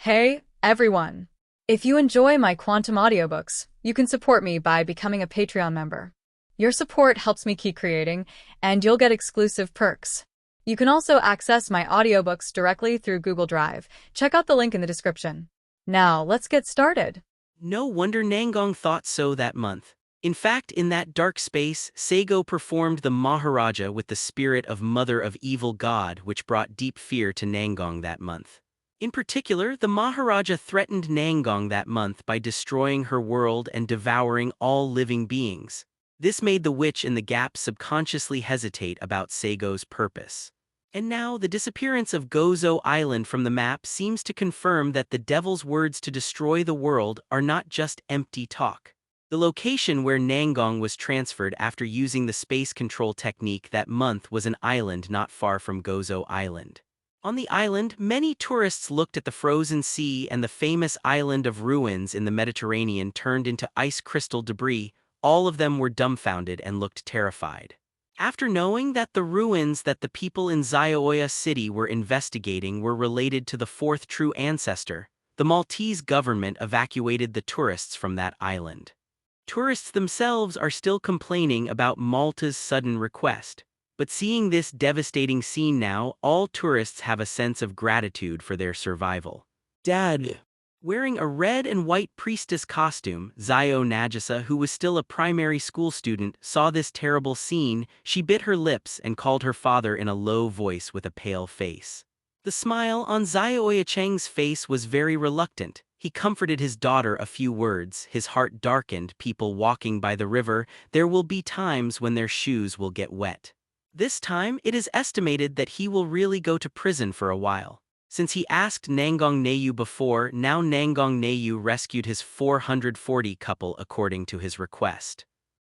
Hey, everyone! If you enjoy my quantum audiobooks, you can support me by becoming a Patreon member. Your support helps me keep creating, and you'll get exclusive perks. You can also access my audiobooks directly through Google Drive. Check out the link in the description. Now, let's get started. No wonder Nangong thought so that month. In fact, in that dark space, Saigo performed the Maharaja with the spirit of Mother of Evil God, which brought deep fear to Nangong that month. In particular, the Maharaja threatened Nangong that month by destroying her world and devouring all living beings. This made the witch in the gap subconsciously hesitate about Saigo's purpose. And now, the disappearance of Gozo Island from the map seems to confirm that the devil's words to destroy the world are not just empty talk. The location where Nangong was transferred after using the space control technique that month was an island not far from Gozo Island. On the island, many tourists looked at the frozen sea and the famous island of ruins in the Mediterranean turned into ice crystal debris. All of them were dumbfounded and looked terrified. After knowing that the ruins that the people in Zioya City were investigating were related to the fourth true ancestor, the Maltese government evacuated the tourists from that island. Tourists themselves are still complaining about Malta's sudden request, but seeing this devastating scene now, all tourists have a sense of gratitude for their survival. Dad. Wearing a red and white priestess costume, Zio Nagisa, who was still a primary school student, saw this terrible scene. She bit her lips and called her father in a low voice with a pale face. The smile on Zio Oyacheng's face was very reluctant. He comforted his daughter a few words, his heart darkened. People walking by the river, there will be times when their shoes will get wet. This time, it is estimated that he will really go to prison for a while. Since he asked Nangong Nayu before, now Nangong Nayu rescued his 440 couple according to his request.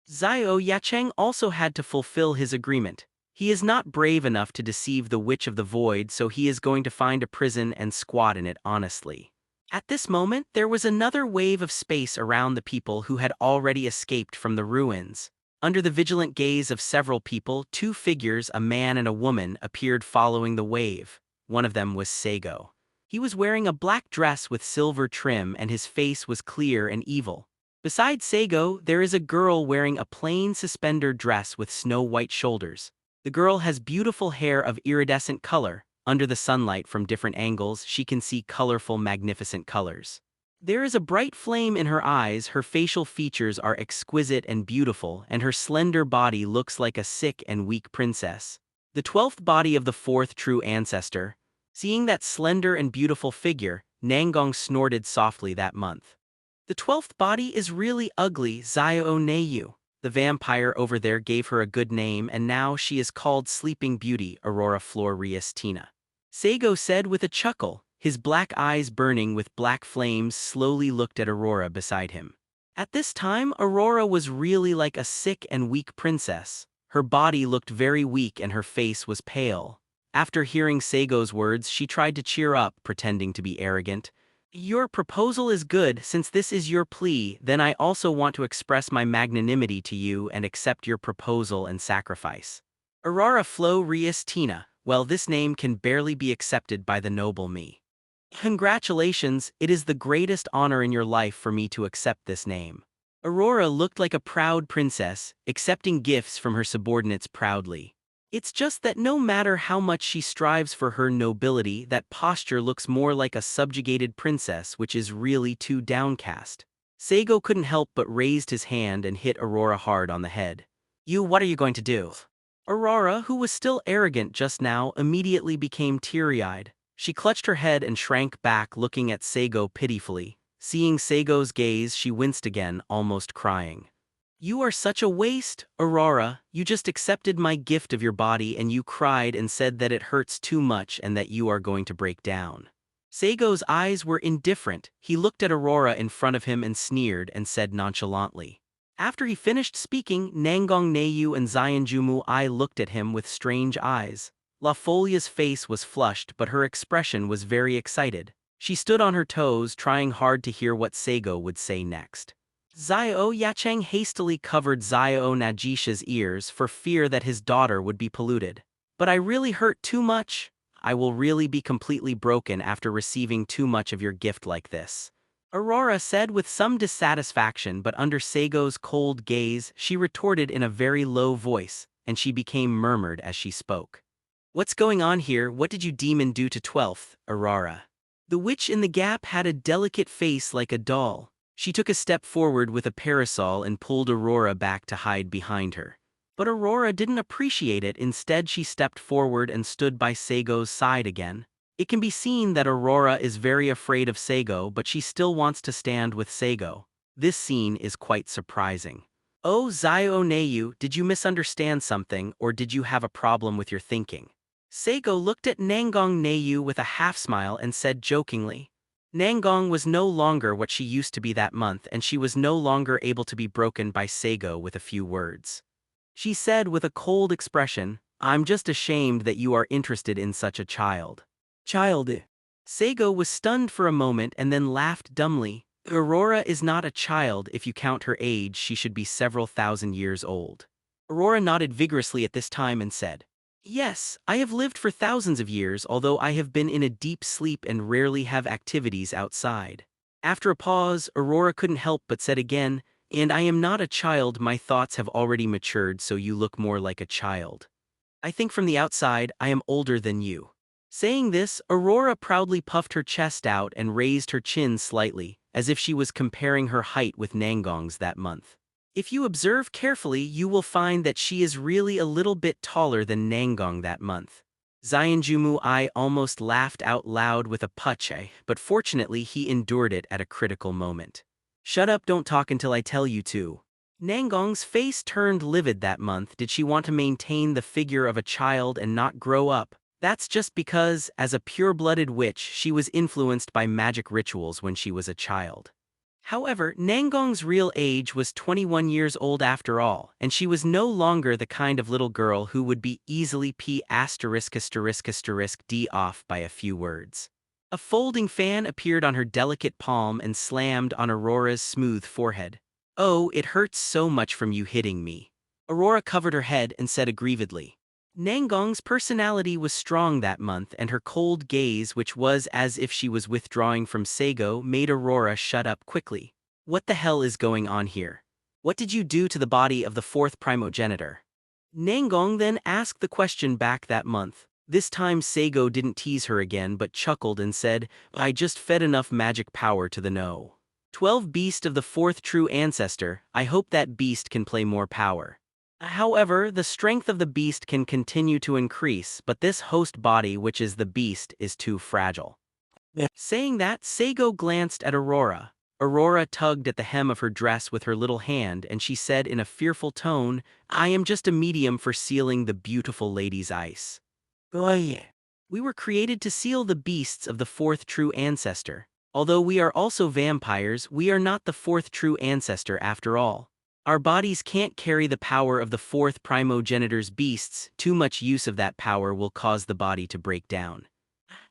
Zio Yacheng also had to fulfill his agreement. He is not brave enough to deceive the Witch of the Void, so he is going to find a prison and squat in it honestly. At this moment, there was another wave of space around the people who had already escaped from the ruins. Under the vigilant gaze of several people, two figures, a man and a woman, appeared following the wave. One of them was Saigo. He was wearing a black dress with silver trim and his face was clear and evil. Beside Saigo, there is a girl wearing a plain suspender dress with snow-white shoulders. The girl has beautiful hair of iridescent color. Under the sunlight from different angles, she can see colorful, magnificent colors. There is a bright flame in her eyes, her facial features are exquisite and beautiful, and her slender body looks like a sick and weak princess. The 12th body of the fourth true ancestor. Seeing that slender and beautiful figure, Nangong snorted softly that month. The 12th body is really ugly, Zio Nayu. The vampire over there gave her a good name and now she is called Sleeping Beauty, Aurora Floriestina. Saigo said with a chuckle, his black eyes burning with black flames, slowly looked at Aurora beside him. At this time, Aurora was really like a sick and weak princess. Her body looked very weak and her face was pale. After hearing Saigo's words, she tried to cheer up, pretending to be arrogant. Your proposal is good. Since this is your plea, then I also want to express my magnanimity to you and accept your proposal and sacrifice. Aurora Floriestina, well, this name can barely be accepted by the noble me. Congratulations, it is the greatest honor in your life for me to accept this name. Aurora looked like a proud princess, accepting gifts from her subordinates proudly. It's just that no matter how much she strives for her nobility, that posture looks more like a subjugated princess, which is really too downcast. Saigo couldn't help but raised his hand and hit Aurora hard on the head. What are you going to do? Aurora, who was still arrogant just now, immediately became teary-eyed. She clutched her head and shrank back, looking at Saigo pitifully. Seeing Saigo's gaze, she winced again, almost crying. You are such a waste, Aurora. You just accepted my gift of your body and you cried and said that it hurts too much and that you are going to break down. Saigo's eyes were indifferent. He looked at Aurora in front of him and sneered and said nonchalantly. After he finished speaking, Nangong Nayu and Xianjumu I looked at him with strange eyes. La Folia's face was flushed but her expression was very excited. She stood on her toes, trying hard to hear what Saigo would say next. Zio Yacheng hastily covered Zio Nagisha's ears for fear that his daughter would be polluted. But I really hurt too much. I will really be completely broken after receiving too much of your gift like this. Aurora said with some dissatisfaction, but under Saigo's cold gaze, she retorted in a very low voice, and she became murmured as she spoke. What's going on here? What did you demon do to 12th, Aurora? The witch in the gap had a delicate face like a doll. She took a step forward with a parasol and pulled Aurora back to hide behind her. But Aurora didn't appreciate it. Instead, she stepped forward and stood by Saigo's side again. It can be seen that Aurora is very afraid of Saigo, but she still wants to stand with Saigo. This scene is quite surprising. Oh, Zio Neyu, did you misunderstand something, or did you have a problem with your thinking? Saigo looked at Nangong Neyu with a half-smile and said jokingly. Nangong was no longer what she used to be that month, and she was no longer able to be broken by Saigo with a few words. She said with a cold expression, I'm just ashamed that you are interested in such a child. Child. Saigo was stunned for a moment and then laughed dumbly. Aurora is not a child. If you count her age, she should be several thousand years old. Aurora nodded vigorously at this time and said, Yes, I have lived for thousands of years, although I have been in a deep sleep and rarely have activities outside. After a pause, Aurora couldn't help but said again, And I am not a child. My thoughts have already matured, so you look more like a child. I think from the outside, I am older than you. Saying this, Aurora proudly puffed her chest out and raised her chin slightly, as if she was comparing her height with Nangong's that month. If you observe carefully, you will find that she is really a little bit taller than Nangong that month. Xianjumu I almost laughed out loud with a puche, but fortunately he endured it at a critical moment. Shut up, don't talk until I tell you to. Nangong's face turned livid that month. Did she want to maintain the figure of a child and not grow up? That's just because, as a pure-blooded witch, she was influenced by magic rituals when she was a child. However, Nangong's real age was 21 years old after all, and she was no longer the kind of little girl who would be easily D off by a few words. A folding fan appeared on her delicate palm and slammed on Aurora's smooth forehead. Oh, it hurts so much from you hitting me. Aurora covered her head and said aggrievedly. Nangong's personality was strong that month, and her cold gaze, which was as if she was withdrawing from Saigo, made Aurora shut up quickly. What the hell is going on here? What did you do to the body of the fourth primogenitor? Nangong then asked the question back that month. This time Saigo didn't tease her again but chuckled and said, I just fed enough magic power to the no. 12 beast of the fourth true ancestor, I hope that beast can play more power. However, the strength of the beast can continue to increase, but this host body, which is the beast, is too fragile. Saying that, Saigo glanced at Aurora. Aurora tugged at the hem of her dress with her little hand, and she said in a fearful tone, I am just a medium for sealing the beautiful lady's ice. We were created to seal the beasts of the fourth true ancestor. Although we are also vampires, we are not the fourth true ancestor after all. Our bodies can't carry the power of the fourth primogenitor's beasts. Too much use of that power will cause the body to break down.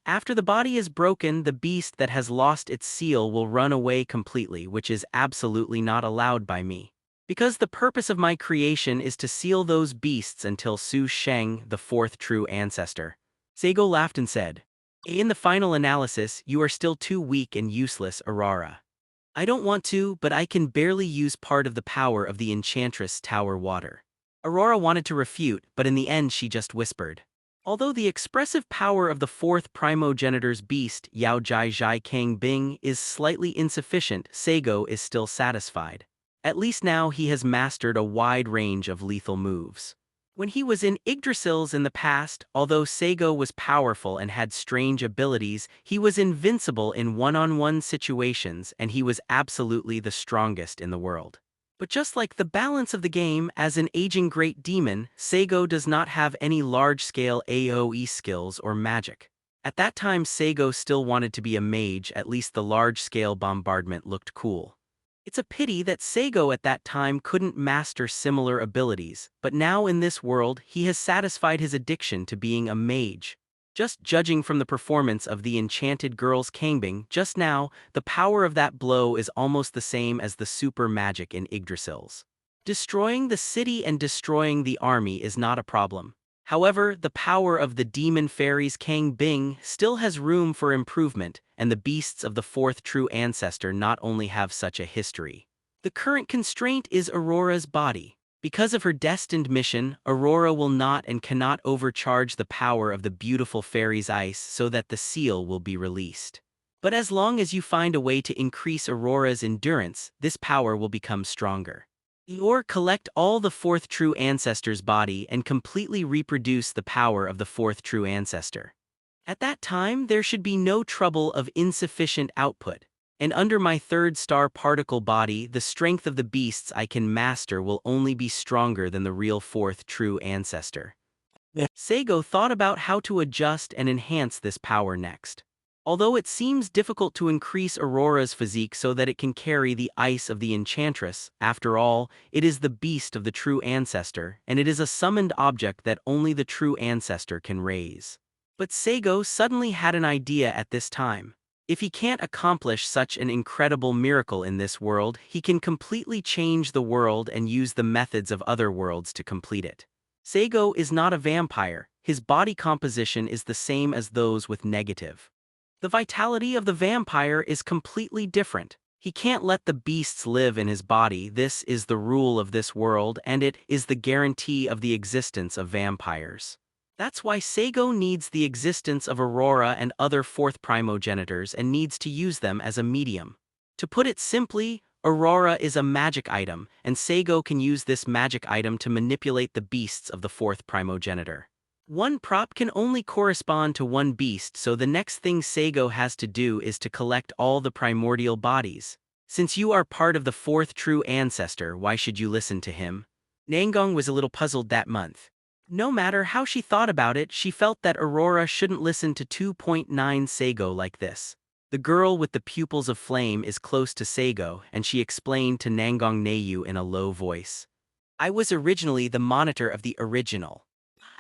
After the body is broken, the beast that has lost its seal will run away completely, which is absolutely not allowed by me. Because the purpose of my creation is to seal those beasts until Su Sheng, the fourth true ancestor. Saigo laughed and said, In the final analysis, you are still too weak and useless, Aurora. I don't want to, but I can barely use part of the power of the Enchantress Tower Water. Aurora wanted to refute, but in the end she just whispered. Although the expressive power of the fourth primogenitor's beast, Yao Jai Jai Kang Bing, is slightly insufficient, Saigo is still satisfied. At least now he has mastered a wide range of lethal moves. When he was in Yggdrasil's in the past, although Saigo was powerful and had strange abilities, he was invincible in one-on-one situations, and he was absolutely the strongest in the world. But just like the balance of the game, as an aging great demon, Saigo does not have any large-scale AoE skills or magic. At that time Saigo still wanted to be a mage, at least the large-scale bombardment looked cool. It's a pity that Saigo at that time couldn't master similar abilities, but now in this world he has satisfied his addiction to being a mage. Just judging from the performance of the enchanted girl's kangbing just now, the power of that blow is almost the same as the super magic in Yggdrasil's. Destroying the city and destroying the army is not a problem. However, the power of the demon fairies Kang Bing still has room for improvement, and the beasts of the fourth true ancestor not only have such a history. The current constraint is Aurora's body. Because of her destined mission, Aurora will not and cannot overcharge the power of the beautiful fairy's ice so that the seal will be released. But as long as you find a way to increase Aurora's endurance, this power will become stronger. Or collect all the fourth true ancestor's body and completely reproduce the power of the fourth true ancestor. At that time, there should be no trouble of insufficient output. And under my third star particle body, the strength of the beasts I can master will only be stronger than the real fourth true ancestor. Saigo thought about how to adjust and enhance this power next. Although it seems difficult to increase Aurora's physique so that it can carry the ice of the enchantress, after all, it is the beast of the true ancestor, and it is a summoned object that only the true ancestor can raise. But Saigo suddenly had an idea at this time. If he can't accomplish such an incredible miracle in this world, he can completely change the world and use the methods of other worlds to complete it. Saigo is not a vampire. His body composition is the same as those with negative. The vitality of the vampire is completely different. He can't let the beasts live in his body. This is the rule of this world, and it is the guarantee of the existence of vampires. That's why Saigo needs the existence of Aurora and other fourth primogenitors and needs to use them as a medium. To put it simply, Aurora is a magic item, and Saigo can use this magic item to manipulate the beasts of the fourth primogenitor. One prop can only correspond to one beast, so the next thing Saigo has to do is to collect all the primordial bodies. Since you are part of the fourth true ancestor, why should you listen to him? Nangong was a little puzzled that month. No matter how she thought about it, she felt that Aurora shouldn't listen to 2.9 Saigo like this. The girl with the pupils of flame is close to Saigo, and she explained to Nangong Neiyu in a low voice. I was originally the monitor of the original.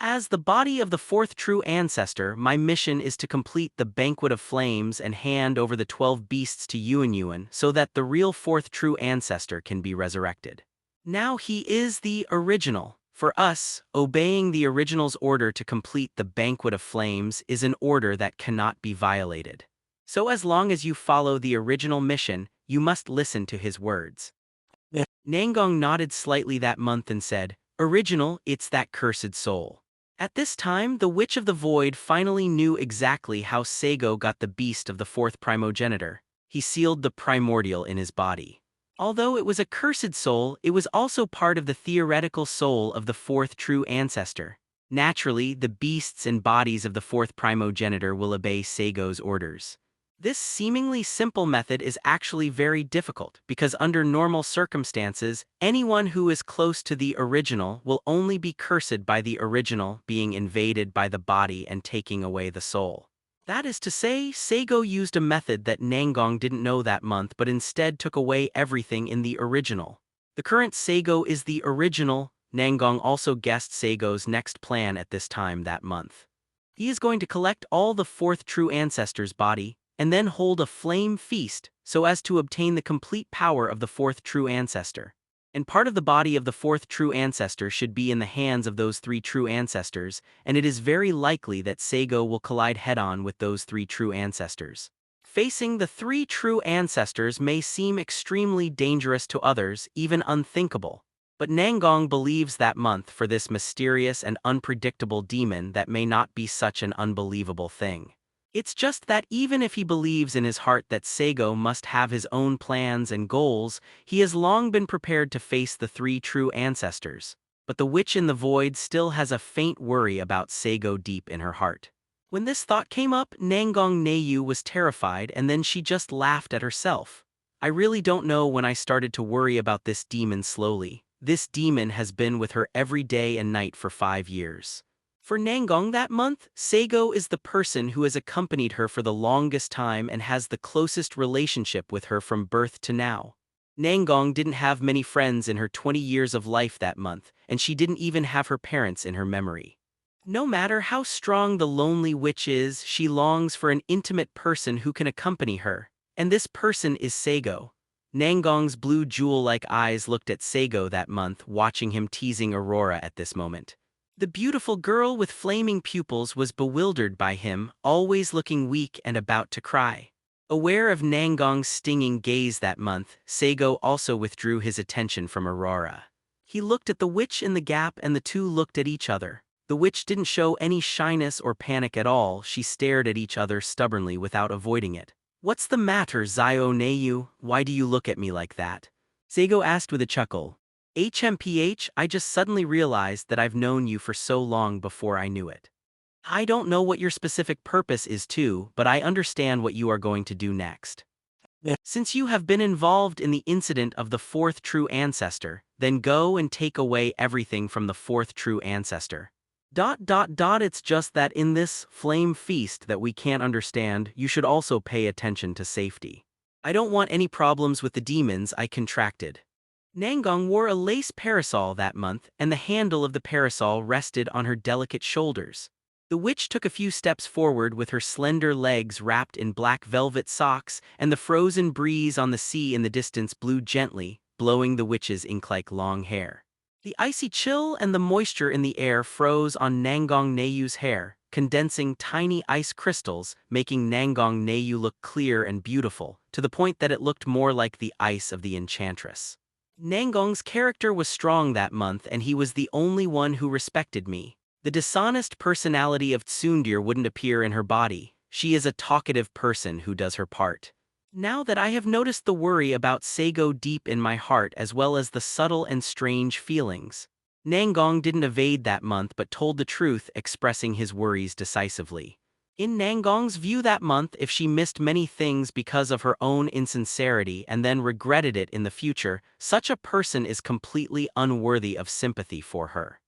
As the body of the fourth true ancestor, my mission is to complete the banquet of flames and hand over the 12 beasts to Yuan Yuan so that the real fourth true ancestor can be resurrected. Now he is the original. For us, obeying the original's order to complete the banquet of flames is an order that cannot be violated. So as long as you follow the original mission, you must listen to his words. Nangong nodded slightly that month and said, Original, it's that cursed soul. At this time, the Witch of the Void finally knew exactly how Saigo got the beast of the fourth primogenitor. He sealed the primordial in his body. Although it was a cursed soul, it was also part of the theoretical soul of the fourth true ancestor. Naturally, the beasts and bodies of the fourth primogenitor will obey Saigo's orders. This seemingly simple method is actually very difficult because under normal circumstances, anyone who is close to the original will only be cursed by the original being invaded by the body and taking away the soul. That is to say, Saigo used a method that Nangong didn't know that month but instead took away everything in the original. The current Saigo is the original. Nangong also guessed Saigo's next plan at this time that month. He is going to collect all the fourth true ancestor's body, and then hold a flame feast so as to obtain the complete power of the fourth true ancestor. And part of the body of the fourth true ancestor should be in the hands of those three true ancestors, and it is very likely that Saigo will collide head-on with those three true ancestors. Facing the three true ancestors may seem extremely dangerous to others, even unthinkable. But Nangong believes that month for this mysterious and unpredictable demon that may not be such an unbelievable thing. It's just that even if he believes in his heart that Saigo must have his own plans and goals, he has long been prepared to face the three true ancestors. But the witch in the void still has a faint worry about Saigo deep in her heart. When this thought came up, Nangong Neiyu was terrified and then she just laughed at herself. I really don't know when I started to worry about this demon slowly. This demon has been with her every day and night for 5 years. For Nangong that month, Saigo is the person who has accompanied her for the longest time and has the closest relationship with her from birth to now. Nangong didn't have many friends in her 20 years of life that month, and she didn't even have her parents in her memory. No matter how strong the lonely witch is, she longs for an intimate person who can accompany her, and this person is Saigo. Nangong's blue jewel-like eyes looked at Saigo that month, watching him teasing Aurora at this moment. The beautiful girl with flaming pupils was bewildered by him, always looking weak and about to cry. Aware of Nangong's stinging gaze that month, Saigo also withdrew his attention from Aurora. He looked at the witch in the gap and the two looked at each other. The witch didn't show any shyness or panic at all, she stared at each other stubbornly without avoiding it. "What's the matter, Zio Neiyu? Why do you look at me like that?" Saigo asked with a chuckle. "HMPH, I just suddenly realized that I've known you for so long before I knew it. I don't know what your specific purpose is too, but I understand what you are going to do next. Since you have been involved in the incident of the fourth true ancestor, then go and take away everything from the fourth true ancestor. It's just that in this flame feast that we can't understand, you should also pay attention to safety. I don't want any problems with the demons I contracted." Nangong wore a lace parasol that month, and the handle of the parasol rested on her delicate shoulders. The witch took a few steps forward with her slender legs wrapped in black velvet socks, and the frozen breeze on the sea in the distance blew gently, blowing the witch's ink-like long hair. The icy chill and the moisture in the air froze on Nangong Neiyu's hair, condensing tiny ice crystals, making Nangong Neiyu look clear and beautiful, to the point that it looked more like the ice of the enchantress. Nangong's character was strong that month, and he was the only one who respected me. The dishonest personality of Tsundir wouldn't appear in her body. She is a talkative person who does her part. Now that I have noticed the worry about Saigo deep in my heart as well as the subtle and strange feelings. Nangong didn't evade that month but told the truth, expressing his worries decisively. In Nangong's view that month, if she missed many things because of her own insincerity and then regretted it in the future, such a person is completely unworthy of sympathy for her.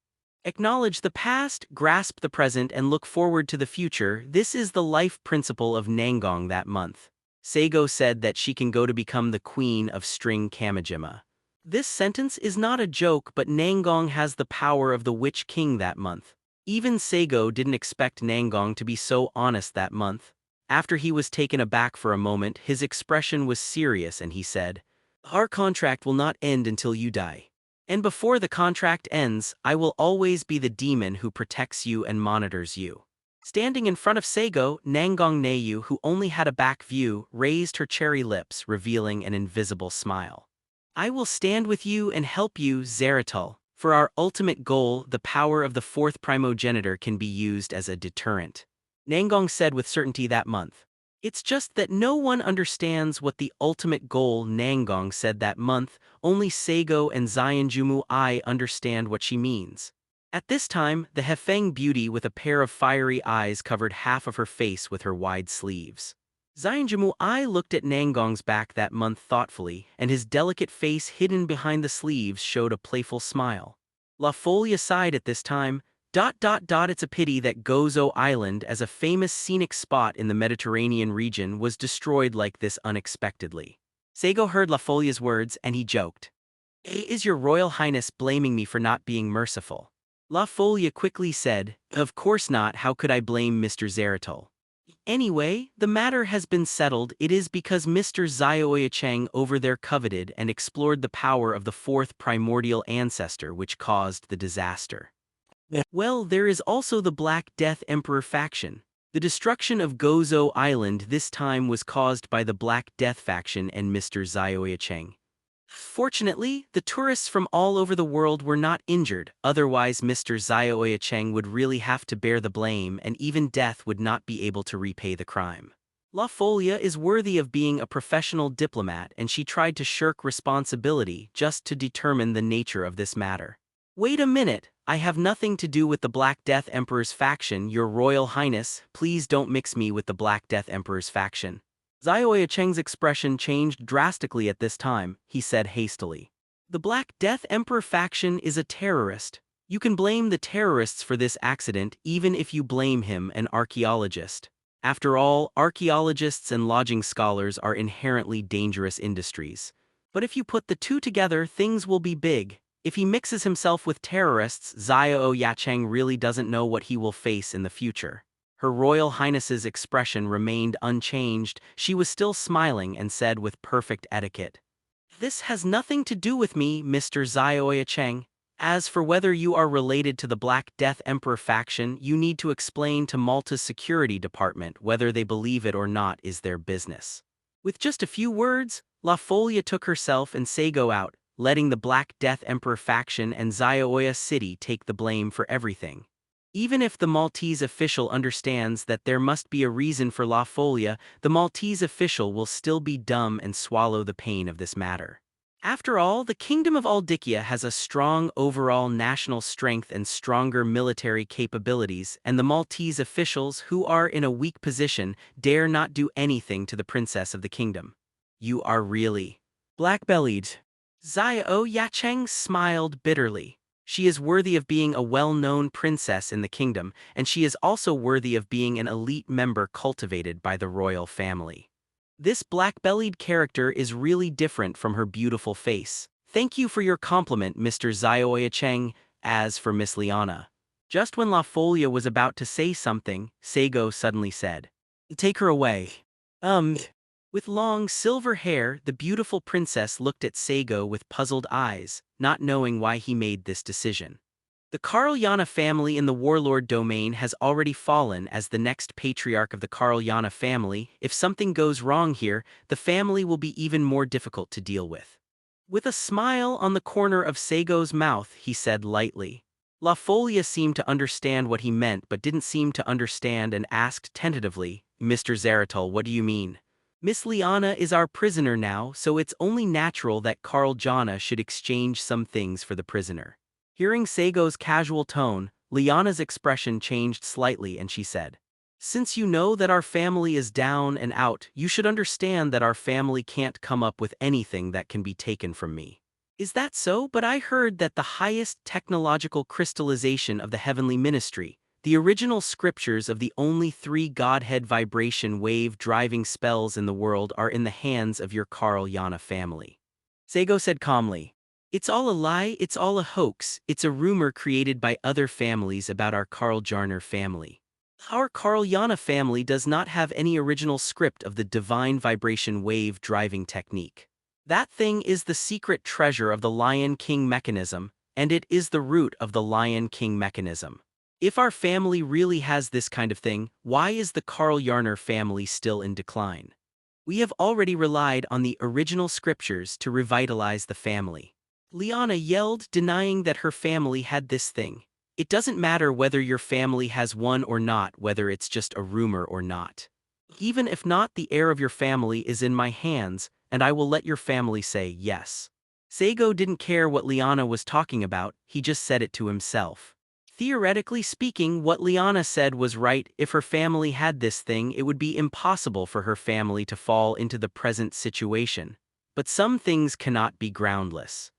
Acknowledge the past, grasp the present, and look forward to the future. This is the life principle of Nangong that month. Saigo said that she can go to become the queen of string Kamijima. This sentence is not a joke, but Nangong has the power of the Witch King that month. Even Saigo didn't expect Nangong to be so honest that month. After he was taken aback for a moment, his expression was serious and he said, "Our contract will not end until you die. And before the contract ends, I will always be the demon who protects you and monitors you." Standing in front of Saigo, Nangong Neiyu, who only had a back view, raised her cherry lips, revealing an invisible smile. "I will stand with you and help you, Zeratul. For our ultimate goal, the power of the fourth primogenitor can be used as a deterrent," Nangong said with certainty that month. "It's just that no one understands what the ultimate goal," Nangong said that month. "Only Saigo and Xianjumu I understand what she means." At this time, the Hefeng beauty with a pair of fiery eyes covered half of her face with her wide sleeves. Xianjumu I looked at Nangong's back that month thoughtfully, and his delicate face hidden behind the sleeves showed a playful smile. La Folia sighed at this time. It's a pity that Gozo Island, as a famous scenic spot in the Mediterranean region, was destroyed like this unexpectedly. Saigo heard La Folia's words and he joked. Is your Royal Highness blaming me for not being merciful?" La Folia quickly said, "Of course not, how could I blame Mr. Zeratul? Anyway, the matter has been settled. It is because Mr. Zioyacheng over there coveted and explored the power of the fourth primordial ancestor which caused the disaster. Well, there is also the Black Death Emperor faction. The destruction of Gozo Island this time was caused by the Black Death faction and Mr. Zioyacheng. Fortunately, the tourists from all over the world were not injured, otherwise Mr. Zioyacheng would really have to bear the blame and even death would not be able to repay the crime. La Folia is worthy of being a professional diplomat and she tried to shirk responsibility just to determine the nature of this matter. Wait a minute, I have nothing to do with the Black Death Emperor's faction, Your Royal Highness, please don't mix me with the Black Death Emperor's faction. Zioyacheng's expression changed drastically at this time, he said hastily. The Black Death Emperor faction is a terrorist. You can blame the terrorists for this accident even if you blame him, an archaeologist. After all, archaeologists and lodging scholars are inherently dangerous industries. But if you put the two together, things will be big. If he mixes himself with terrorists, Zioyacheng really doesn't know what he will face in the future. Her Royal Highness's expression remained unchanged. She was still smiling and said with perfect etiquette, "This has nothing to do with me, Mr. Zioyacheng. As for whether you are related to the Black Death Emperor faction, you need to explain to Malta's security department. Whether they believe it or not is their business. With just a few words, La Folia took herself and Saigo out, letting the Black Death Emperor faction and Zioya City take the blame for everything. Even if the Maltese official understands that there must be a reason for La Folia, the Maltese official will still be dumb and swallow the pain of this matter. After all, the Kingdom of Aldickia has a strong overall national strength and stronger military capabilities, and the Maltese officials, who are in a weak position, dare not do anything to the princess of the kingdom. You are really black-bellied. Xiao Yacheng smiled bitterly. She is worthy of being a well-known princess in the kingdom, and she is also worthy of being an elite member cultivated by the royal family. This black-bellied character is really different from her beautiful face. Thank you for your compliment, Mr. Xiao Cheng. As for Miss Liana. Just when La Folia was about to say something, Saigo suddenly said, "Take her away." With long silver hair, the beautiful princess looked at Saigo with puzzled eyes, not knowing why he made this decision. The Karl family in the Warlord domain has already fallen as the next patriarch of the Karl family. If something goes wrong here, the family will be even more difficult to deal with. With a smile on the corner of Saigo's mouth, he said lightly. La Folia seemed to understand what he meant but didn't seem to understand and asked tentatively, "Mr. Zeratul, what do you mean?" "Miss Liana is our prisoner now, so it's only natural that Karl should exchange some things for the prisoner." Hearing Saigo's casual tone, Liana's expression changed slightly and she said, "Since you know that our family is down and out, you should understand that our family can't come up with anything that can be taken from me." "Is that so? But I heard that the highest technological crystallization of the heavenly ministry, the original scriptures of the only 3 Godhead vibration wave driving spells in the world, are in the hands of your Karl family." Saigo said calmly, "It's all a lie, it's all a hoax, it's a rumor created by other families about our Karl family. Our Karl family does not have any original script of the divine vibration wave driving technique. That thing is the secret treasure of the Lion King mechanism, and it is the root of the Lion King mechanism. If our family really has this kind of thing, why is the Karl family still in decline? We have already relied on the original scriptures to revitalize the family." Liana yelled, denying that her family had this thing. "It doesn't matter whether your family has one or not, whether it's just a rumor or not. Even if not, the heir of your family is in my hands, and I will let your family say yes." Saigo didn't care what Liana was talking about, he just said it to himself. Theoretically speaking, what Liana said was right. If her family had this thing, it would be impossible for her family to fall into the present situation. But some things cannot be groundless.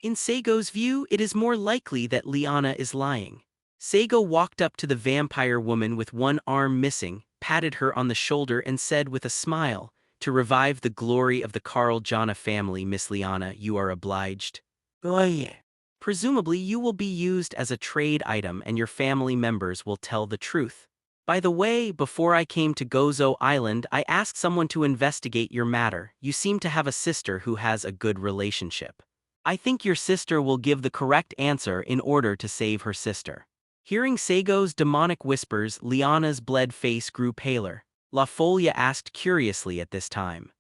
In Saigo's view, it is more likely that Liana is lying. Saigo walked up to the vampire woman with one arm missing, patted her on the shoulder and said with a smile, "To revive the glory of the Karl family, Miss Liana, you are obliged. Presumably you will be used as a trade item and your family members will tell the truth. By the way, before I came to Gozo Island, I asked someone to investigate your matter. You seem to have a sister who has a good relationship. I think your sister will give the correct answer in order to save her sister." Hearing Saigo's demonic whispers, Liana's bled face grew paler. La Folia asked curiously at this time,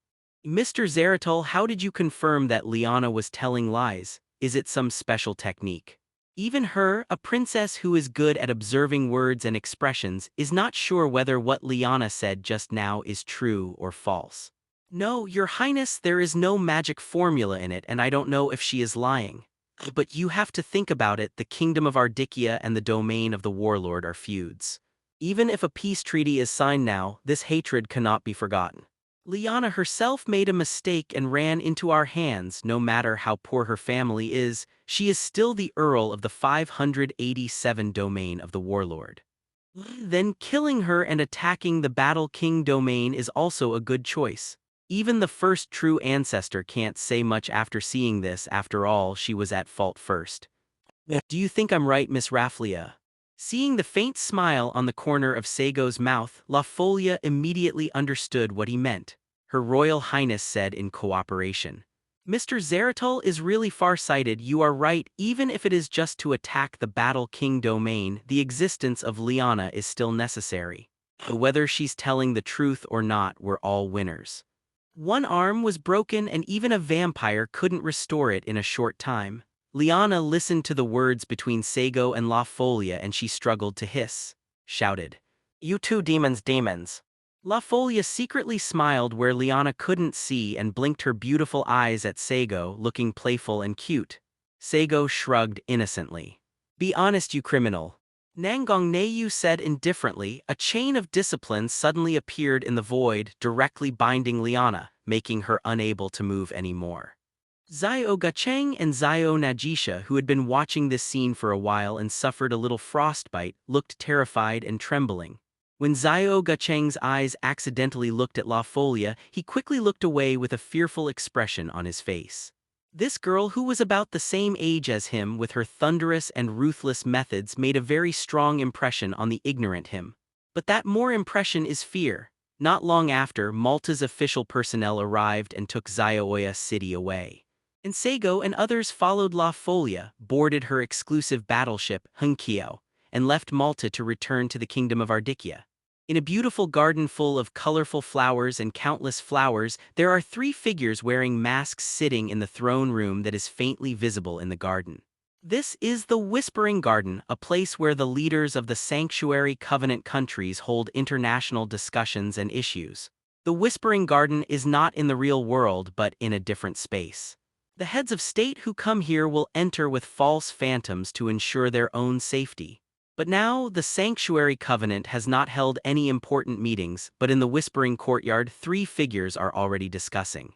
"Mr. Zeratul, how did you confirm that Liana was telling lies? Is it some special technique?" Even her, a princess who is good at observing words and expressions, is not sure whether what Liana said just now is true or false. "No, Your Highness, there is no magic formula in it and I don't know if she is lying. But you have to think about it, the Kingdom of Ardickia and the domain of the Warlord are feuds. Even if a peace treaty is signed now, this hatred cannot be forgotten. Liana herself made a mistake and ran into our hands. No matter how poor her family is, she is still the Earl of the 587 domain of the Warlord. Then killing her and attacking the Battle King domain is also a good choice. Even the first true ancestor can't say much after seeing this. After all, she was at fault first. Do you think I'm right, Miss Rafflia?" Seeing the faint smile on the corner of Saigo's mouth, La Folia immediately understood what he meant. Her Royal Highness said in cooperation, Mr. Zeratul is really far-sighted. You are right, even if it is just to attack the Battle King domain, the existence of Liana is still necessary. Whether she's telling the truth or not, we're all winners. One arm was broken and even a vampire couldn't restore it in a short time. Liana listened to the words between Saigo and La Folia and she struggled to hiss. Shouted, "You two demons, demons." La Folia secretly smiled where Liana couldn't see and blinked her beautiful eyes at Saigo, looking playful and cute. Saigo shrugged innocently. "Be honest, you criminal." Nangong Neiyu said indifferently. A chain of discipline suddenly appeared in the void, directly binding Liana, making her unable to move anymore. Zio Gacheng and Zio Najisha, who had been watching this scene for a while and suffered a little frostbite, looked terrified and trembling. When Zio Gacheng's eyes accidentally looked at La Folia, he quickly looked away with a fearful expression on his face. This girl, who was about the same age as him, with her thunderous and ruthless methods, made a very strong impression on the ignorant him. But that more impression is fear. Not long after, Malta's official personnel arrived and took Zioya City away. And Saigo and others followed La Folia, boarded her exclusive battleship, Hunkyo, and left Malta to return to the kingdom of Ardikia. In a beautiful garden full of colorful flowers and countless flowers, there are 3 figures wearing masks sitting in the throne room that is faintly visible in the garden. This is the Whispering Garden, a place where the leaders of the Sanctuary Covenant countries hold international discussions and issues. The Whispering Garden is not in the real world but in a different space. The heads of state who come here will enter with false phantoms to ensure their own safety. But now, the Sanctuary Covenant has not held any important meetings, but in the Whispering Courtyard 3 figures are already discussing.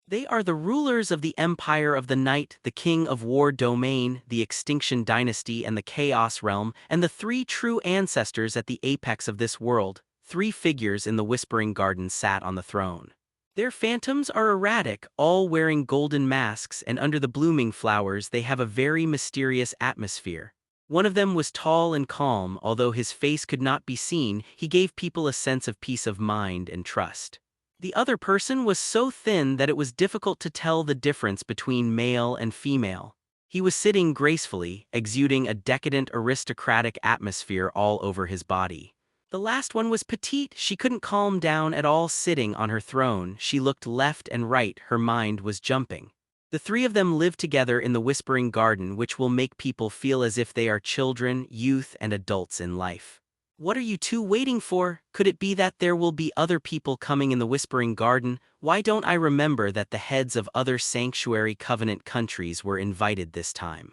They are the rulers of the Empire of the Night, the King of War domain, the Extinction Dynasty and the Chaos Realm, and the 3 true ancestors at the apex of this world. 3 figures in the Whispering Garden sat on the throne. Their phantoms are erratic, all wearing golden masks, and under the blooming flowers they have a very mysterious atmosphere. One of them was tall and calm. Although his face could not be seen, he gave people a sense of peace of mind and trust. The other person was so thin that it was difficult to tell the difference between male and female. He was sitting gracefully, exuding a decadent aristocratic atmosphere all over his body. The last one was petite. She couldn't calm down at all sitting on her throne. She looked left and right, her mind was jumping. The 3 of them live together in the Whispering Garden, which will make people feel as if they are children, youth, and adults in life. What are you 2 waiting for? Could it be that there will be other people coming in the Whispering Garden? Why don't I remember that the heads of other Sanctuary Covenant countries were invited this time?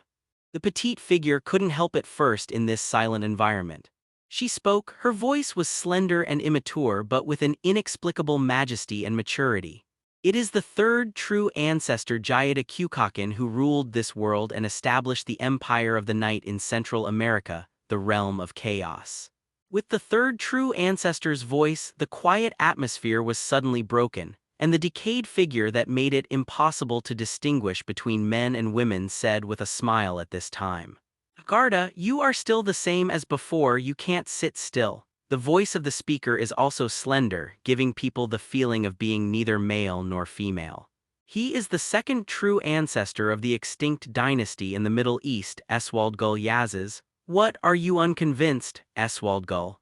The petite figure couldn't help at first in this silent environment. She spoke. Her voice was slender and immature, but with an inexplicable majesty and maturity. It is the 3rd true ancestor Jayada Kukakin who ruled this world and established the Empire of the Night in Central America, the realm of chaos. With the 3rd true ancestor's voice, the quiet atmosphere was suddenly broken, and the decayed figure that made it impossible to distinguish between men and women said with a smile at this time, "Garda, you are still the same as before. You can't sit still." The voice of the speaker is also slender, giving people the feeling of being neither male nor female. He is the 2nd true ancestor of the extinct dynasty in the Middle East, Eswaldgul Yazes. "What, are you unconvinced, Eswaldgul?"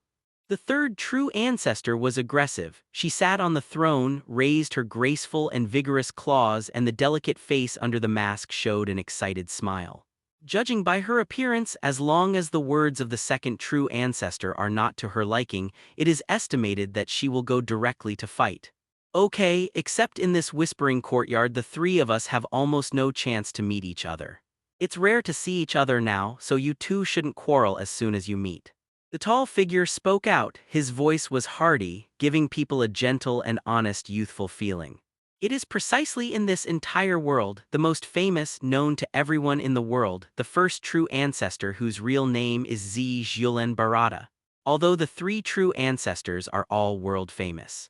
The 3rd true ancestor was aggressive. She sat on the throne, raised her graceful and vigorous claws, and the delicate face under the mask showed an excited smile. Judging by her appearance, as long as the words of the 2nd true ancestor are not to her liking, it is estimated that she will go directly to fight. Okay, except in this Whispering Courtyard the 3 of us have almost no chance to meet each other. It's rare to see each other now, so you 2 shouldn't quarrel as soon as you meet. The tall figure spoke out. His voice was hearty, giving people a gentle and honest youthful feeling. It is precisely in this entire world, the most famous, known to everyone in the world, the 1st true ancestor whose real name is Z Julen Barada, although the 3 true ancestors are all world famous.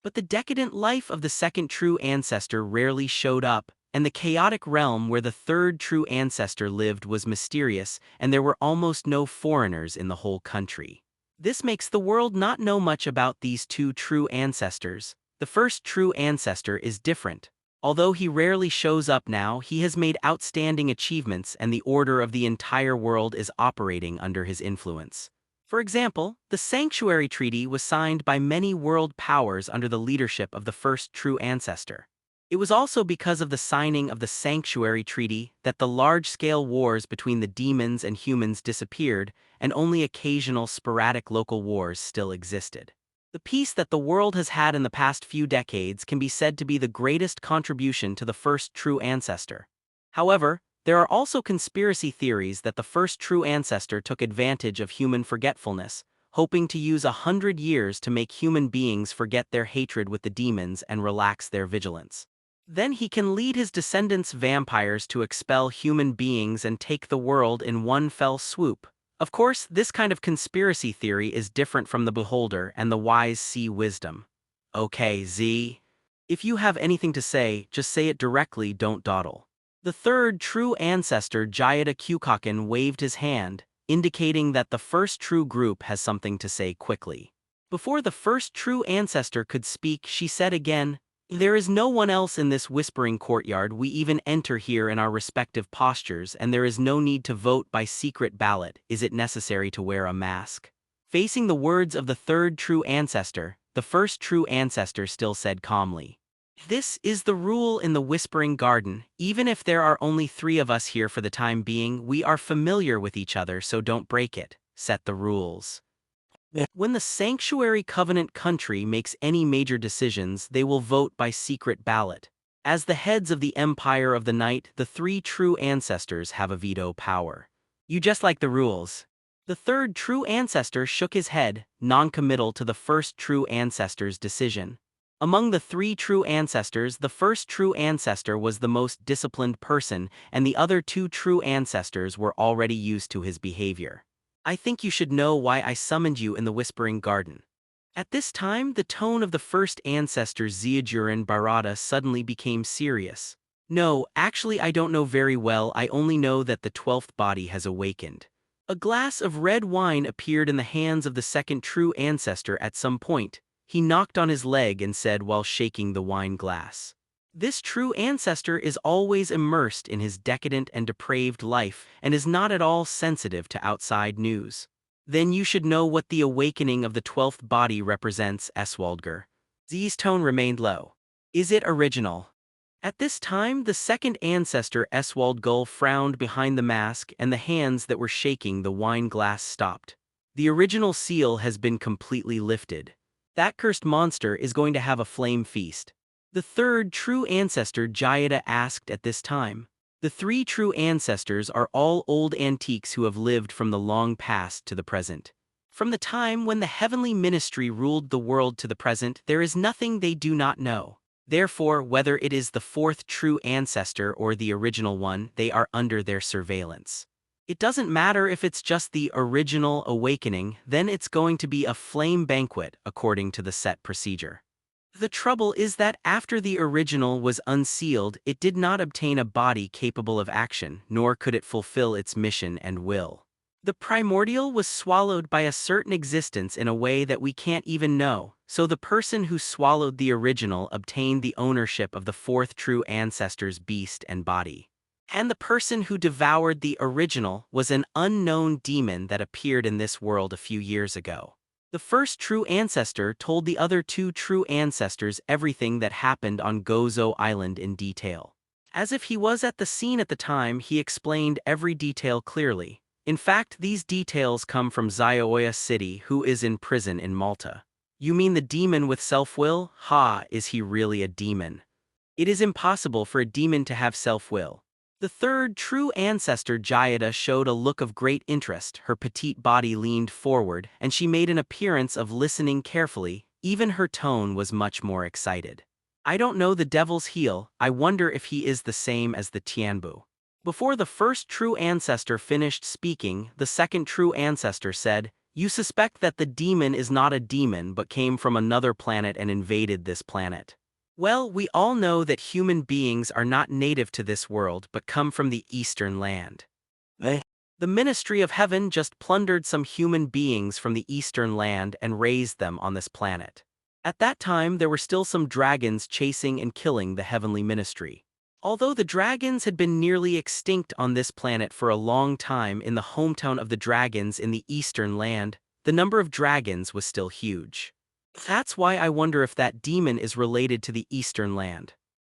But the decadent life of the 2nd true ancestor rarely showed up, and the chaotic realm where the 3rd true ancestor lived was mysterious, and there were almost no foreigners in the whole country. This makes the world not know much about these 2 true ancestors. The 1st true ancestor is different. Although he rarely shows up now, he has made outstanding achievements and the order of the entire world is operating under his influence. For example, the Sanctuary Treaty was signed by many world powers under the leadership of the first true ancestor. It was also because of the signing of the Sanctuary Treaty that the large-scale wars between the demons and humans disappeared, and only occasional sporadic local wars still existed. The peace that the world has had in the past few decades can be said to be the greatest contribution to the first true ancestor. However, there are also conspiracy theories that the first true ancestor took advantage of human forgetfulness, hoping to use 100 years to make human beings forget their hatred with the demons and relax their vigilance. Then he can lead his descendants vampires to expel human beings and take the world in one fell swoop. Of course, this kind of conspiracy theory is different from the beholder and the wise see wisdom. Okay, Z. If you have anything to say, just say it directly, don't dawdle. The third true ancestor, Teyvat.The, waved his hand, indicating that the first true group has something to say quickly. Before the first true ancestor could speak, she said again, "There is no one else in this whispering courtyard. We even enter here in our respective postures, and there is no need to vote by secret ballot. Is it necessary to wear a mask?" Facing the words of the third true ancestor, the first true ancestor still said calmly, "This is the rule in the Whispering Garden. Even if there are only 3 of us here for the time being, we are familiar with each other, so don't break it. Set the rules." When the Sanctuary Covenant country makes any major decisions, they will vote by secret ballot. As the heads of the Empire of the Night, the 3 true ancestors have a veto power. You just like the rules. The third true ancestor shook his head, non-committal to the first true ancestor's decision. Among the 3 true ancestors, the first true ancestor was the most disciplined person, and the other 2 true ancestors were already used to his behavior. "I think you should know why I summoned you in the Whispering Garden." At this time, the tone of the first ancestor Zoroastrianism suddenly became serious. "No, actually I don't know very well. I only know that the 12th body has awakened." A glass of red wine appeared in the hands of the second true ancestor at some point. He knocked on his leg and said while shaking the wine glass, "This true ancestor is always immersed in his decadent and depraved life and is not at all sensitive to outside news. Then you should know what the awakening of the 12th body represents, Eswaldger." Z's tone remained low. "Is it original?" At this time, the second ancestor Eswaldgull frowned behind the mask, and the hands that were shaking the wine glass stopped. "The original seal has been completely lifted. That cursed monster is going to have a flame feast." The third true ancestor Teyvat asked at this time. The 3 true ancestors are all old antiques who have lived from the long past to the present. From the time when the heavenly ministry ruled the world to the present, there is nothing they do not know. Therefore, whether it is the 4th true ancestor or the original one, they are under their surveillance. It doesn't matter if it's just the original awakening, then it's going to be a flame banquet according to the set procedure. The trouble is that after the original was unsealed, it did not obtain a body capable of action, nor could it fulfill its mission and will. The primordial was swallowed by a certain existence in a way that we can't even know, so the person who swallowed the original obtained the ownership of the 4th true ancestor's beast and body. And the person who devoured the original was an unknown demon that appeared in this world a few years ago. The first true ancestor told the other 2 true ancestors everything that happened on Gozo Island in detail. As if he was at the scene at the time, he explained every detail clearly. In fact, these details come from Zioia City, who is in prison in Malta. "You mean the demon with self-will? Ha, is he really a demon?" "It is impossible for a demon to have self-will." The third true ancestor Teyvat showed a look of great interest. Her petite body leaned forward, and she made an appearance of listening carefully. Even her tone was much more excited. "I don't know the devil's heel. I wonder if he is the same as the Tianbu." Before the first true ancestor finished speaking, the second true ancestor said, "You suspect that the demon is not a demon but came from another planet and invaded this planet. Well, we all know that human beings are not native to this world but come from the Eastern land. The Ministry of Heaven just plundered some human beings from the Eastern land and raised them on this planet. At that time there were still some dragons chasing and killing the heavenly ministry. Although the dragons had been nearly extinct on this planet for a long time in the hometown of the dragons in the Eastern Land, the number of dragons was still huge. That's why I wonder if that demon is related to the Eastern Land.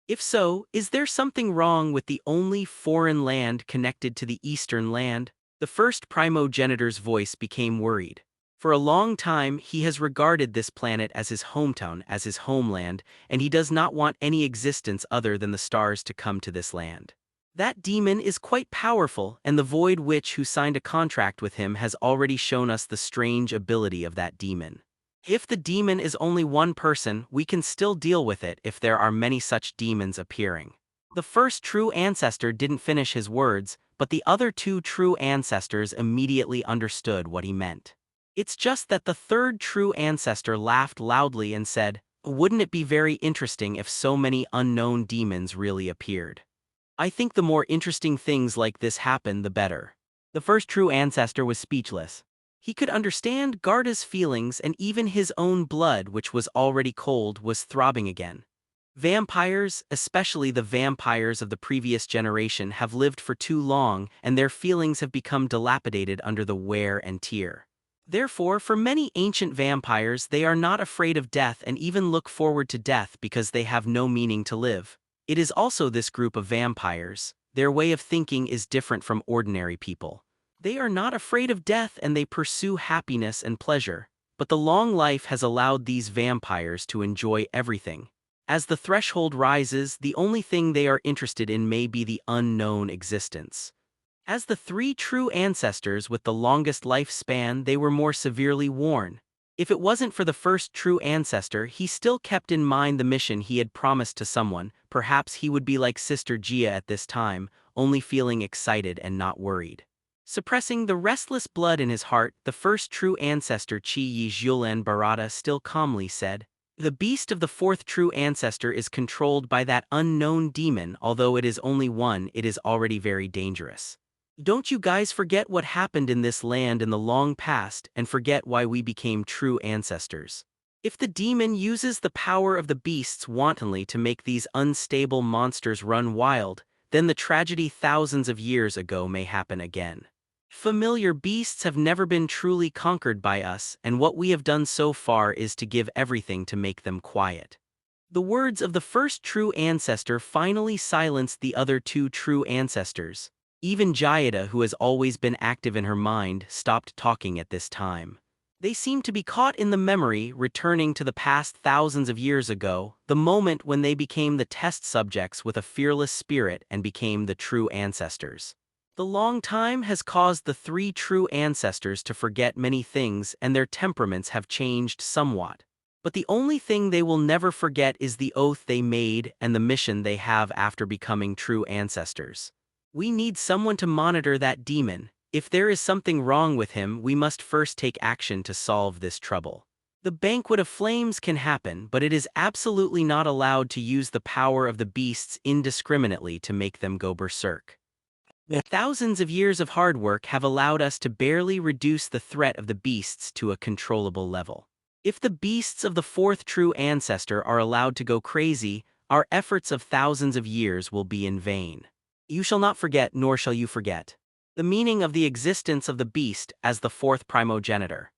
If so, is there something wrong with the only foreign land connected to the Eastern Land? The first primogenitor's voice became worried. For a long time, he has regarded this planet as his hometown, as his homeland, and he does not want any existence other than the stars to come to this land. That demon is quite powerful, and the Void Witch who signed a contract with him has already shown us the strange ability of that demon. If the demon is only one person, we can still deal with it if there are many such demons appearing. The first true ancestor didn't finish his words, but the other two true ancestors immediately understood what he meant. It's just that the third true ancestor laughed loudly and said, "Wouldn't it be very interesting if so many unknown demons really appeared? I think the more interesting things like this happen, the better." The first true ancestor was speechless. He could understand Garda's feelings, and even his own blood, which was already cold, was throbbing again. Vampires, especially the vampires of the previous generation, have lived for too long, and their feelings have become dilapidated under the wear and tear. Therefore, for many ancient vampires, they are not afraid of death and even look forward to death because they have no meaning to live. It is also this group of vampires. Their way of thinking is different from ordinary people. They are not afraid of death and they pursue happiness and pleasure. But the long life has allowed these vampires to enjoy everything. As the threshold rises, the only thing they are interested in may be the unknown existence. As the three true ancestors with the longest lifespan, they were more severely worn. If it wasn't for the first true ancestor, he still kept in mind the mission he had promised to someone. Perhaps he would be like Sister Gia at this time, only feeling excited and not worried. Suppressing the restless blood in his heart, the first true ancestor Chi Yi Julen Barada still calmly said, "The beast of the fourth true ancestor is controlled by that unknown demon. Although it is only one, it is already very dangerous. Don't you guys forget what happened in this land in the long past and forget why we became true ancestors. If the demon uses the power of the beasts wantonly to make these unstable monsters run wild, then the tragedy thousands of years ago may happen again. Familiar beasts have never been truly conquered by us, and what we have done so far is to give everything to make them quiet." The words of the first true ancestor finally silenced the other two true ancestors. Even Jayada, who has always been active in her mind, stopped talking at this time. They seemed to be caught in the memory, returning to the past thousands of years ago, the moment when they became the test subjects with a fearless spirit and became the true ancestors. The long time has caused the three true ancestors to forget many things, and their temperaments have changed somewhat. But the only thing they will never forget is the oath they made and the mission they have after becoming true ancestors. We need someone to monitor that demon. If there is something wrong with him, we must first take action to solve this trouble. The banquet of flames can happen, but it is absolutely not allowed to use the power of the beasts indiscriminately to make them go berserk. Thousands of years of hard work have allowed us to barely reduce the threat of the beasts to a controllable level. If the beasts of the fourth true ancestor are allowed to go crazy, our efforts of thousands of years will be in vain. You shall not forget, nor shall you forget the meaning of the existence of the beast as the fourth primogenitor.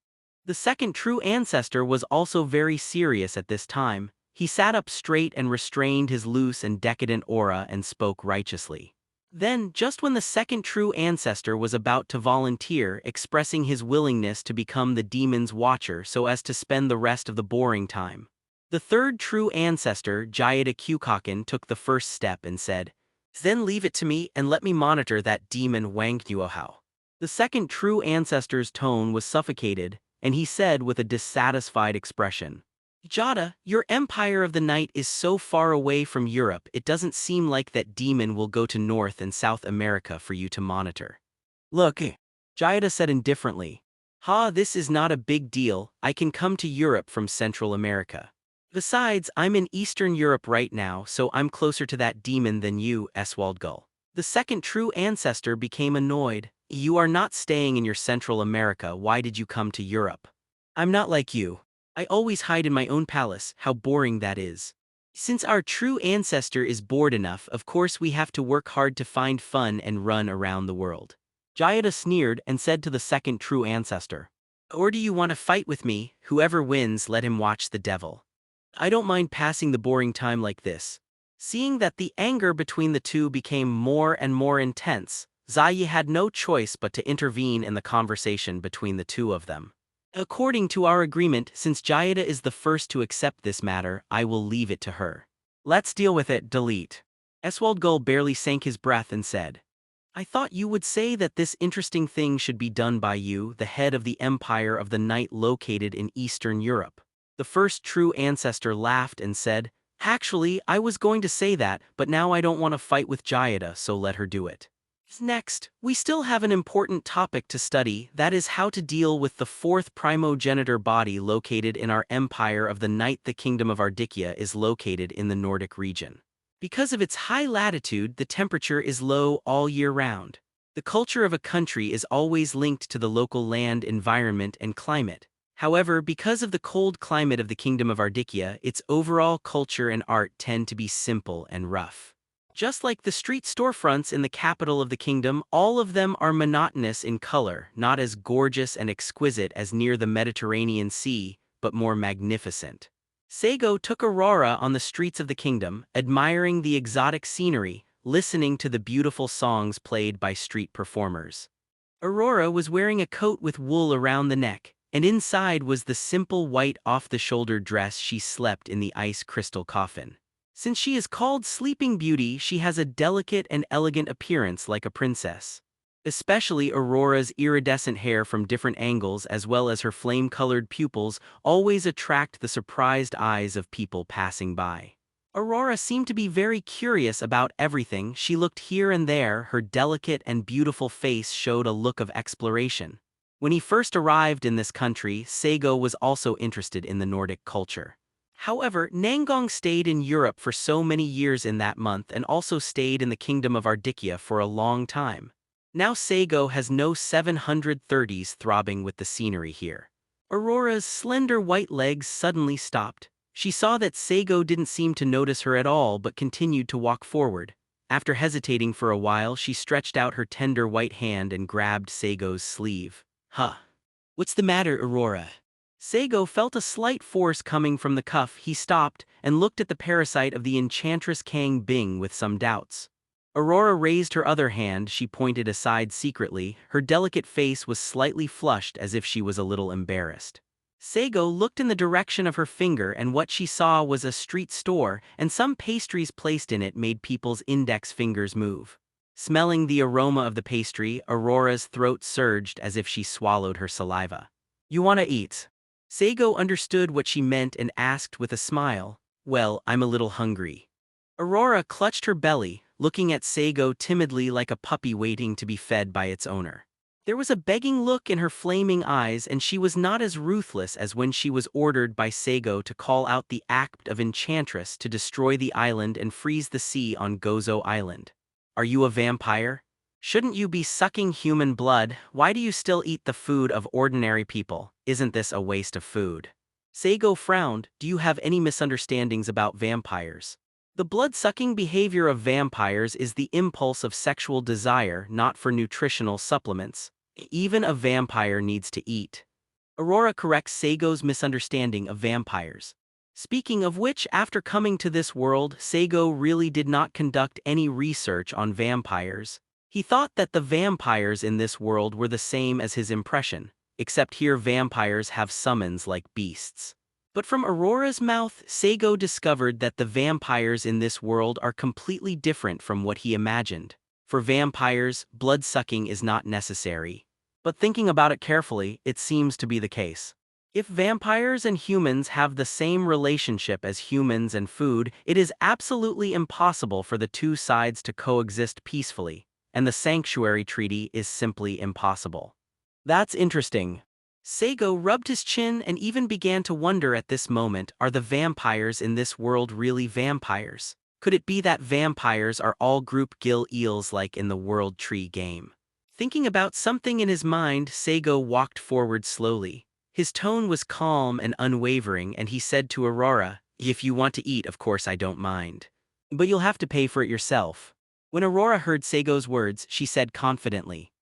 The second true ancestor was also very serious at this time. He sat up straight and restrained his loose and decadent aura and spoke righteously. Then, just when the second true ancestor was about to volunteer, expressing his willingness to become the demon's watcher so as to spend the rest of the boring time, the third true ancestor, Jayada Kyukaken, took the first step and said, "Then leave it to me and let me monitor that demon Wang Nuohao." The second true ancestor's tone was suffocated, and he said with a dissatisfied expression, "Jada, your Empire of the Night is so far away from Europe, it doesn't seem like that demon will go to North and South America for you to monitor." "Look," Jayada said indifferently. This is not a big deal. I can come to Europe from Central America. Besides, I'm in Eastern Europe right now, so I'm closer to that demon than you, Eswaldgull." The second true ancestor became annoyed. "You are not staying in your Central America. Why did you come to Europe?" "I'm not like you. I always hide in my own palace, how boring that is. Since our true ancestor is bored enough, of course we have to work hard to find fun and run around the world. Jayada sneered and said to the second true ancestor, "Or do you want to fight with me? Whoever wins, let him watch the devil. I don't mind passing the boring time like this." Seeing that the anger between the two became more and more intense, Zayi had no choice but to intervene in the conversation between the two of them. "According to our agreement, since Jayada is the first to accept this matter, I will leave it to her. Let's deal with it, delete." Eswald Gull barely sank his breath and said, "I thought you would say that this interesting thing should be done by you, the head of the Empire of the Night located in Eastern Europe." The first true ancestor laughed and said, "Actually, I was going to say that, but now I don't want to fight with Jayada, so let her do it." Next, we still have an important topic to study, that is how to deal with the fourth primogenitor body located in our Empire of the Night. The Kingdom of Ardikya is located in the Nordic region. Because of its high latitude, the temperature is low all year round. The culture of a country is always linked to the local land, environment, and climate. However, because of the cold climate of the Kingdom of Ardikya, its overall culture and art tend to be simple and rough. Just like the street storefronts in the capital of the kingdom, all of them are monotonous in color, not as gorgeous and exquisite as near the Mediterranean Sea, but more magnificent. Saigo took Aurora on the streets of the kingdom, admiring the exotic scenery, listening to the beautiful songs played by street performers. Aurora was wearing a coat with wool around the neck, and inside was the simple white off-the-shoulder dress she slept in the ice crystal coffin. Since she is called Sleeping Beauty, she has a delicate and elegant appearance like a princess. Especially Aurora's iridescent hair from different angles as well as her flame-colored pupils always attract the surprised eyes of people passing by. Aurora seemed to be very curious about everything. She looked here and there. Her delicate and beautiful face showed a look of exploration. When he first arrived in this country, Saigo was also interested in the Nordic culture. However, Nangong stayed in Europe for so many years in that month and also stayed in the Kingdom of Ardikya for a long time. Now Saigo has no 730s throbbing with the scenery here. Aurora's slender white legs suddenly stopped. She saw that Saigo didn't seem to notice her at all but continued to walk forward. After hesitating for a while, she stretched out her tender white hand and grabbed Saigo's sleeve. "Huh. What's the matter, Aurora?" Saigo felt a slight force coming from the cuff. He stopped and looked at the parasite of the enchantress Kang Bing with some doubts. Aurora raised her other hand. She pointed aside secretly. Her delicate face was slightly flushed as if she was a little embarrassed. Saigo looked in the direction of her finger and what she saw was a street store, and some pastries placed in it made people's index fingers move. Smelling the aroma of the pastry, Aurora's throat surged as if she swallowed her saliva. "You wanna eat?" Saigo understood what she meant and asked with a smile, "Well, I'm a little hungry." Aurora clutched her belly, looking at Saigo timidly like a puppy waiting to be fed by its owner. There was a begging look in her flaming eyes, and she was not as ruthless as when she was ordered by Saigo to call out the Act of Enchantress to destroy the island and freeze the sea on Gozo Island. "Are you a vampire? Shouldn't you be sucking human blood? Why do you still eat the food of ordinary people? Isn't this a waste of food?" Saigo frowned. "Do you have any misunderstandings about vampires? The blood-sucking behavior of vampires is the impulse of sexual desire, not for nutritional supplements. Even a vampire needs to eat." Aurora corrects Saigo's misunderstanding of vampires. Speaking of which, after coming to this world, Saigo really did not conduct any research on vampires. He thought that the vampires in this world were the same as his impression, except here vampires have summons like beasts. But from Aurora's mouth, Saigo discovered that the vampires in this world are completely different from what he imagined. For vampires, blood-sucking is not necessary. But thinking about it carefully, it seems to be the case. If vampires and humans have the same relationship as humans and food, it is absolutely impossible for the two sides to coexist peacefully, and the Sanctuary Treaty is simply impossible. That's interesting. Saigo rubbed his chin and even began to wonder at this moment, are the vampires in this world really vampires? Could it be that vampires are all group gill eels like in the World Tree game? Thinking about something in his mind, Saigo walked forward slowly. His tone was calm and unwavering, and he said to Aurora, "If you want to eat, of course I don't mind. But you'll have to pay for it yourself." When Aurora heard Saigo's words, she said confidently,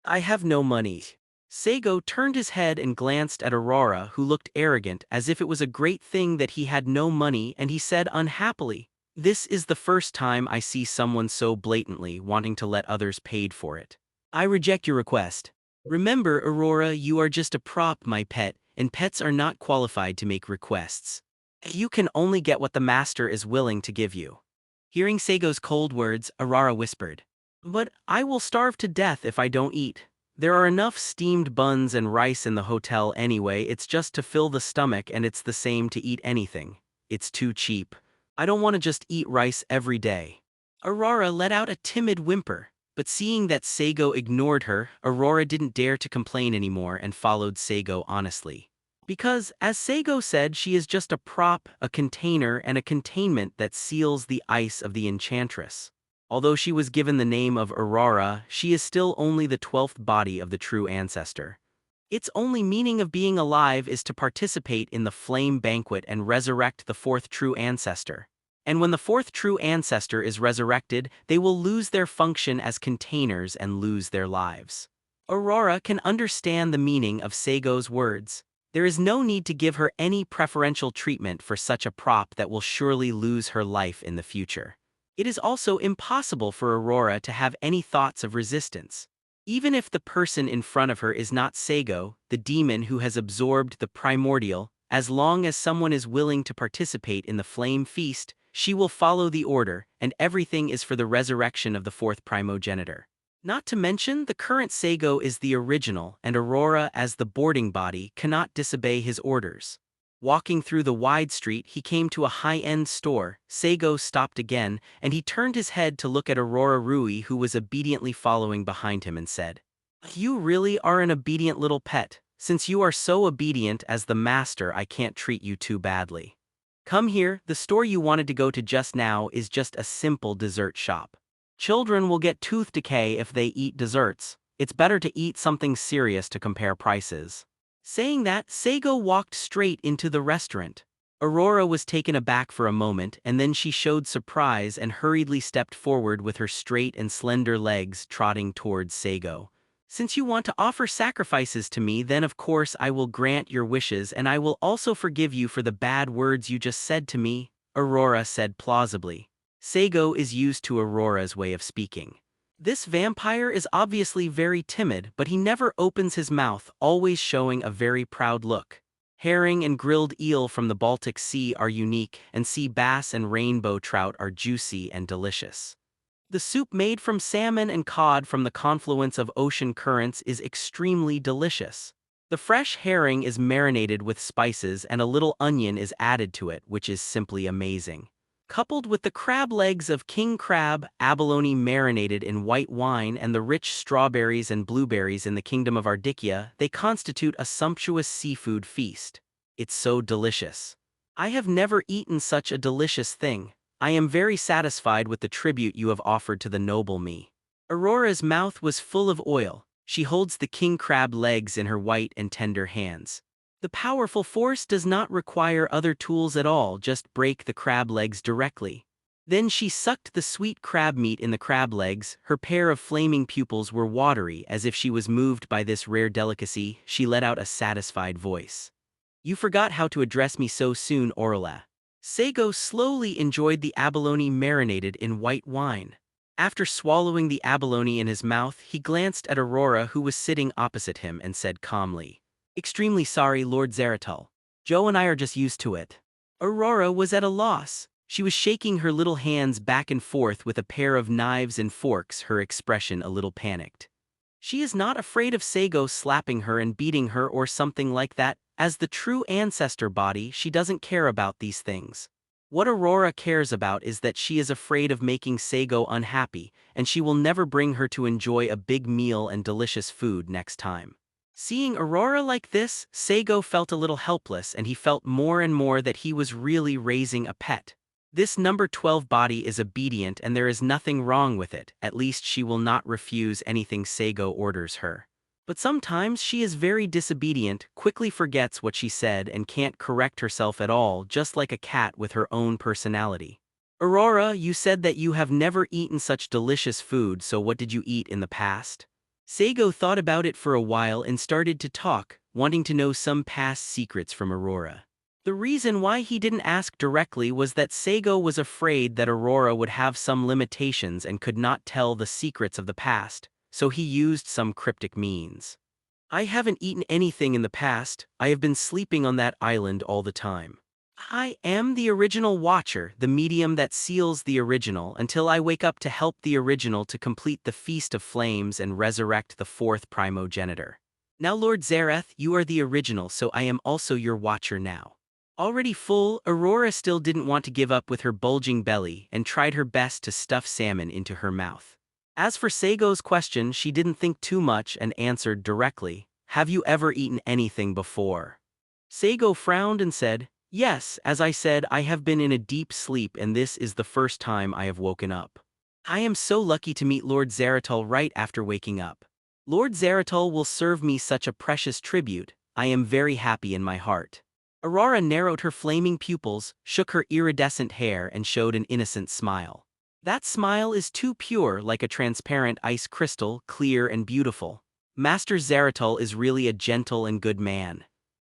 "I have no money." Saigo turned his head and glanced at Aurora, who looked arrogant, as if it was a great thing that he had no money, and he said unhappily, "This is the first time I see someone so blatantly wanting to let others pay for it. I reject your request. Remember, Aurora, you are just a prop, my pet, and pets are not qualified to make requests. You can only get what the master is willing to give you." Hearing Saigo's cold words, Aurora whispered, "But I will starve to death if I don't eat. There are enough steamed buns and rice in the hotel anyway, it's just to fill the stomach, and it's the same to eat anything. It's too cheap. I don't want to just eat rice every day." Aurora let out a timid whimper, but seeing that Saigo ignored her, Aurora didn't dare to complain anymore and followed Saigo honestly. Because, as Saigo said, she is just a prop, a container, and a containment that seals the ice of the enchantress. Although she was given the name of Aurora, she is still only the 12th body of the true ancestor. Its only meaning of being alive is to participate in the flame banquet and resurrect the 4th true ancestor. And when the 4th true ancestor is resurrected, they will lose their function as containers and lose their lives. Aurora can understand the meaning of Saigo's words. There is no need to give her any preferential treatment for such a prop that will surely lose her life in the future. It is also impossible for Aurora to have any thoughts of resistance. Even if the person in front of her is not Saigo, the demon who has absorbed the primordial, as long as someone is willing to participate in the flame feast, she will follow the order, and everything is for the resurrection of the 4th primogenitor. Not to mention, the current Saigo is the original, and Aurora, as the boarding body, cannot disobey his orders. Walking through the wide street, he came to a high-end store. Saigo stopped again, and he turned his head to look at Aurora Rui, who was obediently following behind him, and said, "You really are an obedient little pet. Since you are so obedient as the master, I can't treat you too badly. Come here, the store you wanted to go to just now is just a simple dessert shop. Children will get tooth decay if they eat desserts. It's better to eat something serious to compare prices." Saying that, Saigo walked straight into the restaurant. Aurora was taken aback for a moment, and then she showed surprise and hurriedly stepped forward with her straight and slender legs trotting towards Saigo. "Since you want to offer sacrifices to me, then of course I will grant your wishes, and I will also forgive you for the bad words you just said to me," Aurora said plausibly. Saigo is used to Aurora's way of speaking. This vampire is obviously very timid, but he never opens his mouth, always showing a very proud look. Herring and grilled eel from the Baltic Sea are unique, and sea bass and rainbow trout are juicy and delicious. The soup made from salmon and cod from the confluence of ocean currents is extremely delicious. The fresh herring is marinated with spices and a little onion is added to it, which is simply amazing. Coupled with the crab legs of king crab, abalone marinated in white wine, and the rich strawberries and blueberries in the kingdom of Ardicchia, they constitute a sumptuous seafood feast. It's so delicious. I have never eaten such a delicious thing. I am very satisfied with the tribute you have offered to the noble me. Aurora's mouth was full of oil. She holds the king crab legs in her white and tender hands. The powerful force does not require other tools at all, just break the crab legs directly. Then she sucked the sweet crab meat in the crab legs. Her pair of flaming pupils were watery, as if she was moved by this rare delicacy. She let out a satisfied voice. "You forgot how to address me so soon, Aurora." Saigo slowly enjoyed the abalone marinated in white wine. After swallowing the abalone in his mouth, he glanced at Aurora, who was sitting opposite him, and said calmly, "Extremely sorry, Lord Zeratul. Joe and I are just used to it." Aurora was at a loss. She was shaking her little hands back and forth with a pair of knives and forks, her expression a little panicked. She is not afraid of Saigo slapping her and beating her or something like that. As the true ancestor body, she doesn't care about these things. What Aurora cares about is that she is afraid of making Saigo unhappy, and she will never bring her to enjoy a big meal and delicious food next time. Seeing Aurora like this, Saigo felt a little helpless, and he felt more and more that he was really raising a pet. This number 12 body is obedient, and there is nothing wrong with it. At least she will not refuse anything Saigo orders her. But sometimes she is very disobedient, quickly forgets what she said and can't correct herself at all, just like a cat with her own personality. Aurora, you said that you have never eaten such delicious food, so what did you eat in the past? Saigo thought about it for a while and started to talk, wanting to know some past secrets from Aurora. The reason why he didn't ask directly was that Saigo was afraid that Aurora would have some limitations and could not tell the secrets of the past, so he used some cryptic means. I haven't eaten anything in the past, I have been sleeping on that island all the time. I am the original watcher, the medium that seals the original until I wake up to help the original to complete the Feast of Flames and resurrect the fourth primogenitor. Now Lord Zareth, you are the original, so I am also your watcher now. Already full, Aurora still didn't want to give up with her bulging belly and tried her best to stuff salmon into her mouth. As for Saigo's question, she didn't think too much and answered directly, "Have you ever eaten anything before?" Saigo frowned and said, "Yes, as I said, I have been in a deep sleep and this is the first time I have woken up. I am so lucky to meet Lord Zaratul right after waking up. Lord Zaratul will serve me such a precious tribute, I am very happy in my heart." Aurora narrowed her flaming pupils, shook her iridescent hair and showed an innocent smile. That smile is too pure, like a transparent ice crystal, clear and beautiful. Master Zaratul is really a gentle and good man,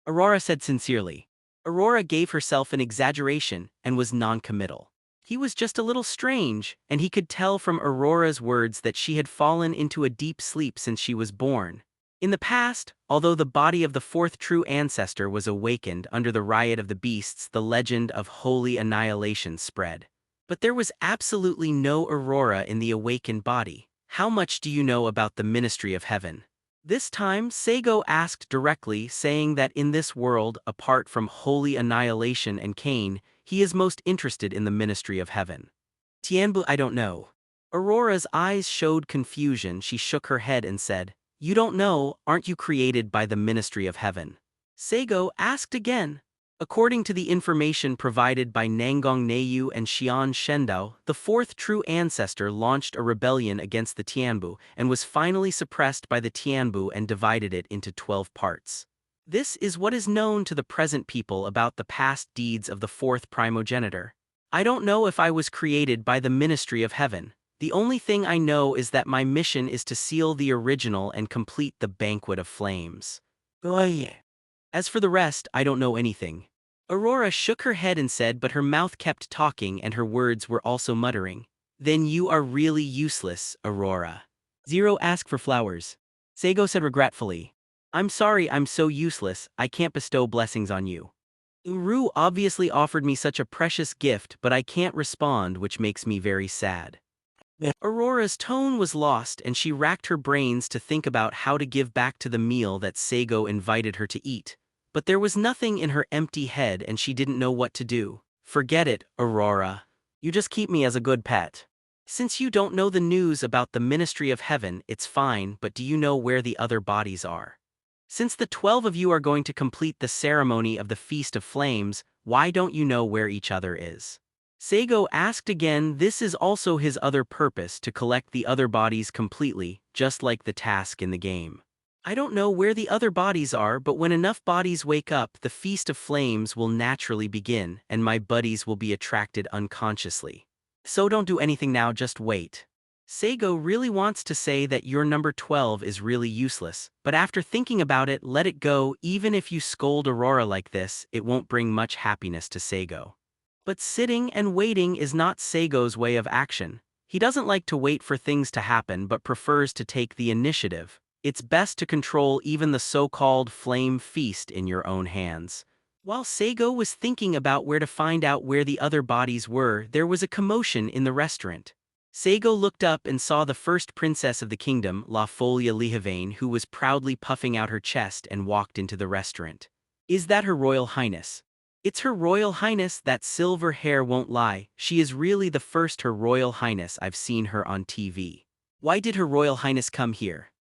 Aurora said sincerely. Aurora gave herself an exaggeration and was non-committal. He was just a little strange, and he could tell from Aurora's words that she had fallen into a deep sleep since she was born. In the past, although the body of the fourth true ancestor was awakened under the riot of the beasts, the legend of holy annihilation spread. But there was absolutely no Aurora in the awakened body. How much do you know about the ministry of heaven? This time, Saigo asked directly, saying that in this world, apart from holy annihilation and Cain, he is most interested in the ministry of heaven. Tianbu, I don't know. Aurora's eyes showed confusion. She shook her head and said, "You don't know, aren't you created by the ministry of heaven?" Saigo asked again. According to the information provided by Nangong Neiyu and Xian Shendao, the fourth true ancestor launched a rebellion against the Tianbu and was finally suppressed by the Tianbu and divided it into 12 parts. This is what is known to the present people about the past deeds of the fourth primogenitor. I don't know if I was created by the ministry of heaven. The only thing I know is that my mission is to seal the original and complete the banquet of flames. As for the rest, I don't know anything. Aurora shook her head and said, but her mouth kept talking and her words were also muttering. Then you are really useless, Aurora. Zero asked for flowers. Saigo said regretfully, I'm sorry I'm so useless, I can't bestow blessings on you. Uru obviously offered me such a precious gift, but I can't respond, which makes me very sad. Aurora's tone was lost and she racked her brains to think about how to give back to the meal that Saigo invited her to eat. But there was nothing in her empty head and she didn't know what to do. Forget it, Aurora. You just keep me as a good pet. Since you don't know the news about the Ministry of Heaven, it's fine, but do you know where the other bodies are? Since the 12 of you are going to complete the ceremony of the Feast of Flames, why don't you know where each other is? Saigo asked again. This is also his other purpose, to collect the other bodies completely, just like the task in the game. I don't know where the other bodies are, but when enough bodies wake up, the Feast of Flames will naturally begin, and my buddies will be attracted unconsciously. So don't do anything now, just wait. Saigo really wants to say that your number 12 is really useless, but after thinking about it, let it go. Even if you scold Aurora like this, it won't bring much happiness to Saigo. But sitting and waiting is not Saigo's way of action. He doesn't like to wait for things to happen but prefers to take the initiative. It's best to control even the so-called flame feast in your own hands. While Saigo was thinking about where to find out where the other bodies were, there was a commotion in the restaurant. Saigo looked up and saw the first princess of the kingdom, La Folia Lihavane, who was proudly puffing out her chest and walked into the restaurant. Is that Her Royal Highness? It's Her Royal Highness. That silver hair won't lie. She is really the first Her Royal Highness. I've seen her on TV. Why did Her Royal Highness come here?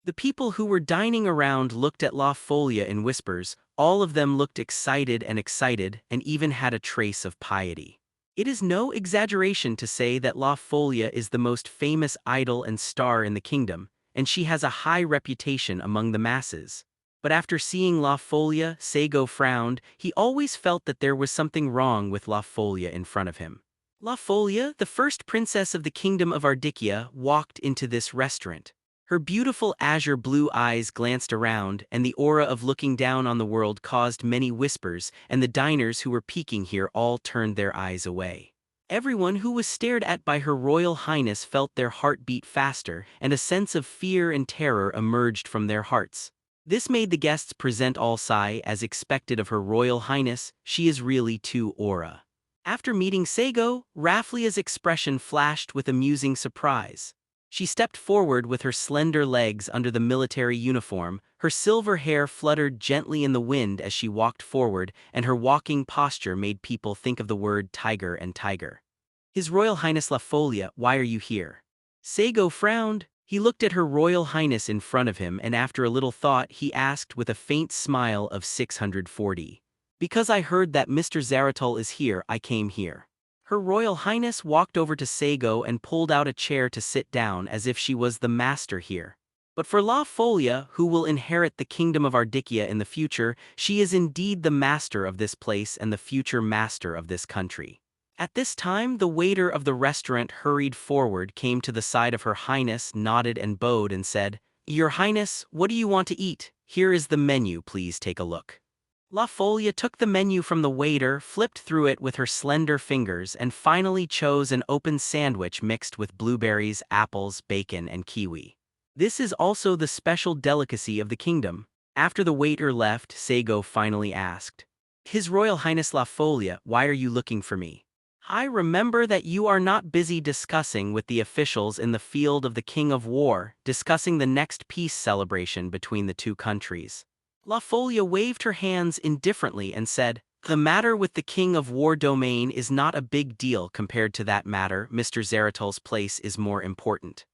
The people who were dining around looked at La Folia in whispers. All of them looked excited and even had a trace of piety. It is no exaggeration to say that La Folia is the most famous idol and star in the kingdom, and she has a high reputation among the masses. But after seeing La Folia, Saigo frowned. He always felt that there was something wrong with La Folia in front of him. La Folia, the first princess of the kingdom of Ardicchia, walked into this restaurant. Her beautiful azure blue eyes glanced around, and the aura of looking down on the world caused many whispers, and the diners who were peeking here all turned their eyes away. Everyone who was stared at by Her Royal Highness felt their heart beat faster, and a sense of fear and terror emerged from their hearts. This made the guests present all sigh as expected of Her Royal Highness. She is really too aura. After meeting Saigo, Rafflia's expression flashed with amusing surprise. She stepped forward with her slender legs under the military uniform. Her silver hair fluttered gently in the wind as she walked forward, and her walking posture made people think of the word tiger and tiger. His Royal Highness La Folia, why are you here? Saigo frowned. He looked at Her Royal Highness in front of him, and after a little thought he asked with a faint smile of 640. Because I heard that Mr. Zaratul is here, I came here. Her Royal Highness walked over to Saigo and pulled out a chair to sit down as if she was the master here. But for La Folia, who will inherit the kingdom of Ardicchia in the future, she is indeed the master of this place and the future master of this country. At this time, the waiter of the restaurant hurried forward, came to the side of Her Highness, nodded and bowed and said, Your Highness, what do you want to eat? Here is the menu, please take a look. La Folia took the menu from the waiter, flipped through it with her slender fingers, and finally chose an open sandwich mixed with blueberries, apples, bacon, and kiwi. This is also the special delicacy of the kingdom. After the waiter left, Saigo finally asked, His Royal Highness La Folia, why are you looking for me? I remember that you are not busy discussing with the officials in the field of the King of War, discussing the next peace celebration between the two countries. La Folia waved her hands indifferently and said, The matter with the King of War domain is not a big deal compared to that matter. Mr. Zaratul's place is more important.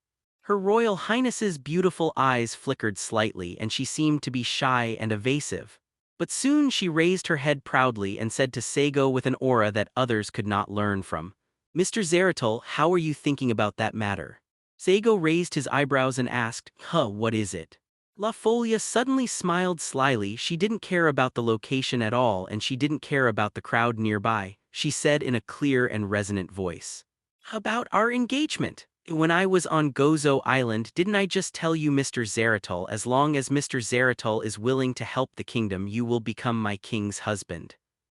Her Royal Highness's beautiful eyes flickered slightly and she seemed to be shy and evasive. But soon she raised her head proudly and said to Saigo with an aura that others could not learn from, Mr. Zaratul, how are you thinking about that matter? Saigo raised his eyebrows and asked, what is it? La Folia suddenly smiled slyly. She didn't care about the location at all, and she didn't care about the crowd nearby. She said in a clear and resonant voice, About our engagement. When I was on Gozo Island, didn't I just tell you, Mr. Zaratul, as long as Mr. Zaratul is willing to help the kingdom, you will become my king's husband?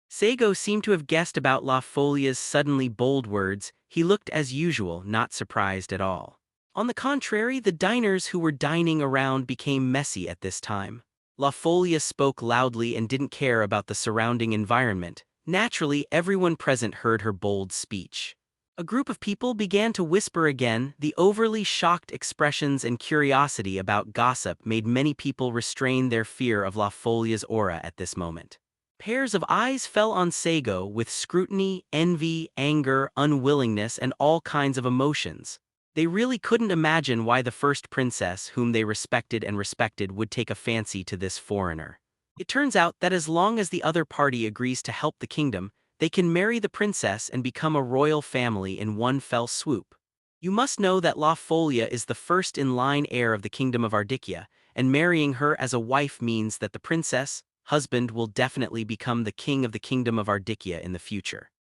Saigo seemed to have guessed about La Folia's suddenly bold words. He looked as usual, not surprised at all. On the contrary, the diners who were dining around became messy at this time. La Folia spoke loudly and didn't care about the surrounding environment. Naturally, everyone present heard her bold speech. A group of people began to whisper again. The overly shocked expressions and curiosity about gossip made many people restrain their fear of La Folia's aura at this moment. Pairs of eyes fell on Saigo with scrutiny, envy, anger, unwillingness, and all kinds of emotions. They really couldn't imagine why the first princess, whom they respected, would take a fancy to this foreigner. It turns out that as long as the other party agrees to help the kingdom, they can marry the princess and become a royal family in one fell swoop. You must know that La Folia is the first-in-line heir of the kingdom of Ardicchia, and marrying her as a wife means that the princess, husband, will definitely become the king of the kingdom of Ardicchia in the future.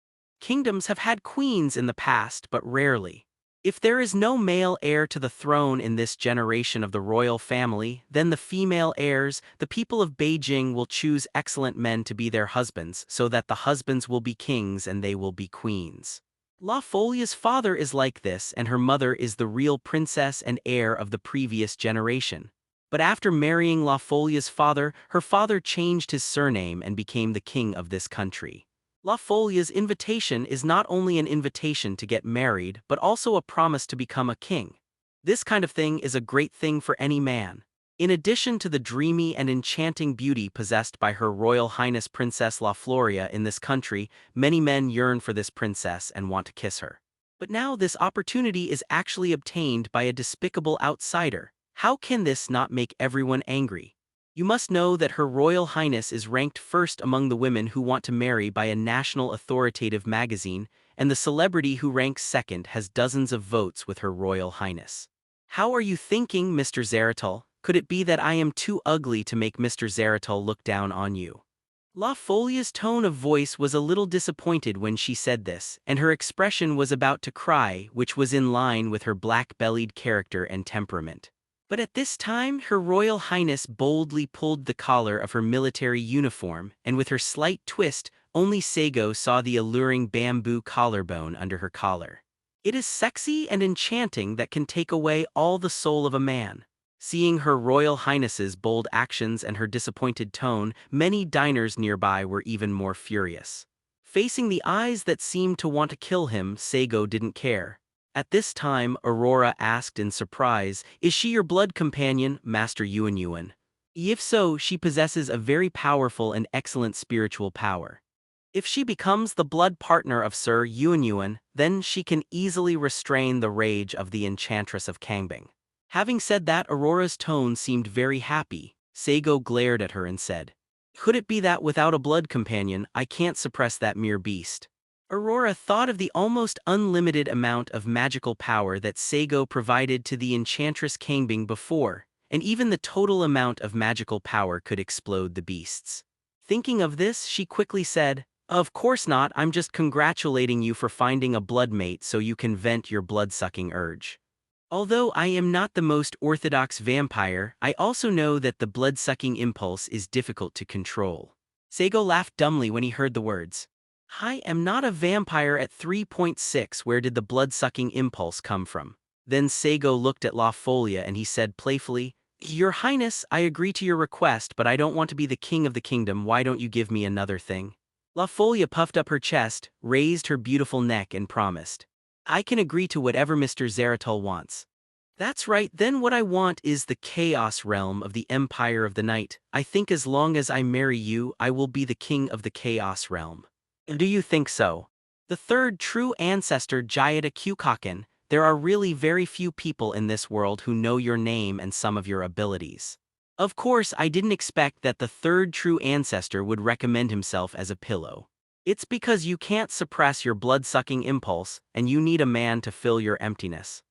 Kingdoms have had queens in the past, but rarely. If there is no male heir to the throne in this generation of the royal family, then the female heirs, the people of Beijing, will choose excellent men to be their husbands, so that the husbands will be kings and they will be queens. La Folia's father is like this, and her mother is the real princess and heir of the previous generation. But after marrying La Folia's father, her father changed his surname and became the king of this country. La Folia's invitation is not only an invitation to get married, but also a promise to become a king. This kind of thing is a great thing for any man. In addition to the dreamy and enchanting beauty possessed by Her Royal Highness Princess La Floria in this country, many men yearn for this princess and want to kiss her. But now this opportunity is actually obtained by a despicable outsider. How can this not make everyone angry? You must know that Her Royal Highness is ranked first among the women who want to marry by a national authoritative magazine, and the celebrity who ranks second has dozens of votes with Her Royal Highness. How are you thinking, Mr. Zeratul? Could it be that I am too ugly to make Mr. Zeratul look down on you? La Folia's tone of voice was a little disappointed when she said this, and her expression was about to cry, which was in line with her black-bellied character and temperament. But at this time, Her Royal Highness boldly pulled the collar of her military uniform, and with her slight twist, only Saigo saw the alluring bamboo collarbone under her collar. It is sexy and enchanting that can take away all the soul of a man. Seeing Her Royal Highness's bold actions and her disappointed tone, many diners nearby were even more furious. Facing the eyes that seemed to want to kill him, Saigo didn't care. At this time, Aurora asked in surprise, "Is she your blood companion, Master Yuan? If so, she possesses a very powerful and excellent spiritual power. If she becomes the blood partner of Sir Yuan, then she can easily restrain the rage of the Enchantress of Kangbing." Having said that, Aurora's tone seemed very happy. Saigo glared at her and said, "Could it be that without a blood companion, I can't suppress that mere beast?" Aurora thought of the almost unlimited amount of magical power that Saigo provided to the Enchantress Kangbing before, and even the total amount of magical power could explode the beasts. Thinking of this, she quickly said, "Of course not, I'm just congratulating you for finding a bloodmate so you can vent your blood-sucking urge. Although I am not the most orthodox vampire, I also know that the blood-sucking impulse is difficult to control." Saigo laughed dumbly when he heard the words. "I am not a vampire at 3.6. Where did the blood-sucking impulse come from?" Then Saigo looked at La Folia and he said playfully, "Your Highness, I agree to your request, but I don't want to be the king of the kingdom. Why don't you give me another thing?" La Folia puffed up her chest, raised her beautiful neck and promised, "I can agree to whatever Mr. Zeratul wants." "That's right, then what I want is the Chaos Realm of the Empire of the Night. I think as long as I marry you, I will be the king of the Chaos Realm." "Do you think so?" The third true ancestor Jayata Kyukaken, there are really very few people in this world who know your name and some of your abilities. Of course, I didn't expect that the third true ancestor would recommend himself as a pillow. It's because you can't suppress your blood-sucking impulse, and you need a man to fill your emptiness,"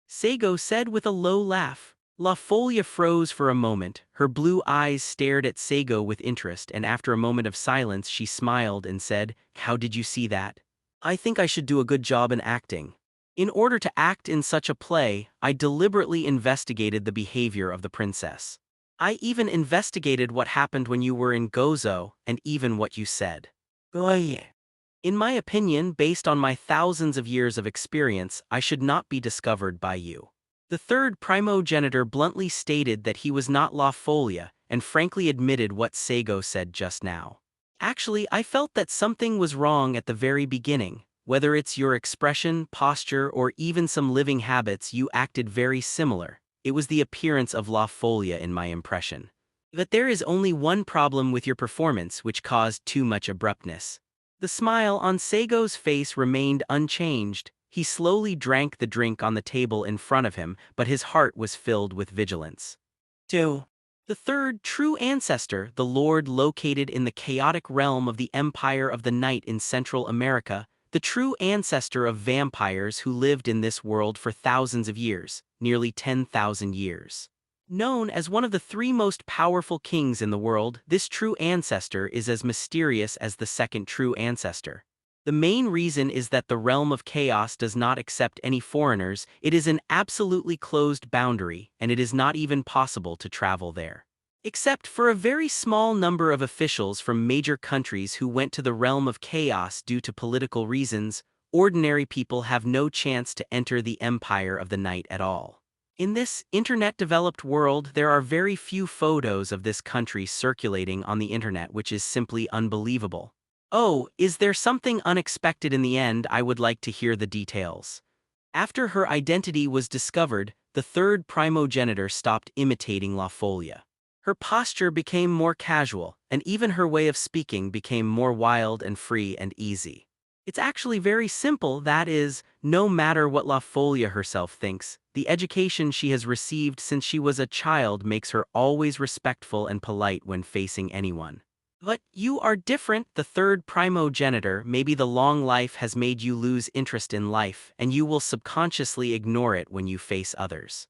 Saigo said with a low laugh. La Folia froze for a moment, her blue eyes stared at Saigo with interest, and after a moment of silence she smiled and said, "How did you see that?" "I think I should do a good job in acting. In order to act in such a play, I deliberately investigated the behavior of the princess. I even investigated what happened when you were in Gozo, and even what you said. In my opinion, based on my thousands of years of experience, I should not be discovered by you." The third primogenitor bluntly stated that he was not La Folia, and frankly admitted what Saigo said just now. "Actually, I felt that something was wrong at the very beginning. Whether it's your expression, posture, or even some living habits, you acted very similar. It was the appearance of La Folia in my impression. But there is only one problem with your performance which caused too much abruptness." The smile on Saigo's face remained unchanged. He slowly drank the drink on the table in front of him, but his heart was filled with vigilance. 2. The third true ancestor, the Lord located in the chaotic realm of the Empire of the Night in Central America, the true ancestor of vampires who lived in this world for thousands of years, nearly 10,000 years. Known as one of the three most powerful kings in the world, this true ancestor is as mysterious as the second true ancestor. The main reason is that the realm of chaos does not accept any foreigners. It is an absolutely closed boundary, and it is not even possible to travel there. Except for a very small number of officials from major countries who went to the realm of chaos due to political reasons, ordinary people have no chance to enter the Empire of the Night at all. In this internet-developed world, there are very few photos of this country circulating on the internet, which is simply unbelievable. "Oh, is there something unexpected in the end? I would like to hear the details." After her identity was discovered, the third primogenitor stopped imitating La Folia. Her posture became more casual, and even her way of speaking became more wild and free and easy. It's actually very simple, that is, no matter what La Folia herself thinks, the education she has received since she was a child makes her always respectful and polite when facing anyone. "But you are different," the third primogenitor. "Maybe the long life has made you lose interest in life, and you will subconsciously ignore it when you face others."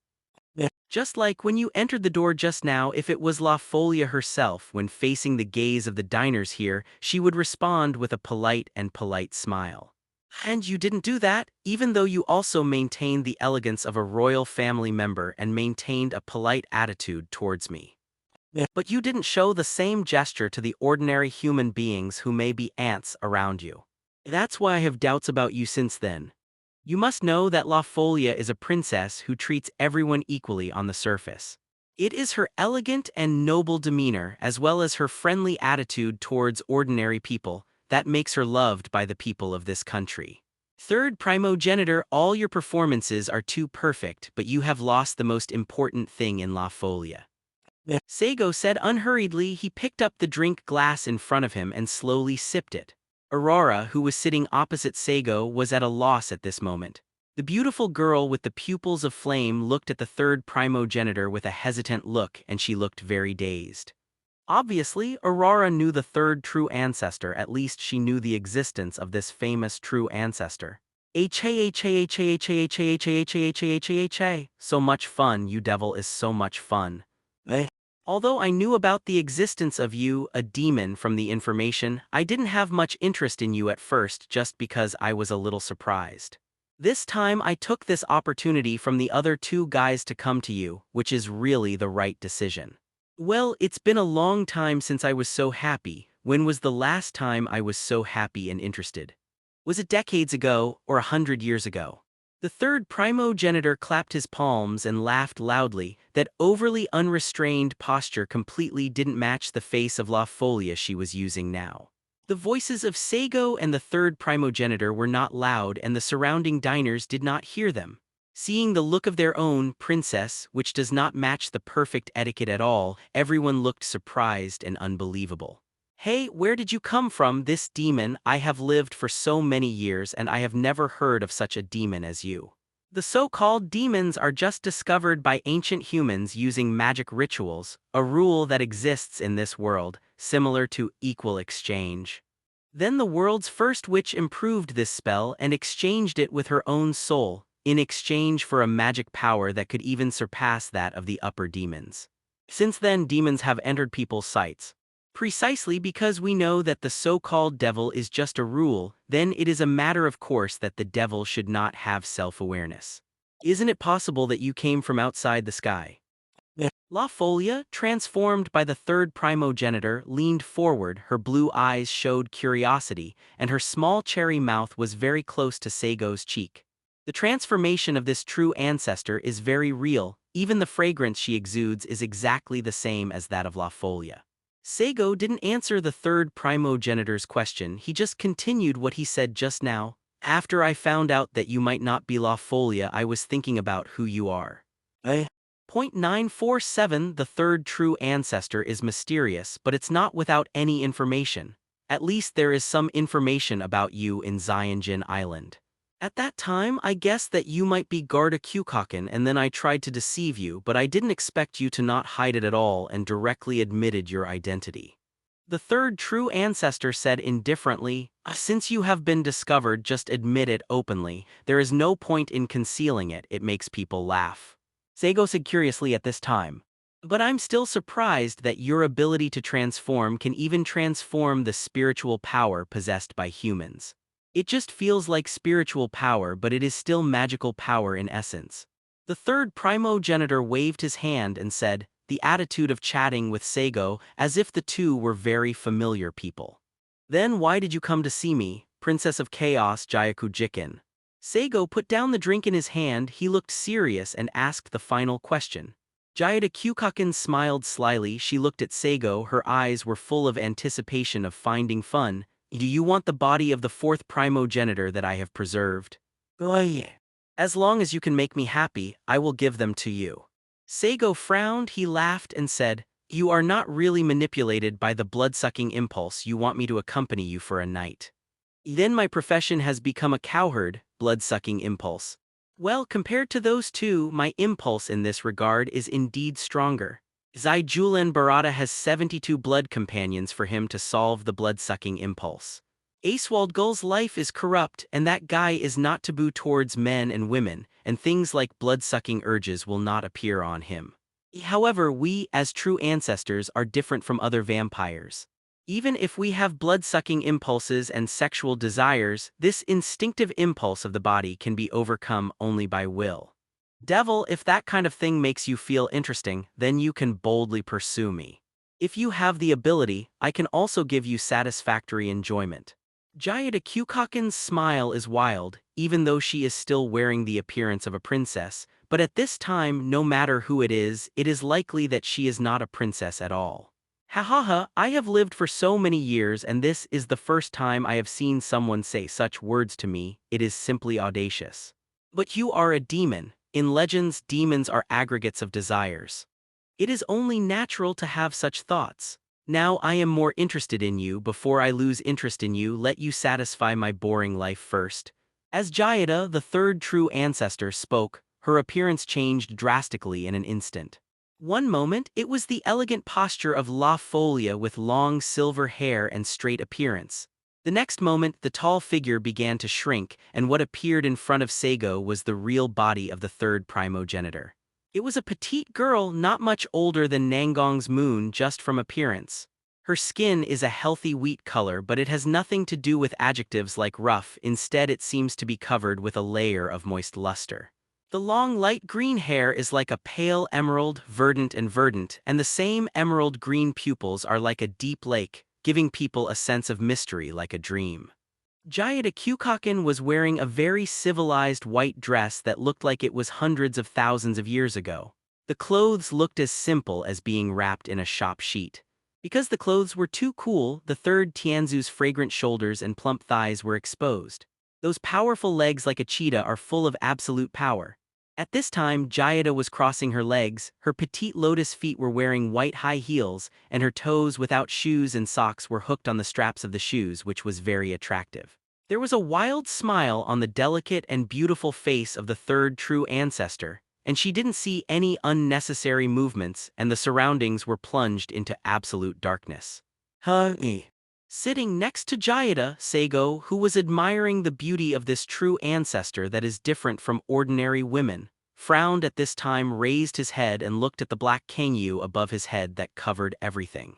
Just like when you entered the door just now, if it was La Folia herself, when facing the gaze of the diners here, she would respond with a polite smile. And you didn't do that, even though you also maintained the elegance of a royal family member and maintained a polite attitude towards me. But you didn't show the same gesture to the ordinary human beings who may be ants around you. That's why I have doubts about you since then. You must know that La Folia is a princess who treats everyone equally on the surface. It is her elegant and noble demeanor, as well as her friendly attitude towards ordinary people, that makes her loved by the people of this country. Third primogenitor, all your performances are too perfect, but you have lost the most important thing in La Folia. Saigo said unhurriedly. He picked up the drink glass in front of him and slowly sipped it. Aurora, who was sitting opposite Saigo, was at a loss at this moment. The beautiful girl with the pupils of flame looked at the third primogenitor with a hesitant look, and she looked very dazed. Obviously, Aurora knew the third true ancestor. At least she knew the existence of this famous true ancestor. So much fun, you devil is so much fun. Although I knew about the existence of you, a demon, from the information, I didn't have much interest in you at first just because I was a little surprised. This time I took this opportunity from the other two guys to come to you, which is really the right decision. Well, it's been a long time since I was so happy. When was the last time I was so happy and interested? Was it decades ago or 100 years ago? The third primogenitor clapped his palms and laughed loudly. That overly unrestrained posture completely didn't match the face of La Folia she was using now. The voices of Saigo and the third primogenitor were not loud, and the surrounding diners did not hear them. Seeing the look of their own princess, which does not match the perfect etiquette at all, everyone looked surprised and unbelievable. Hey, where did you come from, this demon? I have lived for so many years and I have never heard of such a demon as you. The so-called demons are just discovered by ancient humans using magic rituals, a rule that exists in this world, similar to equal exchange. Then the world's first witch improved this spell and exchanged it with her own soul, in exchange for a magic power that could even surpass that of the upper demons. Since then, demons have entered people's sights. Precisely because we know that the so-called devil is just a rule, then it is a matter of course that the devil should not have self-awareness. Isn't it possible that you came from outside the sky? La Folia, transformed by the third primogenitor, leaned forward, her blue eyes showed curiosity, and her small cherry mouth was very close to Seigo's cheek. The transformation of this true ancestor is very real. Even the fragrance she exudes is exactly the same as that of La Folia. Saigo didn't answer the third primogenitor's question. He just continued what he said just now. After I found out that you might not be La Folia, I was thinking about who you are. Point 947. The third true ancestor is mysterious, but it's not without any information. At least there is some information about you in Zionjin Island. At that time, I guessed that you might be Garda Kyukaken, and then I tried to deceive you, but I didn't expect you to not hide it at all and directly admitted your identity. The third true ancestor said indifferently, since you have been discovered, just admit it openly. There is no point in concealing it, it makes people laugh. Saigo said curiously at this time. But I'm still surprised that your ability to transform can even transform the spiritual power possessed by humans. It just feels like spiritual power, but it is still magical power in essence. The third primogenitor waved his hand and said, the attitude of chatting with Saigo, as if the two were very familiar people. Then why did you come to see me, Princess of Chaos Jayaku Jikin? Saigo put down the drink in his hand. He looked serious and asked the final question. Jayada Kyukaken smiled slyly. She looked at Saigo. Her eyes were full of anticipation of finding fun. Do you want the body of the fourth primogenitor that I have preserved? As long as you can make me happy, I will give them to you. Saigo frowned. He laughed and said, you are not really manipulated by the blood-sucking impulse. You want me to accompany you for a night. Then my profession has become a cowherd, blood-sucking impulse. Well, compared to those two, my impulse in this regard is indeed stronger. Zaijulen Barada has 72 blood companions for him to solve the blood-sucking impulse. Acewald Gull's life is corrupt, and that guy is not taboo towards men and women, and things like blood-sucking urges will not appear on him. However, we, as true ancestors, are different from other vampires. Even if we have blood-sucking impulses and sexual desires, this instinctive impulse of the body can be overcome only by will. Devil, if that kind of thing makes you feel interesting, then you can boldly pursue me. If you have the ability, I can also give you satisfactory enjoyment. Gyada-Kyukaken's smile is wild, even though she is still wearing the appearance of a princess, but at this time, no matter who it is likely that she is not a princess at all. Hahaha, I have lived for so many years and this is the first time I have seen someone say such words to me. It is simply audacious. But you are a demon. In legends, demons are aggregates of desires. It is only natural to have such thoughts. Now I am more interested in you. Before I lose interest in you, let you satisfy my boring life first. As Gyada, the third true ancestor, spoke, her appearance changed drastically in an instant. One moment, it was the elegant posture of La Folia with long silver hair and straight appearance. The next moment, the tall figure began to shrink, and what appeared in front of Saigo was the real body of the third primogenitor. It was a petite girl not much older than Nangong's moon just from appearance. Her skin is a healthy wheat color, but it has nothing to do with adjectives like rough. Instead, it seems to be covered with a layer of moist luster. The long light green hair is like a pale emerald, verdant, and the same emerald green pupils are like a deep lake, giving people a sense of mystery like a dream. Gyada-Kyukaken was wearing a very civilized white dress that looked like it was hundreds of thousands of years ago. The clothes looked as simple as being wrapped in a shop sheet. Because the clothes were too cool, the third Tianzu's fragrant shoulders and plump thighs were exposed. Those powerful legs like a cheetah are full of absolute power. At this time, Gyada was crossing her legs, her petite lotus feet were wearing white high heels, and her toes without shoes and socks were hooked on the straps of the shoes, which was very attractive. There was a wild smile on the delicate and beautiful face of the third true ancestor, and she didn't see any unnecessary movements, and the surroundings were plunged into absolute darkness. Sitting next to Gyada, Saigo, who was admiring the beauty of this true ancestor that is different from ordinary women, frowned at this time, raised his head and looked at the black kangyu above his head that covered everything.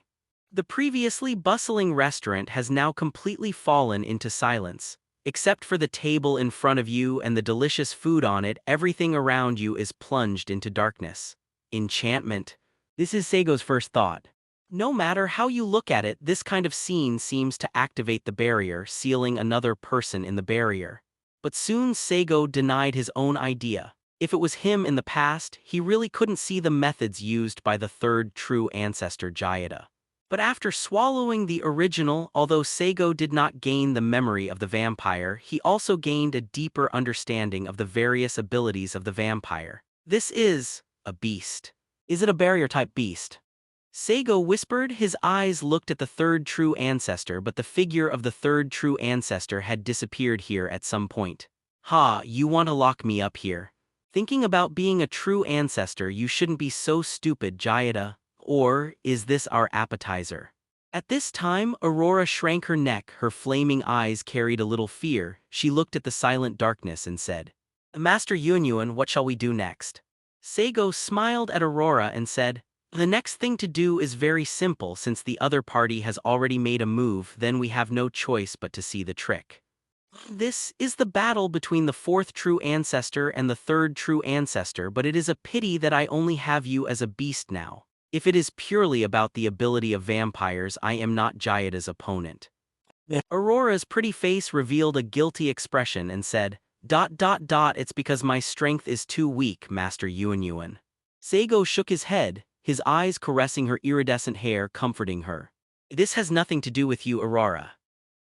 The previously bustling restaurant has now completely fallen into silence. Except for the table in front of you and the delicious food on it, everything around you is plunged into darkness. Enchantment. This is Saigo's first thought. No matter how you look at it, this kind of scene seems to activate the barrier, sealing another person in the barrier. But soon Saigo denied his own idea. If it was him in the past, he really couldn't see the methods used by the third true ancestor Gyada. But after swallowing the original, although Saigo did not gain the memory of the vampire, he also gained a deeper understanding of the various abilities of the vampire. This is a beast. Is it a barrier-type beast? Saigo whispered. His eyes looked at the third true ancestor, but the figure of the third true ancestor had disappeared here at some point. Ha, you want to lock me up here? Thinking about being a true ancestor, you shouldn't be so stupid, Gyada. Or is this our appetizer? At this time, Aurora shrank her neck, her flaming eyes carried a little fear. She looked at the silent darkness and said, Master Yuanyuan, what shall we do next? Saigo smiled at Aurora and said, The next thing to do is very simple. Since the other party has already made a move, then we have no choice but to see the trick. This is the battle between the fourth true ancestor and the third true ancestor, but it is a pity that I only have you as a beast now. If it is purely about the ability of vampires, I am not Gyada's opponent. Aurora's pretty face revealed a guilty expression and said, It's because my strength is too weak, Master Yuanyuan. Saigo shook his head, his eyes caressing her iridescent hair, comforting her. This has nothing to do with you, Aurora.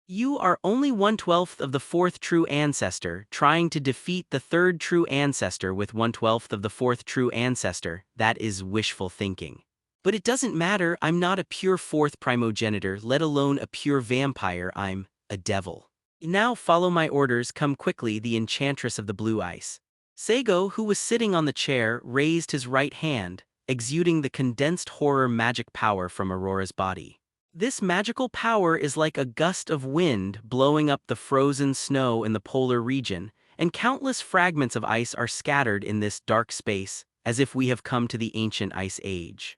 You are only 1/12 of the fourth true ancestor, trying to defeat the third true ancestor with 1/12 of the fourth true ancestor. That is wishful thinking. But it doesn't matter, I'm not a pure fourth primogenitor, let alone a pure vampire, I'm a devil. Now follow my orders, come quickly, the enchantress of the blue ice. Saigo, who was sitting on the chair, raised his right hand, exuding the condensed horror magic power from Aurora's body. This magical power is like a gust of wind blowing up the frozen snow in the polar region, and countless fragments of ice are scattered in this dark space, as if we have come to the ancient ice age.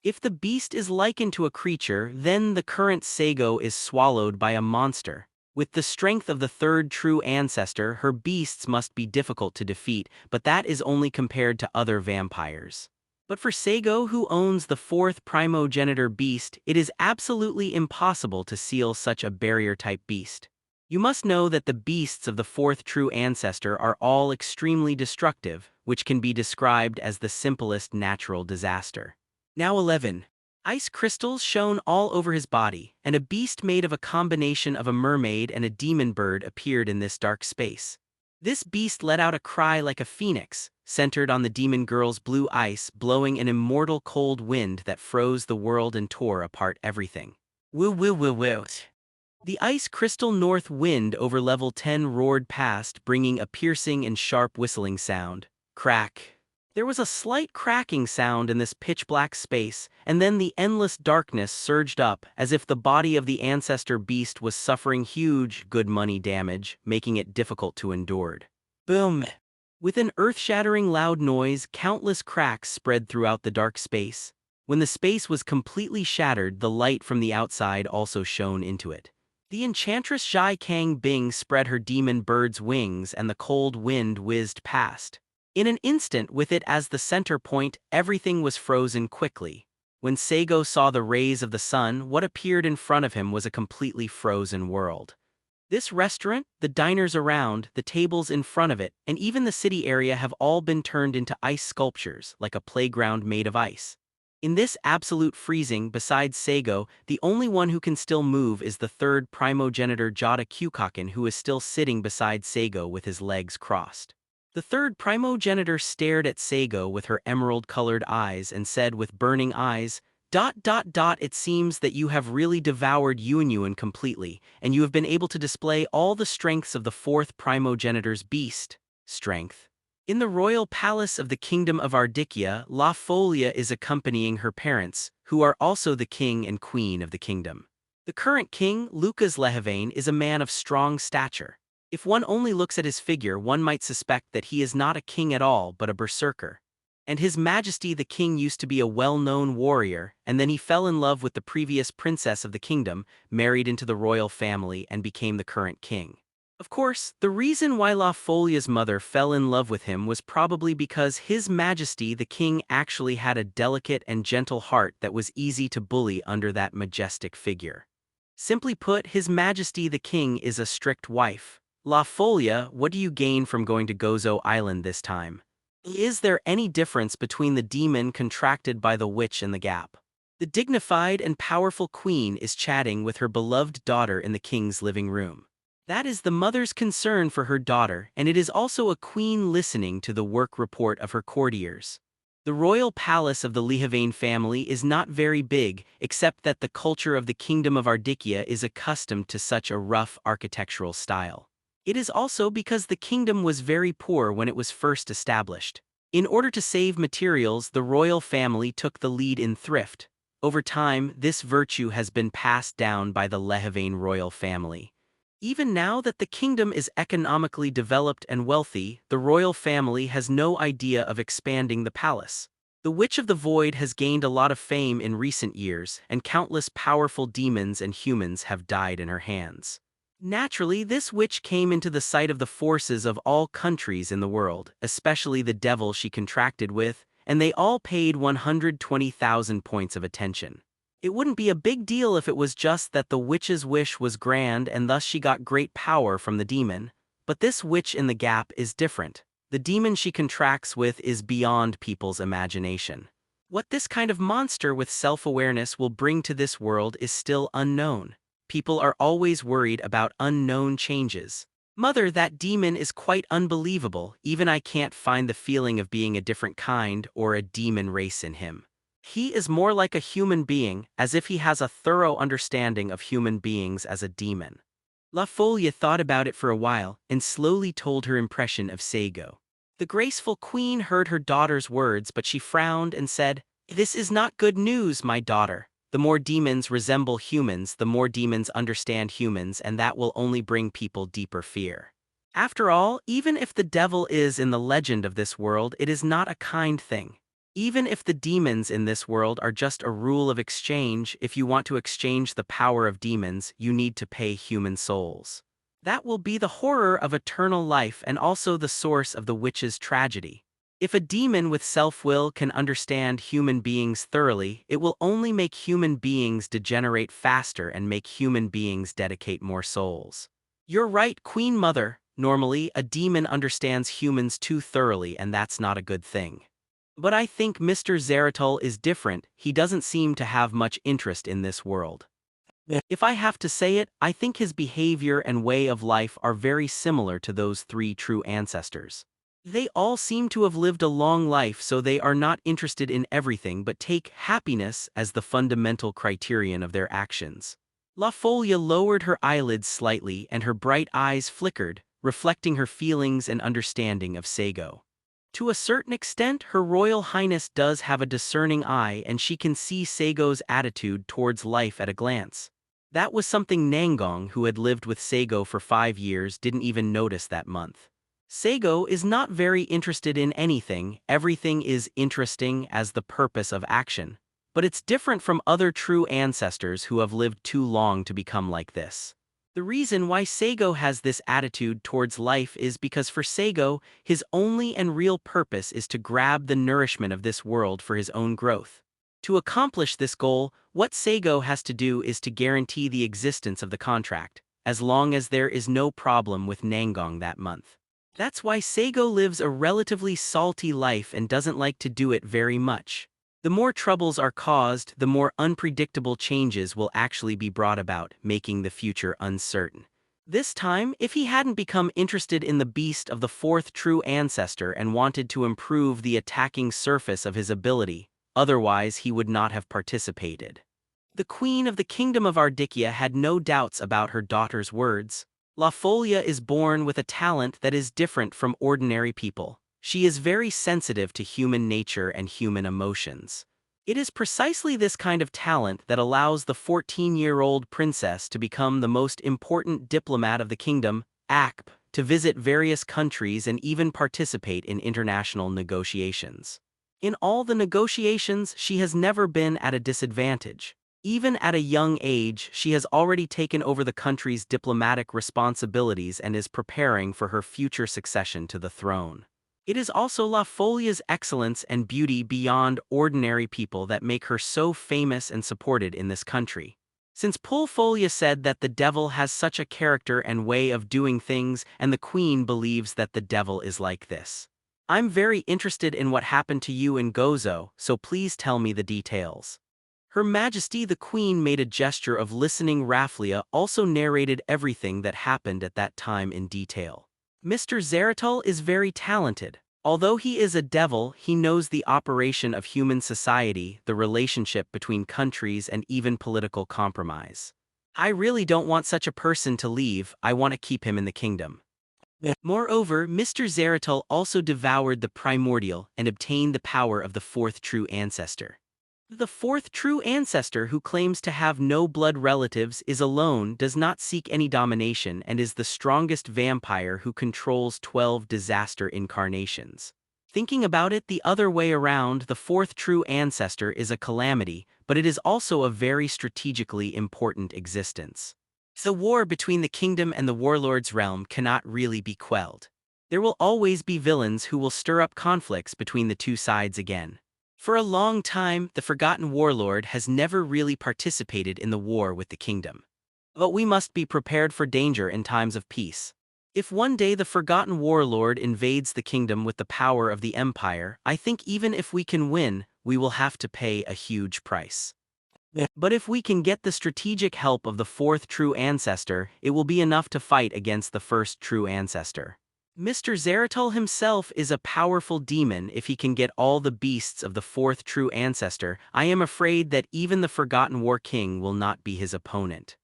If the beast is likened to a creature, then the current Saigo is swallowed by a monster. With the strength of the third true ancestor, her beasts must be difficult to defeat, but that is only compared to other vampires. But for Saigo, who owns the fourth primogenitor beast, it is absolutely impossible to seal such a barrier-type beast. You must know that the beasts of the fourth true ancestor are all extremely destructive, which can be described as the simplest natural disaster. Now 11. Ice crystals shone all over his body, and a beast made of a combination of a mermaid and a demon bird appeared in this dark space. This beast let out a cry like a phoenix, centered on the demon girl's blue ice, blowing an immortal cold wind that froze the world and tore apart everything. Woo woo woo woo. The ice crystal north wind over level 10 roared past, bringing a piercing and sharp whistling sound. Crack. There was a slight cracking sound in this pitch-black space, and then the endless darkness surged up, as if the body of the ancestor beast was suffering huge, good money damage, making it difficult to endure. Boom! With an earth-shattering loud noise, countless cracks spread throughout the dark space. When the space was completely shattered, the light from the outside also shone into it. The enchantress Zhai Kang Bing spread her demon bird's wings, and the cold wind whizzed past. In an instant, with it as the center point, everything was frozen quickly. When Saigo saw the rays of the sun, what appeared in front of him was a completely frozen world. This restaurant, the diners around, the tables in front of it, and even the city area have all been turned into ice sculptures, like a playground made of ice. In this absolute freezing, besides Saigo, the only one who can still move is the third primogenitor Jada Kyukaken, who is still sitting beside Saigo with his legs crossed. The third primogenitor stared at Saigo with her emerald-colored eyes and said with burning eyes, "It seems that you have really devoured Yuanyuan completely, and you have been able to display all the strengths of the fourth primogenitor's beast, strength." In the royal palace of the kingdom of Ardicchia, La Folia is accompanying her parents, who are also the king and queen of the kingdom. The current king, Lucas Lehavane, is a man of strong stature. If one only looks at his figure, one might suspect that he is not a king at all but a berserker. And His Majesty the King used to be a well-known warrior, and then he fell in love with the previous princess of the kingdom, married into the royal family, and became the current king. Of course, the reason why La Folia's mother fell in love with him was probably because His Majesty the King actually had a delicate and gentle heart that was easy to bully under that majestic figure. Simply put, His Majesty the King is a strict wife. La Folia, what do you gain from going to Gozo Island this time? Is there any difference between the demon contracted by the witch and the gap? The dignified and powerful queen is chatting with her beloved daughter in the king's living room. That is the mother's concern for her daughter, and it is also a queen listening to the work report of her courtiers. The royal palace of the Lehavane family is not very big, except that the culture of the kingdom of Ardicchia is accustomed to such a rough architectural style. It is also because the kingdom was very poor when it was first established. In order to save materials, the royal family took the lead in thrift. Over time, this virtue has been passed down by the Lehavane royal family. Even now that the kingdom is economically developed and wealthy, the royal family has no idea of expanding the palace. The Witch of the Void has gained a lot of fame in recent years, and countless powerful demons and humans have died in her hands. Naturally, this witch came into the sight of the forces of all countries in the world, especially the devil she contracted with, and they all paid 120,000 points of attention. It wouldn't be a big deal if it was just that the witch's wish was grand and thus she got great power from the demon, but this witch in the gap is different. The demon she contracts with is beyond people's imagination. What this kind of monster with self-awareness will bring to this world is still unknown. People are always worried about unknown changes. Mother, that demon is quite unbelievable, even I can't find the feeling of being a different kind or a demon race in him. He is more like a human being, as if he has a thorough understanding of human beings as a demon. La Folia thought about it for a while, and slowly told her impression of Saigo. The graceful queen heard her daughter's words, but she frowned and said, "This is not good news, my daughter. The more demons resemble humans, the more demons understand humans, and that will only bring people deeper fear." After all, even if the devil is in the legend of this world, it is not a kind thing. Even if the demons in this world are just a rule of exchange, if you want to exchange the power of demons, you need to pay human souls. That will be the horror of eternal life and also the source of the witch's tragedy. If a demon with self-will can understand human beings thoroughly, it will only make human beings degenerate faster and make human beings dedicate more souls. You're right, Queen Mother. Normally, a demon understands humans too thoroughly, and that's not a good thing. But I think Mr. Zeratul is different. He doesn't seem to have much interest in this world. If I have to say it, I think his behavior and way of life are very similar to those three true ancestors. They all seem to have lived a long life, so they are not interested in everything but take happiness as the fundamental criterion of their actions. La Folia lowered her eyelids slightly and her bright eyes flickered, reflecting her feelings and understanding of Saigo. To a certain extent, Her Royal Highness does have a discerning eye, and she can see Saigo's attitude towards life at a glance. That was something Nangong, who had lived with Saigo for 5 years, didn't even notice that month. Saigo is not very interested in anything. Everything is interesting as the purpose of action. But it's different from other true ancestors who have lived too long to become like this. The reason why Saigo has this attitude towards life is because for Saigo, his only and real purpose is to grab the nourishment of this world for his own growth. To accomplish this goal, what Saigo has to do is to guarantee the existence of the contract, as long as there is no problem with Nangong that month. That's why Saigo lives a relatively salty life and doesn't like to do it very much. The more troubles are caused, the more unpredictable changes will actually be brought about, making the future uncertain. This time, if he hadn't become interested in the beast of the fourth true ancestor and wanted to improve the attacking surface of his ability, otherwise he would not have participated. The Queen of the Kingdom of Ardikia had no doubts about her daughter's words. La Folia is born with a talent that is different from ordinary people. She is very sensitive to human nature and human emotions. It is precisely this kind of talent that allows the 14-year-old princess to become the most important diplomat of the kingdom, ACP, to visit various countries and even participate in international negotiations. In all the negotiations, she has never been at a disadvantage. Even at a young age, she has already taken over the country's diplomatic responsibilities and is preparing for her future succession to the throne. It is also La Folia's excellence and beauty beyond ordinary people that make her so famous and supported in this country. Since Pulfolia said that the devil has such a character and way of doing things, and the queen believes that the devil is like this. I'm very interested in what happened to you in Gozo, so please tell me the details. Her Majesty the Queen made a gesture of listening. Rafflia also narrated everything that happened at that time in detail. Mr. Zeratul is very talented. Although he is a devil, he knows the operation of human society, the relationship between countries, and even political compromise. I really don't want such a person to leave. I want to keep him in the kingdom. Moreover, Mr. Zeratul also devoured the primordial and obtained the power of the fourth true ancestor. The fourth true ancestor, who claims to have no blood relatives, is alone, does not seek any domination, and is the strongest vampire who controls 12 disaster incarnations. Thinking about it the other way around, the fourth true ancestor is a calamity, but it is also a very strategically important existence. The war between the kingdom and the warlord's realm cannot really be quelled. There will always be villains who will stir up conflicts between the two sides again. For a long time, the Forgotten Warlord has never really participated in the war with the kingdom. But we must be prepared for danger in times of peace. If one day the Forgotten Warlord invades the kingdom with the power of the Empire, I think even if we can win, we will have to pay a huge price. But if we can get the strategic help of the fourth true ancestor, it will be enough to fight against the first true ancestor. Mr. Zeratul himself is a powerful demon. If he can get all the beasts of the fourth true ancestor, I am afraid that even the Forgotten War King will not be his opponent.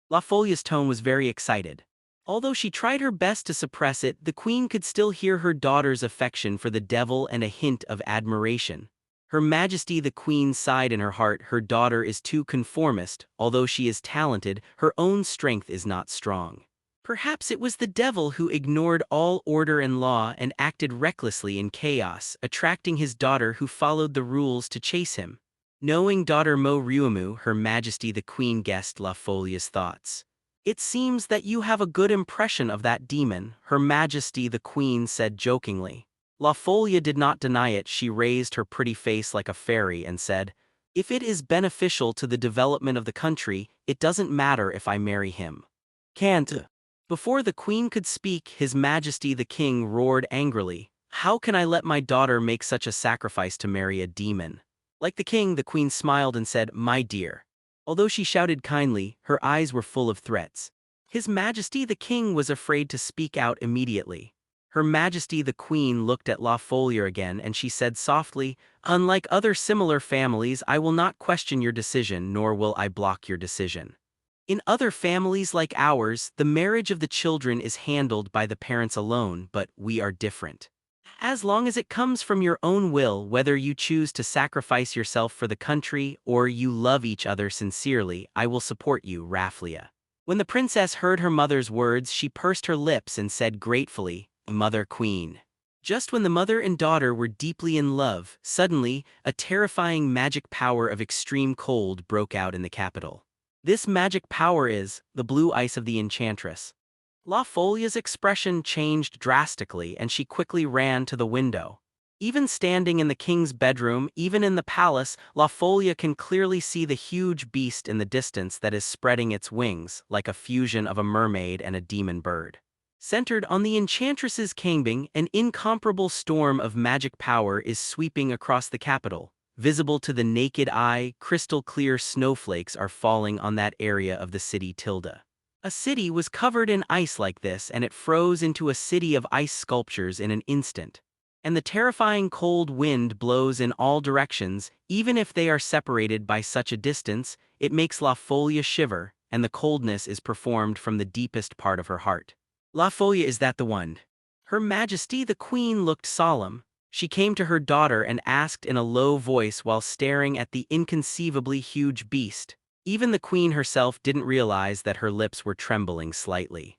La Folia's tone was very excited. Although she tried her best to suppress it, the queen could still hear her daughter's affection for the devil and a hint of admiration. Her Majesty the Queen sighed in her heart. Her daughter is too conformist. Although she is talented, her own strength is not strong. Perhaps it was the devil who ignored all order and law and acted recklessly in chaos, attracting his daughter who followed the rules to chase him. Knowing daughter Mo Ryumu, Her Majesty the Queen guessed La Folia's thoughts. "It seems that you have a good impression of that demon," Her Majesty the Queen said jokingly. La Folia did not deny it. She raised her pretty face like a fairy and said, "If it is beneficial to the development of the country, it doesn't matter if I marry him." Can't. Before the queen could speak, His Majesty the King roared angrily, "How can I let my daughter make such a sacrifice to marry a demon?" Like the king, the queen smiled and said, "My dear." Although she shouted kindly, her eyes were full of threats. His Majesty the King was afraid to speak out immediately. Her Majesty the Queen looked at La Folia again and she said softly, "Unlike other similar families, I will not question your decision, nor will I block your decision. In other families like ours, the marriage of the children is handled by the parents alone, but we are different. As long as it comes from your own will, whether you choose to sacrifice yourself for the country or you love each other sincerely, I will support you, Rafflia." When the princess heard her mother's words, she pursed her lips and said gratefully, "Mother Queen." Just when the mother and daughter were deeply in love, suddenly, a terrifying magic power of extreme cold broke out in the capital. This magic power is the blue ice of the enchantress. La Folia's expression changed drastically and she quickly ran to the window. Even standing in the king's bedroom, even in the palace, La Folia can clearly see the huge beast in the distance that is spreading its wings, like a fusion of a mermaid and a demon bird. Centered on the enchantress's kambing, an incomparable storm of magic power is sweeping across the capital. Visible to the naked eye, crystal-clear snowflakes are falling on that area of the city Tilda. A city was covered in ice like this, and it froze into a city of ice sculptures in an instant. And the terrifying cold wind blows in all directions, even if they are separated by such a distance. It makes La Folia shiver, and the coldness is performed from the deepest part of her heart. "La Folia, is that the one?" Her Majesty the Queen looked solemn. She came to her daughter and asked in a low voice while staring at the inconceivably huge beast. Even the queen herself didn't realize that her lips were trembling slightly.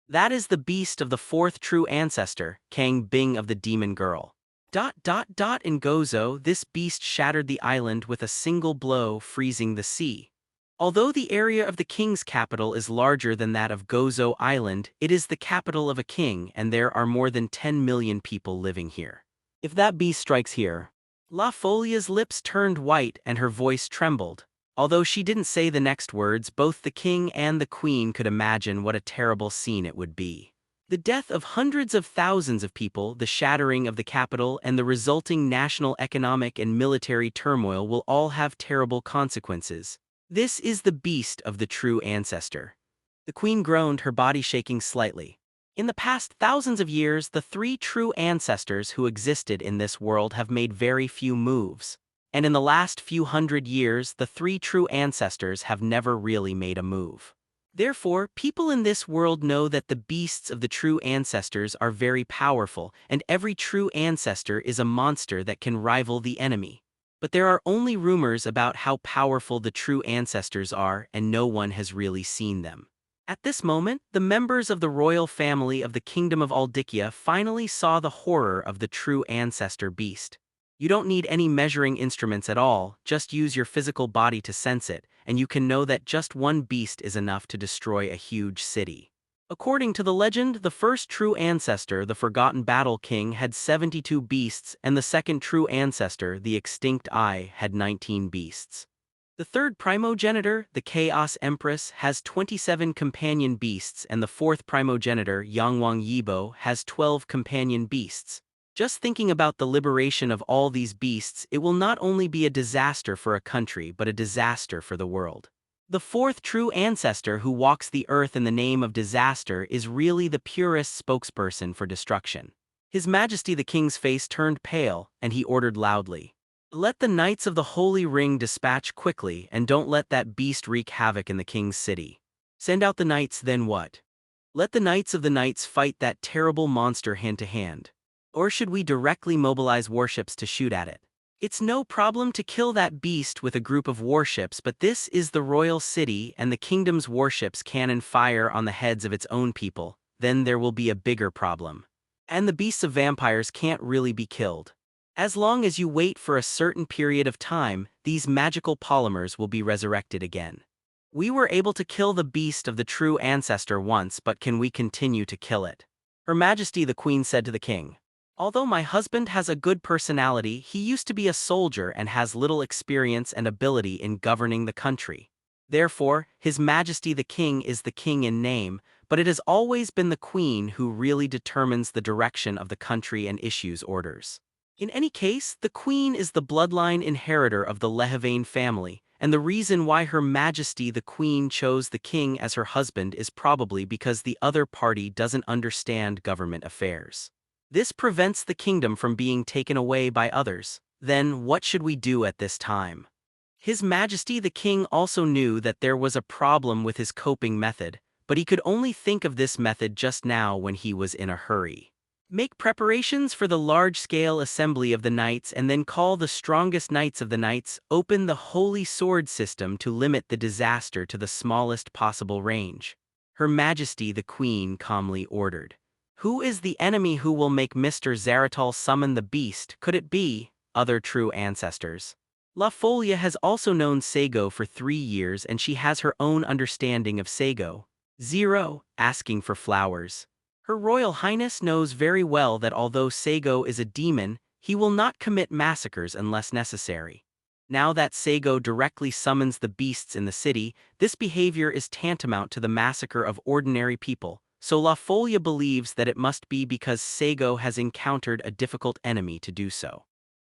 "That is the beast of the fourth true ancestor, Kang Bing of the Demon Girl. In Gozo, this beast shattered the island with a single blow, freezing the sea. Although the area of the king's capital is larger than that of Gozo Island, it is the capital of a king and there are more than 10 million people living here. If that beast strikes here..." La Folia's lips turned white and her voice trembled. Although she didn't say the next words, both the king and the queen could imagine what a terrible scene it would be. The death of hundreds of thousands of people, the shattering of the capital, and the resulting national economic and military turmoil will all have terrible consequences. This is the beast of the true ancestor. The queen groaned, her body shaking slightly. In the past thousands of years, the three true ancestors who existed in this world have made very few moves. And in the last few hundred years, the three true ancestors have never really made a move. Therefore, people in this world know that the beasts of the true ancestors are very powerful, and every true ancestor is a monster that can rival the enemy. But there are only rumors about how powerful the true ancestors are, and no one has really seen them. At this moment, the members of the royal family of the Kingdom of Aldikia finally saw the horror of the true ancestor beast. You don't need any measuring instruments at all, just use your physical body to sense it, and you can know that just one beast is enough to destroy a huge city. According to the legend, the first true ancestor, the Forgotten Battle King, had 72 beasts, and the second true ancestor, the Extinct Eye, had 19 beasts. The third primogenitor, the Chaos Empress, has 27 companion beasts, and the fourth primogenitor, Yangwang Yibo, has 12 companion beasts. Just thinking about the liberation of all these beasts, it will not only be a disaster for a country but a disaster for the world. The fourth true ancestor who walks the earth in the name of disaster is really the purest spokesperson for destruction. His Majesty the King's face turned pale, and he ordered loudly, "Let the Knights of the Holy Ring dispatch quickly, and don't let that beast wreak havoc in the king's city. Send out the knights, then what? Let the Knights of the Knights fight that terrible monster hand to hand. Or should we directly mobilize warships to shoot at it?" It's no problem to kill that beast with a group of warships, but this is the royal city and the kingdom's warships cannon fire on the heads of its own people, then there will be a bigger problem. And the beasts of vampires can't really be killed. As long as you wait for a certain period of time, these magical polymers will be resurrected again. We were able to kill the beast of the true ancestor once, but can we continue to kill it? Her Majesty the Queen said to the king. Although my husband has a good personality, he used to be a soldier and has little experience and ability in governing the country. Therefore, His Majesty the King is the king in name, but it has always been the queen who really determines the direction of the country and issues orders. In any case, the queen is the bloodline inheritor of the Lehevane family, and the reason why Her Majesty the Queen chose the king as her husband is probably because the other party doesn't understand government affairs. This prevents the kingdom from being taken away by others. Then what should we do at this time? His Majesty the King also knew that there was a problem with his coping method, but he could only think of this method just now when he was in a hurry. Make preparations for the large-scale assembly of the knights and then call the strongest knights of the knights, open the Holy Sword system to limit the disaster to the smallest possible range. Her Majesty the Queen calmly ordered. Who is the enemy who will make Mr. Zaratal summon the beast? Could it be other true ancestors? La Folia has also known Saigo for 3 years and she has her own understanding of Saigo. 0. Asking for flowers. Her Royal Highness knows very well that although Saigo is a demon, he will not commit massacres unless necessary. Now that Saigo directly summons the beasts in the city, this behavior is tantamount to the massacre of ordinary people. So La Folia believes that it must be because Saigo has encountered a difficult enemy to do so.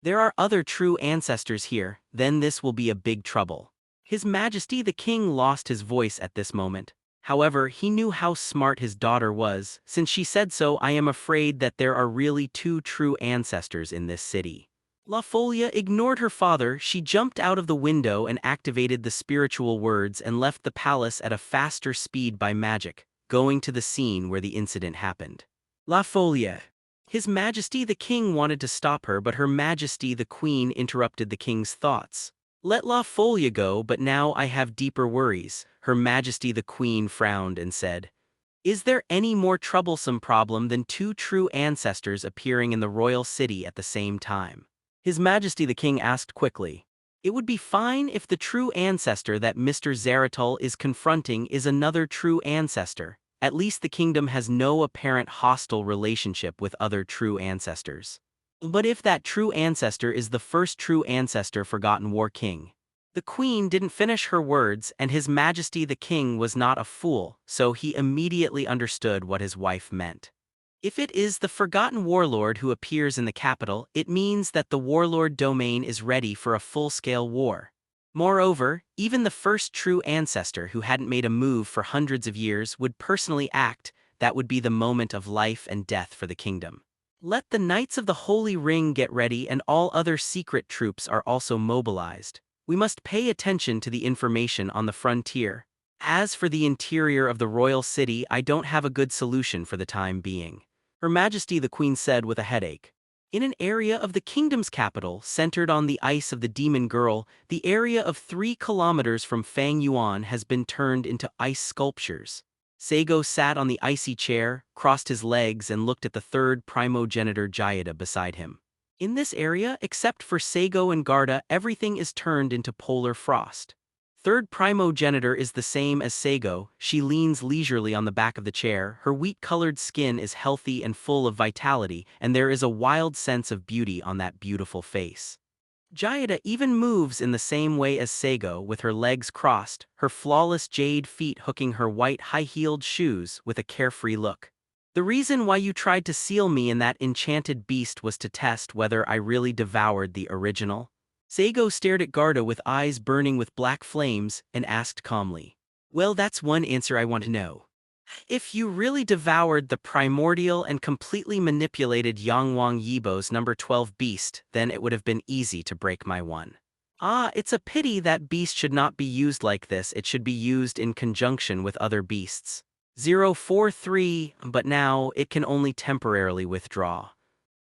There are other true ancestors here, then this will be a big trouble. His Majesty the King lost his voice at this moment. However, he knew how smart his daughter was. Since she said so, I am afraid that there are really 2 true ancestors in this city. La Folia ignored her father. She jumped out of the window and activated the spiritual words and left the palace at a faster speed by magic, going to the scene where the incident happened. La Folia. His Majesty the King wanted to stop her, but Her Majesty the Queen interrupted the king's thoughts. Let La Folia go, but now I have deeper worries. Her Majesty the Queen frowned and said, is there any more troublesome problem than 2 true ancestors appearing in the royal city at the same time? His Majesty the King asked quickly. It would be fine if the true ancestor that Mr. Zaratal is confronting is another true ancestor. At least the kingdom has no apparent hostile relationship with other true ancestors. But if that true ancestor is the first true ancestor Forgotten War King? The Queen didn't finish her words, and His Majesty the King was not a fool, so he immediately understood what his wife meant. If it is the Forgotten Warlord who appears in the capital, it means that the Warlord domain is ready for a full-scale war. Moreover, even the first true ancestor who hadn't made a move for hundreds of years would personally act. That would be the moment of life and death for the kingdom. Let the Knights of the Holy Ring get ready, and all other secret troops are also mobilized. We must pay attention to the information on the frontier. As for the interior of the royal city, I don't have a good solution for the time being. Her Majesty the Queen said with a headache. In an area of the kingdom's capital, centered on the ice of the demon girl, the area of 3 kilometers from Fang Yuan has been turned into ice sculptures. Saigo sat on the icy chair, crossed his legs and looked at the 3rd primogenitor Jayada beside him. In this area, except for Saigo and Garda, everything is turned into polar frost. 3rd primogenitor is the same as Saigo. She leans leisurely on the back of the chair, her wheat-colored skin is healthy and full of vitality, and there is a wild sense of beauty on that beautiful face. Jayada even moves in the same way as Saigo, with her legs crossed, her flawless jade feet hooking her white high-heeled shoes with a carefree look. The reason why you tried to seal me in that enchanted beast was to test whether I really devoured the original. Saigo stared at Garda with eyes burning with black flames and asked calmly. Well, that's one answer I want to know. If you really devoured the primordial and completely manipulated Yangwang Yibo's number 12 beast, then it would have been easy to break my one. It's a pity that beast should not be used like this. It should be used in conjunction with other beasts. 043, but now it can only temporarily withdraw.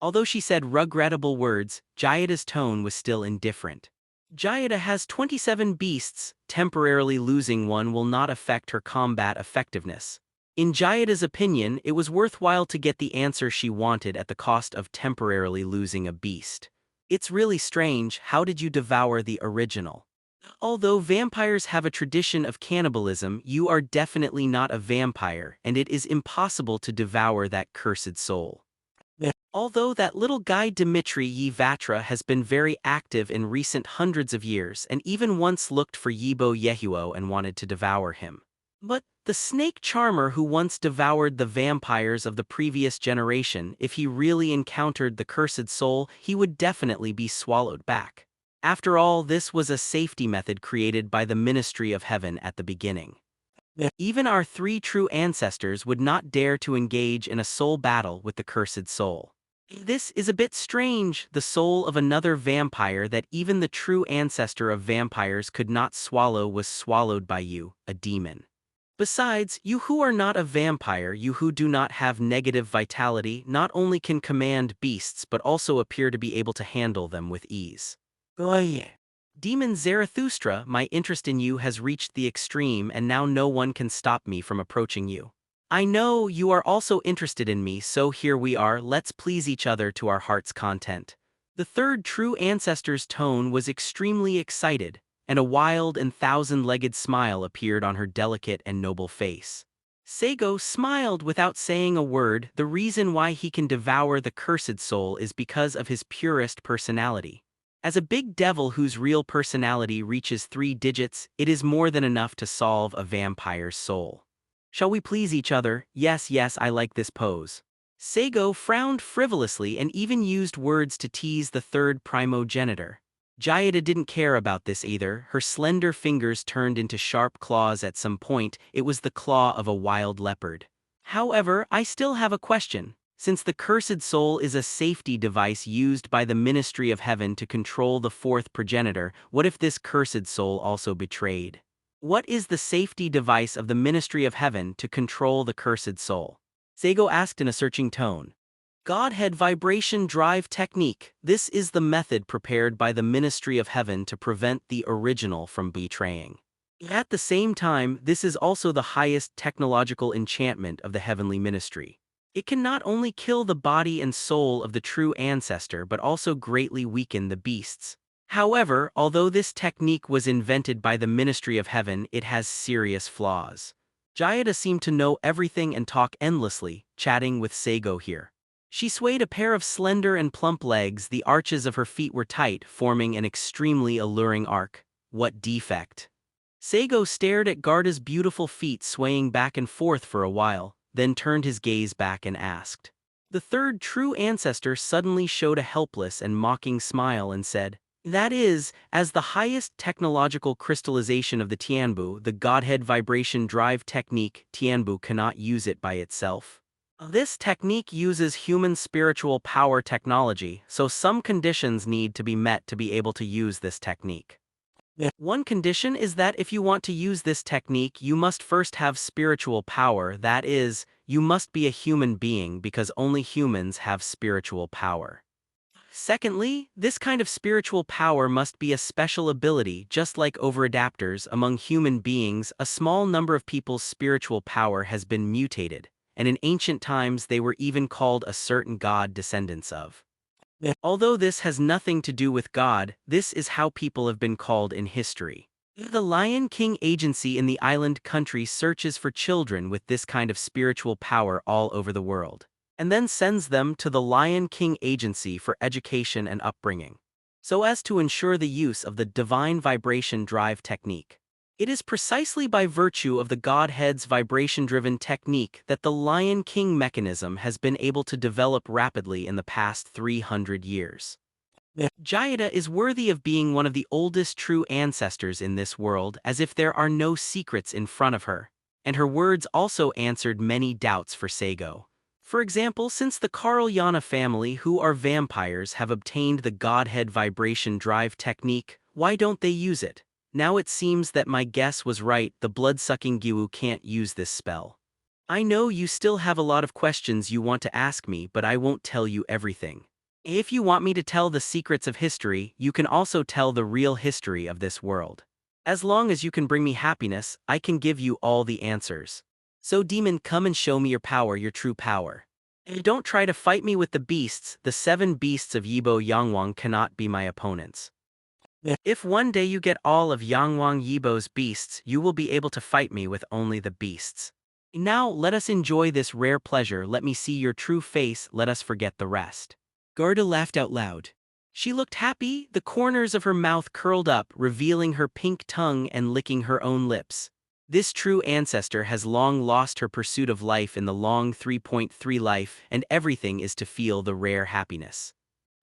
Although she said regrettable words, Jayada's tone was still indifferent. Jayada has 27 beasts, temporarily losing one will not affect her combat effectiveness. In Jayada's opinion, it was worthwhile to get the answer she wanted at the cost of temporarily losing a beast. It's really strange, how did you devour the original? Although vampires have a tradition of cannibalism, you are definitely not a vampire, and it is impossible to devour that cursed soul. Although that little guy Dmitry has been very active in recent hundreds of years and even once looked for Yibo Yehuo and wanted to devour him. But the snake charmer who once devoured the vampires of the previous generation, if he really encountered the cursed soul, he would definitely be swallowed back. After all, this was a safety method created by the Ministry of Heaven at the beginning. Even our three true ancestors would not dare to engage in a soul battle with the cursed soul. This is a bit strange, the soul of another vampire that even the true ancestor of vampires could not swallow was swallowed by you, a demon. Besides, you who are not a vampire, you who do not have negative vitality, not only can command beasts but also appear to be able to handle them with ease. Oh yeah. Demon Zarathustra, my interest in you has reached the extreme and now no one can stop me from approaching you. I know you are also interested in me, so here we are, let's please each other to our heart's content. The third true ancestor's tone was extremely excited, and a wild and thousand-legged smile appeared on her delicate and noble face. Saigo smiled without saying a word. The reason why he can devour the cursed soul is because of his purest personality. As a big devil whose real personality reaches 3 digits, it is more than enough to solve a vampire's soul. Shall we please each other? Yes, yes, I like this pose. Saigo frowned frivolously and even used words to tease the third primogenitor. Jayada didn't care about this either. Her slender fingers turned into sharp claws at some point. It was the claw of a wild leopard. However, I still have a question. Since the cursed soul is a safety device used by the Ministry of Heaven to control the fourth progenitor, what if this cursed soul also betrayed? What is the safety device of the Ministry of Heaven to control the cursed soul? Saigo asked in a searching tone. Godhead Vibration Drive Technique. This is the method prepared by the Ministry of Heaven to prevent the original from betraying. At the same time, this is also the highest technological enchantment of the heavenly ministry. It can not only kill the body and soul of the true ancestor but also greatly weaken the beasts. However, although this technique was invented by the Ministry of Heaven, it has serious flaws. Jayada seemed to know everything and talk endlessly, chatting with Saigo here. She swayed a pair of slender and plump legs. The arches of her feet were tight, forming an extremely alluring arc. What defect? Saigo stared at Garda's beautiful feet swaying back and forth for a while, then turned his gaze back and asked. The third true ancestor suddenly showed a helpless and mocking smile and said, that is, as the highest technological crystallization of the Tianbu, the Godhead Vibration Drive Technique, Tianbu cannot use it by itself. This technique uses human spiritual power technology, so some conditions need to be met to be able to use this technique. One condition is that if you want to use this technique, you must first have spiritual power, that is, you must be a human being because only humans have spiritual power. Secondly, this kind of spiritual power must be a special ability, just like overadapters among human beings. A small number of people's spiritual power has been mutated, and in ancient times they were even called a certain god descendants of. Although this has nothing to do with God, this is how people have been called in history. The Lion King Agency in the island country searches for children with this kind of spiritual power all over the world, and then sends them to the Lion King Agency for education and upbringing, so as to ensure the use of the Divine Vibration Drive Technique. It is precisely by virtue of the Godhead's vibration-driven technique that the Lion King mechanism has been able to develop rapidly in the past 300 years. Jayada is worthy of being one of the oldest true ancestors in this world, as if there are no secrets in front of her, and her words also answered many doubts for Saigo. For example, since the Karyana family, who are vampires, have obtained the Godhead Vibration Drive Technique, why don't they use it? Now it seems that my guess was right, the blood-sucking Gyu can't use this spell. I know you still have a lot of questions you want to ask me, but I won't tell you everything. If you want me to tell the secrets of history, you can also tell the real history of this world. As long as you can bring me happiness, I can give you all the answers. So demon, come and show me your power, your true power. And don't try to fight me with the beasts. The 7 beasts of Yibo Yangwang cannot be my opponents. If one day you get all of Yangwang Yibo's beasts, you will be able to fight me with only the beasts. Now let us enjoy this rare pleasure. Let me see your true face, let us forget the rest. Garda laughed out loud. She looked happy, the corners of her mouth curled up, revealing her pink tongue and licking her own lips. This true ancestor has long lost her pursuit of life in the long 3.3 life, and everything is to feel the rare happiness.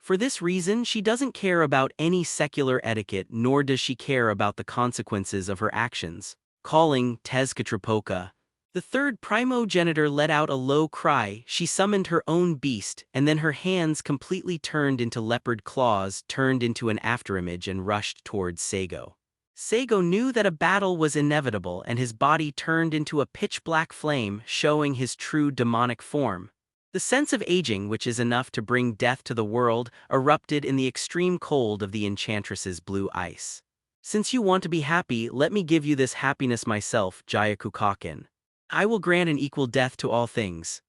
For this reason, she doesn't care about any secular etiquette, nor does she care about the consequences of her actions. Calling Tezcatlipoca, the third primogenitor let out a low cry. She summoned her own beast, and then her hands completely turned into leopard claws, turned into an afterimage and rushed towards Saigo. Saigo knew that a battle was inevitable, and his body turned into a pitch-black flame, showing his true demonic form. The sense of aging, which is enough to bring death to the world, erupted in the extreme cold of the enchantress's blue ice. Since you want to be happy, let me give you this happiness myself, Jayakukaken. I will grant an equal death to all things.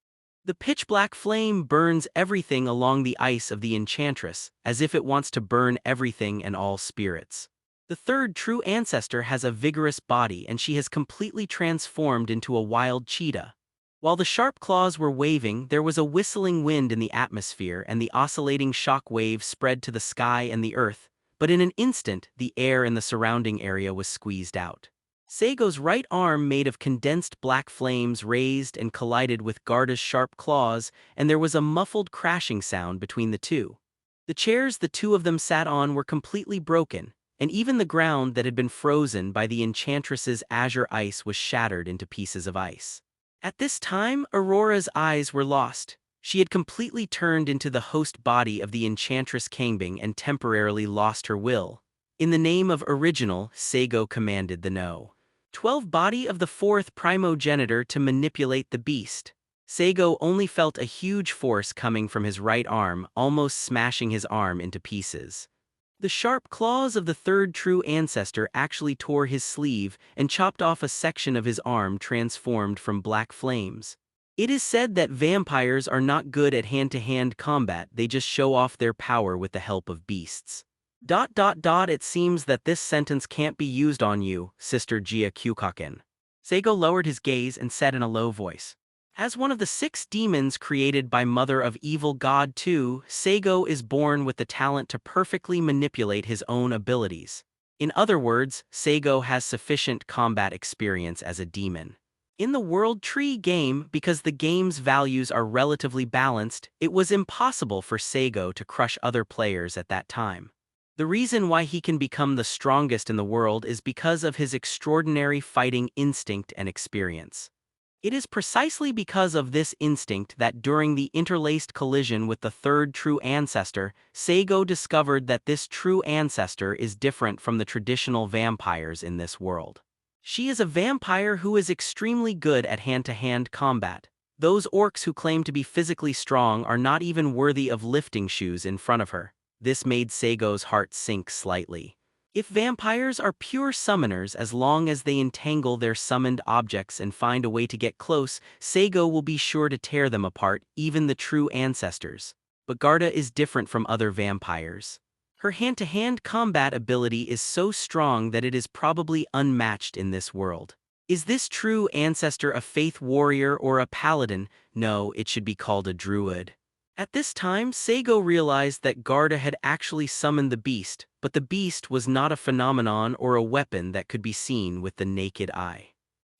The pitch-black flame burns everything along the ice of the enchantress, as if it wants to burn everything and all spirits. The third true ancestor has a vigorous body, and she has completely transformed into a wild cheetah. While the sharp claws were waving, there was a whistling wind in the atmosphere, and the oscillating shock waves spread to the sky and the earth, but in an instant, the air in the surrounding area was squeezed out. Saigo's right arm, made of condensed black flames, raised and collided with Garda's sharp claws, and there was a muffled crashing sound between the two. The chairs the two of them sat on were completely broken, and even the ground that had been frozen by the enchantress's azure ice was shattered into pieces of ice. At this time, Aurora's eyes were lost. She had completely turned into the host body of the enchantress Kangbing and temporarily lost her will. In the name of original, Saigo commanded the No. 12 body of the 4th primogenitor to manipulate the beast. Saigo only felt a huge force coming from his right arm, almost smashing his arm into pieces. The sharp claws of the third true ancestor actually tore his sleeve and chopped off a section of his arm, transformed from black flames. It is said that vampires are not good at hand-to-hand combat, they just show off their power with the help of beasts. It seems that this sentence can't be used on you, Sister Jia. Saigo lowered his gaze and said in a low voice. As one of the 6 demons created by Mother of Evil God 2, Saigo is born with the talent to perfectly manipulate his own abilities. In other words, Saigo has sufficient combat experience as a demon. In the World Tree game, because the game's values are relatively balanced, it was impossible for Saigo to crush other players at that time. The reason why he can become the strongest in the world is because of his extraordinary fighting instinct and experience. It is precisely because of this instinct that during the interlaced collision with the third true ancestor, Saigo discovered that this true ancestor is different from the traditional vampires in this world. She is a vampire who is extremely good at hand-to-hand combat. Those orcs who claim to be physically strong are not even worthy of lifting shoes in front of her. This made Saigo's heart sink slightly. If vampires are pure summoners, as long as they entangle their summoned objects and find a way to get close, Saigo will be sure to tear them apart, even the true ancestors. But Garda is different from other vampires. Her hand-to-hand combat ability is so strong that it is probably unmatched in this world. Is this true ancestor a faith warrior or a paladin? No, it should be called a druid. At this time, Saigo realized that Garda had actually summoned the beast, but the beast was not a phenomenon or a weapon that could be seen with the naked eye.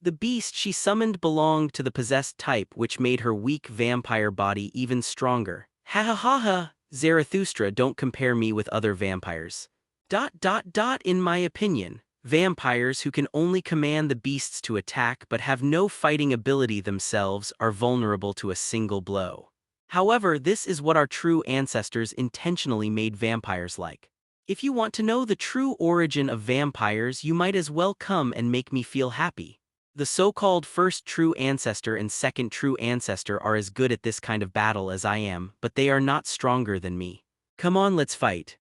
The beast she summoned belonged to the possessed type, which made her weak vampire body even stronger. Ha ha ha ha, Zarathustra, don't compare me with other vampires. In my opinion, vampires who can only command the beasts to attack but have no fighting ability themselves are vulnerable to a single blow. However, this is what our true ancestors intentionally made vampires like. If you want to know the true origin of vampires, you might as well come and make me feel happy. The so-called first true ancestor and second true ancestor are as good at this kind of battle as I am, but they are not stronger than me. Come on, let's fight.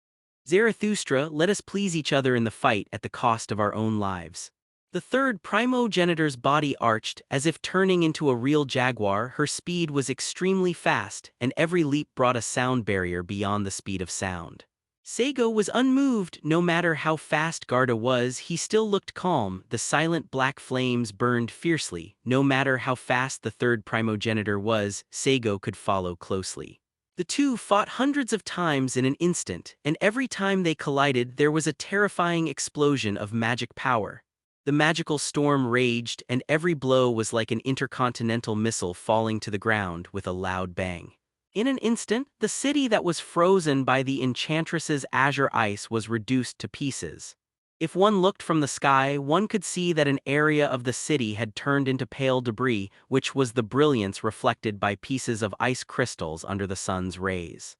Zarathustra, let us please each other in the fight at the cost of our own lives. The third primogenitor's body arched, as if turning into a real jaguar. Her speed was extremely fast, and every leap brought a sound barrier beyond the speed of sound. Saigo was unmoved. No matter how fast Garda was, he still looked calm. The silent black flames burned fiercely. No matter how fast the third primogenitor was, Saigo could follow closely. The two fought hundreds of times in an instant, and every time they collided there was a terrifying explosion of magic power. The magical storm raged, and every blow was like an intercontinental missile falling to the ground with a loud bang. In an instant, the city that was frozen by the enchantress's azure ice was reduced to pieces. If one looked from the sky, one could see that an area of the city had turned into pale debris, which was the brilliance reflected by pieces of ice crystals under the sun's rays.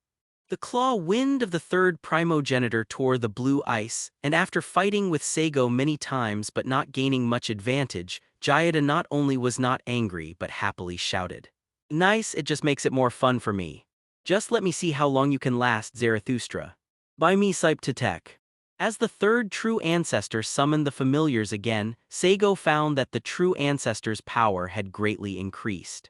The claw wind of the third primogenitor tore the blue ice, and after fighting with Saigo many times but not gaining much advantage, DxD.The not only was not angry but happily shouted, "Nice, it just makes it more fun for me. Just let me see how long you can last, Zarathustra. By me Tech." As the third true ancestor summoned the familiars again, Saigo found that the true ancestor's power had greatly increased.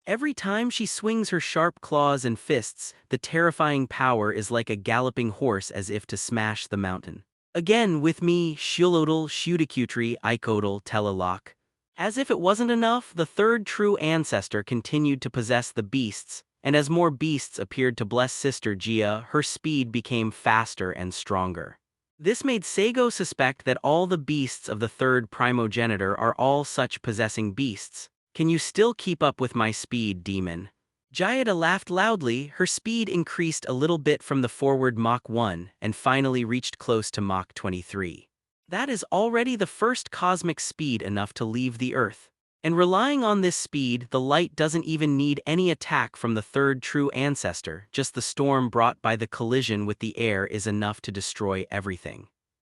Every time she swings her sharp claws and fists, the terrifying power is like a galloping horse as if to smash the mountain. Again with me, Shulodal, Shudakutri, Ikodal, Telalok. As if it wasn't enough, the third true ancestor continued to possess the beasts, and as more beasts appeared to bless Sister Gia, her speed became faster and stronger. This made Saigo suspect that all the beasts of the third primogenitor are all such possessing beasts. Can you still keep up with my speed, demon? DxD.The laughed loudly. Her speed increased a little bit from the forward Mach 1 and finally reached close to Mach 23. That is already the first cosmic speed enough to leave the Earth. And relying on this speed, the light doesn't even need any attack from the third true ancestor. Just the storm brought by the collision with the air is enough to destroy everything.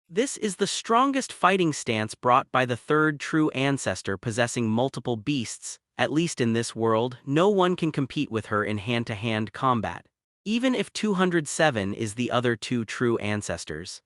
This is the strongest fighting stance brought by the third true ancestor possessing multiple beasts. At least in this world, no one can compete with her in hand-to-hand combat. Even if 207 is the other two true ancestors.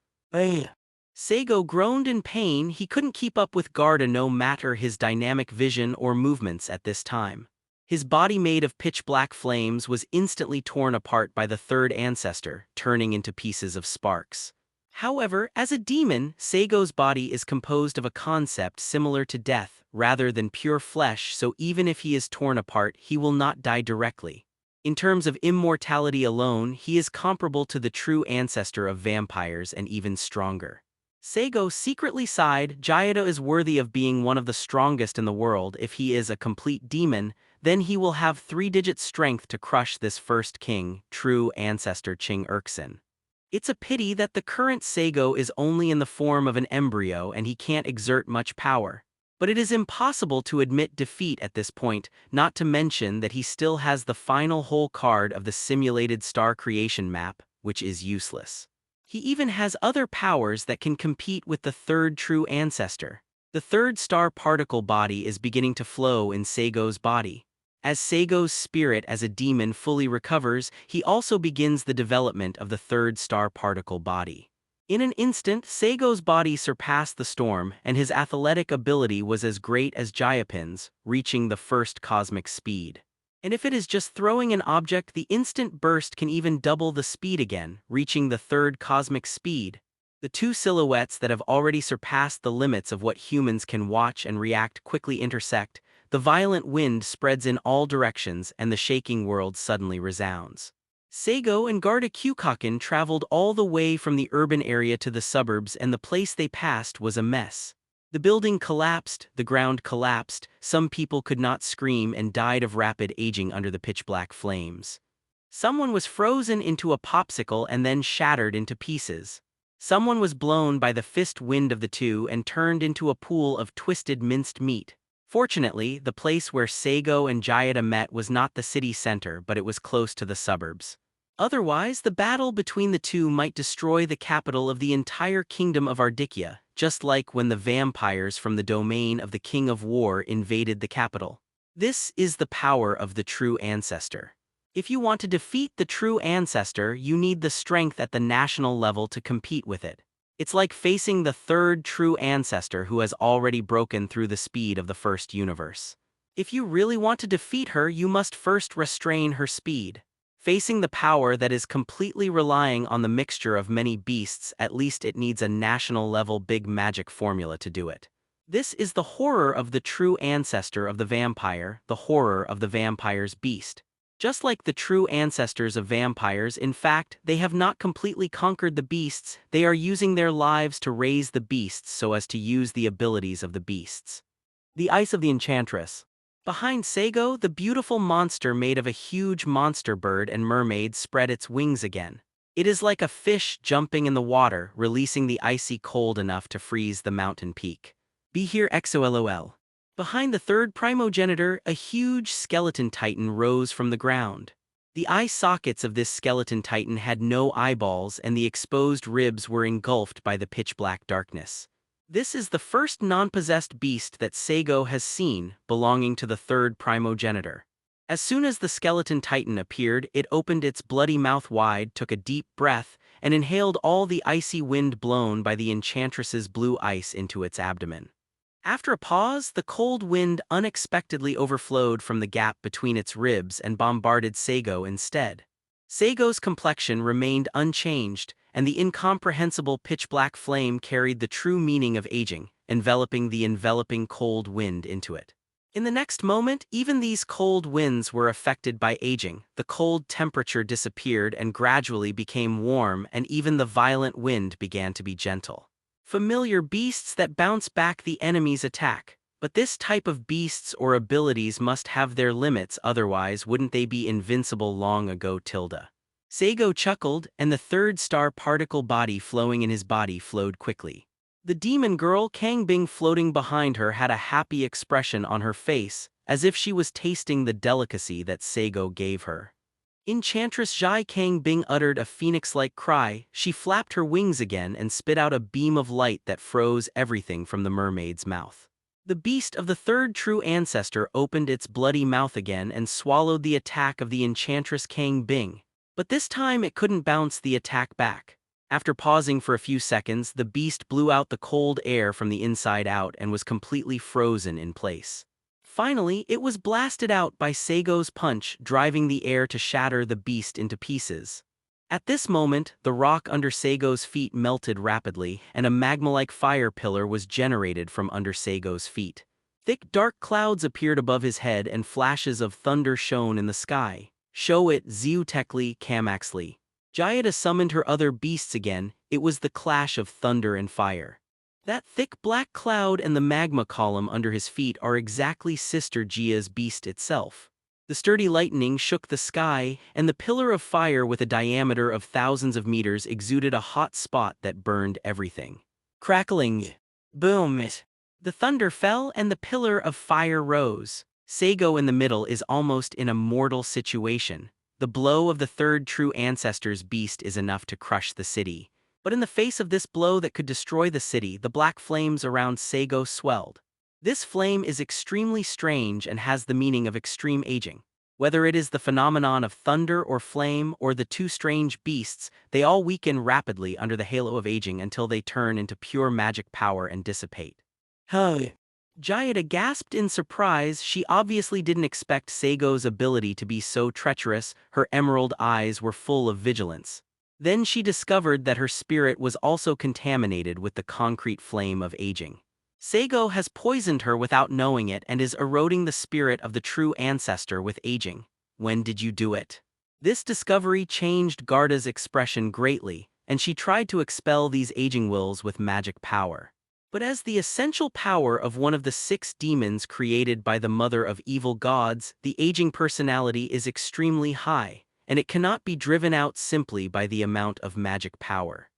Saigo groaned in pain. He couldn't keep up with Garda no matter his dynamic vision or movements at this time. His body made of pitch-black flames was instantly torn apart by the third ancestor, turning into pieces of sparks. However, as a demon, Saigo's body is composed of a concept similar to death, rather than pure flesh, so even if he is torn apart, he will not die directly. In terms of immortality alone, he is comparable to the true ancestor of vampires and even stronger. Saigo secretly sighed. DxD.The is worthy of being one of the strongest in the world. If he is a complete demon, then he will have 3-digit strength to crush this first king, true ancestor Ching Urksin. It's a pity that the current Saigo is only in the form of an embryo and he can't exert much power. But it is impossible to admit defeat at this point, not to mention that he still has the final whole card of the simulated star creation map, which is useless. He even has other powers that can compete with the third true ancestor. The third star particle body is beginning to flow in Saigo's body. As Saigo's spirit as a demon fully recovers, he also begins the development of the third star particle body. In an instant, Saigo's body surpassed the storm, and his athletic ability was as great as Jayapin's, reaching the first cosmic speed. And if it is just throwing an object, the instant burst can even double the speed again, reaching the third cosmic speed. The two silhouettes that have already surpassed the limits of what humans can watch and react quickly intersect. The violent wind spreads in all directions and the shaking world suddenly resounds. Saigo and Garda Kyukaken traveled all the way from the urban area to the suburbs, and the place they passed was a mess. The building collapsed, the ground collapsed, some people could not scream and died of rapid aging under the pitch-black flames. Someone was frozen into a popsicle and then shattered into pieces. Someone was blown by the fist wind of the two and turned into a pool of twisted minced meat. Fortunately, the place where Saigo and DxD.The met was not the city center, but it was close to the suburbs. Otherwise, the battle between the two might destroy the capital of the entire kingdom of Ardikya. just like when the vampires from the domain of the King of War invaded the capital. This is the power of the true ancestor. If you want to defeat the true ancestor, you need the strength at the national level to compete with it. It's like facing the third true ancestor who has already broken through the speed of the first universe. If you really want to defeat her, you must first restrain her speed. Facing the power that is completely relying on the mixture of many beasts, at least it needs a national-level big magic formula to do it. This is the horror of the true ancestor of the vampire, the horror of the vampire's beast. Just like the true ancestors of vampires, in fact, they have not completely conquered the beasts, they are using their lives to raise the beasts so as to use the abilities of the beasts. The Ice of the Enchantress. Behind Saigo, the beautiful monster made of a huge monster bird and mermaid spread its wings again. It is like a fish jumping in the water, releasing the icy cold enough to freeze the mountain peak. Be here XOLOL. Behind the third primogenitor, a huge skeleton titan rose from the ground. The eye sockets of this skeleton titan had no eyeballs and the exposed ribs were engulfed by the pitch-black darkness. This is the first non-possessed beast that Saigo has seen, belonging to the third primogenitor. As soon as the skeleton titan appeared, it opened its bloody mouth wide, took a deep breath, and inhaled all the icy wind blown by the enchantress's blue ice into its abdomen. After a pause, the cold wind unexpectedly overflowed from the gap between its ribs and bombarded Saigo instead. Saigo's complexion remained unchanged, and the incomprehensible pitch-black flame carried the true meaning of aging, enveloping the enveloping cold wind into it. In the next moment, even these cold winds were affected by aging. The cold temperature disappeared and gradually became warm, and even the violent wind began to be gentle. Familiar beasts that bounce back the enemy's attack. But this type of beasts or abilities must have their limits, otherwise wouldn't they be invincible long ago? Saigo chuckled, and the third star particle body flowing in his body flowed quickly. The demon girl Kangbing floating behind her had a happy expression on her face, as if she was tasting the delicacy that Saigo gave her. Enchantress Zhai Kangbing uttered a phoenix-like cry. She flapped her wings again and spit out a beam of light that froze everything from the mermaid's mouth. The beast of the third true ancestor opened its bloody mouth again and swallowed the attack of the enchantress Kangbing, but this time it couldn't bounce the attack back. After pausing for a few seconds, the beast blew out the cold air from the inside out and was completely frozen in place. Finally, it was blasted out by Saigo's punch, driving the air to shatter the beast into pieces. At this moment, the rock under Saigo's feet melted rapidly, and a magma-like fire pillar was generated from under Saigo's feet. Thick dark clouds appeared above his head and flashes of thunder shone in the sky. Show it Zeutekli Kamaxli. Jayada summoned her other beasts again. It was the clash of thunder and fire. That thick black cloud and the magma column under his feet are exactly Sister Jia's beast itself. The sturdy lightning shook the sky, and the pillar of fire with a diameter of thousands of meters exuded a hot spot that burned everything. Crackling. Boom. The thunder fell and the pillar of fire rose. Saigo in the middle is almost in a mortal situation. The blow of the third true ancestor's beast is enough to crush the city. But in the face of this blow that could destroy the city, the black flames around Saigo swelled. This flame is extremely strange and has the meaning of extreme aging. Whether it is the phenomenon of thunder or flame or the two strange beasts, they all weaken rapidly under the halo of aging until they turn into pure magic power and dissipate. Huh. Jayada gasped in surprise. She obviously didn't expect Saigo's ability to be so treacherous. Her emerald eyes were full of vigilance. Then she discovered that her spirit was also contaminated with the concrete flame of aging. Saigo has poisoned her without knowing it and is eroding the spirit of the true ancestor with aging. When did you do it? This discovery changed Garda's expression greatly, and she tried to expel these aging wills with magic power. But as the essential power of one of the 6 demons created by the mother of evil gods, the aging personality is extremely high, and it cannot be driven out simply by the amount of magic power.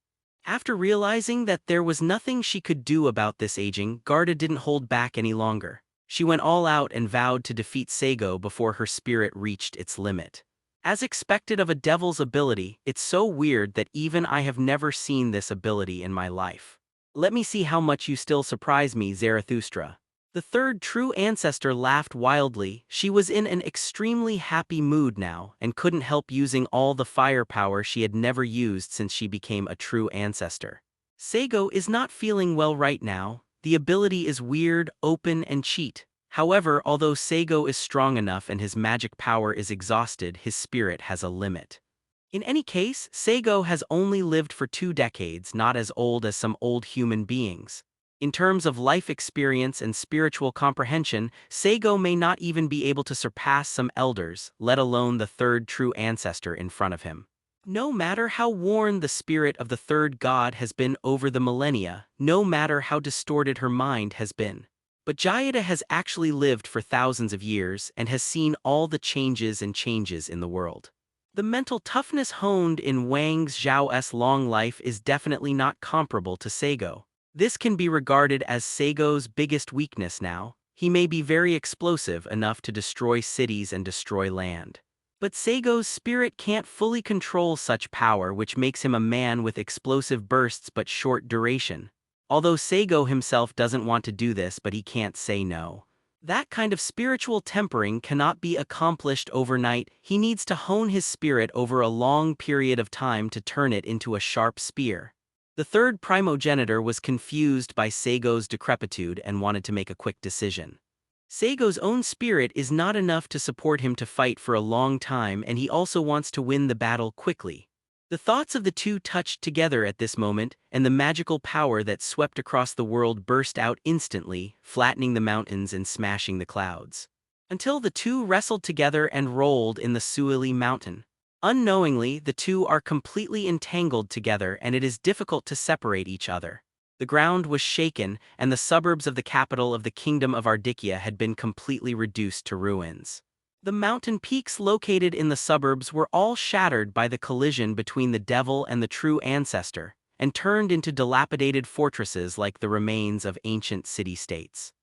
After realizing that there was nothing she could do about this aging, Garda didn't hold back any longer. She went all out and vowed to defeat Saigo before her spirit reached its limit. As expected of a devil's ability, it's so weird that even I have never seen this ability in my life. Let me see how much you still surprise me, Zarathustra. The third true ancestor laughed wildly. She was in an extremely happy mood now and couldn't help using all the firepower she had never used since she became a true ancestor. Saigo is not feeling well right now. The ability is weird, open, and cheat. However, although Saigo is strong enough and his magic power is exhausted, his spirit has a limit. In any case, Saigo has only lived for 2 decades, not as old as some old human beings. In terms of life experience and spiritual comprehension, Saigo may not even be able to surpass some elders, let alone the third true ancestor in front of him. No matter how worn the spirit of the third god has been over the millennia, no matter how distorted her mind has been. But Jayada has actually lived for thousands of years and has seen all the changes in the world. The mental toughness honed in Wang Zhao's long life is definitely not comparable to Saigo. This can be regarded as Saigo's biggest weakness now. He may be very explosive enough to destroy cities and destroy land. But Saigo's spirit can't fully control such power, which makes him a man with explosive bursts but short duration. Although Saigo himself doesn't want to do this, but he can't say no. That kind of spiritual tempering cannot be accomplished overnight. He needs to hone his spirit over a long period of time to turn it into a sharp spear. The third primogenitor was confused by Saigo's decrepitude and wanted to make a quick decision. Saigo's own spirit is not enough to support him to fight for a long time, and he also wants to win the battle quickly. The thoughts of the two touched together at this moment, and the magical power that swept across the world burst out instantly, flattening the mountains and smashing the clouds. Until the two wrestled together and rolled in the Suili mountain. Unknowingly, the two are completely entangled together, and it is difficult to separate each other. The ground was shaken, and the suburbs of the capital of the kingdom of Ardicchia had been completely reduced to ruins. The mountain peaks located in the suburbs were all shattered by the collision between the devil and the true ancestor, and turned into dilapidated fortresses like the remains of ancient city-states.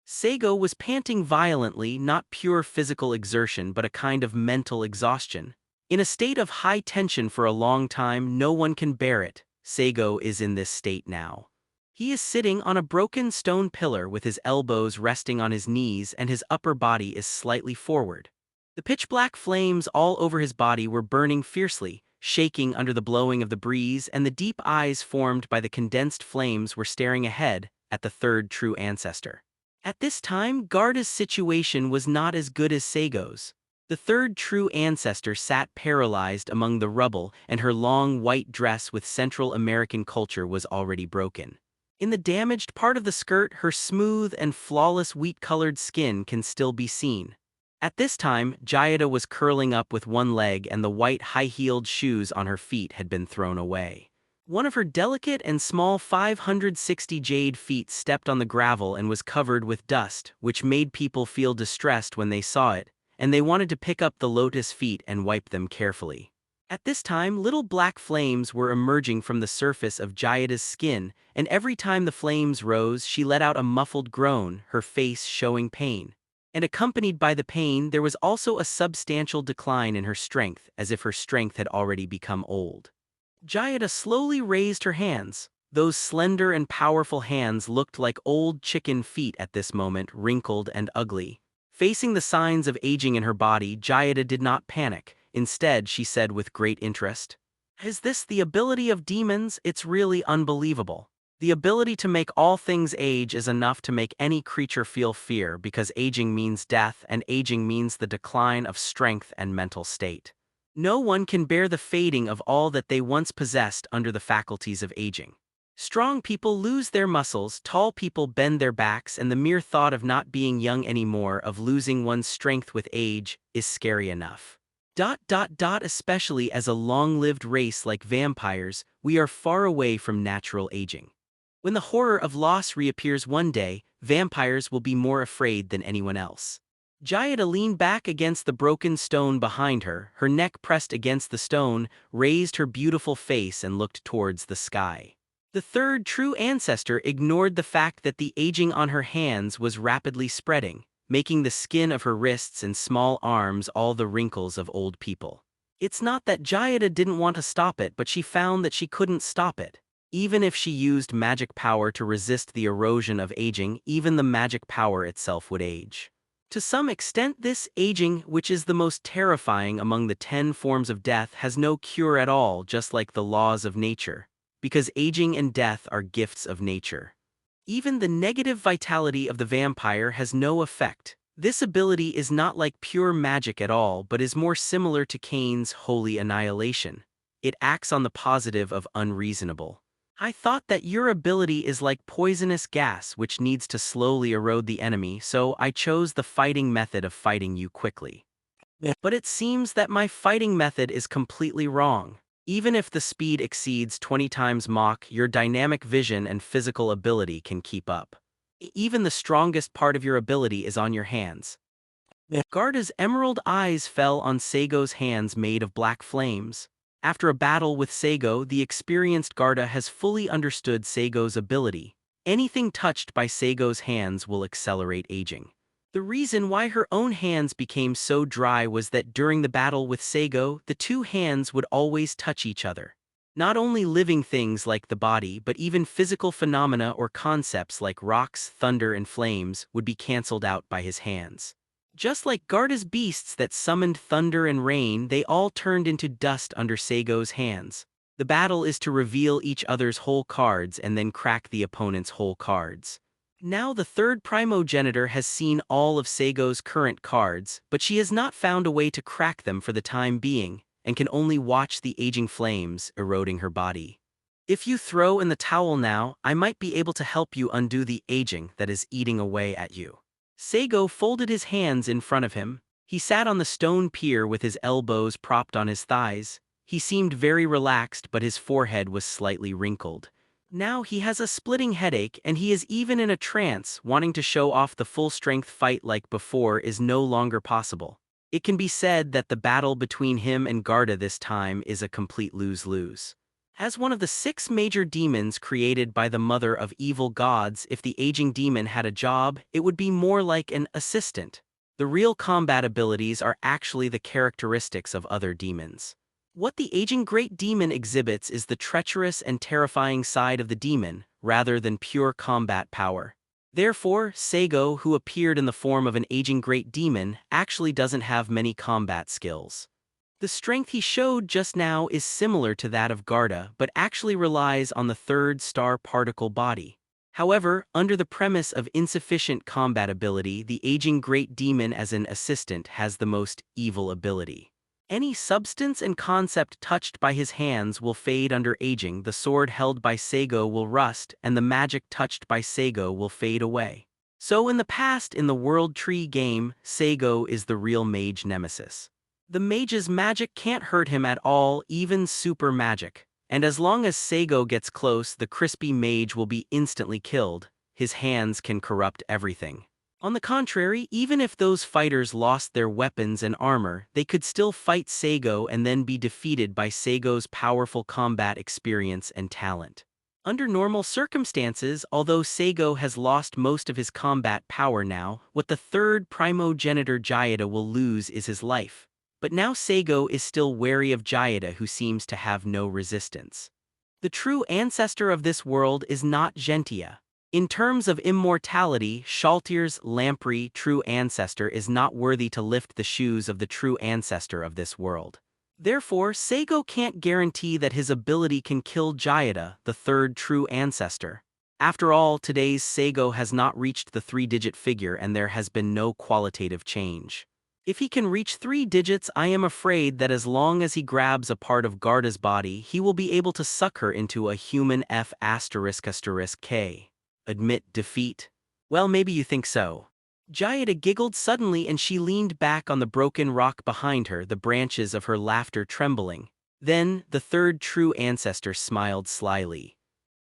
Saigo was panting violently, not pure physical exertion but a kind of mental exhaustion. In a state of high tension for a long time, no one can bear it. Saigo is in this state now. He is sitting on a broken stone pillar with his elbows resting on his knees and his upper body is slightly forward. The pitch-black flames all over his body were burning fiercely, shaking under the blowing of the breeze, and the deep eyes formed by the condensed flames were staring ahead at the third true ancestor. At this time, Garda's situation was not as good as Saigo's. The third true ancestor sat paralyzed among the rubble, and her long white dress with Central American culture was already broken. In the damaged part of the skirt, her smooth and flawless wheat-colored skin can still be seen. At this time, Jayada was curling up with one leg and the white high-heeled shoes on her feet had been thrown away. One of her delicate and small 560 jade feet stepped on the gravel and was covered with dust, which made people feel distressed when they saw it, and they wanted to pick up the lotus feet and wipe them carefully. At this time, little black flames were emerging from the surface of Jayada's skin, and every time the flames rose, she let out a muffled groan, her face showing pain. And accompanied by the pain, there was also a substantial decline in her strength, as if her strength had already become old. Jayada slowly raised her hands. Those slender and powerful hands looked like old chicken feet at this moment, wrinkled and ugly. Facing the signs of aging in her body, Jayada did not panic. Instead, she said with great interest, "Is this the ability of demons? It's really unbelievable. The ability to make all things age is enough to make any creature feel fear, because aging means death and aging means the decline of strength and mental state. No one can bear the fading of all that they once possessed under the faculties of aging. Strong people lose their muscles, tall people bend their backs, and the mere thought of not being young anymore, of losing one's strength with age, is scary enough. Especially as a long-lived race like vampires, we are far away from natural aging. When the horror of loss reappears one day, vampires will be more afraid than anyone else." Jayada leaned back against the broken stone behind her, her neck pressed against the stone, raised her beautiful face and looked towards the sky. The third true ancestor ignored the fact that the aging on her hands was rapidly spreading, making the skin of her wrists and small arms all the wrinkles of old people. It's not that Jayada didn't want to stop it, but she found that she couldn't stop it. Even if she used magic power to resist the erosion of aging, even the magic power itself would age. To some extent, this aging, which is the most terrifying among the 10 forms of death, has no cure at all, just like the laws of nature, because aging and death are gifts of nature. Even the negative vitality of the vampire has no effect. This ability is not like pure magic at all, but is more similar to Cain's holy annihilation. It acts on the positive of unreasonable. I thought that your ability is like poisonous gas which needs to slowly erode the enemy, so I chose the fighting method of fighting you quickly. But it seems that my fighting method is completely wrong. Even if the speed exceeds 20 times Mach, your dynamic vision and physical ability can keep up. Even the strongest part of your ability is on your hands. Garda's emerald eyes fell on Saigo's hands made of black flames. After a battle with Saigo, the experienced Garda has fully understood Saigo's ability. Anything touched by Saigo's hands will accelerate aging. The reason why her own hands became so dry was that during the battle with Saigo, the two hands would always touch each other. Not only living things like the body, but even physical phenomena or concepts like rocks, thunder, and flames would be cancelled out by his hands. Just like Garda's beasts that summoned thunder and rain, they all turned into dust under Saigo's hands. The battle is to reveal each other's whole cards and then crack the opponent's whole cards. Now the third primogenitor has seen all of Saigo's current cards, but she has not found a way to crack them for the time being, and can only watch the aging flames eroding her body. If you throw in the towel now, I might be able to help you undo the aging that is eating away at you. Saigo folded his hands in front of him. He sat on the stone pier with his elbows propped on his thighs. He seemed very relaxed, but his forehead was slightly wrinkled. Now he has a splitting headache, and he is even in a trance, wanting to show off the full-strength fight like before is no longer possible. It can be said that the battle between him and Garda this time is a complete lose-lose. As one of the 6 major demons created by the mother of evil gods, if the aging demon had a job, it would be more like an assistant. The real combat abilities are actually the characteristics of other demons. What the aging great demon exhibits is the treacherous and terrifying side of the demon, rather than pure combat power. Therefore, Saigo, who appeared in the form of an aging great demon, actually doesn't have many combat skills. The strength he showed just now is similar to that of Garda, but actually relies on the third star particle body. However, under the premise of insufficient combat ability, the aging great demon as an assistant has the most evil ability. Any substance and concept touched by his hands will fade under aging, the sword held by Saigo will rust, and the magic touched by Saigo will fade away. So in the past, in the World Tree game, Saigo is the real mage nemesis. The mage's magic can't hurt him at all, even super magic. And as long as Saigo gets close, the crispy mage will be instantly killed. His hands can corrupt everything. On the contrary, even if those fighters lost their weapons and armor, they could still fight Saigo and then be defeated by Saigo's powerful combat experience and talent. Under normal circumstances, although Saigo has lost most of his combat power now, what the third primogenitor Jayada will lose is his life. But now Saigo is still wary of Jayada, who seems to have no resistance. The true ancestor of this world is not Gentia. In terms of immortality, Shaltyr's lamprey true ancestor is not worthy to lift the shoes of the true ancestor of this world. Therefore, Saigo can't guarantee that his ability can kill Jayada, the third true ancestor. After all, today's Saigo has not reached the 3-digit figure and there has been no qualitative change. If he can reach 3 digits, I am afraid that as long as he grabs a part of Garda's body, he will be able to suck her into a human F***K. Admit defeat? Well, maybe you think so. Jayada giggled suddenly and she leaned back on the broken rock behind her, the branches of her laughter trembling. Then, the third true ancestor smiled slyly.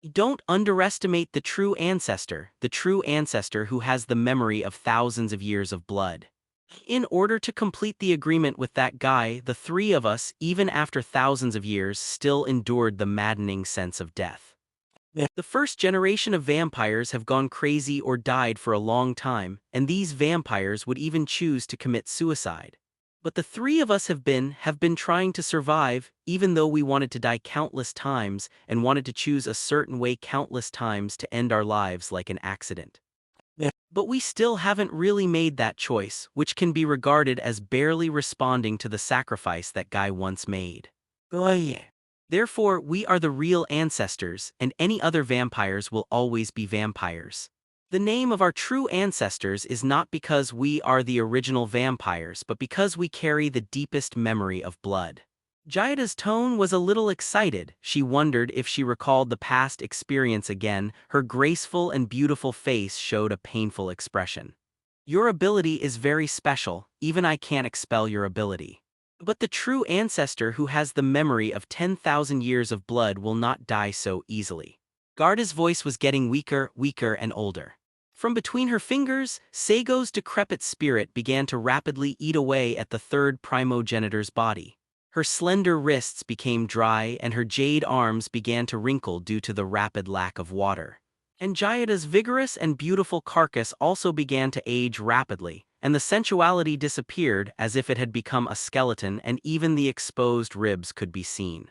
Don't underestimate the true ancestor who has the memory of thousands of years of blood. In order to complete the agreement with that guy, the 3 of us, even after thousands of years, still endured the maddening sense of death. The first generation of vampires have gone crazy or died for a long time, and these vampires would even choose to commit suicide. But the three of us have been trying to survive, even though we wanted to die countless times and wanted to choose a certain way countless times to end our lives like an accident. But we still haven't really made that choice, which can be regarded as barely responding to the sacrifice that guy once made. Therefore, we are the real ancestors, and any other vampires will always be vampires. The name of our true ancestors is not because we are the original vampires, but because we carry the deepest memory of blood. Jaida's tone was a little excited. She wondered if she recalled the past experience again. Her graceful and beautiful face showed a painful expression. Your ability is very special, even I can't expel your ability. But the true ancestor who has the memory of 10,000 years of blood will not die so easily. Garda's voice was getting weaker, and older. From between her fingers, Saigo's decrepit spirit began to rapidly eat away at the third primogenitor's body. Her slender wrists became dry and her jade arms began to wrinkle due to the rapid lack of water. And Jaida's vigorous and beautiful carcass also began to age rapidly, and the sensuality disappeared as if it had become a skeleton, and even the exposed ribs could be seen.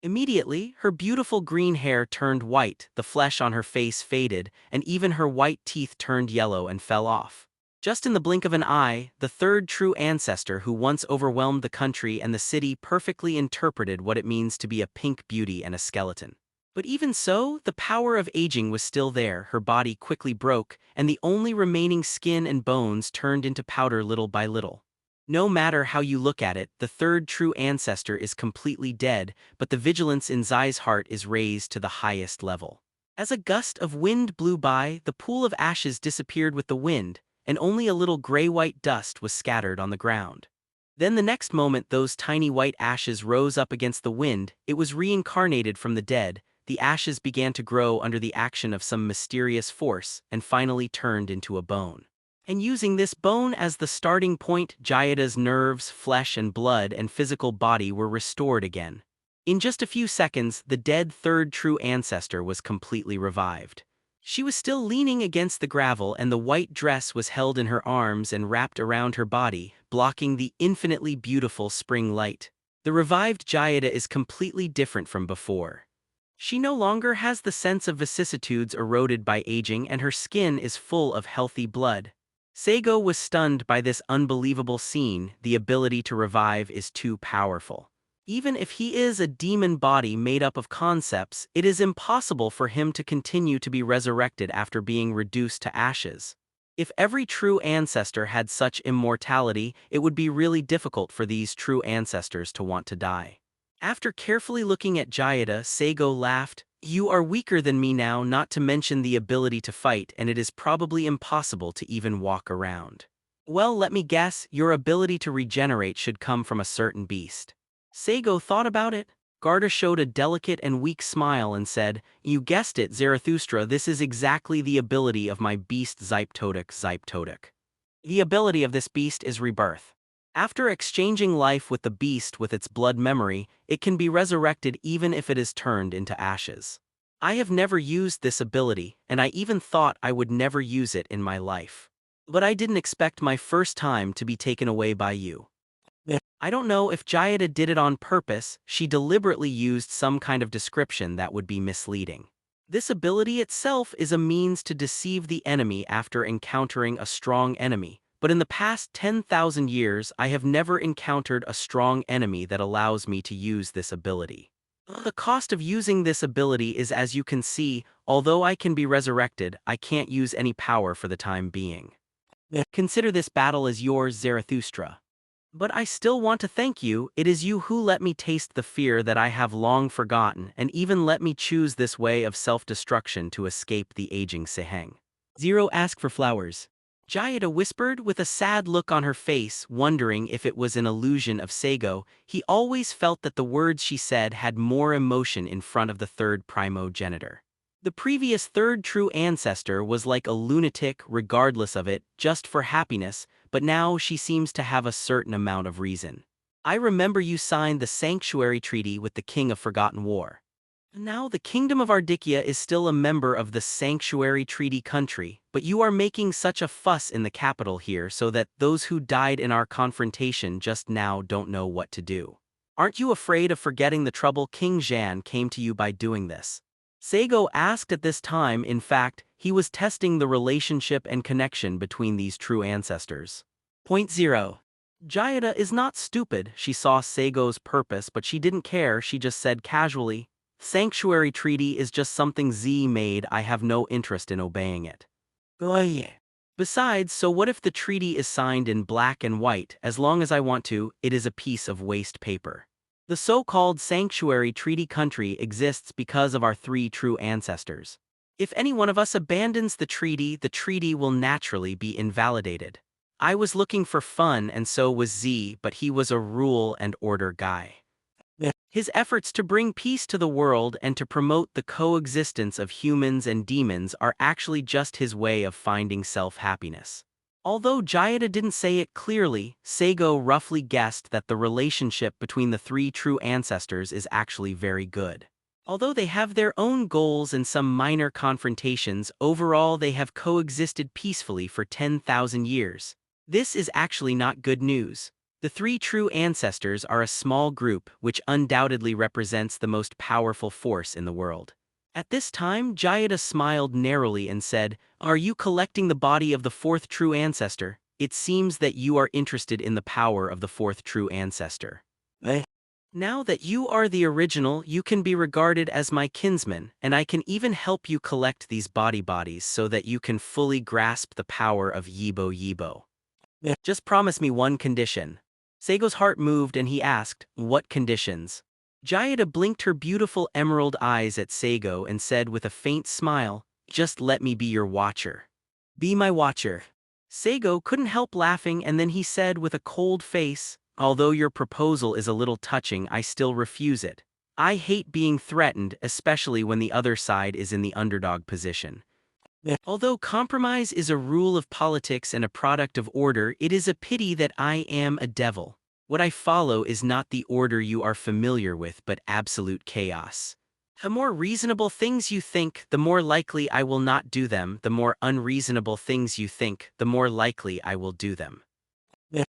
Immediately, her beautiful green hair turned white, the flesh on her face faded, and even her white teeth turned yellow and fell off. Just in the blink of an eye, the third true ancestor who once overwhelmed the country and the city perfectly interpreted what it means to be a pink beauty and a skeleton. But even so, the power of aging was still there. Her body quickly broke, and the only remaining skin and bones turned into powder little by little. No matter how you look at it, the third true ancestor is completely dead, but the vigilance in Zai's heart is raised to the highest level. As a gust of wind blew by, the pool of ashes disappeared with the wind, and only a little gray-white dust was scattered on the ground. Then the next moment those tiny white ashes rose up against the wind. It was reincarnated from the dead. The ashes began to grow under the action of some mysterious force, and finally turned into a bone. And using this bone as the starting point, Jaida's nerves, flesh and blood and physical body were restored again. In just a few seconds, the dead third true ancestor was completely revived. She was still leaning against the gravel, and the white dress was held in her arms and wrapped around her body, blocking the infinitely beautiful spring light. The revived Jaida is completely different from before. She no longer has the sense of vicissitudes eroded by aging, and her skin is full of healthy blood. Saigo was stunned by this unbelievable scene. The ability to revive is too powerful. Even if he is a demon body made up of concepts, it is impossible for him to continue to be resurrected after being reduced to ashes. If every true ancestor had such immortality, it would be really difficult for these true ancestors to want to die. After carefully looking at Jaida, Saigo laughed. You are weaker than me now, not to mention the ability to fight, and it is probably impossible to even walk around. Well, let me guess, your ability to regenerate should come from a certain beast. Saigo thought about it. Garda showed a delicate and weak smile and said, You guessed it, Zarathustra, this is exactly the ability of my beast Zyptotic. The ability of this beast is rebirth. After exchanging life with the beast with its blood memory, it can be resurrected even if it is turned into ashes. I have never used this ability, and I even thought I would never use it in my life. But I didn't expect my first time to be taken away by you. I don't know if Jaida did it on purpose. She deliberately used some kind of description that would be misleading. This ability itself is a means to deceive the enemy after encountering a strong enemy, but in the past 10,000 years I have never encountered a strong enemy that allows me to use this ability. The cost of using this ability is, as you can see, although I can be resurrected, I can't use any power for the time being. Consider this battle as yours, Zarathustra. But I still want to thank you. It is you who let me taste the fear that I have long forgotten, and even let me choose this way of self-destruction to escape the aging Seheng. Zero, ask for flowers. Jaida whispered with a sad look on her face, wondering if it was an illusion of Saigo. He always felt that the words she said had more emotion in front of the third primogenitor. The previous third true ancestor was like a lunatic, regardless of it, just for happiness, but now she seems to have a certain amount of reason. I remember you signed the Sanctuary Treaty with the King of Forgotten War. Now the Kingdom of Ardicchia is still a member of the Sanctuary Treaty country, but you are making such a fuss in the capital here so that those who died in our confrontation just now don't know what to do. Aren't you afraid of forgetting the trouble King Zhan came to you by doing this? Saigo asked at this time. In fact, he was testing the relationship and connection between these true ancestors. Point 0. Jayada is not stupid. She saw Saigo's purpose, but she didn't care. She just said casually, Sanctuary Treaty is just something Z made. I have no interest in obeying it. Oh yeah. Besides, so what if the treaty is signed in black and white? As long as I want to, it is a piece of waste paper. The so-called Sanctuary Treaty country exists because of our three true ancestors. If any one of us abandons the treaty will naturally be invalidated. I was looking for fun and so was Z, but he was a rule and order guy. His efforts to bring peace to the world and to promote the coexistence of humans and demons are actually just his way of finding self-happiness. Although Jayada didn't say it clearly, Saigo roughly guessed that the relationship between the three true ancestors is actually very good. Although they have their own goals and some minor confrontations, overall they have coexisted peacefully for 10,000 years. This is actually not good news. The three true ancestors are a small group which undoubtedly represents the most powerful force in the world. At this time, Jayada smiled narrowly and said, Are you collecting the body of the fourth true ancestor? It seems that you are interested in the power of the fourth true ancestor. Now that you are the original, you can be regarded as my kinsman, and I can even help you collect these bodies so that you can fully grasp the power of Yibo. Just promise me one condition. Saigo's heart moved and he asked, What conditions? Jayada blinked her beautiful emerald eyes at Saigo and said with a faint smile, Just let me be your watcher. Be my watcher. Saigo couldn't help laughing and then he said with a cold face, Although your proposal is a little touching, I still refuse it. I hate being threatened, especially when the other side is in the underdog position. Although compromise is a rule of politics and a product of order, it is a pity that I am a devil. What I follow is not the order you are familiar with, but absolute chaos. The more reasonable things you think, the more likely I will not do them. The more unreasonable things you think, the more likely I will do them.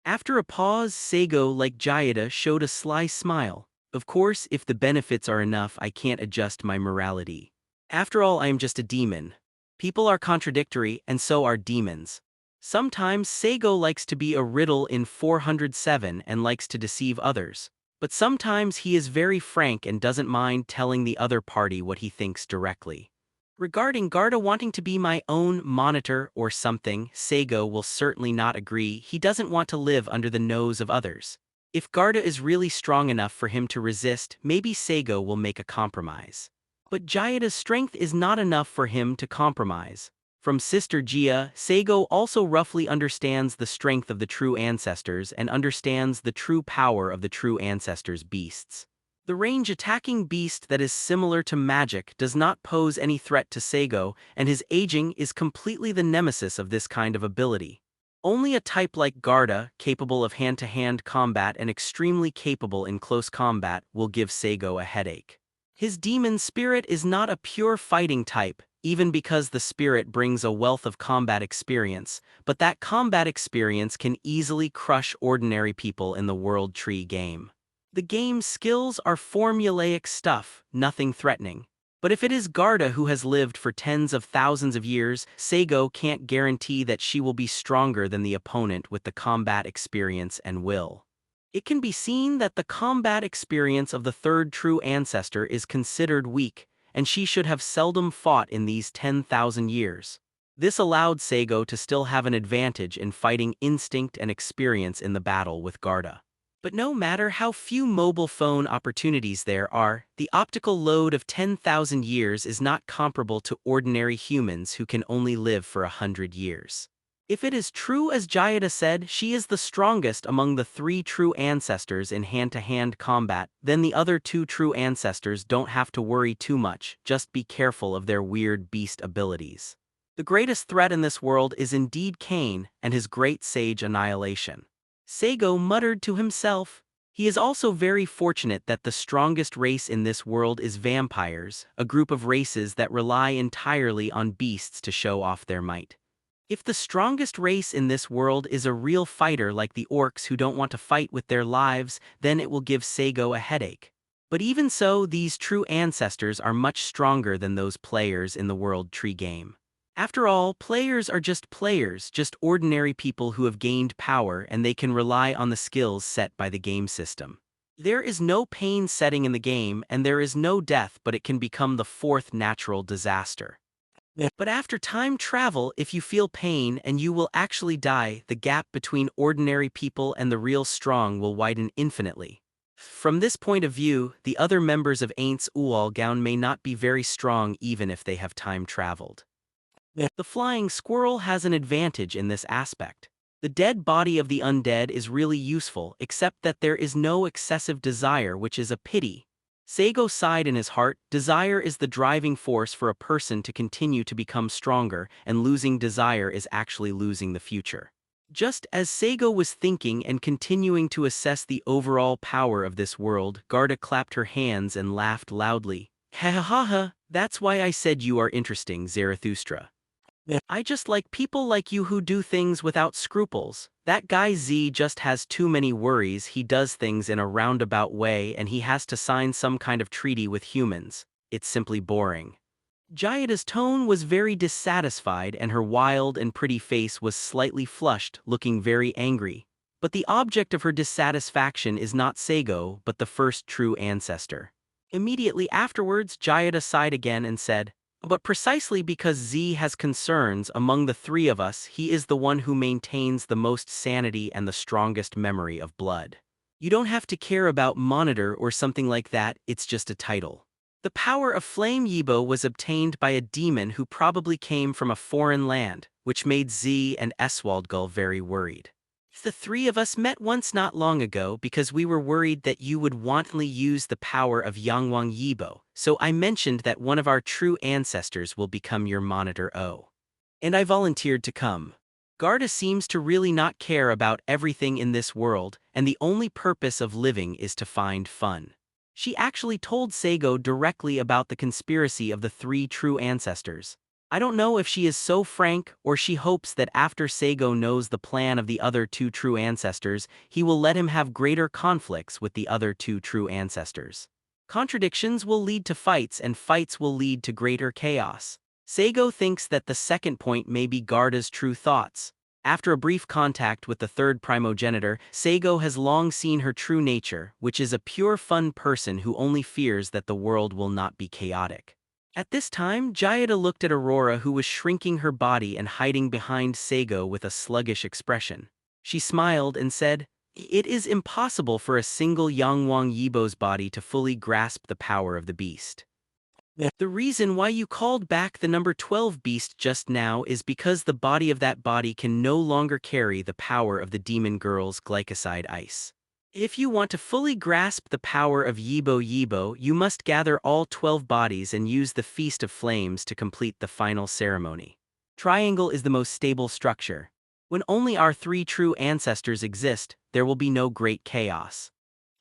After a pause, Saigo, like Jayada, showed a sly smile. Of course, if the benefits are enough, I can't adjust my morality. After all, I am just a demon. People are contradictory, and so are demons. Sometimes Saigo likes to be a riddle in 407 and likes to deceive others. But sometimes he is very frank and doesn't mind telling the other party what he thinks directly. Regarding Garda wanting to be my own monitor or something, Saigo will certainly not agree. He doesn't want to live under the nose of others. If Garda is really strong enough for him to resist, maybe Saigo will make a compromise. But Jayada's strength is not enough for him to compromise. From Sister Gia, Saigo also roughly understands the strength of the true ancestors and understands the true power of the true ancestors' beasts. The range-attacking beast that is similar to magic does not pose any threat to Saigo, and his aging is completely the nemesis of this kind of ability. Only a type like Garda, capable of hand-to-hand combat and extremely capable in close combat, will give Saigo a headache. His demon spirit is not a pure fighting type, even because the spirit brings a wealth of combat experience, but that combat experience can easily crush ordinary people in the World Tree game. The game's skills are formulaic stuff, nothing threatening. But if it is Garda who has lived for tens of thousands of years, Saigo can't guarantee that she will be stronger than the opponent with the combat experience and will. It can be seen that the combat experience of the third true ancestor is considered weak, and she should have seldom fought in these 10,000 years. This allowed Saigo to still have an advantage in fighting instinct and experience in the battle with Garda. But no matter how few mobile phone opportunities there are, the optical load of 10,000 years is not comparable to ordinary humans who can only live for 100 years. If it is true as Jayada said, she is the strongest among the three true ancestors in hand-to-hand combat, then the other two true ancestors don't have to worry too much, just be careful of their weird beast abilities. The greatest threat in this world is indeed Cain and his great sage annihilation. Saigo muttered to himself. He is also very fortunate that the strongest race in this world is vampires, a group of races that rely entirely on beasts to show off their might. If the strongest race in this world is a real fighter like the orcs who don't want to fight with their lives, then it will give Saigo a headache. But even so, these true ancestors are much stronger than those players in the World Tree game. After all, players are just players, just ordinary people who have gained power and they can rely on the skills set by the game system. There is no pain setting in the game and there is no death, but it can become the fourth natural disaster. But after time travel, if you feel pain and you will actually die, the gap between ordinary people and the real strong will widen infinitely. From this point of view, the other members of Aints Ualgaun may not be very strong even if they have time traveled. The flying squirrel has an advantage in this aspect. The dead body of the undead is really useful, except that there is no excessive desire, which is a pity. Saigo sighed in his heart. Desire is the driving force for a person to continue to become stronger, and losing desire is actually losing the future. Just as Saigo was thinking and continuing to assess the overall power of this world, Garda clapped her hands and laughed loudly. Ha ha ha ha, that's why I said you are interesting, Zarathustra. I just like people like you who do things without scruples. That guy Z just has too many worries. He does things in a roundabout way and he has to sign some kind of treaty with humans. It's simply boring. Jayada's tone was very dissatisfied and her wild and pretty face was slightly flushed, looking very angry. But the object of her dissatisfaction is not Saigo, but the first true ancestor. Immediately afterwards, Jayada sighed again and said, "But precisely because Z has concerns among the three of us, he is the one who maintains the most sanity and the strongest memory of blood. You don't have to care about monitor or something like that, it's just a title." The power of Flame Yibo was obtained by a demon who probably came from a foreign land, which made Z and Eswaldgull very worried. The three of us met once not long ago because we were worried that you would wantonly use the power of Yangwang Yibo, so I mentioned that one of our true ancestors will become your Monitor O. And I volunteered to come. Garda seems to really not care about everything in this world, and the only purpose of living is to find fun. She actually told Saigo directly about the conspiracy of the three true ancestors. I don't know if she is so frank or she hopes that after Saigo knows the plan of the other two true ancestors, he will let him have greater conflicts with the other two true ancestors. Contradictions will lead to fights and fights will lead to greater chaos. Saigo thinks that the second point may be Garda's true thoughts. After a brief contact with the third primogenitor, Saigo has long seen her true nature, which is a pure fun person who only fears that the world will not be chaotic. At this time, Jayada looked at Aurora, who was shrinking her body and hiding behind Saigo with a sluggish expression. She smiled and said, "It is impossible for a single Yangwang Yibo's body to fully grasp the power of the beast. The reason why you called back the number 12 beast just now is because the body of that body can no longer carry the power of the demon girl's glycoside ice. If you want to fully grasp the power of Yibo Yibo, you must gather all 12 bodies and use the Feast of Flames to complete the final ceremony. Triangle is the most stable structure. When only our three true ancestors exist, there will be no great chaos.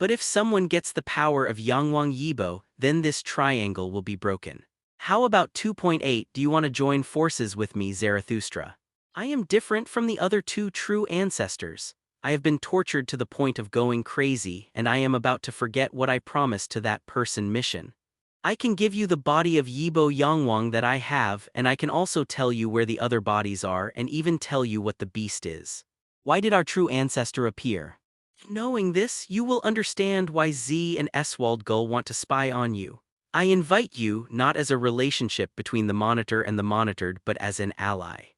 But if someone gets the power of Yangwang Yibo, then this triangle will be broken. How about 2.8? Do you want to join forces with me, Zarathustra? I am different from the other two true ancestors. I have been tortured to the point of going crazy, and I am about to forget what I promised to that person mission. I can give you the body of Yibo Yangwang that I have, and I can also tell you where the other bodies are and even tell you what the beast is. Why did our true ancestor appear? Knowing this, you will understand why Z and Eswaldgull want to spy on you. I invite you not as a relationship between the monitor and the monitored, but as an ally.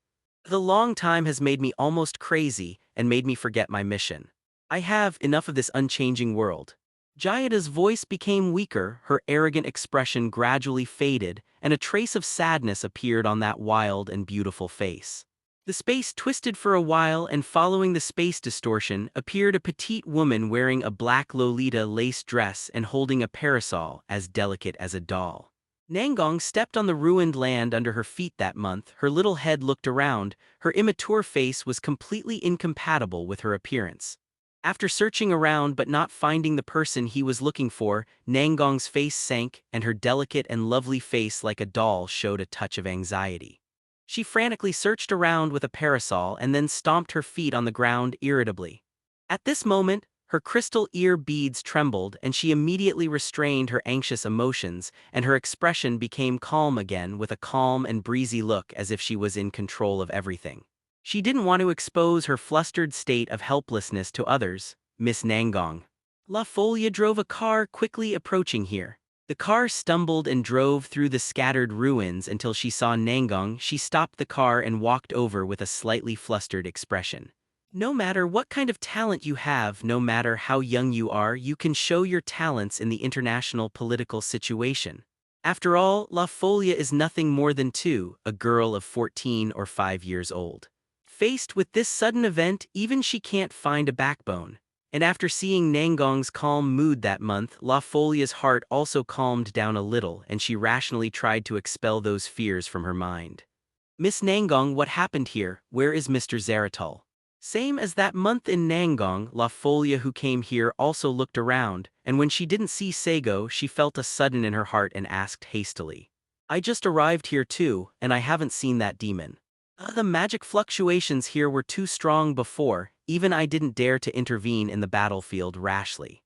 The long time has made me almost crazy and made me forget my mission. I have enough of this unchanging world." Jayada's voice became weaker, her arrogant expression gradually faded, and a trace of sadness appeared on that wild and beautiful face. The space twisted for a while, and following the space distortion appeared a petite woman wearing a black Lolita lace dress and holding a parasol as delicate as a doll. Nangong stepped on the ruined land under her feet that month. Her little head looked around. Her immature face was completely incompatible with her appearance. After searching around but not finding the person he was looking for, Nangong's face sank and her delicate and lovely face like a doll showed a touch of anxiety. She frantically searched around with a parasol and then stomped her feet on the ground irritably. At this moment, her crystal ear beads trembled and she immediately restrained her anxious emotions, and her expression became calm again with a calm and breezy look as if she was in control of everything. She didn't want to expose her flustered state of helplessness to others, Miss Nangong. La Folia drove a car quickly approaching here. The car stumbled and drove through the scattered ruins until she saw Nangong. She stopped the car and walked over with a slightly flustered expression. No matter what kind of talent you have, no matter how young you are, you can show your talents in the international political situation. After all, La Folia is nothing more than a girl of 14 or 5 years old. Faced with this sudden event, even she can't find a backbone. And after seeing Nangong's calm mood that month, La Folia's heart also calmed down a little and she rationally tried to expel those fears from her mind. Miss Nangong, what happened here? Where is Mr. Zeratul? Same as that month in Nangong, La Folia who came here also looked around, and when she didn't see Saigo, she felt a sudden in her heart and asked hastily. I just arrived here too, and I haven't seen that demon. The magic fluctuations here were too strong before, even I didn't dare to intervene in the battlefield rashly.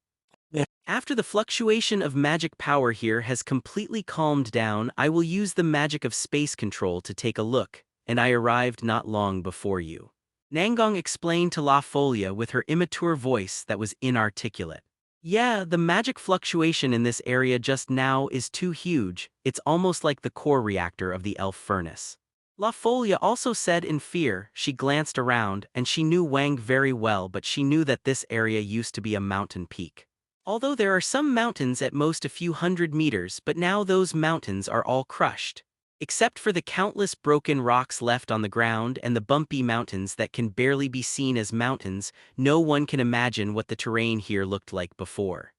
After the fluctuation of magic power here has completely calmed down, I will use the magic of space control to take a look, and I arrived not long before you. Nangong explained to La Folia with her immature voice that was inarticulate. Yeah, the magic fluctuation in this area just now is too huge, it's almost like the core reactor of the elf furnace. La Folia also said in fear. She glanced around, and she knew Wang very well, but she knew that this area used to be a mountain peak. Although there are some mountains at most a few hundred meters, but now those mountains are all crushed. Except for the countless broken rocks left on the ground and the bumpy mountains that can barely be seen as mountains, no one can imagine what the terrain here looked like before.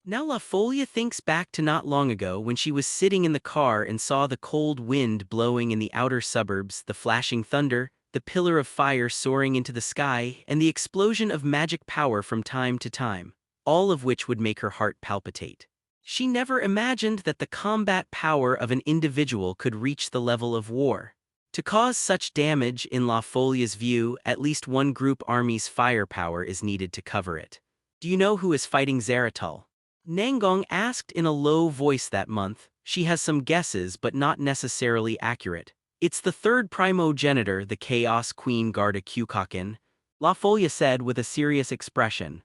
Now La Folia thinks back to not long ago when she was sitting in the car and saw the cold wind blowing in the outer suburbs, the flashing thunder, the pillar of fire soaring into the sky, and the explosion of magic power from time to time, all of which would make her heart palpitate. She never imagined that the combat power of an individual could reach the level of war. To cause such damage, in La Folia's view, at least one group army's firepower is needed to cover it. Do you know who is fighting Zeratul? Nangong asked in a low voice that month. She has some guesses but not necessarily accurate. It's the third primogenitor, the Chaos Queen Garda Kyukaken, La Folia said with a serious expression.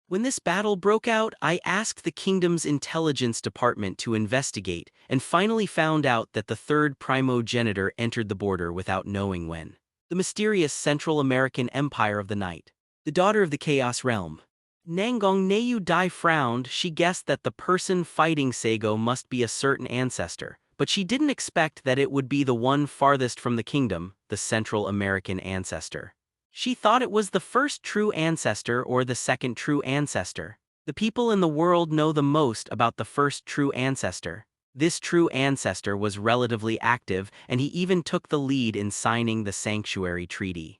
When this battle broke out, I asked the kingdom's intelligence department to investigate and finally found out that the third primogenitor entered the border without knowing when. The mysterious Central American Empire of the Night. The daughter of the Chaos Realm. Nangong Nayu-Dai frowned. She guessed that the person fighting Saigo must be a certain ancestor, but she didn't expect that it would be the one farthest from the kingdom, the Central American ancestor. She thought it was the first true ancestor or the second true ancestor. The people in the world know the most about the first true ancestor. This true ancestor was relatively active, and he even took the lead in signing the Sanctuary Treaty.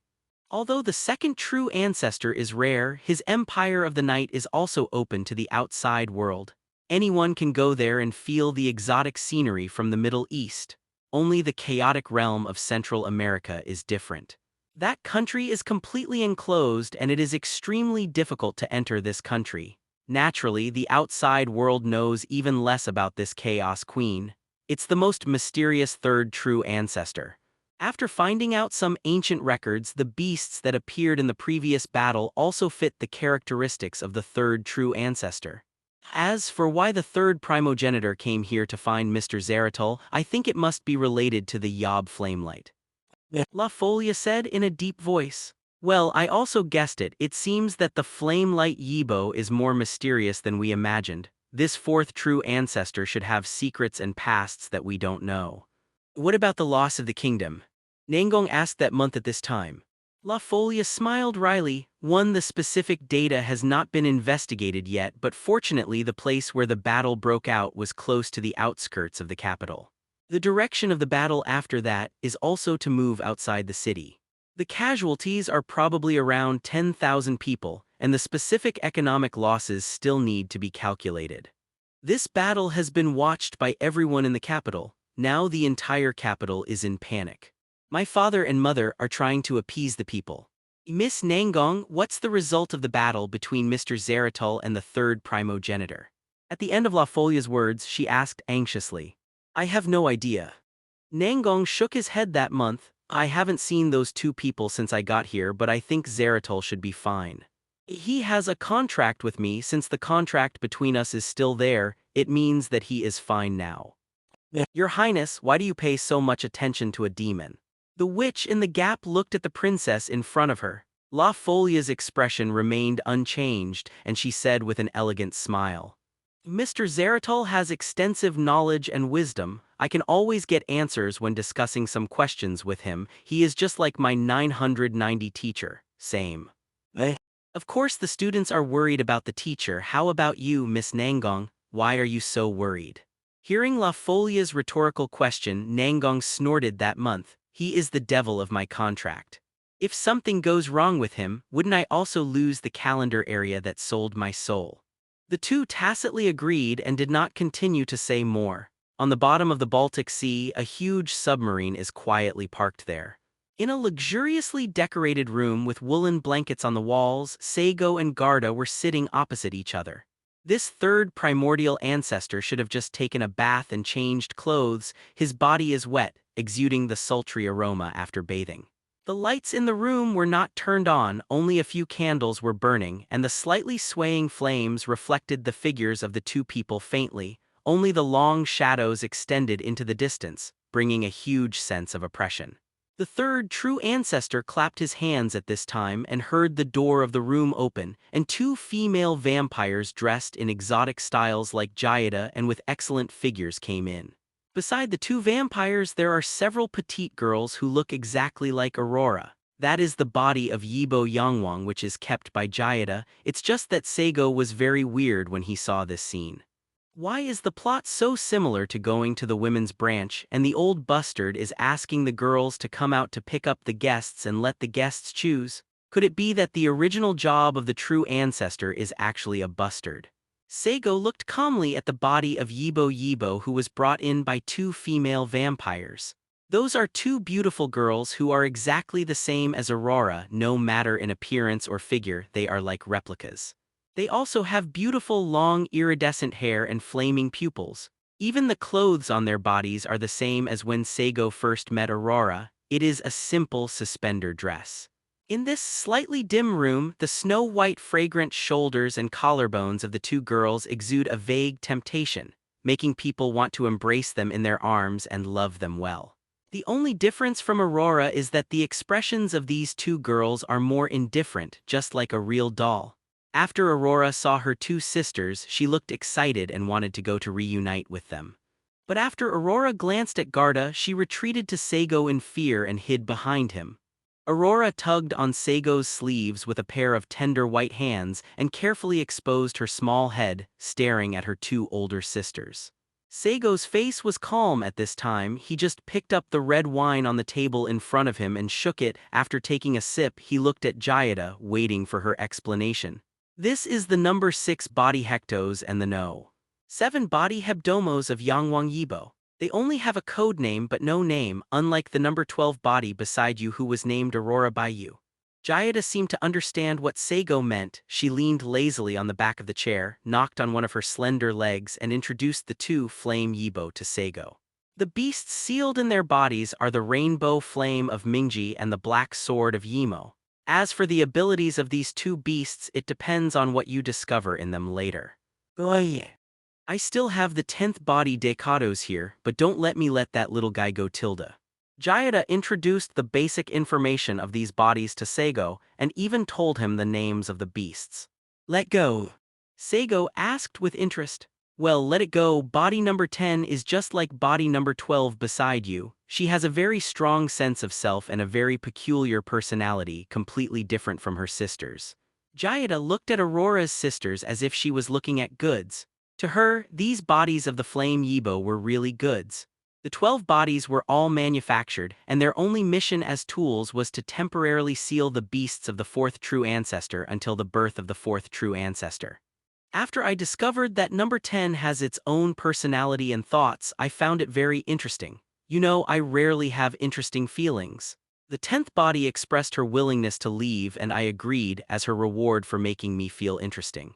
Although the second true ancestor is rare, his Empire of the Night is also open to the outside world. Anyone can go there and feel the exotic scenery from the Middle East. Only the chaotic realm of Central America is different. That country is completely enclosed, and it is extremely difficult to enter this country. Naturally, the outside world knows even less about this Chaos Queen. It's the most mysterious third true ancestor. After finding out some ancient records, the beasts that appeared in the previous battle also fit the characteristics of the third true ancestor. As for why the third primogenitor came here to find Mr. Zeratul, I think it must be related to the Yob Flamelight. La Folia said in a deep voice. Well, I also guessed it. It seems that the Flamelight Yibo is more mysterious than we imagined. This fourth true ancestor should have secrets and pasts that we don't know. What about the loss of the kingdom? Nangong asked that month at this time. La Folia smiled wryly. The specific data has not been investigated yet, but fortunately the place where the battle broke out was close to the outskirts of the capital. The direction of the battle after that is also to move outside the city. The casualties are probably around 10,000 people, and the specific economic losses still need to be calculated. This battle has been watched by everyone in the capital. Now the entire capital is in panic. My father and mother are trying to appease the people. Miss Nangong, what's the result of the battle between Mr. Zeratul and the third primogenitor? At the end of La Folia's words, she asked anxiously. I have no idea. Nangong shook his head that month. I haven't seen those two people since I got here, but I think Zeratul should be fine. He has a contract with me. Since the contract between us is still there, it means that he is fine now. Your Highness, why do you pay so much attention to a demon? The witch in the gap looked at the princess in front of her. La Folia's expression remained unchanged, and she said with an elegant smile. Mr. Zeratul has extensive knowledge and wisdom. I can always get answers when discussing some questions with him. He is just like my 990 teacher. Same. Of course the students are worried about the teacher. How about you, Miss Nangong? Why are you so worried? Hearing La Folia's rhetorical question, Nangong snorted that month. He is the devil of my contract. If something goes wrong with him, wouldn't I also lose the calendar area that sold my soul? The two tacitly agreed and did not continue to say more. On the bottom of the Baltic Sea, a huge submarine is quietly parked there. In a luxuriously decorated room with woolen blankets on the walls, Saigo and Garda were sitting opposite each other. This third primordial ancestor should have just taken a bath and changed clothes. His body is wet, exuding the sultry aroma after bathing. The lights in the room were not turned on, only a few candles were burning, and the slightly swaying flames reflected the figures of the two people faintly. Only the long shadows extended into the distance, bringing a huge sense of oppression. The third true ancestor clapped his hands at this time and heard the door of the room open, and two female vampires dressed in exotic styles like Jayada and with excellent figures came in. Beside the two vampires there are several petite girls who look exactly like Aurora. That is the body of Yibo Yangwang, which is kept by Jayada. It's just that Saigo was very weird when he saw this scene. Why is the plot so similar to going to the women's branch, and the old bastard is asking the girls to come out to pick up the guests and let the guests choose? Could it be that the original job of the true ancestor is actually a bastard? Saigo looked calmly at the body of Yibo, who was brought in by two female vampires. Those are two beautiful girls who are exactly the same as Aurora. No matter in appearance or figure, they are like replicas. They also have beautiful long iridescent hair and flaming pupils. Even the clothes on their bodies are the same as when Saigo first met Aurora. It is a simple suspender dress. In this slightly dim room, the snow-white fragrant shoulders and collarbones of the two girls exude a vague temptation, making people want to embrace them in their arms and love them well. The only difference from Aurora is that the expressions of these two girls are more indifferent, just like a real doll. After Aurora saw her two sisters, she looked excited and wanted to go to reunite with them. But after Aurora glanced at Garda, she retreated to Saigo in fear and hid behind him. Aurora tugged on Saigo's sleeves with a pair of tender white hands and carefully exposed her small head, staring at her two older sisters. Saigo's face was calm at this time. He just picked up the red wine on the table in front of him and shook it. After taking a sip, he looked at Jayada, waiting for her explanation. This is the number 6 body hectos and the no. 7 body hebdomos of Yangwang Yibo. They only have a code name but no name, unlike the number 12 body beside you who was named Aurora by you. Jayada seemed to understand what Saigo meant. She leaned lazily on the back of the chair, knocked on one of her slender legs and introduced the two flame Yibo to Saigo. The beasts sealed in their bodies are the rainbow flame of Mingji and the black sword of Yimo. As for the abilities of these two beasts, it depends on what you discover in them later. I still have the 10th body Decados here, but don't let me let that little guy go tilde. Jayada introduced the basic information of these bodies to Saigo and even told him the names of the beasts. Let go. Saigo asked with interest. Well, let it go. Body number 10 is just like body number 12 beside you. She has a very strong sense of self and a very peculiar personality, completely different from her sisters. Jayada looked at Aurora's sisters as if she was looking at goods. To her, these bodies of the flame Yibo were really goods. The 12 bodies were all manufactured, and their only mission as tools was to temporarily seal the beasts of the fourth true ancestor until the birth of the fourth true ancestor. After I discovered that number 10 has its own personality and thoughts, I found it very interesting. You know, I rarely have interesting feelings. The 10th body expressed her willingness to leave, and I agreed as her reward for making me feel interesting.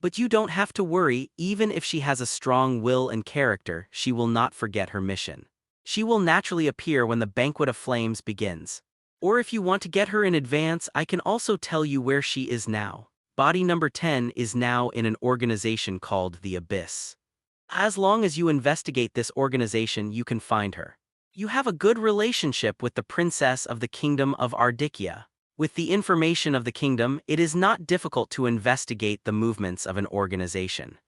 But you don't have to worry, even if she has a strong will and character, she will not forget her mission. She will naturally appear when the Banquet of Flames begins. Or if you want to get her in advance, I can also tell you where she is now. Body number 10 is now in an organization called the Abyss. As long as you investigate this organization, you can find her. You have a good relationship with the princess of the kingdom of Ardikia. With the information of the kingdom, it is not difficult to investigate the movements of an organization.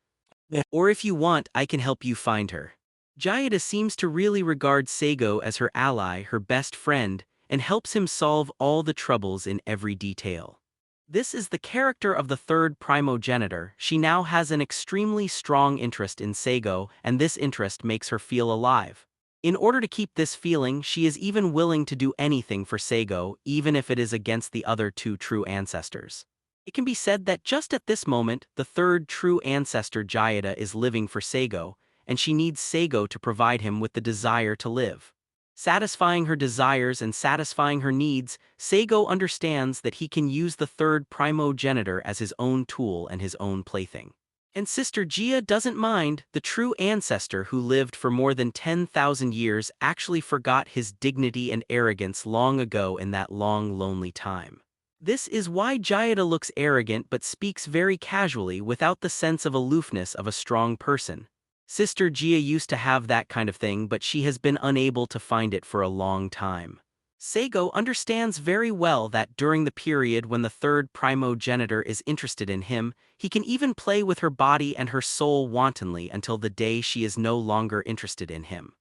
Or if you want, I can help you find her. Jayada seems to really regard Saigo as her ally, her best friend, and helps him solve all the troubles in every detail. This is the character of the third primogenitor. She now has an extremely strong interest in Saigo, and this interest makes her feel alive. In order to keep this feeling, she is even willing to do anything for Saigo, even if it is against the other two true ancestors. It can be said that just at this moment, the third true ancestor Jayada is living for Saigo, and she needs Saigo to provide him with the desire to live. Satisfying her desires and satisfying her needs, Saigo understands that he can use the third primogenitor as his own tool and his own plaything. And Sister Gia doesn't mind. The true ancestor who lived for more than 10,000 years actually forgot his dignity and arrogance long ago in that long, lonely time. This is why Jayada looks arrogant but speaks very casually without the sense of aloofness of a strong person. Sister Gia used to have that kind of thing, but she has been unable to find it for a long time. Saigo understands very well that during the period when the third primogenitor is interested in him, he can even play with her body and her soul wantonly until the day she is no longer interested in him.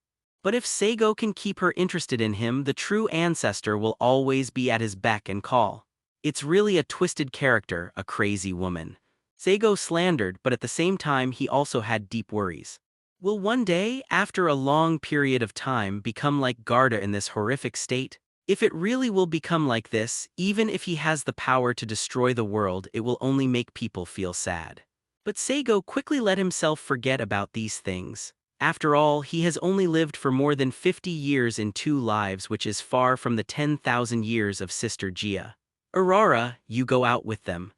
But if Saigo can keep her interested in him, the true ancestor will always be at his beck and call. It's really a twisted character, a crazy woman. Saigo slandered, but at the same time he also had deep worries. Will one day, after a long period of time, become like Garda in this horrific state? If it really will become like this, even if he has the power to destroy the world, it will only make people feel sad. But Saigo quickly let himself forget about these things. After all, he has only lived for more than 50 years in 2 lives, which is far from the 10,000 years of Sister Gia. Aurora, you go out with them.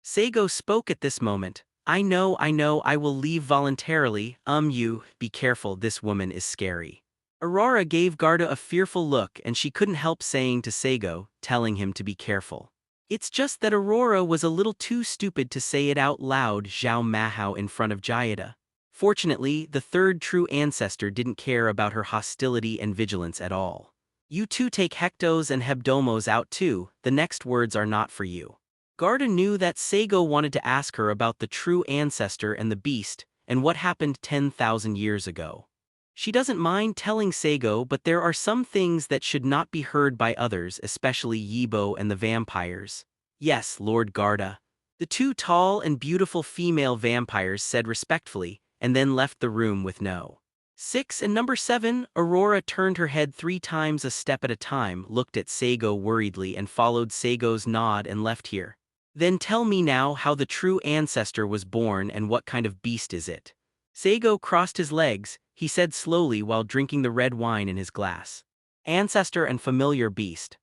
Saigo spoke at this moment. I know, I will leave voluntarily. You, be careful, this woman is scary. Aurora gave Garda a fearful look, and she couldn't help saying to Saigo, telling him to be careful. It's just that Aurora was a little too stupid to say it out loud, Zhao Mahao, in front of Jayada. Fortunately, the third true ancestor didn't care about her hostility and vigilance at all. You two take Hectos and Hebdomos out too, the next words are not for you. Garda knew that Saigo wanted to ask her about the true ancestor and the beast, and what happened 10,000 years ago. She doesn't mind telling Saigo, but there are some things that should not be heard by others, especially Yibo and the vampires. Yes, Lord Garda. The 2 tall and beautiful female vampires said respectfully, and then left the room with no. 6 and number 7, Aurora turned her head 3 times a step at a time, looked at Saigo worriedly and followed Saigo's nod and left here. Then tell me now how the true ancestor was born and what kind of beast is it? Saigo crossed his legs, he said slowly while drinking the red wine in his glass. Ancestor and familiar beast.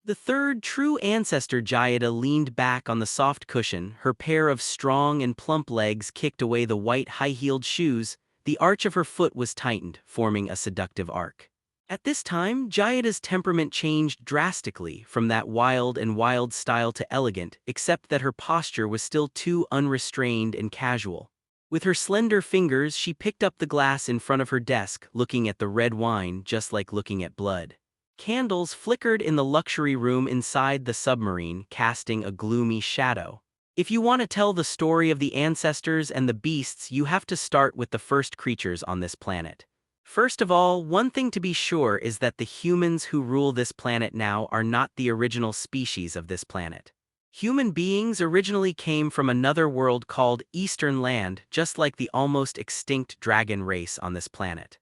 The third true ancestor Jayada leaned back on the soft cushion, her pair of strong and plump legs kicked away the white high-heeled shoes, the arch of her foot was tightened, forming a seductive arc. At this time, Jayada's temperament changed drastically from that wild style to elegant, except that her posture was still too unrestrained and casual. With her slender fingers, she picked up the glass in front of her desk, looking at the red wine just like looking at blood. Candles flickered in the luxury room inside the submarine, casting a gloomy shadow. If you want to tell the story of the ancestors and the beasts, you have to start with the first creatures on this planet. First of all, one thing to be sure is that the humans who rule this planet now are not the original species of this planet. Human beings originally came from another world called Eastern Land, just like the almost extinct dragon race on this planet.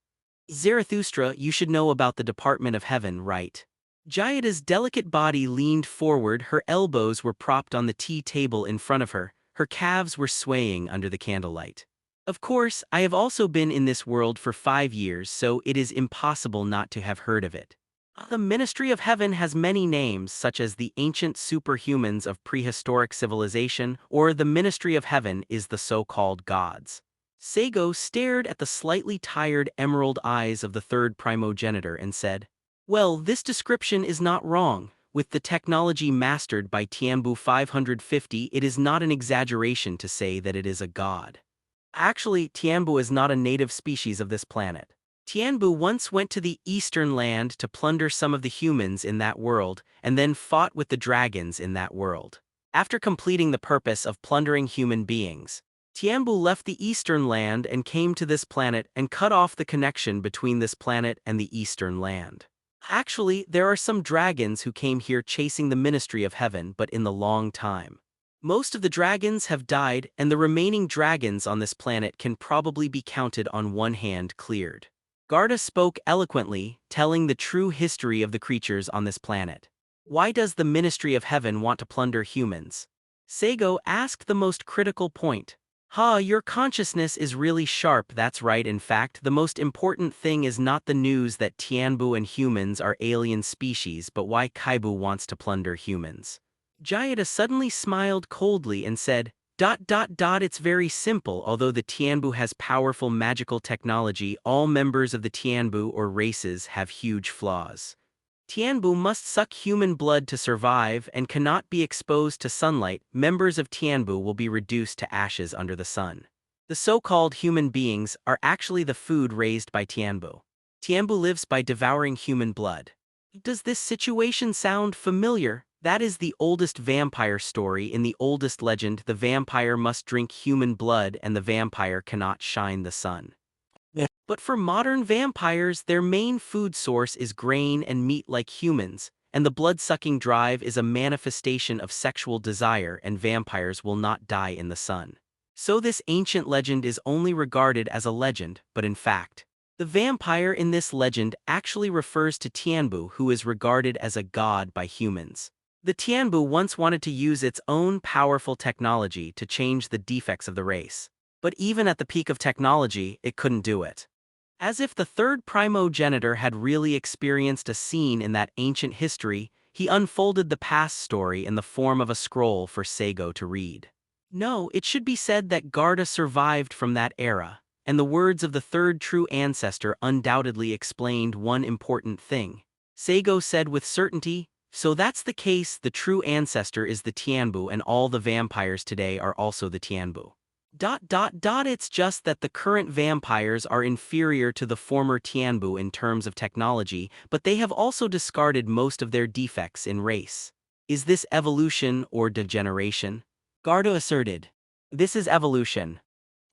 Zarathustra, you should know about the Department of Heaven, right? Jayada's delicate body leaned forward, her elbows were propped on the tea table in front of her, her calves were swaying under the candlelight. Of course, I have also been in this world for 5 years, so it is impossible not to have heard of it. The Ministry of Heaven has many names, such as the ancient superhumans of prehistoric civilization, or the Ministry of Heaven is the so-called gods. Saigo stared at the slightly tired emerald eyes of the third primogenitor and said, "Well, this description is not wrong. With the technology mastered by Tianbu 550, it is not an exaggeration to say that it is a god. Actually, Tianbu is not a native species of this planet. Tianbu once went to the Eastern Land to plunder some of the humans in that world, and then fought with the dragons in that world. After completing the purpose of plundering human beings, Tianbu left the Eastern Land and came to this planet and cut off the connection between this planet and the Eastern Land. Actually, there are some dragons who came here chasing the Ministry of Heaven, but in the long time. Most of the dragons have died, and the remaining dragons on this planet can probably be counted on one hand cleared." Garda spoke eloquently, telling the true history of the creatures on this planet. "Why does the Ministry of Heaven want to plunder humans?" Saigo asked the most critical point. Your consciousness is really sharp, that's right. In fact, the most important thing is not the news that Tianbu and humans are alien species, but why Kaibu wants to plunder humans." Jayada suddenly smiled coldly and said, It's very simple. Although the Tianbu has powerful magical technology, all members of the Tianbu or races have huge flaws. Tianbu must suck human blood to survive and cannot be exposed to sunlight. Members of Tianbu will be reduced to ashes under the sun. The so-called human beings are actually the food raised by Tianbu. Tianbu lives by devouring human blood. Does this situation sound familiar? That is the oldest vampire story. In the oldest legend, the vampire must drink human blood and the vampire cannot shine the sun. But for modern vampires, their main food source is grain and meat like humans, and the blood-sucking drive is a manifestation of sexual desire, and vampires will not die in the sun. So this ancient legend is only regarded as a legend, but in fact, the vampire in this legend actually refers to Tianbu, who is regarded as a god by humans. The Tianbu once wanted to use its own powerful technology to change the defects of the race. But even at the peak of technology, it couldn't do it. As if the third primogenitor had really experienced a scene in that ancient history, he unfolded the past story in the form of a scroll for Saigo to read. No, it should be said that Garda survived from that era, and the words of the third true ancestor undoubtedly explained one important thing. Saigo said with certainty, "So that's the case, the true ancestor is the Tianbu and all the vampires today are also the Tianbu. It's just that the current vampires are inferior to the former Tianbu in terms of technology, but they have also discarded most of their defects in race. Is this evolution or degeneration?" Garda asserted. "This is evolution."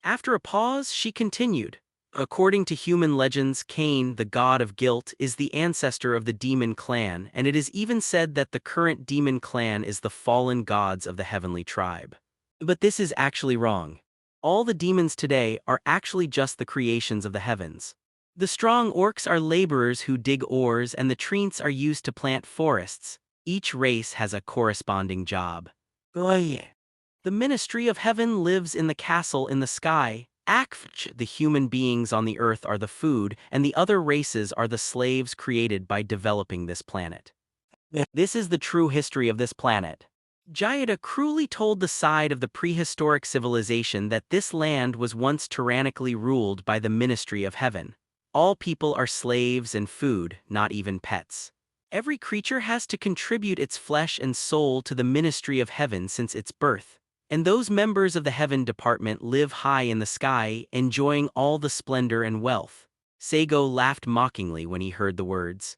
After a pause, she continued. "According to human legends, Cain, the god of guilt, is the ancestor of the demon clan, and it is even said that the current demon clan is the fallen gods of the heavenly tribe. But this is actually wrong. All the demons today are actually just the creations of the heavens. The strong orcs are laborers who dig ores, and the treants are used to plant forests. Each race has a corresponding job. The Ministry of Heaven lives in the castle in the sky. The human beings on the earth are the food, and the other races are the slaves created by developing this planet. This is the true history of this planet." Jayada cruelly told the side of the prehistoric civilization that this land was once tyrannically ruled by the Ministry of Heaven. All people are slaves and food, not even pets. Every creature has to contribute its flesh and soul to the Ministry of Heaven since its birth. And those members of the Heaven Department live high in the sky, enjoying all the splendor and wealth. Saigo laughed mockingly when he heard the words.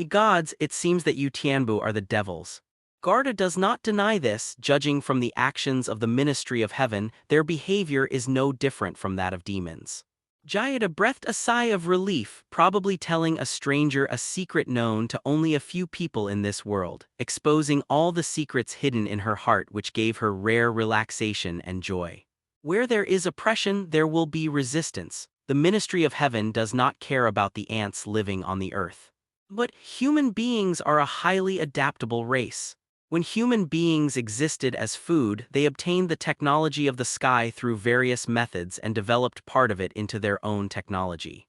Gods, it seems that you Tianbu are the devils." Garda does not deny this. Judging from the actions of the Ministry of Heaven, their behavior is no different from that of demons. Jayada breathed a sigh of relief, probably telling a stranger a secret known to only a few people in this world, exposing all the secrets hidden in her heart, which gave her rare relaxation and joy. Where there is oppression, there will be resistance. the Ministry of Heaven does not care about the ants living on the earth. But human beings are a highly adaptable race. When human beings existed as food, they obtained the technology of the sky through various methods and developed part of it into their own technology.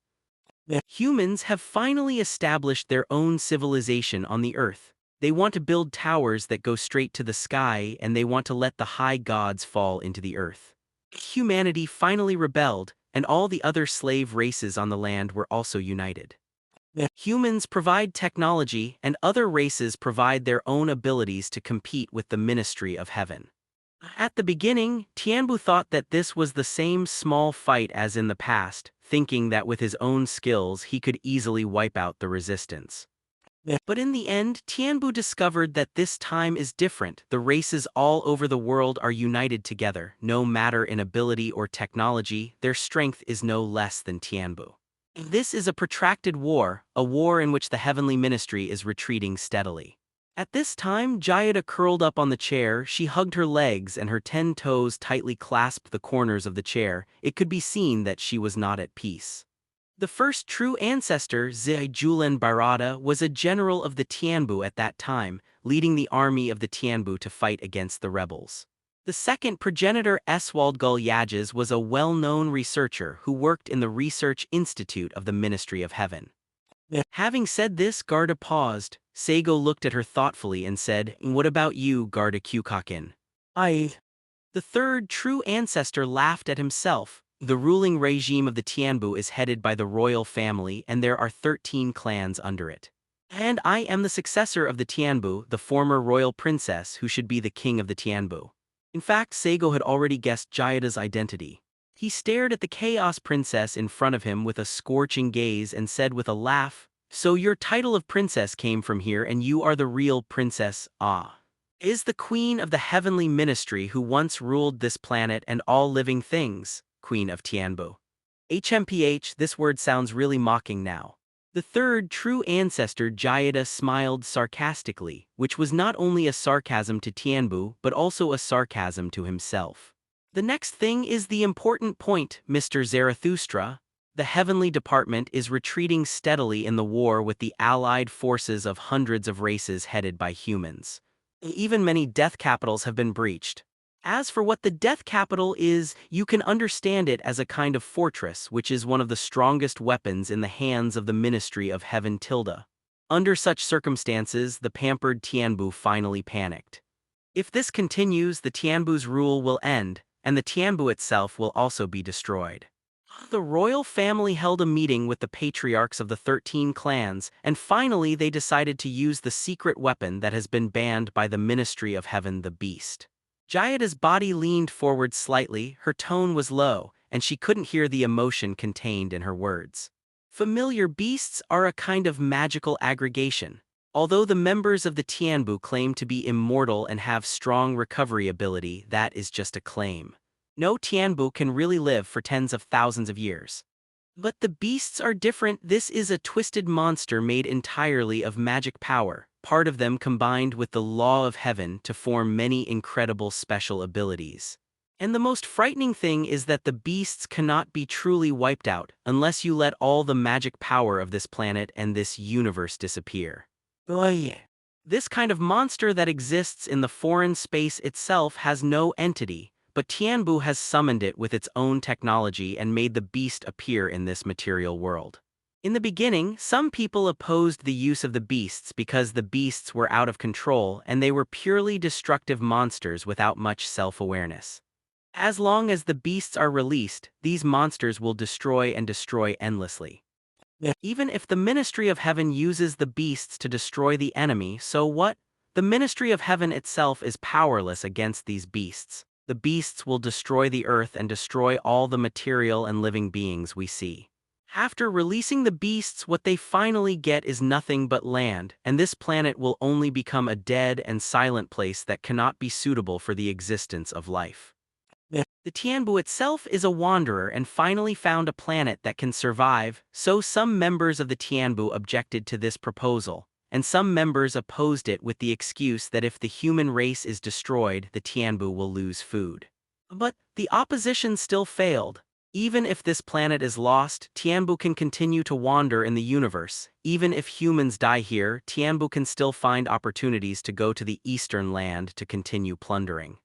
Humans have finally established their own civilization on the earth. They want to build towers that go straight to the sky, and they want to let the high gods fall into the earth. Humanity finally rebelled, and all the other slave races on the land were also united. Humans provide technology, and other races provide their own abilities to compete with the Ministry of Heaven. At the beginning, Tianbu thought that this was the same small fight as in the past, thinking that with his own skills he could easily wipe out the resistance. But in the end, Tianbu discovered that this time is different. The races all over the world are united together. No matter in ability or technology, their strength is no less than Tianbu. This is a protracted war, a war in which the heavenly ministry is retreating steadily. At this time, Jayada curled up on the chair. She hugged her legs and her 10 toes tightly clasped the corners of the chair. It could be seen that she was not at peace. The first true ancestor, Zijulen Barada, was a general of the Tianbu at that time, leading the army of the Tianbu to fight against the rebels. The second progenitor, Eswaldgul Yages, was a well-known researcher who worked in the Research Institute of the Ministry of Heaven. Having said this, Garda paused. Saigo looked at her thoughtfully and said, "What about you, Garda Kyukakin?" The third true ancestor laughed at himself. The ruling regime of the Tianbu is headed by the royal family, and there are 13 clans under it. And I am the successor of the Tianbu, the former royal princess who should be the king of the Tianbu. In fact, Saigo had already guessed Jayada's identity. He stared at the chaos princess in front of him with a scorching gaze and said with a laugh, "So your title of princess came from here and you are the real princess, is the queen of the heavenly ministry who once ruled this planet and all living things, Queen of Tianbu." HMPH, this word sounds really mocking now. The third true ancestor, Jayada, smiled sarcastically, which was not only a sarcasm to Tianbu but also a sarcasm to himself. The next thing is the important point, Mr. Zarathustra. The heavenly department is retreating steadily in the war with the allied forces of hundreds of races headed by humans. Even many death capitals have been breached. As for what the death capital is, you can understand it as a kind of fortress, which is one of the strongest weapons in the hands of the Ministry of Heaven. Under such circumstances, the pampered Tianbu finally panicked. If this continues, the Tianbu's rule will end, and the Tianbu itself will also be destroyed. The royal family held a meeting with the patriarchs of the 13 clans, and finally they decided to use the secret weapon that has been banned by the Ministry of Heaven, the beast. Jayada's body leaned forward slightly, her tone was low, and she couldn't hear the emotion contained in her words. Familiar beasts are a kind of magical aggregation. Although the members of the Tianbu claim to be immortal and have strong recovery ability, that is just a claim. No Tianbu can really live for tens of thousands of years. But the beasts are different. This is a twisted monster made entirely of magic power, part of them combined with the law of heaven to form many incredible special abilities. And the most frightening thing is that the beasts cannot be truly wiped out unless you let all the magic power of this planet and this universe disappear. This kind of monster that exists in the foreign space itself has no entity, but Tianbu has summoned it with its own technology and made the beast appear in this material world. In the beginning, some people opposed the use of the beasts because the beasts were out of control and they were purely destructive monsters without much self-awareness. As long as the beasts are released, these monsters will destroy and destroy endlessly. Even if the Ministry of Heaven uses the beasts to destroy the enemy, so what? The Ministry of Heaven itself is powerless against these beasts. The beasts will destroy the earth and destroy all the material and living beings we see. After releasing the beasts, what they finally get is nothing but land, and this planet will only become a dead and silent place that cannot be suitable for the existence of life. The Tianbu itself is a wanderer and finally found a planet that can survive, so some members of the Tianbu objected to this proposal, and some members opposed it with the excuse that if the human race is destroyed, the Tianbu will lose food. But the opposition still failed. Even if this planet is lost, Tianbu can continue to wander in the universe. Even if humans die here, Tianbu can still find opportunities to go to the Eastern Land to continue plundering.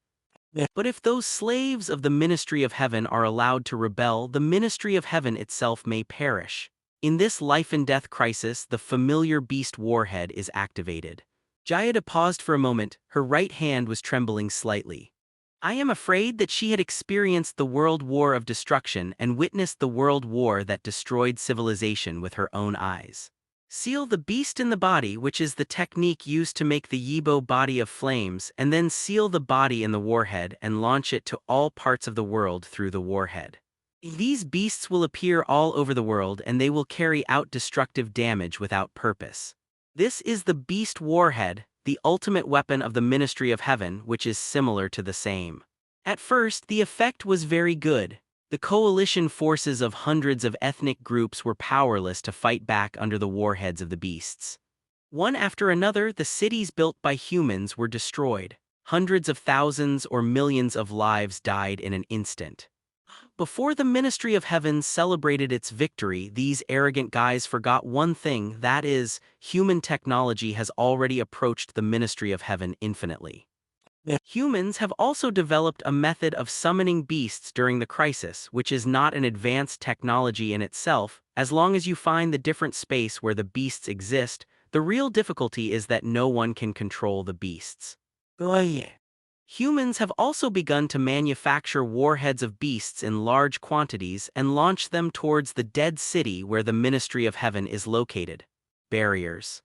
But if those slaves of the Ministry of Heaven are allowed to rebel, the Ministry of Heaven itself may perish. In this life-and-death crisis, the familiar beast warhead is activated. Jayada paused for a moment, her right hand was trembling slightly. I am afraid that she had experienced the World War of Destruction and witnessed the World War that destroyed civilization with her own eyes. Seal the beast in the body, which is the technique used to make the Yibo body of flames, and then seal the body in the warhead and launch it to all parts of the world through the warhead. These beasts will appear all over the world and they will carry out destructive damage without purpose. This is the beast warhead, the ultimate weapon of the Ministry of Heaven, which is similar to the same. At first, the effect was very good. The coalition forces of hundreds of ethnic groups were powerless to fight back under the warheads of the beasts. One after another, the cities built by humans were destroyed. Hundreds of thousands or millions of lives died in an instant. Before the Ministry of Heaven celebrated its victory, these arrogant guys forgot one thing, that is, human technology has already approached the Ministry of Heaven infinitely. Humans have also developed a method of summoning beasts during the crisis, which is not an advanced technology in itself. As long as you find the different space where the beasts exist, the real difficulty is that no one can control the beasts. Humans have also begun to manufacture warheads of beasts in large quantities and launch them towards the dead city where the Ministry of Heaven is located. Barriers.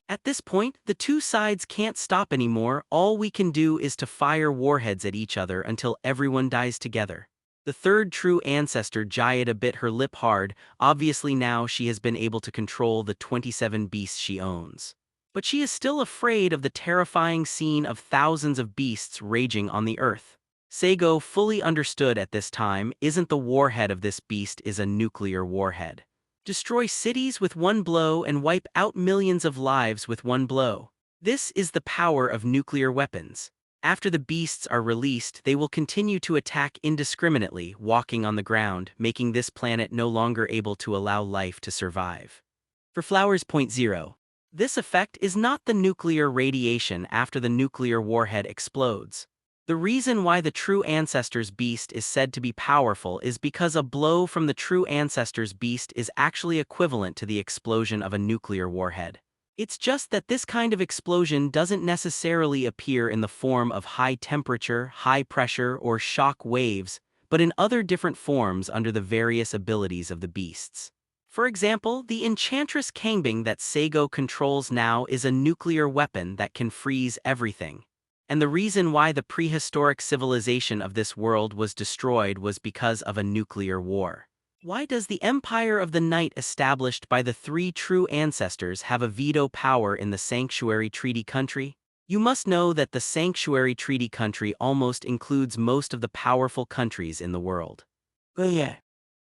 At this point, the two sides can't stop anymore. All we can do is to fire warheads at each other until everyone dies together. The third true ancestor, Jayada, bit her lip hard. Obviously now she has been able to control the 27 beasts she owns. But she is still afraid of the terrifying scene of thousands of beasts raging on the earth. Saigo fully understood at this time, isn't the warhead of this beast is a nuclear warhead. Destroy cities with one blow and wipe out millions of lives with one blow. This is the power of nuclear weapons. After the beasts are released, they will continue to attack indiscriminately, walking on the ground, making this planet no longer able to allow life to survive. For Flowers. 0. This effect is not the nuclear radiation after the nuclear warhead explodes. The reason why the true ancestor's beast is said to be powerful is because a blow from the true ancestor's beast is actually equivalent to the explosion of a nuclear warhead. It's just that this kind of explosion doesn't necessarily appear in the form of high temperature, high pressure, or shock waves, but in other different forms under the various abilities of the beasts. For example, the Enchantress Kangbing that Saigo controls now is a nuclear weapon that can freeze everything. And the reason why the prehistoric civilization of this world was destroyed was because of a nuclear war. Why does the Empire of the Night established by the three true ancestors have a veto power in the Sanctuary Treaty country? You must know that the Sanctuary Treaty country almost includes most of the powerful countries in the world.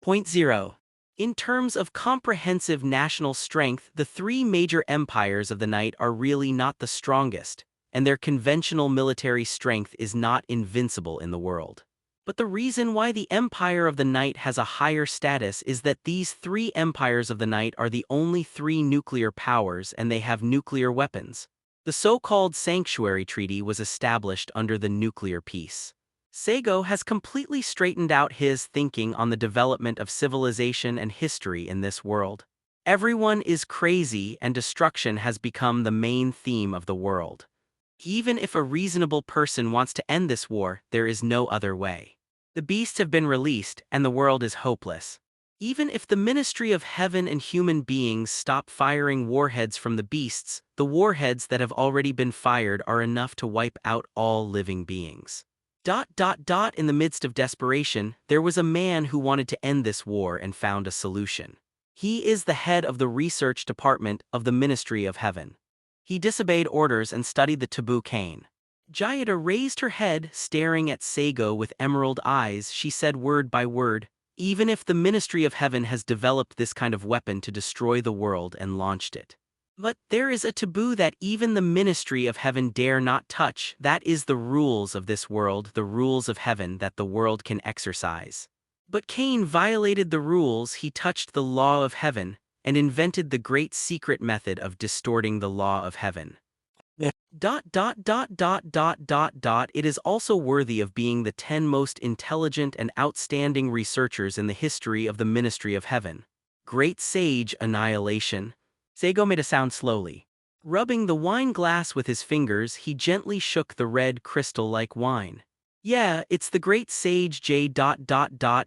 Point 0. In terms of comprehensive national strength, the three major empires of the night are really not the strongest, and their conventional military strength is not invincible in the world. But the reason why the Empire of the Night has a higher status is that these three empires of the night are the only three nuclear powers and they have nuclear weapons. The so-called Sanctuary Treaty was established under the nuclear peace. Saigo has completely straightened out his thinking on the development of civilization and history in this world. Everyone is crazy and destruction has become the main theme of the world. Even if a reasonable person wants to end this war, there is no other way. The beasts have been released, and the world is hopeless. Even if the Ministry of Heaven and human beings stop firing warheads from the beasts, the warheads that have already been fired are enough to wipe out all living beings. In the midst of desperation, there was a man who wanted to end this war and found a solution. He is the head of the research department of the Ministry of Heaven. He disobeyed orders and studied the taboo cane. Jayada raised her head, staring at Saigo with emerald eyes. She said word by word, even if the Ministry of Heaven has developed this kind of weapon to destroy the world and launched it. But there is a taboo that even the Ministry of Heaven dare not touch. That is the rules of this world, the rules of heaven that the world can exercise. But Cain violated the rules. He touched the law of heaven and invented the great secret method of distorting the law of heaven. Yeah. It is also worthy of being the 10 most intelligent and outstanding researchers in the history of the ministry of heaven. Great sage annihilation. Saigo made a sound slowly. Rubbing the wine glass with his fingers, he gently shook the red crystal like wine. Yeah, it's the great sage J.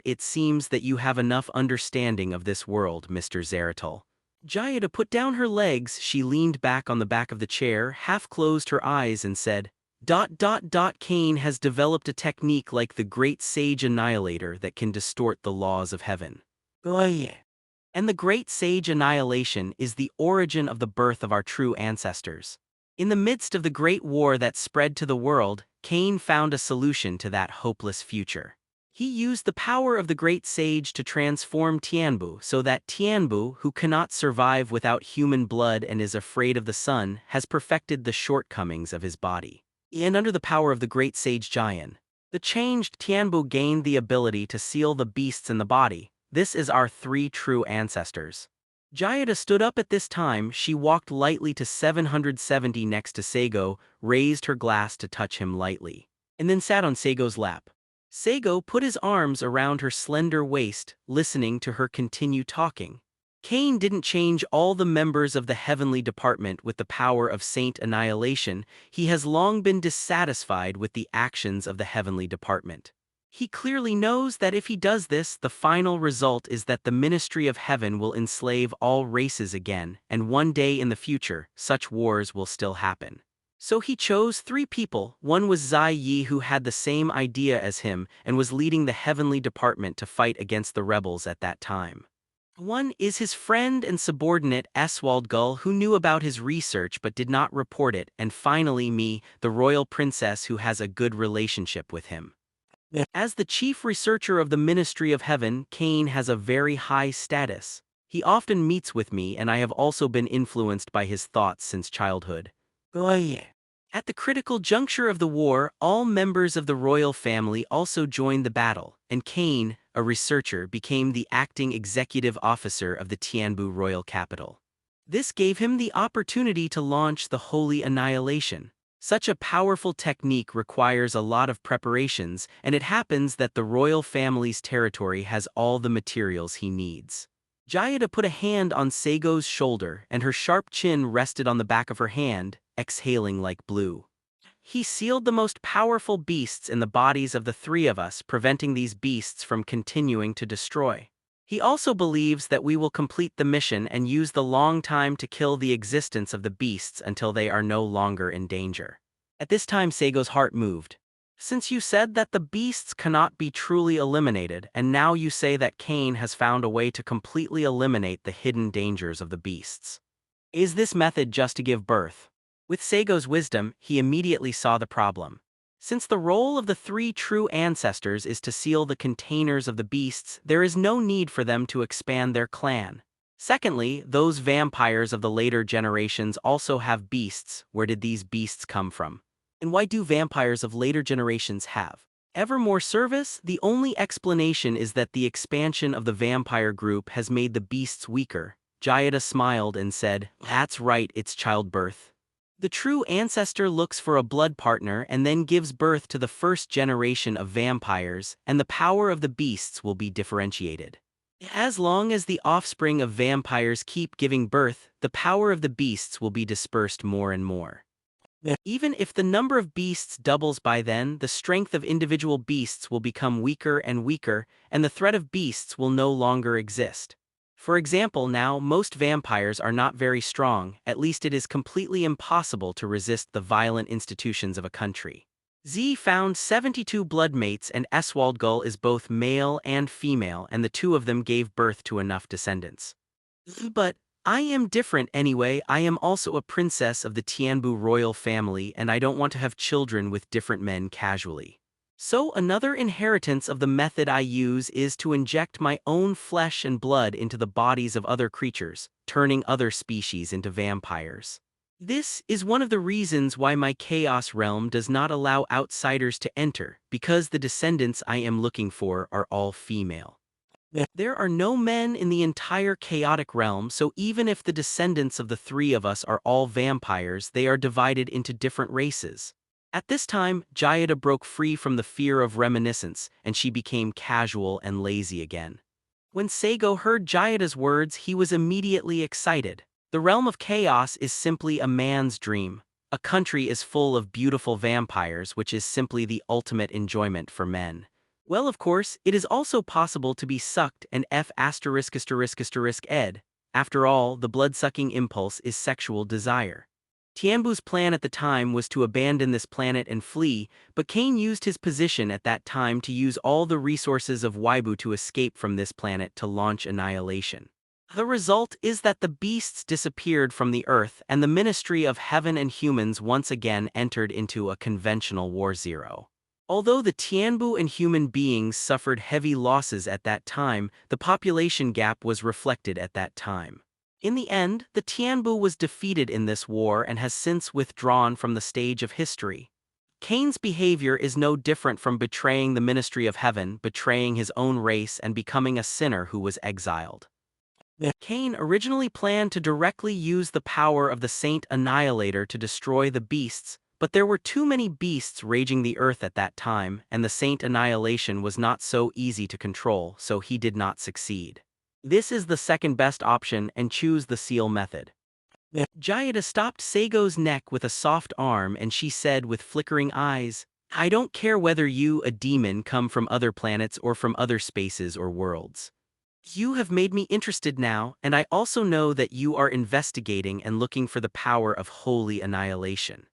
It seems that you have enough understanding of this world, Mr. Zeratul. Jayada put down her legs. She leaned back on the back of the chair, half-closed her eyes and said, Cain has developed a technique like the great sage annihilator that can distort the laws of heaven. Oh yeah. And the great sage annihilation is the origin of the birth of our true ancestors. In the midst of the great war that spread to the world, Cain found a solution to that hopeless future. He used the power of the great sage to transform Tianbu so that Tianbu, who cannot survive without human blood and is afraid of the sun, has perfected the shortcomings of his body. And under the power of the great sage Jian, the changed Tianbu gained the ability to seal the beasts in the body. This is our 3 true ancestors. Jayada stood up at this time. She walked lightly to 770 next to Saigo, raised her glass to touch him lightly, and then sat on Saigo's lap. Saigo put his arms around her slender waist, listening to her continue talking. Cain didn't change all the members of the heavenly department with the power of Saint Annihilation. He has long been dissatisfied with the actions of the heavenly department. He clearly knows that if he does this, the final result is that the ministry of heaven will enslave all races again, and one day in the future, such wars will still happen. So he chose 3 people. One was Zai Yi, who had the same idea as him and was leading the heavenly department to fight against the rebels at that time. One is his friend and subordinate Eswaldgull, who knew about his research but did not report it, and finally me, the royal princess, who has a good relationship with him. Yeah. As the chief researcher of the Ministry of Heaven, Cain has a very high status. He often meets with me, and I have also been influenced by his thoughts since childhood. Oh yeah. At the critical juncture of the war, all members of the royal family also joined the battle, and Cain, a researcher, became the acting executive officer of the Tianbu royal capital. This gave him the opportunity to launch the Holy Annihilation. Such a powerful technique requires a lot of preparations, and it happens that the royal family's territory has all the materials he needs. Jayada put a hand on Saigo's shoulder, and her sharp chin rested on the back of her hand, exhaling like blue. He sealed the most powerful beasts in the bodies of the 3 of us, preventing these beasts from continuing to destroy. He also believes that we will complete the mission and use the long time to kill the existence of the beasts until they are no longer in danger. At this time Saigo's heart moved. Since you said that the beasts cannot be truly eliminated, and now you say that Cain has found a way to completely eliminate the hidden dangers of the beasts. Is this method just to give birth? With Saigo's wisdom, he immediately saw the problem. Since the role of the 3 true ancestors is to seal the containers of the beasts, there is no need for them to expand their clan. Secondly, those vampires of the later generations also have beasts. Where did these beasts come from? And why do vampires of later generations have ever more service? The only explanation is that the expansion of the vampire group has made the beasts weaker. Jayada smiled and said, "That's right, it's childbirth. The true ancestor looks for a blood partner and then gives birth to the first generation of vampires, and the power of the beasts will be differentiated. As long as the offspring of vampires keep giving birth, the power of the beasts will be dispersed more and more. Yeah. Even if the number of beasts doubles by then, the strength of individual beasts will become weaker and weaker, and the threat of beasts will no longer exist. For example, now most vampires are not very strong. At least it is completely impossible to resist the violent institutions of a country. Z found 72 bloodmates, and Eswaldgull is both male and female, and the 2 of them gave birth to enough descendants. But I am different anyway. I am also a princess of the Tianbu royal family, and I don't want to have children with different men casually. So another inheritance of the method I use is to inject my own flesh and blood into the bodies of other creatures, turning other species into vampires. This is one of the reasons why my Chaos realm does not allow outsiders to enter, because the descendants I am looking for are all female. There are no men in the entire chaotic realm, so even if the descendants of the three of us are all vampires, they are divided into different races. At this time, Jayada broke free from the fear of reminiscence, and she became casual and lazy again. When Saigo heard Jayada's words, he was immediately excited. The realm of chaos is simply a man's dream. A country is full of beautiful vampires, which is simply the ultimate enjoyment for men. Well, of course, it is also possible to be sucked and ed. After all, the blood-sucking impulse is sexual desire. Tianbu's plan at the time was to abandon this planet and flee, but Kane used his position at that time to use all the resources of Waibu to escape from this planet to launch annihilation. The result is that the beasts disappeared from the Earth and the Ministry of Heaven and Humans once again entered into a conventional war zero. Although the Tianbu and human beings suffered heavy losses at that time, the population gap was reflected at that time. In the end, the Tianbu was defeated in this war and has since withdrawn from the stage of history. Kane's behavior is no different from betraying the Ministry of Heaven, betraying his own race, and becoming a sinner who was exiled. Kane originally planned to directly use the power of the Saint Annihilator to destroy the beasts, but there were too many beasts raging the earth at that time, and the Saint Annihilation was not so easy to control, so he did not succeed. This is the second best option, and choose the seal method. Jayada stopped Saigo's neck with a soft arm and she said with flickering eyes, "I don't care whether you, a demon, come from other planets or from other spaces or worlds. You have made me interested now, and I also know that you are investigating and looking for the power of holy annihilation.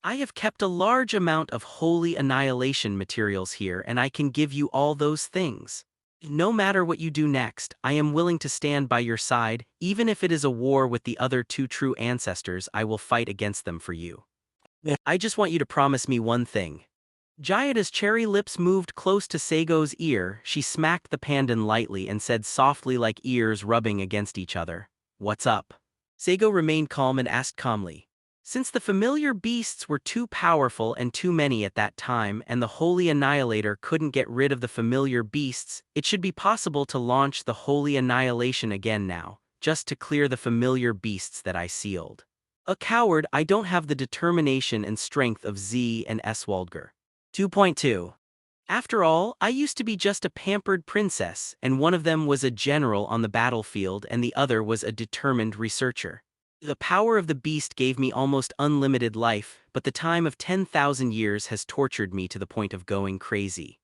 I have kept a large amount of holy annihilation materials here, and I can give you all those things. No matter what you do next, I am willing to stand by your side, even if it is a war with the other two true ancestors. I will fight against them for you. I just want you to promise me one thing." Jayada's cherry lips moved close to Saigo's ear. She smacked the pandan lightly and said softly, like ears rubbing against each other, "What's up?" Saigo remained calm and asked calmly, "Since the familiar beasts were too powerful and too many at that time, and the Holy Annihilator couldn't get rid of the familiar beasts, it should be possible to launch the Holy Annihilation again now, just to clear the familiar beasts that I sealed. A coward, I don't have the determination and strength of Z and Swaldger. 2.2. After all, I used to be just a pampered princess, and one of them was a general on the battlefield and the other was a determined researcher. The power of the beast gave me almost unlimited life, but the time of 10,000 years has tortured me to the point of going crazy.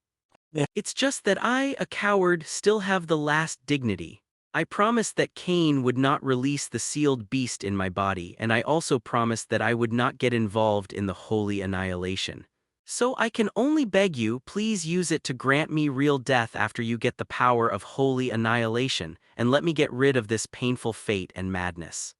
It's just that I, a coward, still have the last dignity. I promised that Cain would not release the sealed beast in my body, and I also promised that I would not get involved in the holy annihilation. So I can only beg you, please use it to grant me real death after you get the power of holy annihilation, and let me get rid of this painful fate and madness."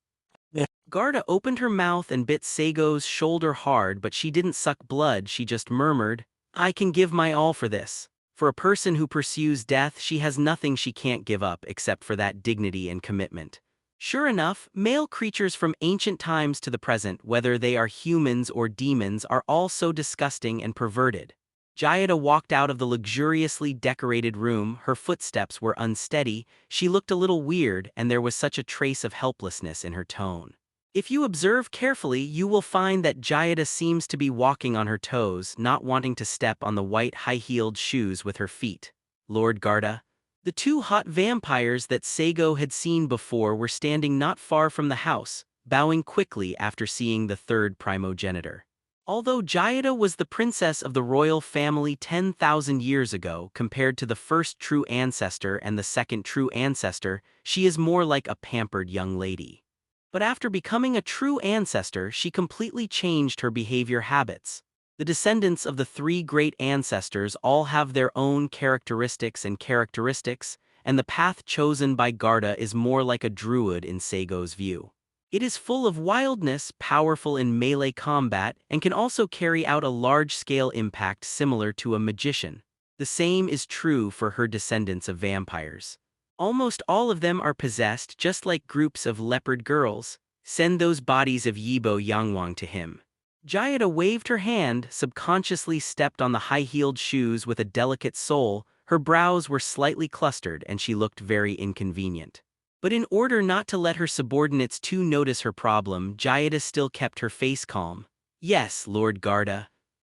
Garda opened her mouth and bit Saigo's shoulder hard, but she didn't suck blood. She just murmured, "I can give my all for this." For a person who pursues death, she has nothing she can't give up except for that dignity and commitment. Sure enough, male creatures from ancient times to the present, whether they are humans or demons, are all so disgusting and perverted. Jayada walked out of the luxuriously decorated room. Her footsteps were unsteady, she looked a little weird, and there was such a trace of helplessness in her tone. If you observe carefully, you will find that Jayada seems to be walking on her toes, not wanting to step on the white high-heeled shoes with her feet. Lord Garda. The two hot vampires that Saigo had seen before were standing not far from the house, bowing quickly after seeing the third primogenitor. Although Jayada was the princess of the royal family 10,000 years ago, compared to the first true ancestor and the second true ancestor, she is more like a pampered young lady. But after becoming a true ancestor, she completely changed her behavior habits. The descendants of the three great ancestors all have their own characteristics, and the path chosen by Garda is more like a druid in Saigo's view. It is full of wildness, powerful in melee combat, and can also carry out a large-scale impact similar to a magician. The same is true for her descendants of vampires. Almost all of them are possessed, just like groups of leopard girls. Send those bodies of Yibo Yangwang to him. Jayada waved her hand, subconsciously stepped on the high-heeled shoes with a delicate sole. Her brows were slightly clustered and she looked very inconvenient. But in order not to let her subordinates too notice her problem, Jayada still kept her face calm. Yes, Lord Garda.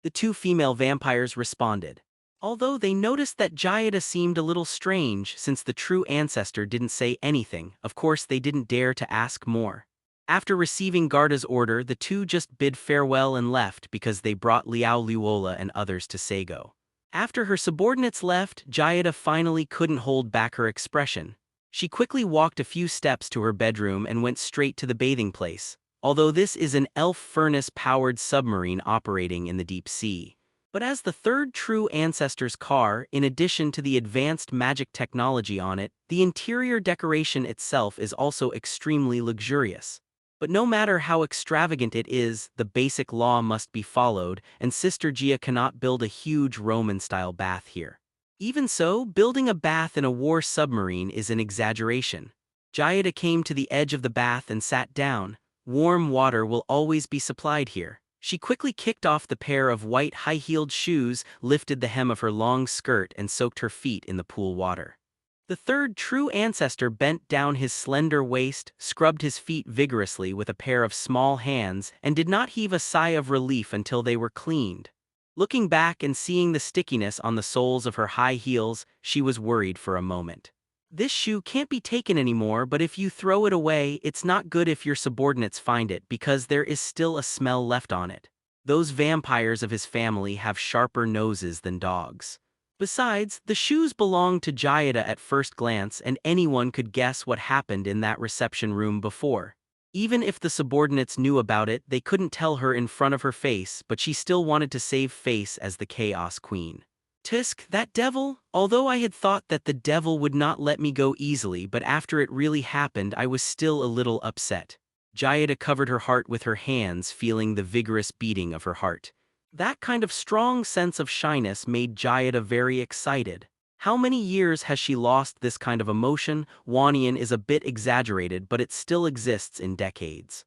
The two female vampires responded. Although they noticed that Jayada seemed a little strange since the true ancestor didn't say anything, of course they didn't dare to ask more. After receiving Garda's order, the two just bid farewell and left because they brought Liao Luola and others to Saigo. After her subordinates left, Jayada finally couldn't hold back her expression. She quickly walked a few steps to her bedroom and went straight to the bathing place, although this is an elf furnace-powered submarine operating in the deep sea. But as the third true ancestor's car, in addition to the advanced magic technology on it, the interior decoration itself is also extremely luxurious. But no matter how extravagant it is, the basic law must be followed, and Sister Gia cannot build a huge Roman-style bath here. Even so, building a bath in a war submarine is an exaggeration. Jayada came to the edge of the bath and sat down. Warm water will always be supplied here. She quickly kicked off the pair of white high-heeled shoes, lifted the hem of her long skirt and soaked her feet in the pool water. The third true ancestor bent down his slender waist, scrubbed his feet vigorously with a pair of small hands, and did not heave a sigh of relief until they were cleaned. Looking back and seeing the stickiness on the soles of her high heels, she was worried for a moment. This shoe can't be taken anymore, but if you throw it away, it's not good if your subordinates find it because there is still a smell left on it. Those vampires of his family have sharper noses than dogs. Besides, the shoes belonged to Jayada at first glance and anyone could guess what happened in that reception room before. Even if the subordinates knew about it, they couldn't tell her in front of her face, but she still wanted to save face as the Chaos Queen. Tisk, that devil? Although I had thought that the devil would not let me go easily, but after it really happened I was still a little upset. Jayada covered her heart with her hands, feeling the vigorous beating of her heart. That kind of strong sense of shyness made Jayada very excited. How many years has she lost this kind of emotion? Wanian is a bit exaggerated, but it still exists in decades.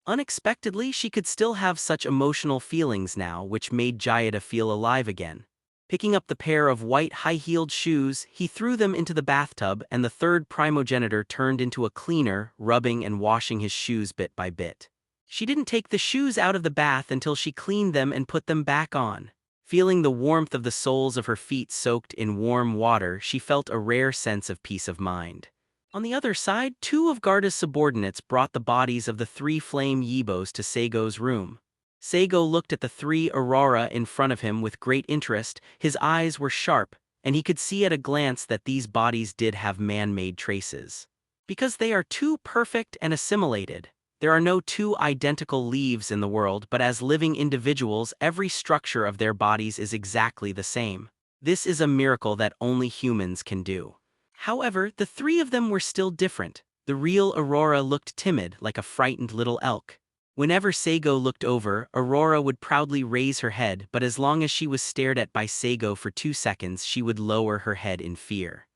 Unexpectedly, she could still have such emotional feelings now, which made Jayada feel alive again. Picking up the pair of white high-heeled shoes, he threw them into the bathtub and the third primogenitor turned into a cleaner, rubbing and washing his shoes bit by bit. She didn't take the shoes out of the bath until she cleaned them and put them back on. Feeling the warmth of the soles of her feet soaked in warm water, she felt a rare sense of peace of mind. On the other side, two of Garda's subordinates brought the bodies of the three flame Yibos to Saigo's room. Saigo looked at the three Aurora in front of him with great interest. His eyes were sharp, and he could see at a glance that these bodies did have man-made traces. Because they are too perfect and assimilated. There are no two identical leaves in the world, but as living individuals, every structure of their bodies is exactly the same. This is a miracle that only humans can do. However, the three of them were still different. The real Aurora looked timid, like a frightened little elk. Whenever Saigo looked over, Aurora would proudly raise her head, but as long as she was stared at by Saigo for 2 seconds, she would lower her head in fear.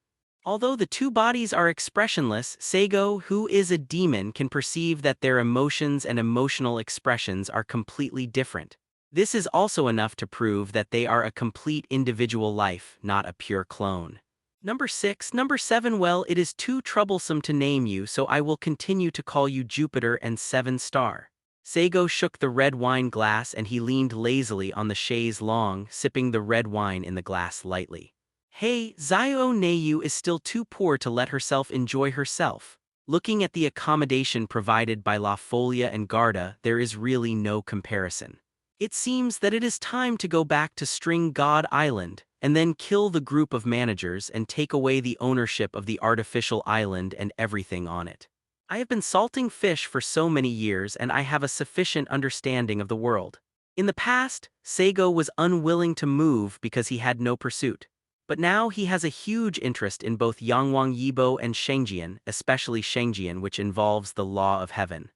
Although the two bodies are expressionless, Saigo, who is a demon, can perceive that their emotions and emotional expressions are completely different. This is also enough to prove that they are a complete individual life, not a pure clone. Number 6. Number 7. Well, it is too troublesome to name you, so I will continue to call you Jupiter and 7 Star. Saigo shook the red wine glass and he leaned lazily on the chaise longue, sipping the red wine in the glass lightly. Hey, Zio Neiyu is still too poor to let herself enjoy herself. Looking at the accommodation provided by La Folia and Garda, there is really no comparison. It seems that it is time to go back to String God Island, and then kill the group of managers and take away the ownership of the artificial island and everything on it. I have been salting fish for so many years and I have a sufficient understanding of the world. In the past, Saigo was unwilling to move because he had no pursuit. But now he has a huge interest in both Yangwang Yibo and Shengjian, especially Shengjian, which involves the law of heaven.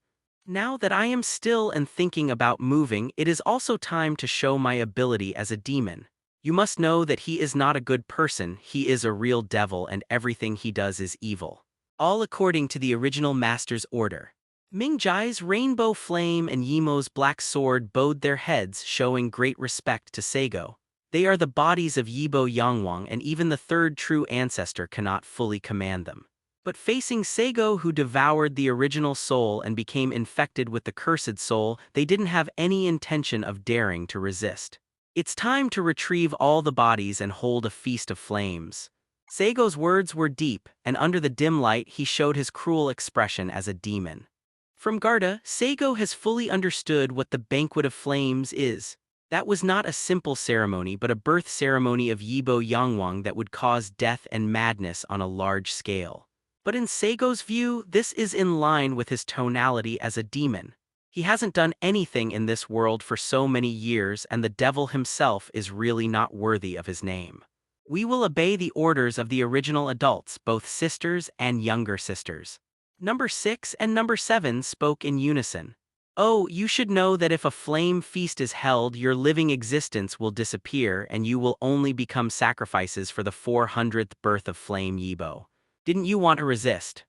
Now that I am still and thinking about moving, it is also time to show my ability as a demon. You must know that he is not a good person, he is a real devil and everything he does is evil. All according to the original master's order. Mingjai's rainbow flame and Yimo's black sword bowed their heads, showing great respect to Saigo. They are the bodies of Yibo Yangwang, and even the third true ancestor cannot fully command them. But facing Saigo, who devoured the original soul and became infected with the cursed soul, they didn't have any intention of daring to resist. It's time to retrieve all the bodies and hold a feast of flames. Saigo's words were deep, and under the dim light he showed his cruel expression as a demon. From Garda, Saigo has fully understood what the Banquet of Flames is. That was not a simple ceremony but a birth ceremony of Yibo Yangwang that would cause death and madness on a large scale. But in Saigo's view, this is in line with his tonality as a demon. He hasn't done anything in this world for so many years, and the devil himself is really not worthy of his name. We will obey the orders of the original adults, both sisters and younger sisters. Number 6 and number 7 spoke in unison. Oh, you should know that if a flame feast is held, your living existence will disappear and you will only become sacrifices for the 400th birth of Flame Yibo. Didn't you want to resist?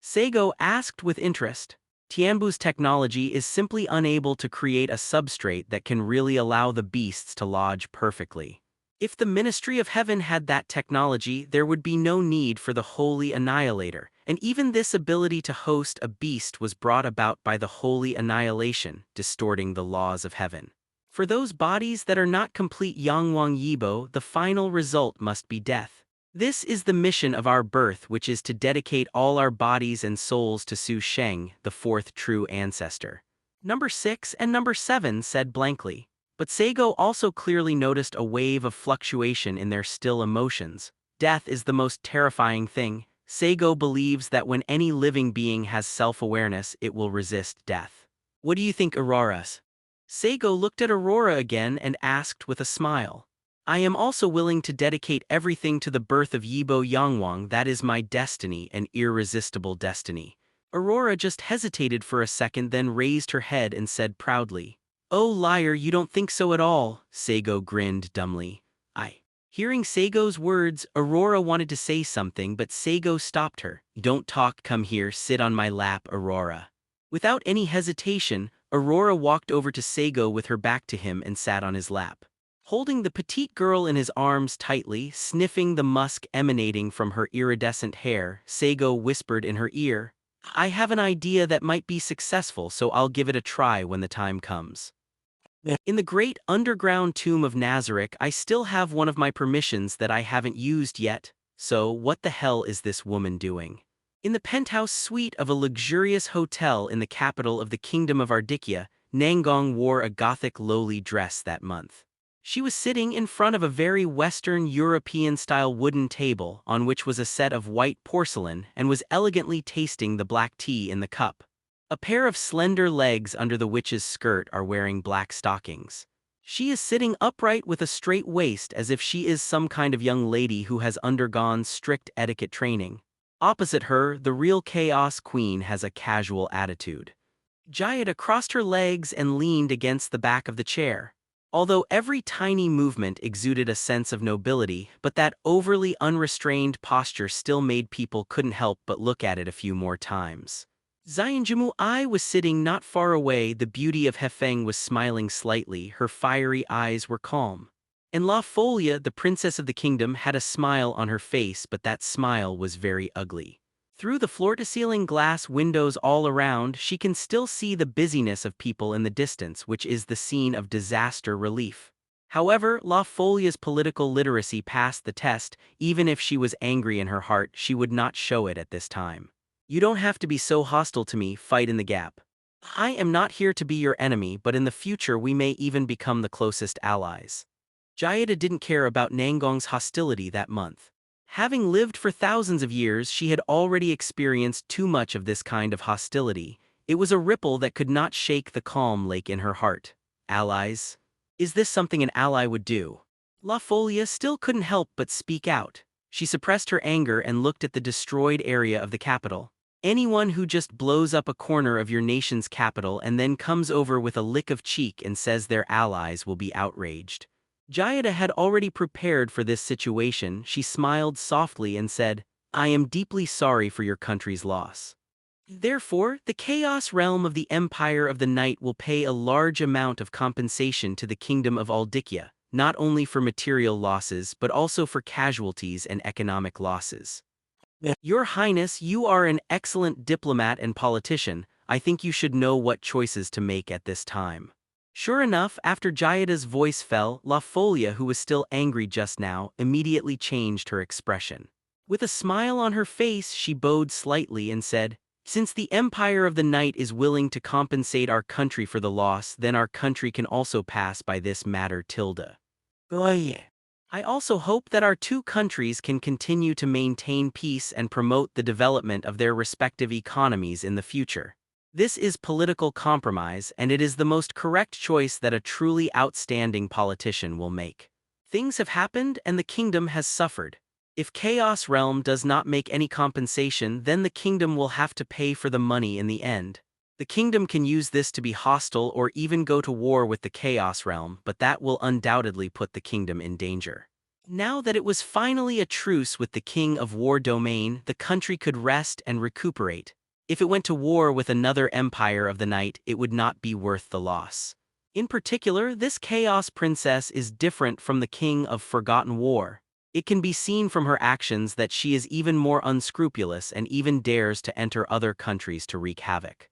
Saigo asked with interest. Tianbu's technology is simply unable to create a substrate that can really allow the beasts to lodge perfectly. If the Ministry of Heaven had that technology, there would be no need for the Holy Annihilator, and even this ability to host a beast was brought about by the Holy Annihilation, distorting the laws of heaven. For those bodies that are not complete Yangwang Yibo, the final result must be death. This is the mission of our birth, which is to dedicate all our bodies and souls to Su Sheng, the fourth true ancestor. Number 6 and number 7 said blankly. But Saigo also clearly noticed a wave of fluctuation in their still emotions. Death is the most terrifying thing. Saigo believes that when any living being has self-awareness, it will resist death. What do you think, Aurora's? Saigo looked at Aurora again and asked with a smile. I am also willing to dedicate everything to the birth of Yibo Yangwang. That is my destiny, an irresistible destiny. Aurora just hesitated for a second, then raised her head and said proudly, "Oh liar, you don't think so at all." Saigo grinned dumbly. Hearing Saigo's words, Aurora wanted to say something, but Saigo stopped her. Don't talk, come here, sit on my lap, Aurora. Without any hesitation, Aurora walked over to Saigo with her back to him and sat on his lap. Holding the petite girl in his arms tightly, sniffing the musk emanating from her iridescent hair, Saigo whispered in her ear, I have an idea that might be successful, so I'll give it a try when the time comes. In the great underground tomb of Nazareth, I still have one of my permissions that I haven't used yet. So, what the hell is this woman doing? In the penthouse suite of a luxurious hotel in the capital of the Kingdom of Ardikya, Nangong wore a Gothic lowly dress that month. She was sitting in front of a very Western European-style wooden table on which was a set of white porcelain and was elegantly tasting the black tea in the cup. A pair of slender legs under the witch's skirt are wearing black stockings. She is sitting upright with a straight waist as if she is some kind of young lady who has undergone strict etiquette training. Opposite her, the real Chaos Queen has a casual attitude. Jayada crossed her legs and leaned against the back of the chair. Although every tiny movement exuded a sense of nobility, but that overly unrestrained posture still made people couldn't help but look at it a few more times. Xianjimu I was sitting not far away. The beauty of Hefeng was smiling slightly, her fiery eyes were calm. And La Folia, the princess of the kingdom, had a smile on her face, but that smile was very ugly. Through the floor-to-ceiling glass windows all around, she can still see the busyness of people in the distance, which is the scene of disaster relief. However, La Folia's political literacy passed the test. Even if she was angry in her heart, she would not show it at this time. You don't have to be so hostile to me, fight in the gap. I am not here to be your enemy, but in the future we may even become the closest allies. Jayada didn't care about Nangong's hostility that month. Having lived for thousands of years, she had already experienced too much of this kind of hostility. It was a ripple that could not shake the calm lake in her heart. Allies? Is this something an ally would do? La Folia still couldn't help but speak out. She suppressed her anger and looked at the destroyed area of the capital. Anyone who just blows up a corner of your nation's capital and then comes over with a lick of cheek and says their allies will be outraged. Jayada had already prepared for this situation. She smiled softly and said, I am deeply sorry for your country's loss. Therefore, the chaos realm of the Empire of the Night will pay a large amount of compensation to the Kingdom of Aldikya, not only for material losses but also for casualties and economic losses. Your Highness, you are an excellent diplomat and politician. I think you should know what choices to make at this time. Sure enough, after Jayada's voice fell, La Folia, who was still angry just now, immediately changed her expression. With a smile on her face, she bowed slightly and said, "Since the Empire of the Night is willing to compensate our country for the loss, then our country can also pass by this matter tilde. Oye. I also hope that our two countries can continue to maintain peace and promote the development of their respective economies in the future. This is political compromise, and it is the most correct choice that a truly outstanding politician will make. Things have happened and the kingdom has suffered. If Chaos Realm does not make any compensation, then the kingdom will have to pay for the money in the end. The kingdom can use this to be hostile or even go to war with the Chaos Realm, but that will undoubtedly put the kingdom in danger. Now that it was finally a truce with the King of War domain, the country could rest and recuperate. If it went to war with another Empire of the Night, it would not be worth the loss. In particular, this Chaos Princess is different from the King of Forgotten War. It can be seen from her actions that she is even more unscrupulous and even dares to enter other countries to wreak havoc.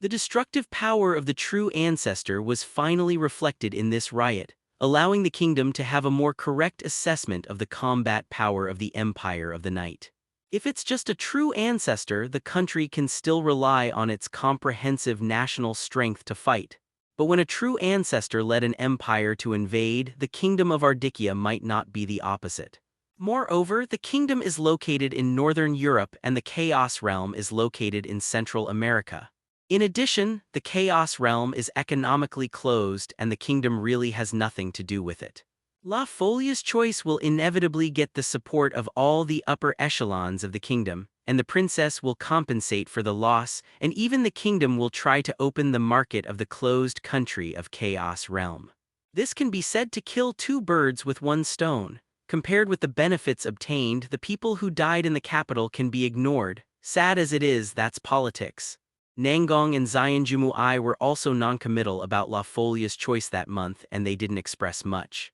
The destructive power of the true ancestor was finally reflected in this riot, allowing the kingdom to have a more correct assessment of the combat power of the Empire of the Night. If it's just a true ancestor, the country can still rely on its comprehensive national strength to fight. But when a true ancestor led an empire to invade, the kingdom of Ardikya might not be the opposite. Moreover, the kingdom is located in northern Europe and the Chaos Realm is located in Central America. In addition, the Chaos Realm is economically closed and the kingdom really has nothing to do with it. La Folia's choice will inevitably get the support of all the upper echelons of the kingdom, and the princess will compensate for the loss, and even the kingdom will try to open the market of the closed country of Chaos Realm. This can be said to kill two birds with one stone. Compared with the benefits obtained, the people who died in the capital can be ignored. Sad as it is, that's politics. Nangong and Xianjumu I were also non-committal about La Folia's choice that month, and they didn't express much.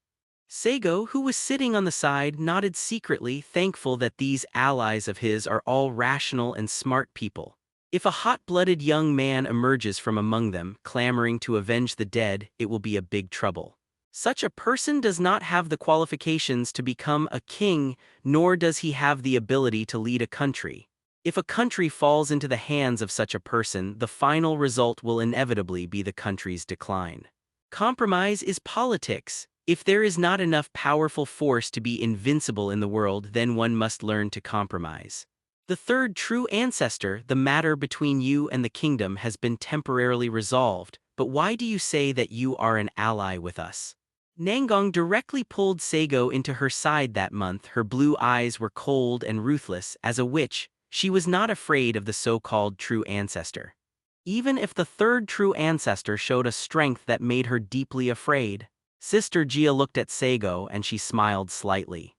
Saigo, who was sitting on the side, nodded secretly, thankful that these allies of his are all rational and smart people. If a hot-blooded young man emerges from among them, clamoring to avenge the dead, it will be a big trouble. Such a person does not have the qualifications to become a king, nor does he have the ability to lead a country. If a country falls into the hands of such a person, the final result will inevitably be the country's decline. Compromise is politics. If there is not enough powerful force to be invincible in the world, then one must learn to compromise. The third true ancestor, the matter between you and the kingdom has been temporarily resolved, but why do you say that you are an ally with us? Nangong directly pulled Saigo into her side that month. Her blue eyes were cold and ruthless. As a witch, she was not afraid of the so-called true ancestor. Even if the third true ancestor showed a strength that made her deeply afraid. Sister Gia looked at Saigo and she smiled slightly.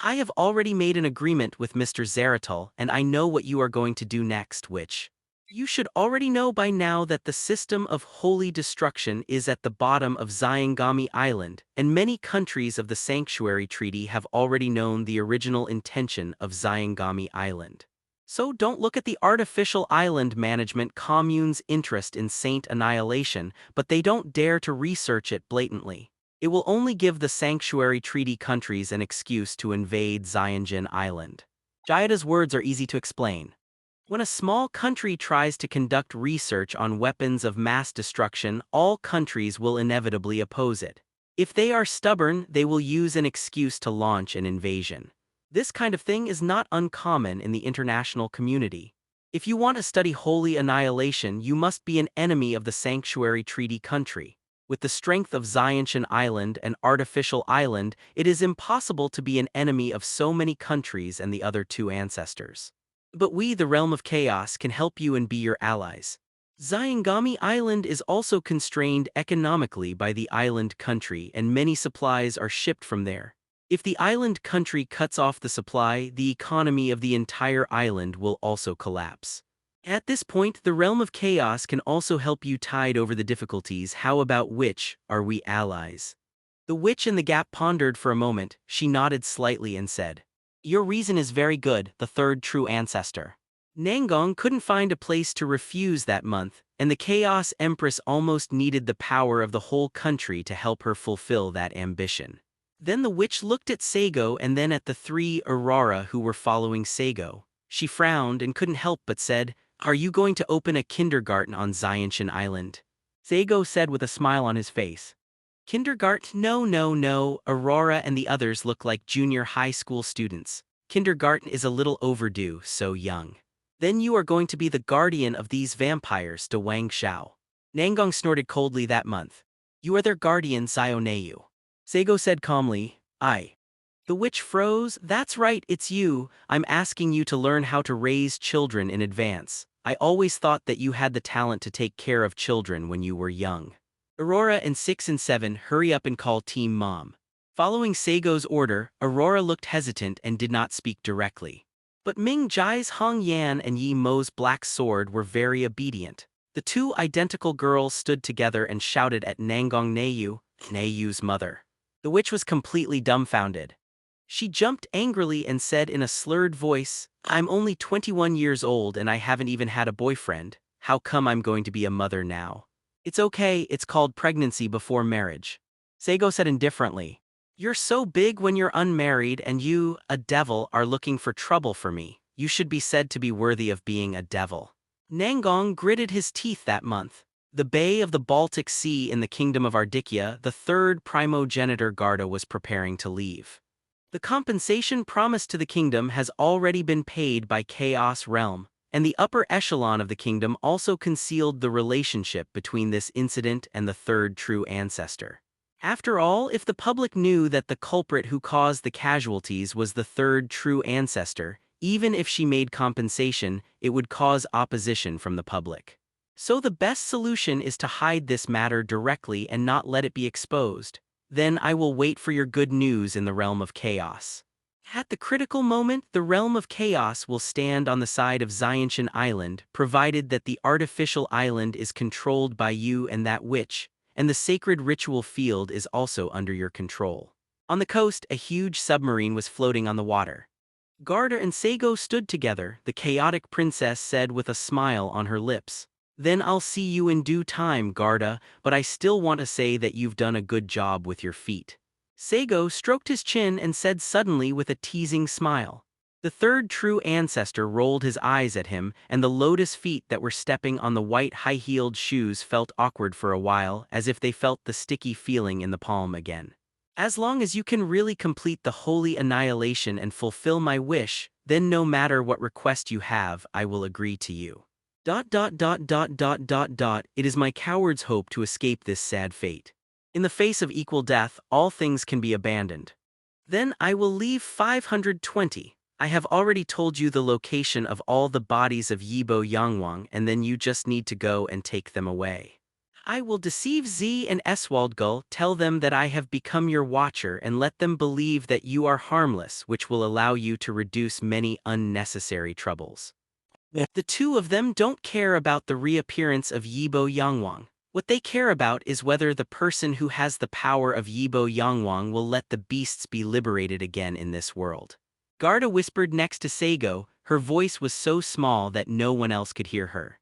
I have already made an agreement with Mr. Zeratul, and I know what you are going to do next, witch. You should already know by now that the system of holy destruction is at the bottom of Zyangami Island, and many countries of the Sanctuary Treaty have already known the original intention of Zyangami Island. So don't look at the artificial island management commune's interest in Saint Annihilation, but they don't dare to research it blatantly. It will only give the Sanctuary Treaty countries an excuse to invade Zyanjin Island. Jayada's words are easy to explain. When a small country tries to conduct research on weapons of mass destruction, all countries will inevitably oppose it. If they are stubborn, they will use an excuse to launch an invasion. This kind of thing is not uncommon in the international community. If you want to study holy annihilation, you must be an enemy of the Sanctuary Treaty country. With the strength of Zyantian Island and Artificial Island, it is impossible to be an enemy of so many countries and the other two ancestors. But we, the Realm of Chaos, can help you and be your allies. Zyangami Island is also constrained economically by the island country, and many supplies are shipped from there. If the island country cuts off the supply, the economy of the entire island will also collapse. At this point, the realm of chaos can also help you tide over the difficulties. How about witch? Are we allies? The witch in the gap pondered for a moment. She nodded slightly and said, "Your reason is very good, the third true ancestor." Nangong couldn't find a place to refuse that month, and the Chaos Empress almost needed the power of the whole country to help her fulfill that ambition. Then the witch looked at Saigo and then at the three Aurora who were following Saigo. She frowned and couldn't help but said, "Are you going to open a kindergarten on Ziontian Island?" Saigo said with a smile on his face. "Kindergarten? No, no, no. Aurora and the others look like junior high school students. Kindergarten is a little overdue, so young." "Then you are going to be the guardian of these vampires, to Wang Xiao." Nangong snorted coldly that month. "You are their guardian, Zioneu." Saigo said calmly, "I." The witch froze. "That's right, it's you. I'm asking you to learn how to raise children in advance. I always thought that you had the talent to take care of children when you were young." Aurora and 6 and 7 hurry up and call Team Mom. Following Saigo's order, Aurora looked hesitant and did not speak directly. But Ming Jai's Hong Yan and Yi Mo's black sword were very obedient. The two identical girls stood together and shouted at Nangong Neiyu, Neiyu's mother. The witch was completely dumbfounded. She jumped angrily and said in a slurred voice, "I'm only 21 years old and I haven't even had a boyfriend. How come I'm going to be a mother now?" "It's okay, it's called pregnancy before marriage." Saigo said indifferently. "You're so big when you're unmarried and you, a devil, are looking for trouble for me. You should be said to be worthy of being a devil." Nangong gritted his teeth that month. The Bay of the Baltic Sea in the Kingdom of Ardikya, the third primogenitor Garda was preparing to leave. The compensation promised to the kingdom has already been paid by Chaos Realm, and the upper echelon of the kingdom also concealed the relationship between this incident and the third true ancestor. After all, if the public knew that the culprit who caused the casualties was the third true ancestor, even if she made compensation, it would cause opposition from the public. So the best solution is to hide this matter directly and not let it be exposed. Then I will wait for your good news in the realm of chaos. At the critical moment, the realm of chaos will stand on the side of Ziontian Island, provided that the artificial island is controlled by you and that witch, and the sacred ritual field is also under your control. On the coast, a huge submarine was floating on the water. Garda and Saigo stood together, the chaotic princess said with a smile on her lips. "Then I'll see you in due time, Garda, but I still want to say that you've done a good job with your feet." Saigo stroked his chin and said suddenly with a teasing smile. The third true ancestor rolled his eyes at him, and the lotus feet that were stepping on the white high-heeled shoes felt awkward for a while, as if they felt the sticky feeling in the palm again. "As long as you can really complete the holy annihilation and fulfill my wish, then no matter what request you have, I will agree to you. It is my coward's hope to escape this sad fate. In the face of equal death, all things can be abandoned. Then I will leave 520. I have already told you the location of all the bodies of Yibo Yangwang, and then you just need to go and take them away. I will deceive Z and Eswaldgull, tell them that I have become your watcher and let them believe that you are harmless, which will allow you to reduce many unnecessary troubles. The two of them don't care about the reappearance of Yibo Yangwang. What they care about is whether the person who has the power of Yibo Yangwang will let the beasts be liberated again in this world." Garda whispered next to Saigo. Her voice was so small that no one else could hear her.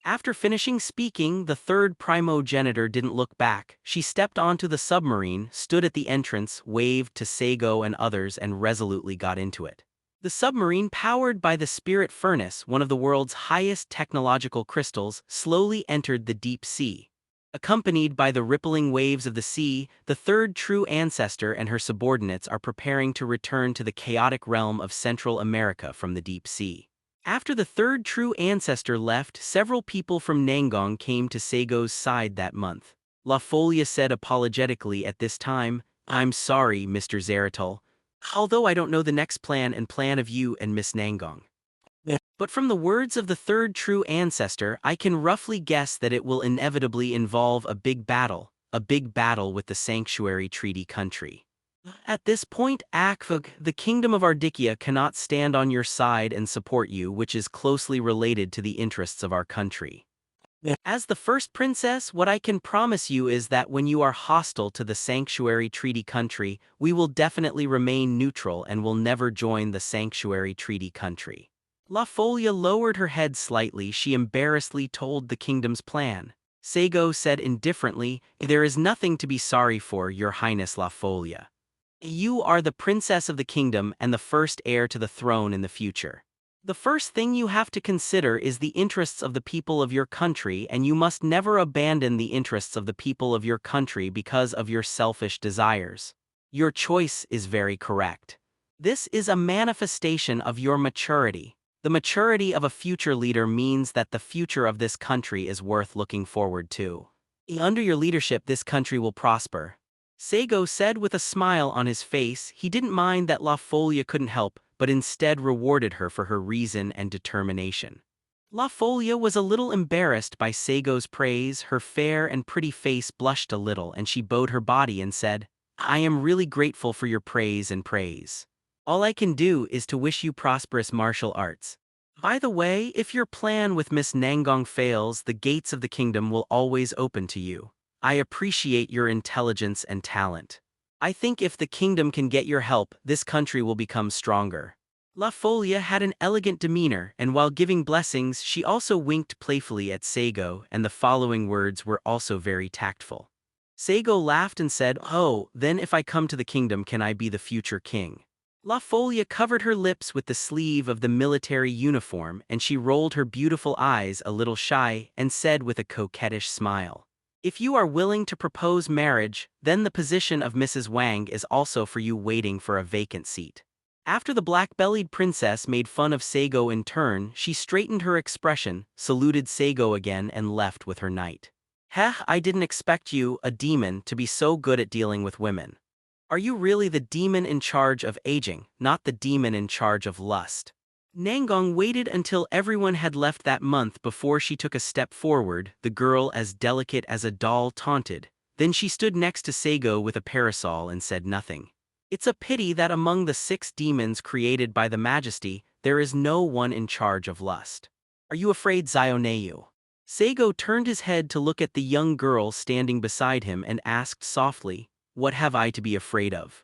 After finishing speaking, the third primogenitor didn't look back. She stepped onto the submarine, stood at the entrance, waved to Saigo and others, and resolutely got into it. The submarine, powered by the Spirit Furnace, one of the world's highest technological crystals, slowly entered the deep sea. Accompanied by the rippling waves of the sea, the third true ancestor and her subordinates are preparing to return to the chaotic realm of Central America from the deep sea. After the third true ancestor left, several people from Nangong came to Saigo's side that month. La Folia said apologetically at this time, "I'm sorry, Mr. Zeratul. Although I don't know the next plan of you and Miss Nangong. But from the words of the third true ancestor, I can roughly guess that it will inevitably involve a big battle with the Sanctuary Treaty country." At this point, Akvug, the kingdom of Ardikia cannot stand on your side and support you, which is closely related to the interests of our country. As the first princess, what I can promise you is that when you are hostile to the Sanctuary Treaty country, we will definitely remain neutral and will never join the Sanctuary Treaty country. La Folia lowered her head slightly. She embarrassedly told the kingdom's plan. Saigo said indifferently, "There is nothing to be sorry for, Your Highness La Folia. You are the princess of the kingdom and the first heir to the throne in the future. The first thing you have to consider is the interests of the people of your country, and you must never abandon the interests of the people of your country because of your selfish desires. Your choice is very correct. This is a manifestation of your maturity. The maturity of a future leader means that the future of this country is worth looking forward to. Under your leadership, this country will prosper." Saigo said with a smile on his face. He didn't mind that La Folia couldn't help, but instead rewarded her for her reason and determination. La Folia was a little embarrassed by Saigo's praise. Her fair and pretty face blushed a little, and she bowed her body and said, "I am really grateful for your praise and praise. All I can do is to wish you prosperous martial arts. By the way, if your plan with Miss Nangong fails, the gates of the kingdom will always open to you. I appreciate your intelligence and talent. I think if the kingdom can get your help, this country will become stronger." La Folia had an elegant demeanor, and while giving blessings, she also winked playfully at Saigo, and the following words were also very tactful. Saigo laughed and said, "Oh, then if I come to the kingdom, can I be the future king?" La Folia covered her lips with the sleeve of the military uniform, and she rolled her beautiful eyes a little shy and said with a coquettish smile, "If you are willing to propose marriage, then the position of Mrs. Wang is also for you, waiting for a vacant seat." After the black-bellied princess made fun of Saigo in turn, she straightened her expression, saluted Saigo again, and left with her knight. "Heh, I didn't expect you, a demon, to be so good at dealing with women. Are you really the demon in charge of aging, not the demon in charge of lust?" Nangong waited until everyone had left that month before she took a step forward. The girl, as delicate as a doll, taunted. Then she stood next to Saigo with a parasol and said nothing. It's a pity that among the 6 demons created by the Majesty, there is no one in charge of lust. Are you afraid, Zioneu? Saigo turned his head to look at the young girl standing beside him and asked softly, "What have I to be afraid of?"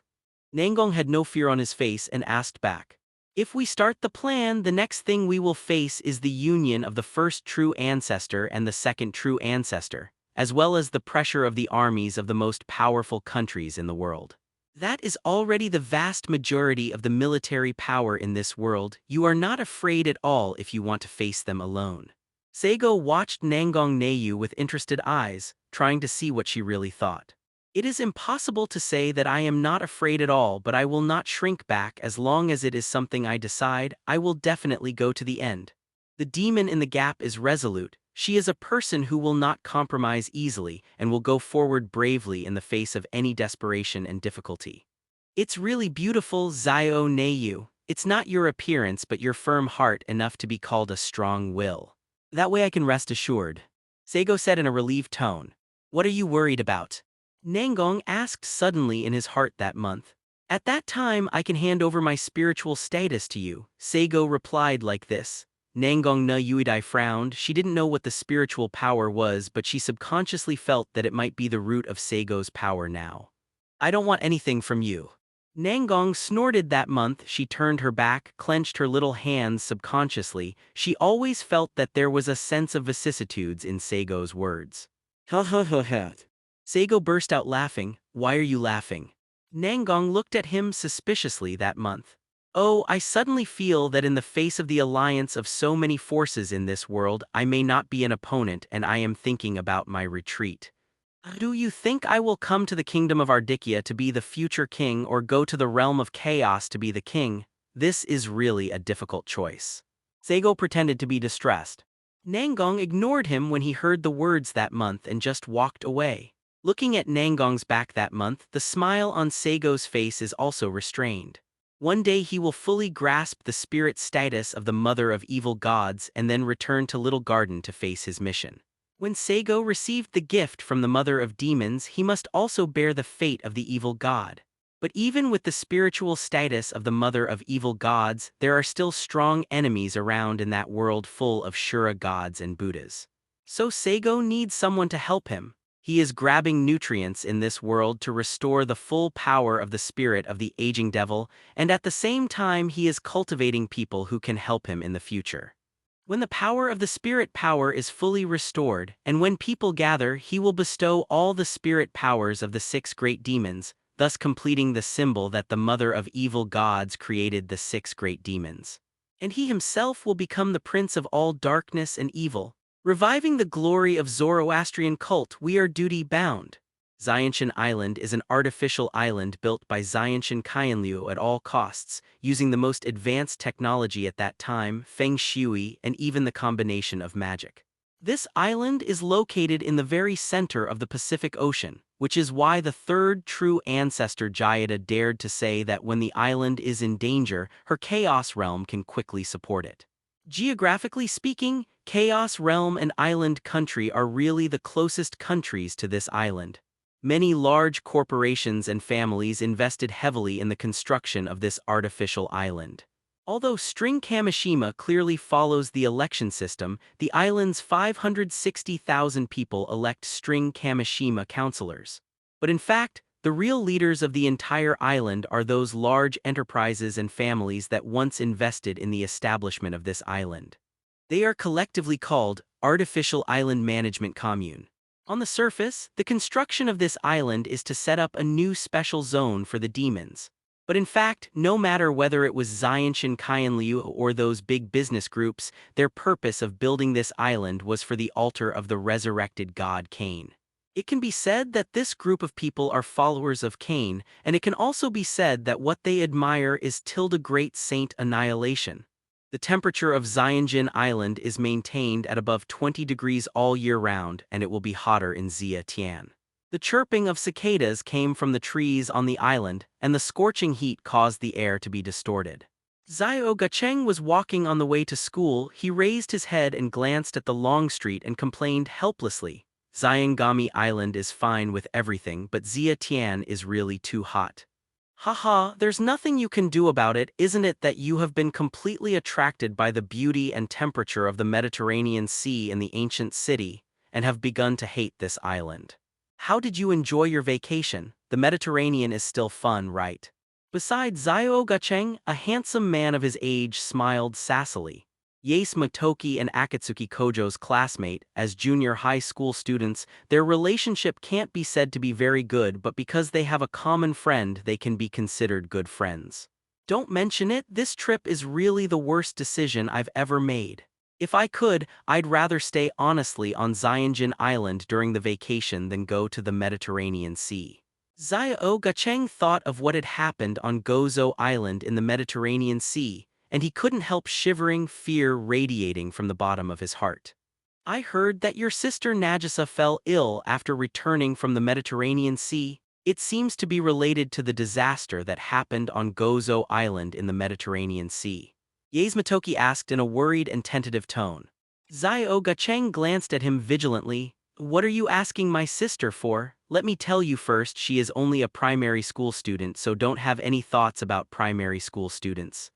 Nangong had no fear on his face and asked back, "If we start the plan, the next thing we will face is the union of the first true ancestor and the second true ancestor, as well as the pressure of the armies of the most powerful countries in the world. That is already the vast majority of the military power in this world. You are not afraid at all if you want to face them alone." Saigo watched Nangong Neu with interested eyes, trying to see what she really thought. "It is impossible to say that I am not afraid at all, but I will not shrink back as long as it is something I decide. I will definitely go to the end. The demon in the gap is resolute. She is a person who will not compromise easily and will go forward bravely in the face of any desperation and difficulty." "It's really beautiful, Zio Neu. It's not your appearance but your firm heart enough to be called a strong will. That way I can rest assured," Saigo said in a relieved tone. "What are you worried about?" Nangong asked suddenly in his heart that month. "At that time I can hand over my spiritual status to you," Saigo replied like this. Nangong na Yuidai frowned. She didn't know what the spiritual power was, but she subconsciously felt that it might be the root of Saigo's power now. "I don't want anything from you." Nangong snorted that month. She turned her back, clenched her little hands subconsciously. She always felt that there was a sense of vicissitudes in Saigo's words. "Ha ha ha ha." Saigo burst out laughing. "Why are you laughing?" Nangong looked at him suspiciously that month. "Oh, I suddenly feel that in the face of the alliance of so many forces in this world, I may not be an opponent, and I am thinking about my retreat. Do you think I will come to the kingdom of Ardikia to be the future king or go to the realm of chaos to be the king? This is really a difficult choice." Saigo pretended to be distressed. Nangong ignored him when he heard the words that month and just walked away. Looking at Nangong's back that month, the smile on Saigo's face is also restrained. One day he will fully grasp the spirit status of the mother of evil gods and then return to Little Garden to face his mission. When Saigo received the gift from the mother of demons, he must also bear the fate of the evil god. But even with the spiritual status of the mother of evil gods, there are still strong enemies around in that world full of Shura gods and Buddhas. So Saigo needs someone to help him. He is grabbing nutrients in this world to restore the full power of the spirit of the aging devil, and at the same time he is cultivating people who can help him in the future. When the power of the spirit power is fully restored, and when people gather, he will bestow all the spirit powers of the 6 great demons, thus completing the symbol that the mother of evil gods created the 6 great demons. And he himself will become the prince of all darkness and evil. Reviving the glory of Zoroastrian cult, we are duty bound. Xianshan Island is an artificial island built by Xianshan Qianliu at all costs, using the most advanced technology at that time, feng shui, and even the combination of magic. This island is located in the very center of the Pacific Ocean, which is why the 3rd true ancestor Jayada dared to say that when the island is in danger, her Chaos Realm can quickly support it. Geographically speaking, Chaos Realm and Island Country are really the closest countries to this island. Many large corporations and families invested heavily in the construction of this artificial island. Although String Kamishima clearly follows the election system, the island's 560,000 people elect String Kamishima councilors. But in fact, the real leaders of the entire island are those large enterprises and families that once invested in the establishment of this island. They are collectively called Artificial Island Management Commune. On the surface, the construction of this island is to set up a new special zone for the demons. But in fact, no matter whether it was Xianshan Qianliu or those big business groups, their purpose of building this island was for the altar of the resurrected god Cain. It can be said that this group of people are followers of Cain, and it can also be said that what they admire is Great Saint Annihilation. The temperature of Xianshan Island is maintained at above 20 degrees all year round, and it will be hotter in Zia Tian. The chirping of cicadas came from the trees on the island, and the scorching heat caused the air to be distorted. Xiao Gacheng was walking on the way to school. He raised his head and glanced at the long street and complained helplessly. Xiangami Island is fine with everything, but Zia Tian is really too hot. Haha, there's nothing you can do about it, isn't it that you have been completely attracted by the beauty and temperature of the Mediterranean Sea in the ancient city, and have begun to hate this island? How did you enjoy your vacation? The Mediterranean is still fun, right? Besides Xiao Gacheng, a handsome man of his age smiled sassily. Yace Motoki and Akatsuki Kojo's classmate, as junior high school students, their relationship can't be said to be very good, but because they have a common friend, they can be considered good friends. Don't mention it, this trip is really the worst decision I've ever made. If I could, I'd rather stay honestly on Xianshan Island during the vacation than go to the Mediterranean Sea. Xiao Gacheng thought of what had happened on Gozo Island in the Mediterranean Sea, and he couldn't help shivering, fear radiating from the bottom of his heart. I heard that your sister Nagisa fell ill after returning from the Mediterranean Sea. It seems to be related to the disaster that happened on Gozo Island in the Mediterranean Sea. Yace Motoki asked in a worried and tentative tone. Xiao Gacheng glanced at him vigilantly. What are you asking my sister for? Let me tell you first, she is only a primary school student, so don't have any thoughts about primary school students.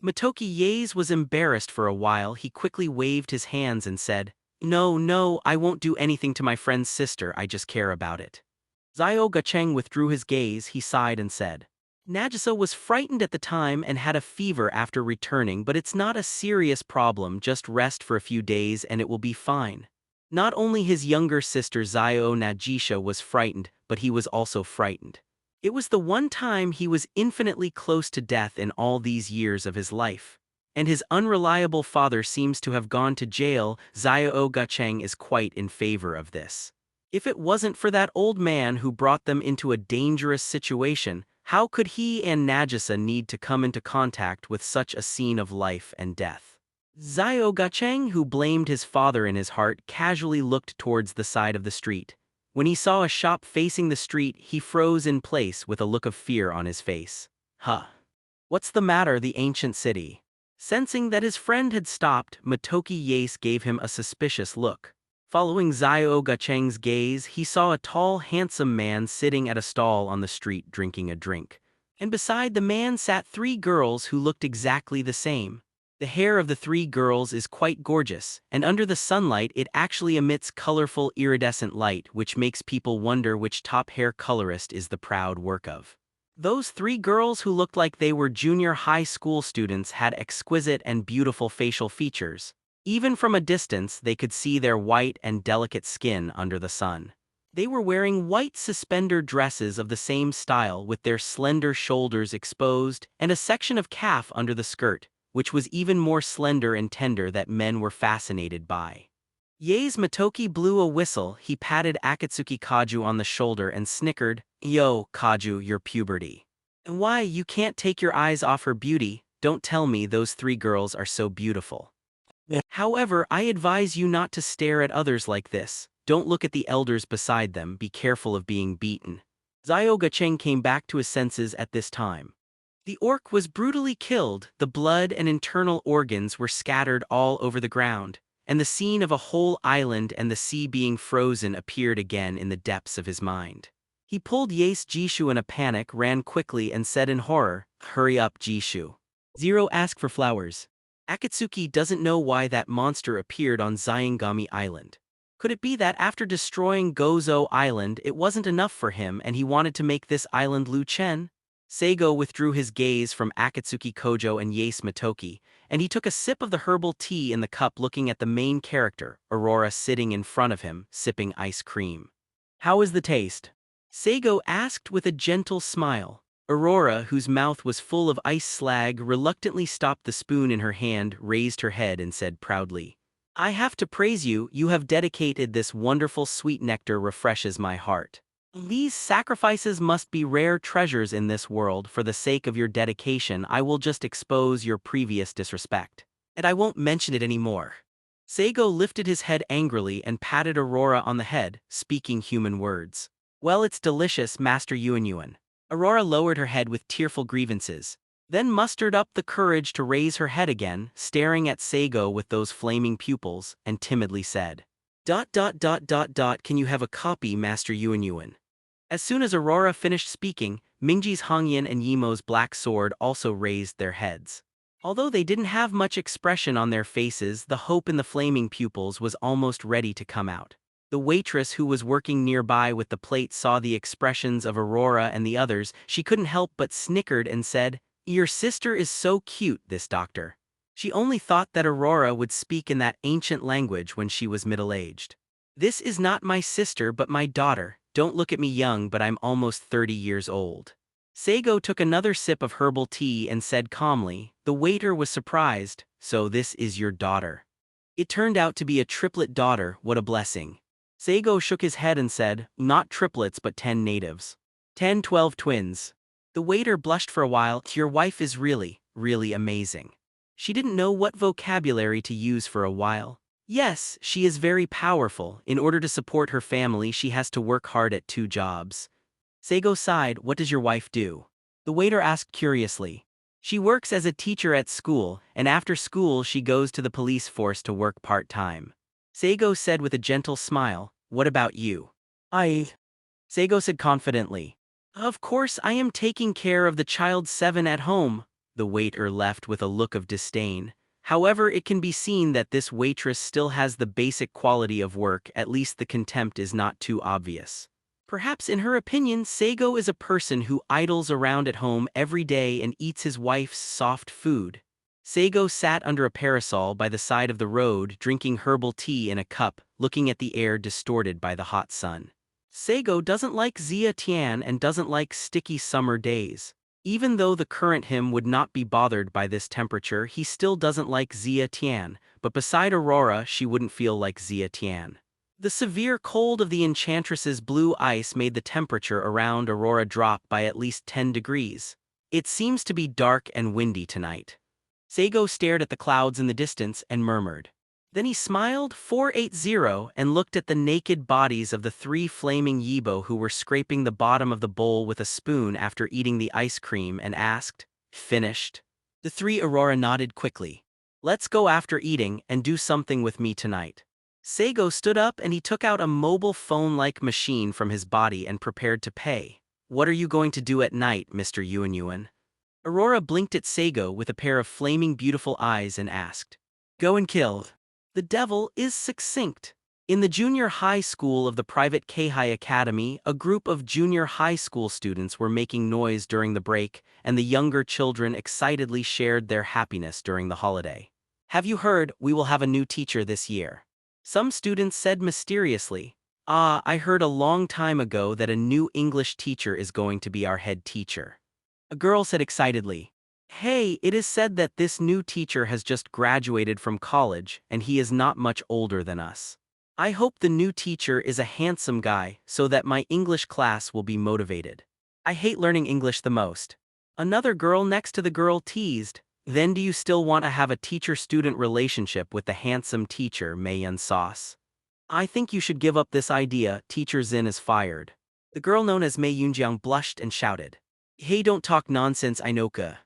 Motoki Yaze was embarrassed for a while. He quickly waved his hands and said, No, I won't do anything to my friend's sister, I just care about it. Xiao Gacheng withdrew his gaze. He sighed and said, Nagisa was frightened at the time and had a fever after returning, but it's not a serious problem, just rest for a few days and it will be fine. Not only his younger sister Xiao Nagisa was frightened, but he was also frightened. It was the one time he was infinitely close to death in all these years of his life. And his unreliable father seems to have gone to jail. Xiao Gacheng is quite in favor of this. If it wasn't for that old man who brought them into a dangerous situation, how could he and Nagisa need to come into contact with such a scene of life and death? Xiao Gacheng, who blamed his father in his heart, casually looked towards the side of the street. When he saw a shop facing the street, he froze in place with a look of fear on his face. Huh. What's the matter, the ancient city? Sensing that his friend had stopped, Motoki Yace gave him a suspicious look. Following Zioga Cheng's gaze, he saw a tall, handsome man sitting at a stall on the street drinking a drink. And beside the man sat three girls who looked exactly the same. The hair of the three girls is quite gorgeous, and under the sunlight it actually emits colorful iridescent light, which makes people wonder which top hair colorist is the proud work of. Those three girls who looked like they were junior high school students had exquisite and beautiful facial features. Even from a distance, they could see their white and delicate skin under the sun. They were wearing white suspender dresses of the same style with their slender shoulders exposed and a section of calf under the skirt, which was even more slender and tender that men were fascinated by. Yae's Matoki blew a whistle. He patted Akatsuki Kaju on the shoulder and snickered, "Yo, Kaju, your puberty. And why, you can't take your eyes off her beauty. Don't tell me those three girls are so beautiful. However, I advise you not to stare at others like this. Don't look at the elders beside them. Be careful of being beaten." Zioga Cheng came back to his senses at this time. The orc was brutally killed, the blood and internal organs were scattered all over the ground, and the scene of a whole island and the sea being frozen appeared again in the depths of his mind. He pulled Yace Jishu in a panic, ran quickly and said in horror, "Hurry up, Jishu. Zero, ask for flowers." Akatsuki doesn't know why that monster appeared on Zayangami Island. Could it be that after destroying Gozo Island it wasn't enough for him and he wanted to make this island Lu Chen? Saigo withdrew his gaze from Akatsuki Kojo and Yace Matoki, and he took a sip of the herbal tea in the cup looking at the main character, Aurora, sitting in front of him, sipping ice cream. "How is the taste?" Saigo asked with a gentle smile. Aurora, whose mouth was full of ice slag, reluctantly stopped the spoon in her hand, raised her head and said proudly, "I have to praise you, you have dedicated this wonderful sweet nectar refreshes my heart. These sacrifices must be rare treasures in this world. For the sake of your dedication, I will just expose your previous disrespect. And I won't mention it anymore." Saigo lifted his head angrily and patted Aurora on the head, speaking human words. "Well, it's delicious, Master Yuan." Aurora lowered her head with tearful grievances, then mustered up the courage to raise her head again, staring at Saigo with those flaming pupils, and timidly said, "Can you have a copy, Master Yuan?" As soon as Aurora finished speaking, Mingji's Hongyan and Yimo's black sword also raised their heads. Although they didn't have much expression on their faces, the hope in the flaming pupils was almost ready to come out. The waitress who was working nearby with the plate saw the expressions of Aurora and the others. She couldn't help but snickered and said, "Your sister is so cute, this doctor." She only thought that Aurora would speak in that ancient language when she was middle-aged. "This is not my sister but my daughter. Don't look at me young, but I'm almost 30 years old." Saigo took another sip of herbal tea and said calmly. The waiter was surprised, "So this is your daughter?" It turned out to be a triplet daughter. What a blessing. Saigo shook his head and said, "Not triplets but 10 natives. 12 twins." The waiter blushed for a while. "Your wife is really, really amazing." She didn't know what vocabulary to use for a while. "Yes, she is very powerful. In order to support her family, she has to work hard at 2 jobs. Saigo sighed. "What does your wife do?" The waiter asked curiously. "She works as a teacher at school, and after school she goes to the police force to work part-time." Saigo said with a gentle smile, "What about you?" Saigo said confidently, "Of course I am taking care of the child 7 at home." The waiter left with a look of disdain. However, it can be seen that this waitress still has the basic quality of work. At least the contempt is not too obvious. Perhaps in her opinion, Saigo is a person who idles around at home every day and eats his wife's soft food. Saigo sat under a parasol by the side of the road, drinking herbal tea in a cup, looking at the air distorted by the hot sun. Saigo doesn't like Zia Tian and doesn't like sticky summer days. Even though the current him would not be bothered by this temperature, he still doesn't like Zia Tian, but beside Aurora she wouldn't feel like Zia Tian. The severe cold of the Enchantress's blue ice made the temperature around Aurora drop by at least 10 degrees. It seems to be dark and windy tonight. Saigo stared at the clouds in the distance and murmured. Then he smiled 480 and looked at the naked bodies of the 3 flaming Yibo who were scraping the bottom of the bowl with a spoon after eating the ice cream and asked, "Finished?" The 3 Aurora nodded quickly. "Let's go after eating and do something with me tonight." Saigo stood up and he took out a mobile phone-like machine from his body and prepared to pay. What are you going to do at night, Mr. Yuan? Aurora blinked at Saigo with a pair of flaming beautiful eyes and asked. Go and kill. The devil is succinct. In the junior high school of the private Keihai Academy, a group of junior high school students were making noise during the break, and the younger children excitedly shared their happiness during the holiday. Have you heard, we will have a new teacher this year? Some students said mysteriously. I heard a long time ago that a new English teacher is going to be our head teacher. A girl said excitedly. Hey, it is said that this new teacher has just graduated from college, and he is not much older than us. I hope the new teacher is a handsome guy so that my English class will be motivated. I hate learning English the most. Another girl next to the girl teased. Then do you still want to have a teacher-student relationship with the handsome teacher, Mayan Sauce? I think you should give up this idea. Teacher Zin is fired. The girl known as Mei Yunjiang blushed and shouted. Hey, don't talk nonsense, Inoka.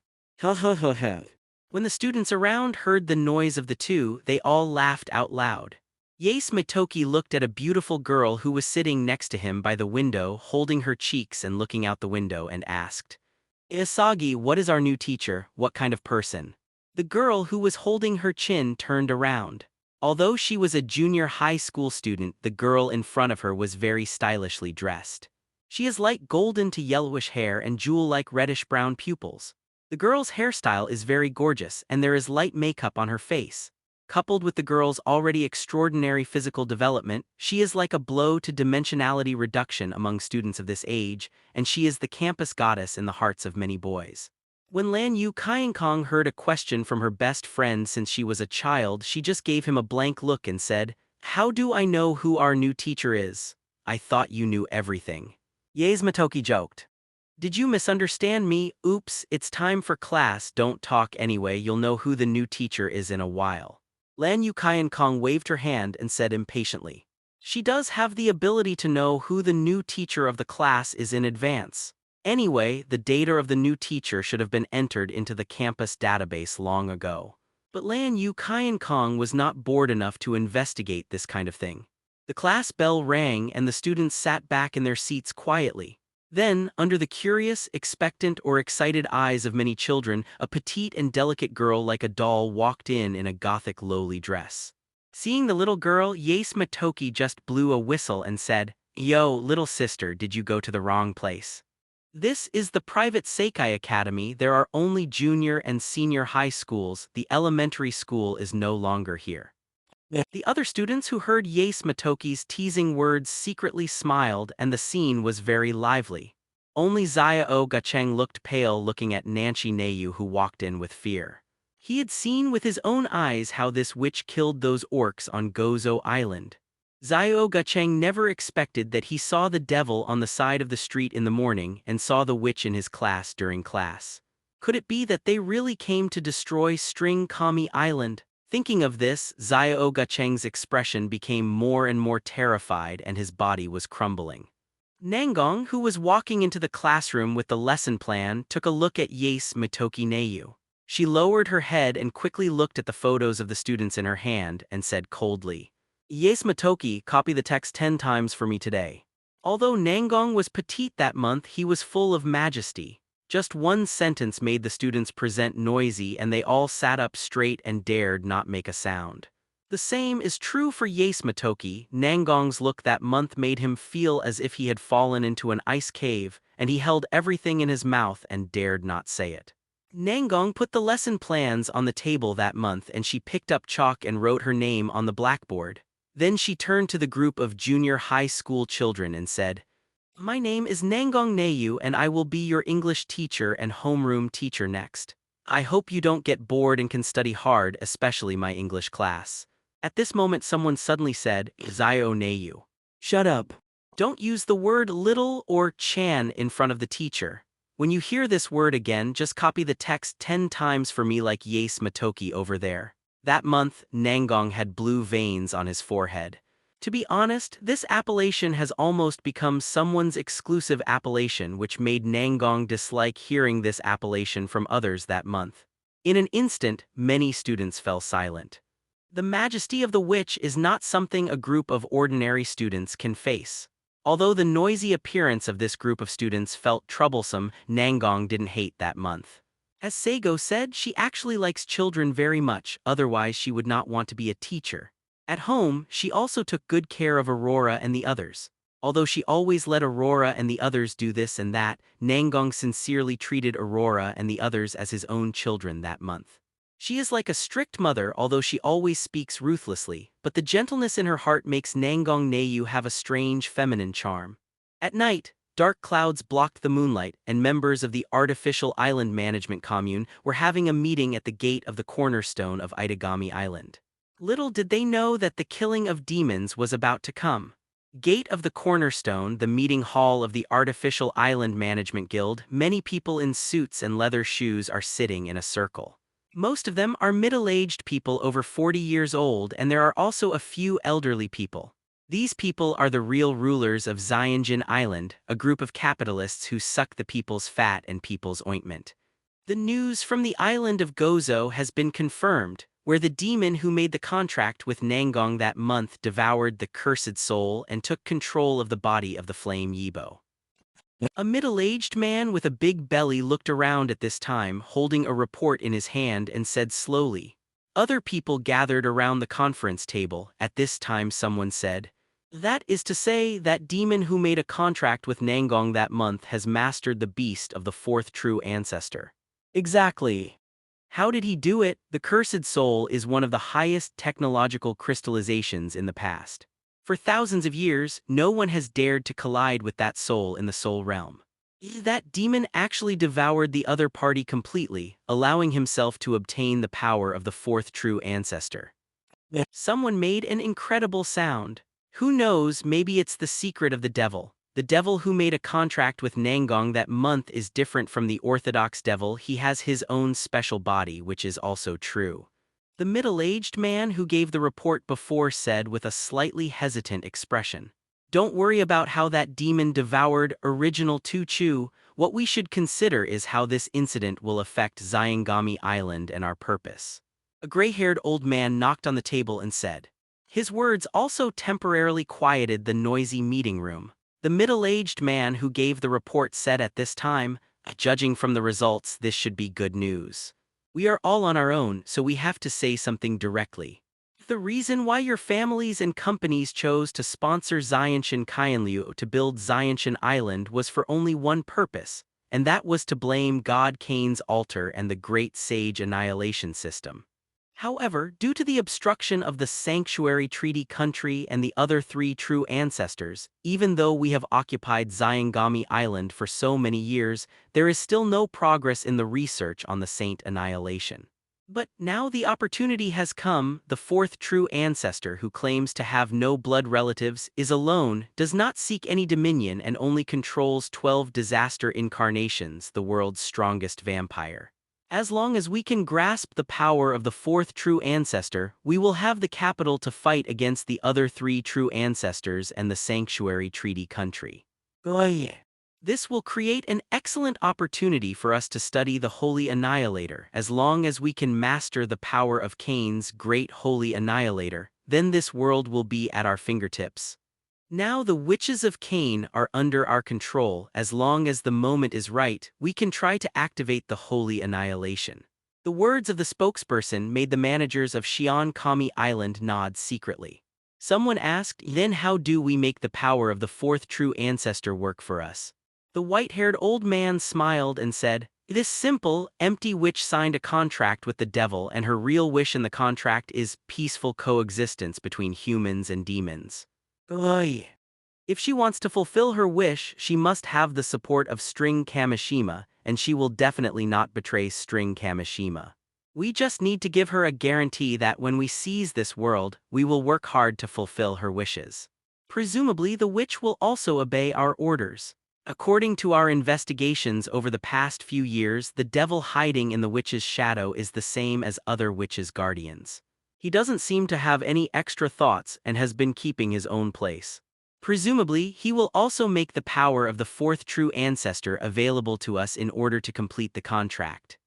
Ha ha ha ha. When the students around heard the noise of the two, they all laughed out loud. Yace Mitoki looked at a beautiful girl who was sitting next to him by the window, holding her cheeks and looking out the window, and asked, Isagi, what is our new teacher, what kind of person? The girl who was holding her chin turned around. Although she was a junior high school student, the girl in front of her was very stylishly dressed. She has light golden to yellowish hair and jewel-like reddish-brown pupils. The girl's hairstyle is very gorgeous, and there is light makeup on her face. Coupled with the girl's already extraordinary physical development, she is like a blow to dimensionality reduction among students of this age, and she is the campus goddess in the hearts of many boys. When Lan Yu Kainkong heard a question from her best friend since she was a child, she just gave him a blank look and said, How do I know who our new teacher is? I thought you knew everything. Yaze Matoki joked. Did you misunderstand me? Oops, it's time for class, don't talk anyway, you'll know who the new teacher is in a while. Lan Yu Kainkong waved her hand and said impatiently. She does have the ability to know who the new teacher of the class is in advance. Anyway, the data of the new teacher should have been entered into the campus database long ago. But Lan Yu Kainkong was not bored enough to investigate this kind of thing. The class bell rang and the students sat back in their seats quietly. Then, under the curious, expectant, or excited eyes of many children, a petite and delicate girl like a doll walked in a gothic lowly dress. Seeing the little girl, Yace Matoki just blew a whistle and said, Yo, little sister, did you go to the wrong place? This is the private Seikai Academy. There are only junior and senior high schools. The elementary school is no longer here. The other students who heard Yace Matoki's teasing words secretly smiled, and the scene was very lively. Only Xiao Gacheng looked pale, looking at Nanshi Neiyu, who walked in with fear. He had seen with his own eyes how this witch killed those orcs on Gozo Island. Xiao Gacheng never expected that he saw the devil on the side of the street in the morning and saw the witch in his class during class. Could it be that they really came to destroy String Kami Island? Thinking of this, Xiao Gacheng's expression became more and more terrified and his body was crumbling. Nangong, who was walking into the classroom with the lesson plan, took a look at Yace Mitoki Neiyu. She lowered her head and quickly looked at the photos of the students in her hand and said coldly, Yace Matoki, copy the text 10 times for me today. Although Nangong was petite that month, he was full of majesty. Just one sentence made the students present noisy, and they all sat up straight and dared not make a sound. The same is true for Yace Matoki. Nangong's look that month made him feel as if he had fallen into an ice cave, and he held everything in his mouth and dared not say it. Nangong put the lesson plans on the table that month, and she picked up chalk and wrote her name on the blackboard. Then she turned to the group of junior high school children and said, My name is Nangong Neiyu, and I will be your English teacher and homeroom teacher next. I hope you don't get bored and can study hard, especially my English class. At this moment someone suddenly said, Xiao Neiyu. Shut up. Don't use the word little or chan in front of the teacher. When you hear this word again, just copy the text 10 times for me like Yace Matoki over there. That month, Nangong had blue veins on his forehead. To be honest, this appellation has almost become someone's exclusive appellation, which made Nangong dislike hearing this appellation from others that month. In an instant, many students fell silent. The majesty of the witch is not something a group of ordinary students can face. Although the noisy appearance of this group of students felt troublesome, Nangong didn't hate that month. As Saigo said, she actually likes children very much, otherwise she would not want to be a teacher. At home, she also took good care of Aurora and the others. Although she always let Aurora and the others do this and that, Nangong sincerely treated Aurora and the others as his own children that month. She is like a strict mother, although she always speaks ruthlessly, but the gentleness in her heart makes Nangong Nayu have a strange feminine charm. At night, dark clouds blocked the moonlight, and members of the Artificial Island Management Commune were having a meeting at the gate of the cornerstone of Itagami Island. Little did they know that the killing of demons was about to come. Gate of the Cornerstone, the meeting hall of the Artificial Island Management Guild, many people in suits and leather shoes are sitting in a circle. Most of them are middle-aged people over 40 years old, and there are also a few elderly people. These people are the real rulers of Xianjin Island, a group of capitalists who suck the people's fat and people's ointment. The news from the island of Gozo has been confirmed, where the demon who made the contract with Nangong that month devoured the cursed soul and took control of the body of the flame Yibo. A middle-aged man with a big belly looked around at this time, holding a report in his hand, and said slowly. Other people gathered around the conference table. At this time someone said, "That is to say, that demon who made a contract with Nangong that month has mastered the beast of the fourth true ancestor." Exactly. How did he do it? The cursed soul is one of the highest technological crystallizations in the past. For thousands of years, no one has dared to collide with that soul in the soul realm. That demon actually devoured the other party completely, allowing himself to obtain the power of the fourth true ancestor. Someone made an incredible sound. Who knows, maybe it's the secret of the devil. The devil who made a contract with Nangong that month is different from the orthodox devil. He has his own special body, which is also true. The middle-aged man who gave the report before said with a slightly hesitant expression, "Don't worry about how that demon devoured original Tuchu. What we should consider is how this incident will affect Zyangami Island and our purpose." A gray-haired old man knocked on the table and said. His words also temporarily quieted the noisy meeting room. The middle-aged man who gave the report said at this time, "Judging from the results, this should be good news. We are all on our own, so we have to say something directly. The reason why your families and companies chose to sponsor Xiantian Qianliu to build Xiantian Island was for only one purpose, and that was to blame God Cain's altar and the Great Sage Annihilation System. However, due to the obstruction of the Sanctuary Treaty Country and the other three true ancestors, even though we have occupied Zyangami Island for so many years, there is still no progress in the research on the Saint Annihilation. But now the opportunity has come. The fourth true ancestor, who claims to have no blood relatives, is alone, does not seek any dominion, and only controls 12 disaster incarnations, the world's strongest vampire. As long as we can grasp the power of the fourth true ancestor, we will have the capital to fight against the other three true ancestors and the Sanctuary Treaty Country. This will create an excellent opportunity for us to study the Holy Annihilator. As long as we can master the power of Cain's great Holy Annihilator, then this world will be at our fingertips. Now the witches of Cain are under our control. As long as the moment is right, we can try to activate the Holy Annihilation. The words of the spokesperson made the managers of Xian Kami Island nod secretly. Someone asked, "Then how do we make the power of the fourth true ancestor work for us?" The white-haired old man smiled and said, "It is simple. Empty Witch signed a contract with the devil, and her real wish in the contract is peaceful coexistence between humans and demons. If she wants to fulfill her wish, she must have the support of String Kamishima, and she will definitely not betray String Kamishima. We just need to give her a guarantee that when we seize this world, we will work hard to fulfill her wishes. Presumably, the witch will also obey our orders. According to our investigations over the past few years, the devil hiding in the witch's shadow is the same as other witches' guardians. He doesn't seem to have any extra thoughts and has been keeping his own place. Presumably, he will also make the power of the fourth true ancestor available to us in order to complete the contract."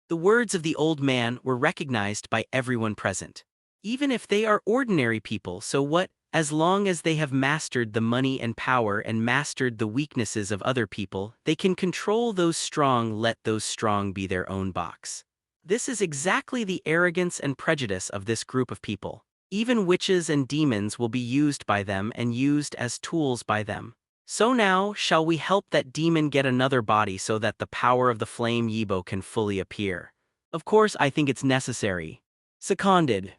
The words of the old man were recognized by everyone present. Even if they are ordinary people, so what? As long as they have mastered the money and power and mastered the weaknesses of other people, they can control those strong, let those strong be their own box. This is exactly the arrogance and prejudice of this group of people. Even witches and demons will be used by them and used as tools by them. So now, shall we help that demon get another body so that the power of the flame Yibo can fully appear? Of course, I think it's necessary. Seconded.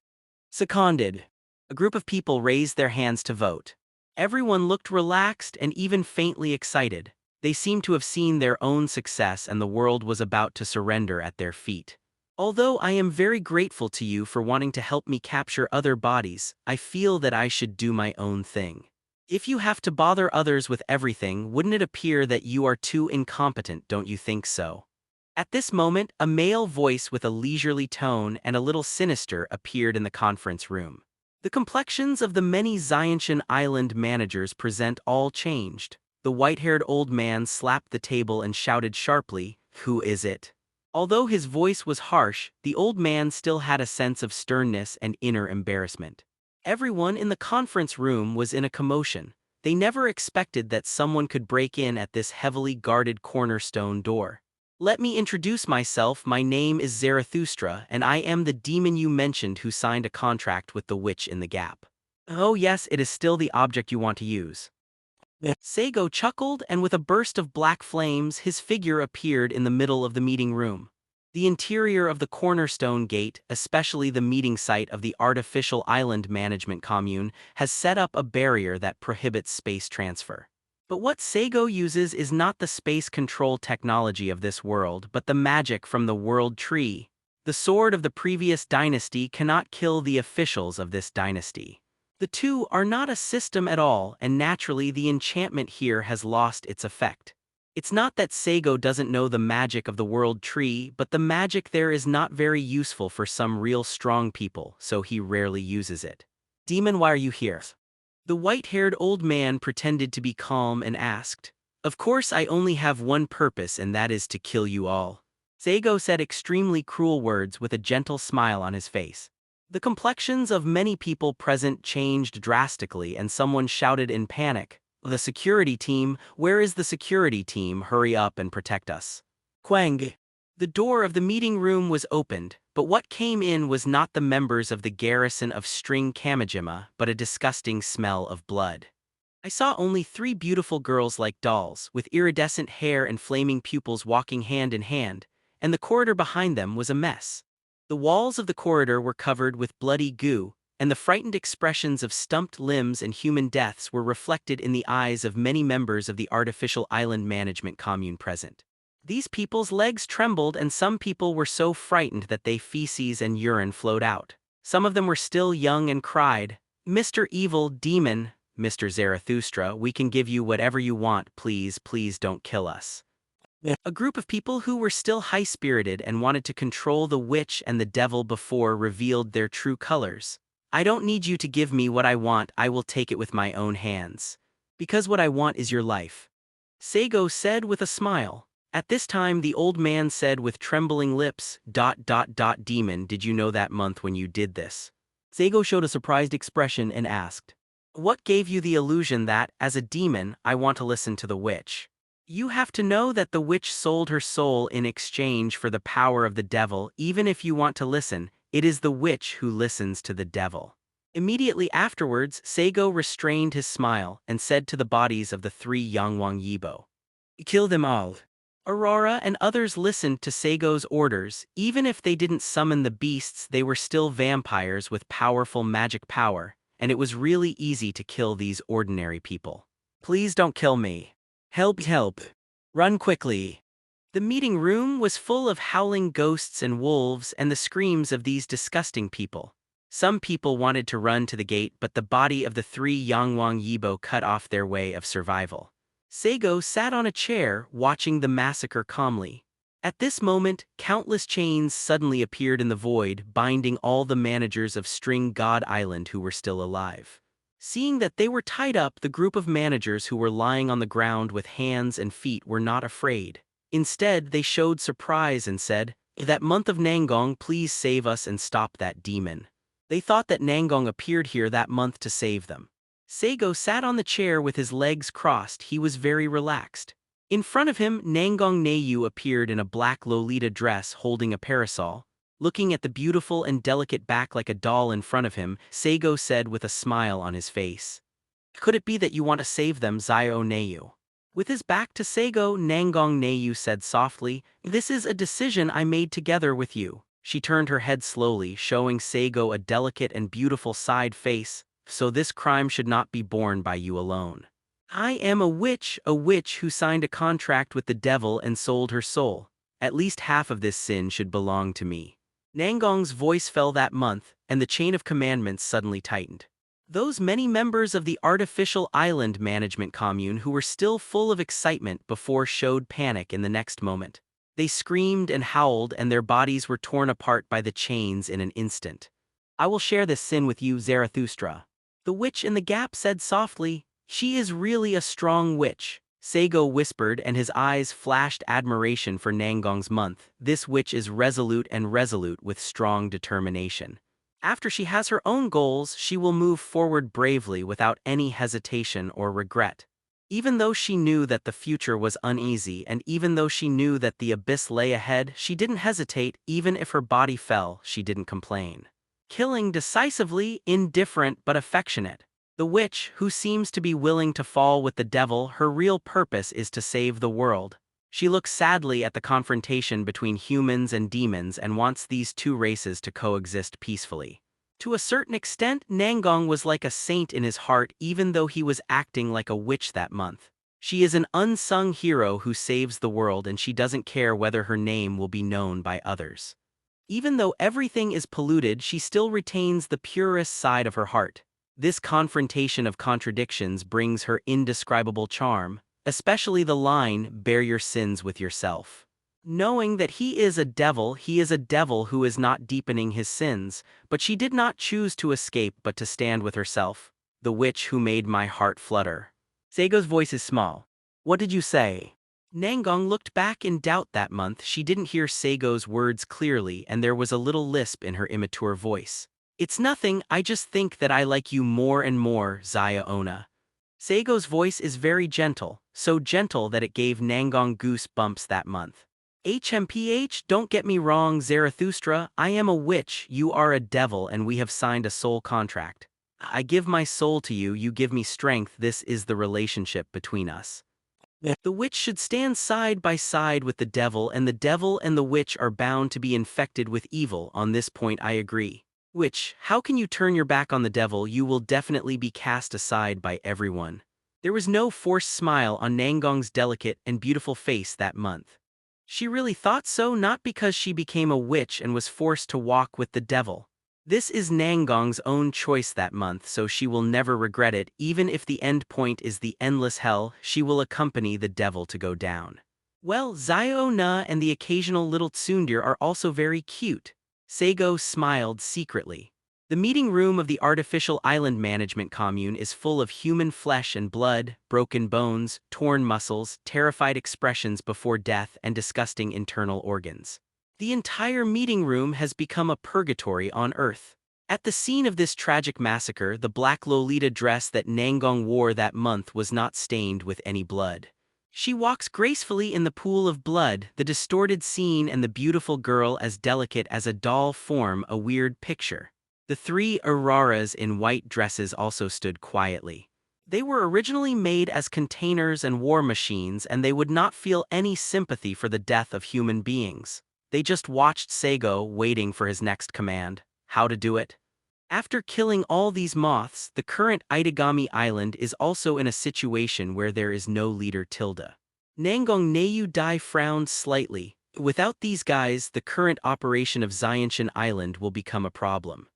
Seconded. A group of people raised their hands to vote. Everyone looked relaxed and even faintly excited. They seemed to have seen their own success and the world was about to surrender at their feet. Although I am very grateful to you for wanting to help me capture other bodies, I feel that I should do my own thing. If you have to bother others with everything, wouldn't it appear that you are too incompetent, don't you think so? At this moment, a male voice with a leisurely tone and a little sinister appeared in the conference room. The complexions of the many Xiantian island managers present all changed. The white-haired old man slapped the table and shouted sharply, "Who is it?" Although his voice was harsh, the old man still had a sense of sternness and inner embarrassment. Everyone in the conference room was in a commotion. They never expected that someone could break in at this heavily guarded cornerstone door. Let me introduce myself. My name is Zarathustra, and I am the demon you mentioned who signed a contract with the witch in the gap. Oh yes, it is still the object you want to use. Saigo chuckled, and with a burst of black flames, his figure appeared in the middle of the meeting room. The interior of the cornerstone gate, especially the meeting site of the artificial island management commune, has set up a barrier that prohibits space transfer. But what Saigo uses is not the space control technology of this world, but the magic from the world tree. The sword of the previous dynasty cannot kill the officials of this dynasty. The two are not a system at all, and naturally the enchantment here has lost its effect. It's not that Saigo doesn't know the magic of the world tree, but the magic there is not very useful for some real strong people, so he rarely uses it. Demon, why are you here? The white-haired old man pretended to be calm and asked, "Of course I only have one purpose, and that is to kill you all." Saigo said extremely cruel words with a gentle smile on his face. The complexions of many people present changed drastically and someone shouted in panic, "The security team, where is the security team? Hurry up and protect us." Quang. The door of the meeting room was opened, but what came in was not the members of the garrison of String Kamijima, but a disgusting smell of blood. I saw only 3 beautiful girls like dolls, with iridescent hair and flaming pupils walking hand in hand, and the corridor behind them was a mess. The walls of the corridor were covered with bloody goo, and the frightened expressions of stumped limbs and human deaths were reflected in the eyes of many members of the artificial island management commune present. These people's legs trembled, and some people were so frightened that they feces and urine flowed out. Some of them were still young and cried, "Mr. Evil Demon, Mr. Zarathustra, we can give you whatever you want, please, please don't kill us." A group of people who were still high-spirited and wanted to control the witch and the devil before revealed their true colors. "I don't need you to give me what I want, I will take it with my own hands. Because what I want is your life," Saigo said with a smile. At this time the old man said with trembling lips, "Demon, did you know that month when you did this?" Saigo showed a surprised expression and asked, "What gave you the illusion that, as a demon, I want to listen to the witch?" "You have to know that the witch sold her soul in exchange for the power of the devil. Even if you want to listen, it is the witch who listens to the devil." Immediately afterwards, Saigo restrained his smile and said to the bodies of the 3 Yangwang Yibo, "Kill them all." Aurora and others listened to Saigo's orders. Even if they didn't summon the beasts, they were still vampires with powerful magic power, and it was really easy to kill these ordinary people. "Please don't kill me. Help, help. Run quickly." The meeting room was full of howling ghosts and wolves and the screams of these disgusting people. Some people wanted to run to the gate, but the body of the 3 Yangwang Yibo cut off their way of survival. Saigo sat on a chair, watching the massacre calmly. At this moment, countless chains suddenly appeared in the void, binding all the managers of String God Island who were still alive. Seeing that they were tied up, the group of managers who were lying on the ground with hands and feet were not afraid. Instead, they showed surprise and said, "That month of Nangong, please save us and stop that demon." They thought that Nangong appeared here that month to save them. Saigo sat on the chair with his legs crossed. He was very relaxed. In front of him, Nangong Neiyu appeared in a black Lolita dress holding a parasol. Looking at the beautiful and delicate back like a doll in front of him, Saigo said with a smile on his face, "Could it be that you want to save them, Zio Neiyu?" With his back to Saigo, Nangong Neiyu said softly, "This is a decision I made together with you." She turned her head slowly, showing Saigo a delicate and beautiful side face, "So this crime should not be borne by you alone. I am a witch who signed a contract with the devil and sold her soul. At least half of this sin should belong to me." Nangong's voice fell that month, and the chain of commandments suddenly tightened. Those many members of the artificial island management commune who were still full of excitement before showed panic in the next moment. They screamed and howled, and their bodies were torn apart by the chains in an instant. "I will share this sin with you, Zarathustra," the witch in the gap said softly. "She is really a strong witch." Saigo whispered, and his eyes flashed admiration for Nangong's month. "This witch is resolute with strong determination. After she has her own goals, she will move forward bravely without any hesitation or regret." Even though she knew that the future was uneasy, and even though she knew that the abyss lay ahead, she didn't hesitate. Even if her body fell, she didn't complain. Killing decisively, indifferent but affectionate. The witch, who seems to be willing to fall with the devil, her real purpose is to save the world. She looks sadly at the confrontation between humans and demons and wants these two races to coexist peacefully. To a certain extent, Nangong was like a saint in his heart, even though he was acting like a witch that month. She is an unsung hero who saves the world, and she doesn't care whether her name will be known by others. Even though everything is polluted, she still retains the purest side of her heart. This confrontation of contradictions brings her indescribable charm, especially the line, "Bear your sins with yourself." Knowing that he is a devil who is not deepening his sins, but she did not choose to escape but to stand with herself. "The witch who made my heart flutter." Seigo's voice is small. "What did you say?" Nangong looked back in doubt that month. She didn't hear Seigo's words clearly, and there was a little lisp in her immature voice. "It's nothing, I just think that I like you more and more, Zaya Ona." Seigo's voice is very gentle, so gentle that it gave Nangong goosebumps that month. "HMPH, don't get me wrong, Zarathustra, I am a witch, you are a devil, and we have signed a soul contract. I give my soul to you, you give me strength. This is the relationship between us. The witch should stand side by side with the devil and the witch are bound to be infected with evil. On this point I agree. Witch, how can you turn your back on the devil? You will definitely be cast aside by everyone." There was no forced smile on Nangong's delicate and beautiful face that month. She really thought so, not because she became a witch and was forced to walk with the devil. This is Nangong's own choice that month, so she will never regret it. Even if the end point is the endless hell, she will accompany the devil to go down. "Well, Zio-na and the occasional little tsundere are also very cute." Saigo smiled secretly. The meeting room of the artificial island management commune is full of human flesh and blood, broken bones, torn muscles, terrified expressions before death, and disgusting internal organs. The entire meeting room has become a purgatory on Earth. At the scene of this tragic massacre, the black Lolita dress that Nangong wore that month was not stained with any blood. She walks gracefully in the pool of blood, the distorted scene and the beautiful girl as delicate as a doll form a weird picture. The three Auroras in white dresses also stood quietly. They were originally made as containers and war machines, and they would not feel any sympathy for the death of human beings. They just watched Saigo, waiting for his next command, how to do it. After killing all these moths, the current Itagami Island is also in a situation where there is no leader. Nangong Neiyu frowned slightly. Without these guys, the current operation of Xianshan Island will become a problem.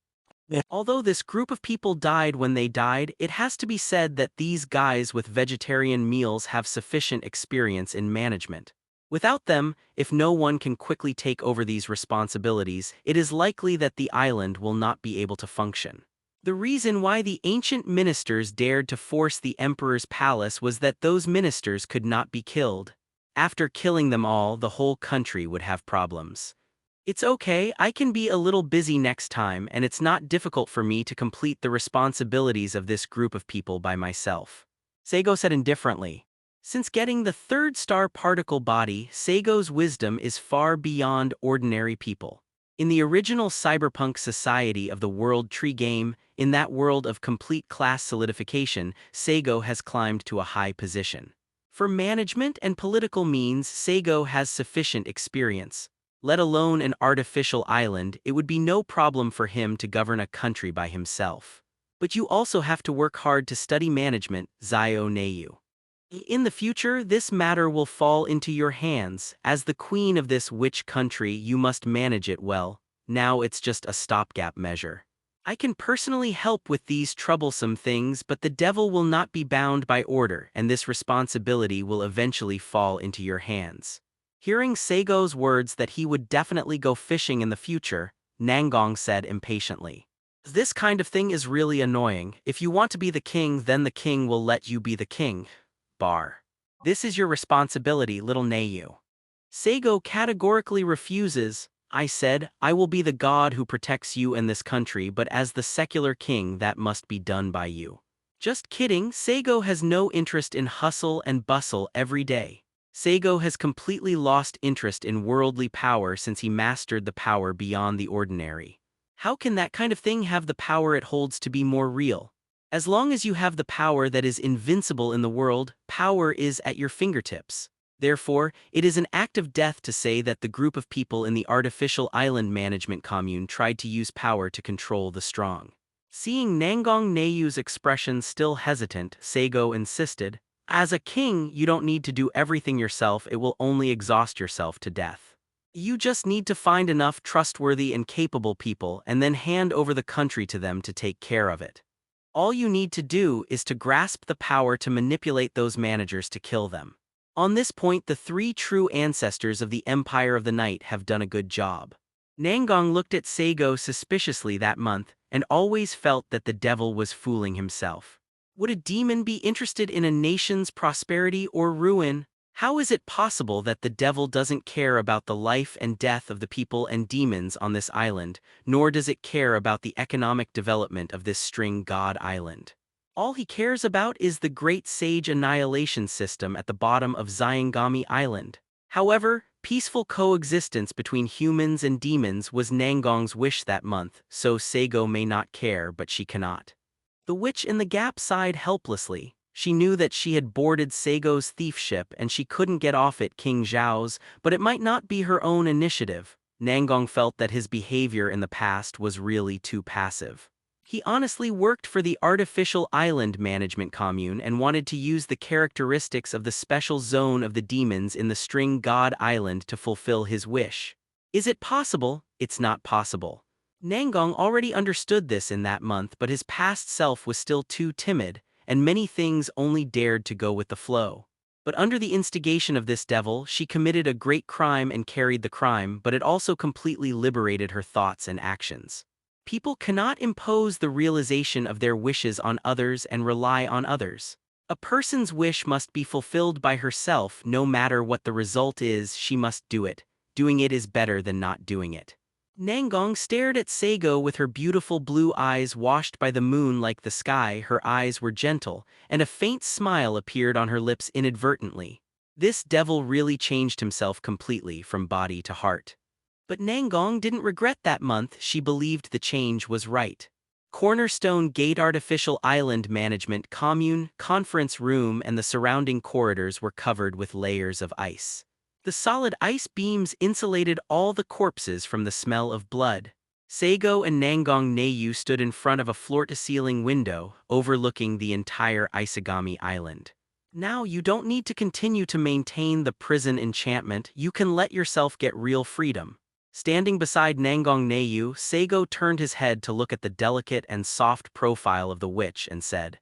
Although this group of people died when they died, it has to be said that these guys with vegetarian meals have sufficient experience in management. Without them, if no one can quickly take over these responsibilities, it is likely that the island will not be able to function. The reason why the ancient ministers dared to force the emperor's palace was that those ministers could not be killed. After killing them all, the whole country would have problems. It's okay, I can be a little busy next time, and it's not difficult for me to complete the responsibilities of this group of people by myself. Saigo said indifferently. Since getting the third star particle body, Saigo's wisdom is far beyond ordinary people. In the original cyberpunk society of the World Tree game, in that world of complete class solidification, Saigo has climbed to a high position. For management and political means, Saigo has sufficient experience. Let alone an artificial island, it would be no problem for him to govern a country by himself. But you also have to work hard to study management, Zio Neiyu. In the future, this matter will fall into your hands. As the queen of this witch country, you must manage it well. Now it's just a stopgap measure. I can personally help with these troublesome things, but the devil will not be bound by order, and this responsibility will eventually fall into your hands. Hearing Saigo's words that he would definitely go fishing in the future, Nangong said impatiently. This kind of thing is really annoying. If you want to be the king, then the king will let you be the king. This is your responsibility, little Neiyu. Saigo categorically refuses. I said, I will be the god who protects you and this country, but as the secular king that must be done by you. Just kidding, Saigo has no interest in hustle and bustle every day. Saigo has completely lost interest in worldly power since he mastered the power beyond the ordinary. How can that kind of thing have the power it holds to be more real? As long as you have the power that is invincible in the world, power is at your fingertips. Therefore, it is an act of death to say that the group of people in the artificial island management commune tried to use power to control the strong. Seeing Nangong Neiyu's expression still hesitant, Saigo insisted, as a king, you don't need to do everything yourself, it will only exhaust yourself to death. You just need to find enough trustworthy and capable people and then hand over the country to them to take care of it. All you need to do is to grasp the power to manipulate those managers to kill them. On this point, the three true ancestors of the Empire of the Night have done a good job. Nangong looked at Saigo suspiciously that month and always felt that the devil was fooling himself. Would a demon be interested in a nation's prosperity or ruin? How is it possible that the devil doesn't care about the life and death of the people and demons on this island, nor does it care about the economic development of this string god island? All he cares about is the great sage annihilation system at the bottom of Zyangami Island. However, peaceful coexistence between humans and demons was Nangong's wish that month, so Saigo may not care, but she cannot. The witch in the gap sighed helplessly. She knew that she had boarded Saigo's thief ship and she couldn't get off it King Zhao's, but it might not be her own initiative. Nangong felt that his behavior in the past was really too passive. He honestly worked for the artificial island management commune and wanted to use the characteristics of the special zone of the demons in the string god island to fulfill his wish. Is it possible? It's not possible. Nangong already understood this in that month, but his past self was still too timid, and many things only dared to go with the flow. But under the instigation of this devil, she committed a great crime and carried the crime, but it also completely liberated her thoughts and actions. People cannot impose the realization of their wishes on others and rely on others. A person's wish must be fulfilled by herself, no matter what the result is, she must do it. Doing it is better than not doing it. Nangong stared at Saigo with her beautiful blue eyes washed by the moon like the sky. Her eyes were gentle, and a faint smile appeared on her lips inadvertently. This devil really changed himself completely from body to heart. But Nangong didn't regret that month, she believed the change was right. Cornerstone Gate Artificial Island Management Commune, conference room and the surrounding corridors were covered with layers of ice. The solid ice beams insulated all the corpses from the smell of blood. Saigo and Nangong Neiyu stood in front of a floor-to-ceiling window, overlooking the entire Isagami Island. Now you don't need to continue to maintain the prison enchantment, you can let yourself get real freedom. Standing beside Nangong Neiyu, Saigo turned his head to look at the delicate and soft profile of the witch and said,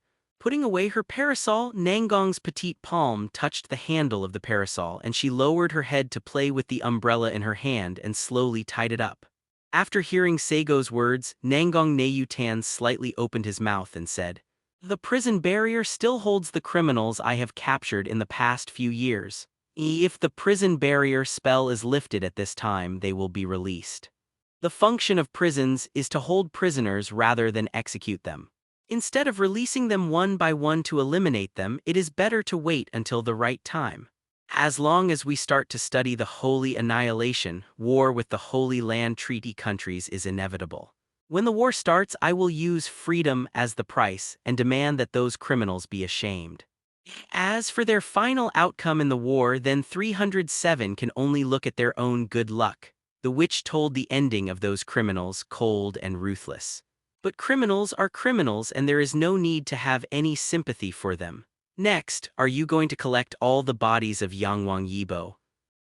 putting away her parasol, Nangong's petite palm touched the handle of the parasol and she lowered her head to play with the umbrella in her hand and slowly tied it up. After hearing Saigo's words, Nangong Neiyutan slightly opened his mouth and said, the prison barrier still holds the criminals I have captured in the past few years. If the prison barrier spell is lifted at this time, they will be released. The function of prisons is to hold prisoners rather than execute them. Instead of releasing them one by one to eliminate them, it is better to wait until the right time. As long as we start to study the Holy Annihilation, war with the Holy Land Treaty countries is inevitable. When the war starts, I will use freedom as the price and demand that those criminals be ashamed. As for their final outcome in the war, then 307 can only look at their own good luck. The witch told the ending of those criminals cold and ruthless. But criminals are criminals and there is no need to have any sympathy for them. Next, are you going to collect all the bodies of Yangwang Yibo?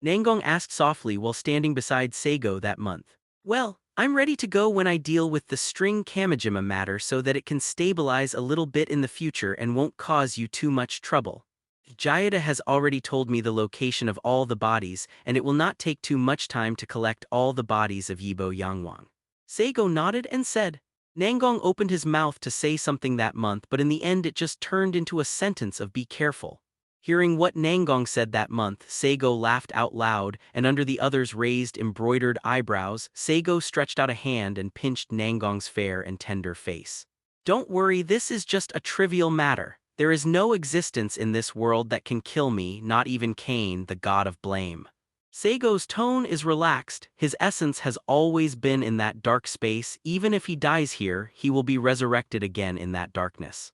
Nangong asked softly while standing beside Saigo that month. Well, I'm ready to go when I deal with the string Kamijima matter so that it can stabilize a little bit in the future and won't cause you too much trouble. Jayada has already told me the location of all the bodies, and it will not take too much time to collect all the bodies of Yibo Yangwang. Saigo nodded and said. Nangong opened his mouth to say something that month, but in the end it just turned into a sentence of be careful. Hearing what Nangong said that month, Saigo laughed out loud, and under the other's raised embroidered eyebrows, Saigo stretched out a hand and pinched Nangong's fair and tender face. Don't worry, this is just a trivial matter. There is no existence in this world that can kill me, not even Cain, the god of blame. Saigo's tone is relaxed. His essence has always been in that dark space. Even if he dies here, he will be resurrected again in that darkness.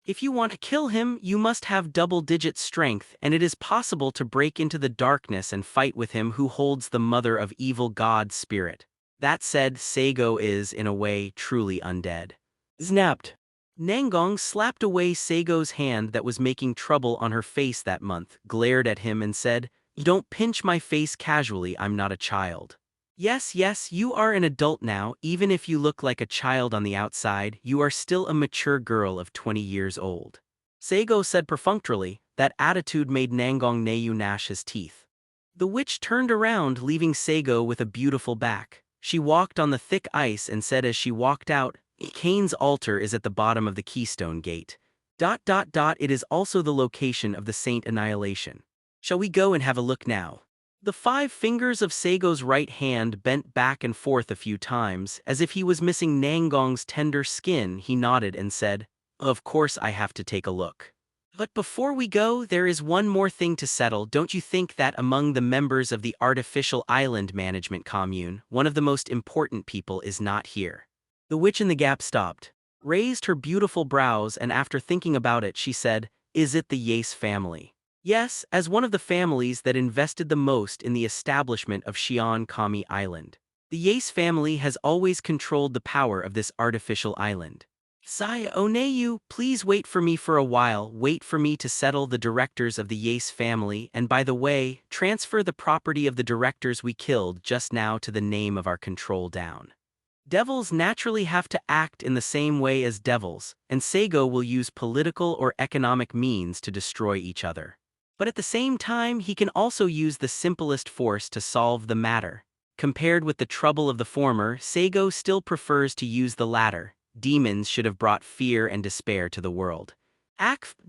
If you want to kill him, you must have double-digit strength, and it is possible to break into the darkness and fight with him who holds the mother of evil God's spirit. That said, Saigo is, in a way, truly undead. Snapped. Nangong slapped away Saigo's hand that was making trouble on her face that month, glared at him and said, "Don't pinch my face casually, I'm not a child." Yes, you are an adult now. Even if you look like a child on the outside, you are still a mature girl of 20 years old. Saigo said perfunctorily. That attitude made Nangong Neyu gnash his teeth. The witch turned around, leaving Saigo with a beautiful back. She walked on the thick ice and said as she walked out, Cain's altar is at the bottom of the Keystone Gate. It is also the location of the Saint Annihilation. Shall we go and have a look now? The 5 fingers of Saigo's right hand bent back and forth a few times, as if he was missing Nangong's tender skin. He nodded and said, "Of course I have to take a look. But before we go, there is one more thing to settle. Don't you think that among the members of the Artificial Island Management Commune, one of the most important people is not here?" The witch in the gap stopped, raised her beautiful brows, and after thinking about it, she said, "Is it the Yace family?" Yes, as one of the families that invested the most in the establishment of Shion Kami Island. The Yace family has always controlled the power of this artificial island. Oneyu, please wait for me for a while. Wait for me to settle the directors of the Yace family, and by the way, transfer the property of the directors we killed just now to the name of our control down. Devils naturally have to act in the same way as devils, and Saigo will use political or economic means to destroy each other. But at the same time, he can also use the simplest force to solve the matter. Compared with the trouble of the former, Saigo still prefers to use the latter. Demons should have brought fear and despair to the world.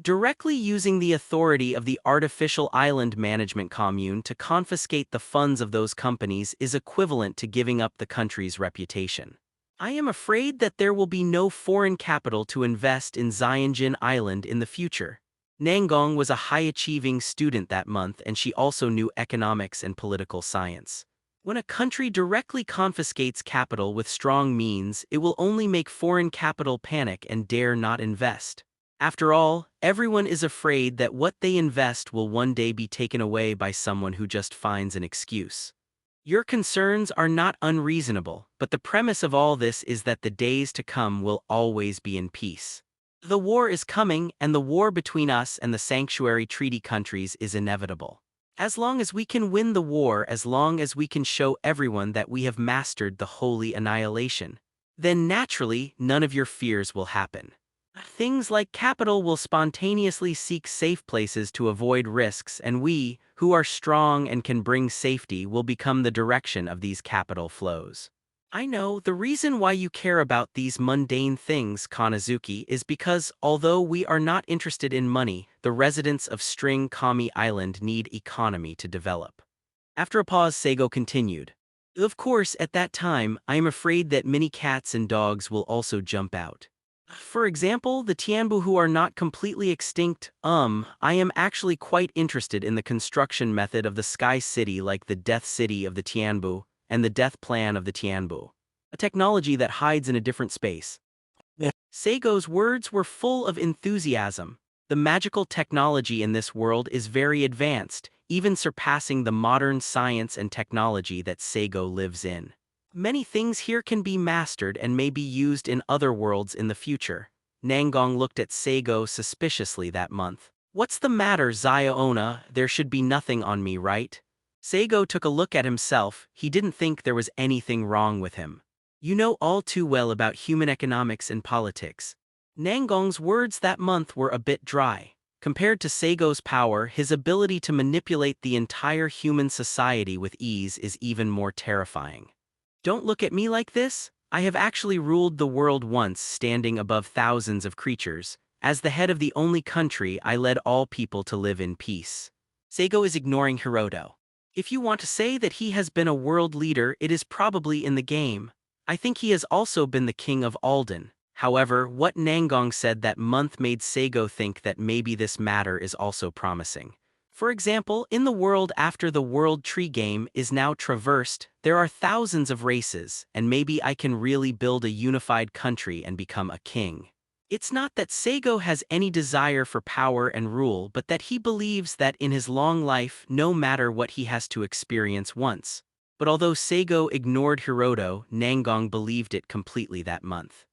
Directly using the authority of the Artificial Island Management Commune to confiscate the funds of those companies is equivalent to giving up the country's reputation. I am afraid that there will be no foreign capital to invest in Zionjin Island in the future. Nangong was a high-achieving student that month, and she also knew economics and political science. When a country directly confiscates capital with strong means, it will only make foreign capital panic and dare not invest. After all, everyone is afraid that what they invest will one day be taken away by someone who just finds an excuse. Your concerns are not unreasonable, but the premise of all this is that the days to come will always be in peace. The war is coming, and the war between us and the Sanctuary Treaty countries is inevitable. As long as we can win the war, as long as we can show everyone that we have mastered the Holy Annihilation, then naturally none of your fears will happen. Things like capital will spontaneously seek safe places to avoid risks, and we, who are strong and can bring safety, will become the direction of these capital flows. I know, the reason why you care about these mundane things, Kanazuki, is because, although we are not interested in money, the residents of String Kami Island need economy to develop. After a pause, Seigo continued. Of course, at that time, I am afraid that many cats and dogs will also jump out. For example, the Tianbu who are not completely extinct, I am actually quite interested in the construction method of the Sky City like the Death City of the Tianbu and the Death Plan of the Tianbu. A technology that hides in a different space. The Seigo's words were full of enthusiasm. The magical technology in this world is very advanced, even surpassing the modern science and technology that Saigo lives in. Many things here can be mastered and may be used in other worlds in the future. Nangong looked at Saigo suspiciously that month. What's the matter, Zaya-Ona? There should be nothing on me, right? Saigo took a look at himself. He didn't think there was anything wrong with him. You know all too well about human economics and politics. Nangong's words that month were a bit dry. Compared to Seigo's power, his ability to manipulate the entire human society with ease is even more terrifying. Don't look at me like this. I have actually ruled the world once, standing above thousands of creatures. As the head of the only country, I led all people to live in peace. Seigo is ignoring Hiroto. If you want to say that he has been a world leader, it is probably in the game. I think he has also been the king of Alden. However, what Nangong said that month made Seigo think that maybe this matter is also promising. For example, in the world after the World Tree game is now traversed, there are thousands of races, and maybe I can really build a unified country and become a king. It's not that Seigo has any desire for power and rule, but that he believes that in his long life, no matter what he has to experience once. But although Seigo ignored Hiroto, Nangong believed it completely that month.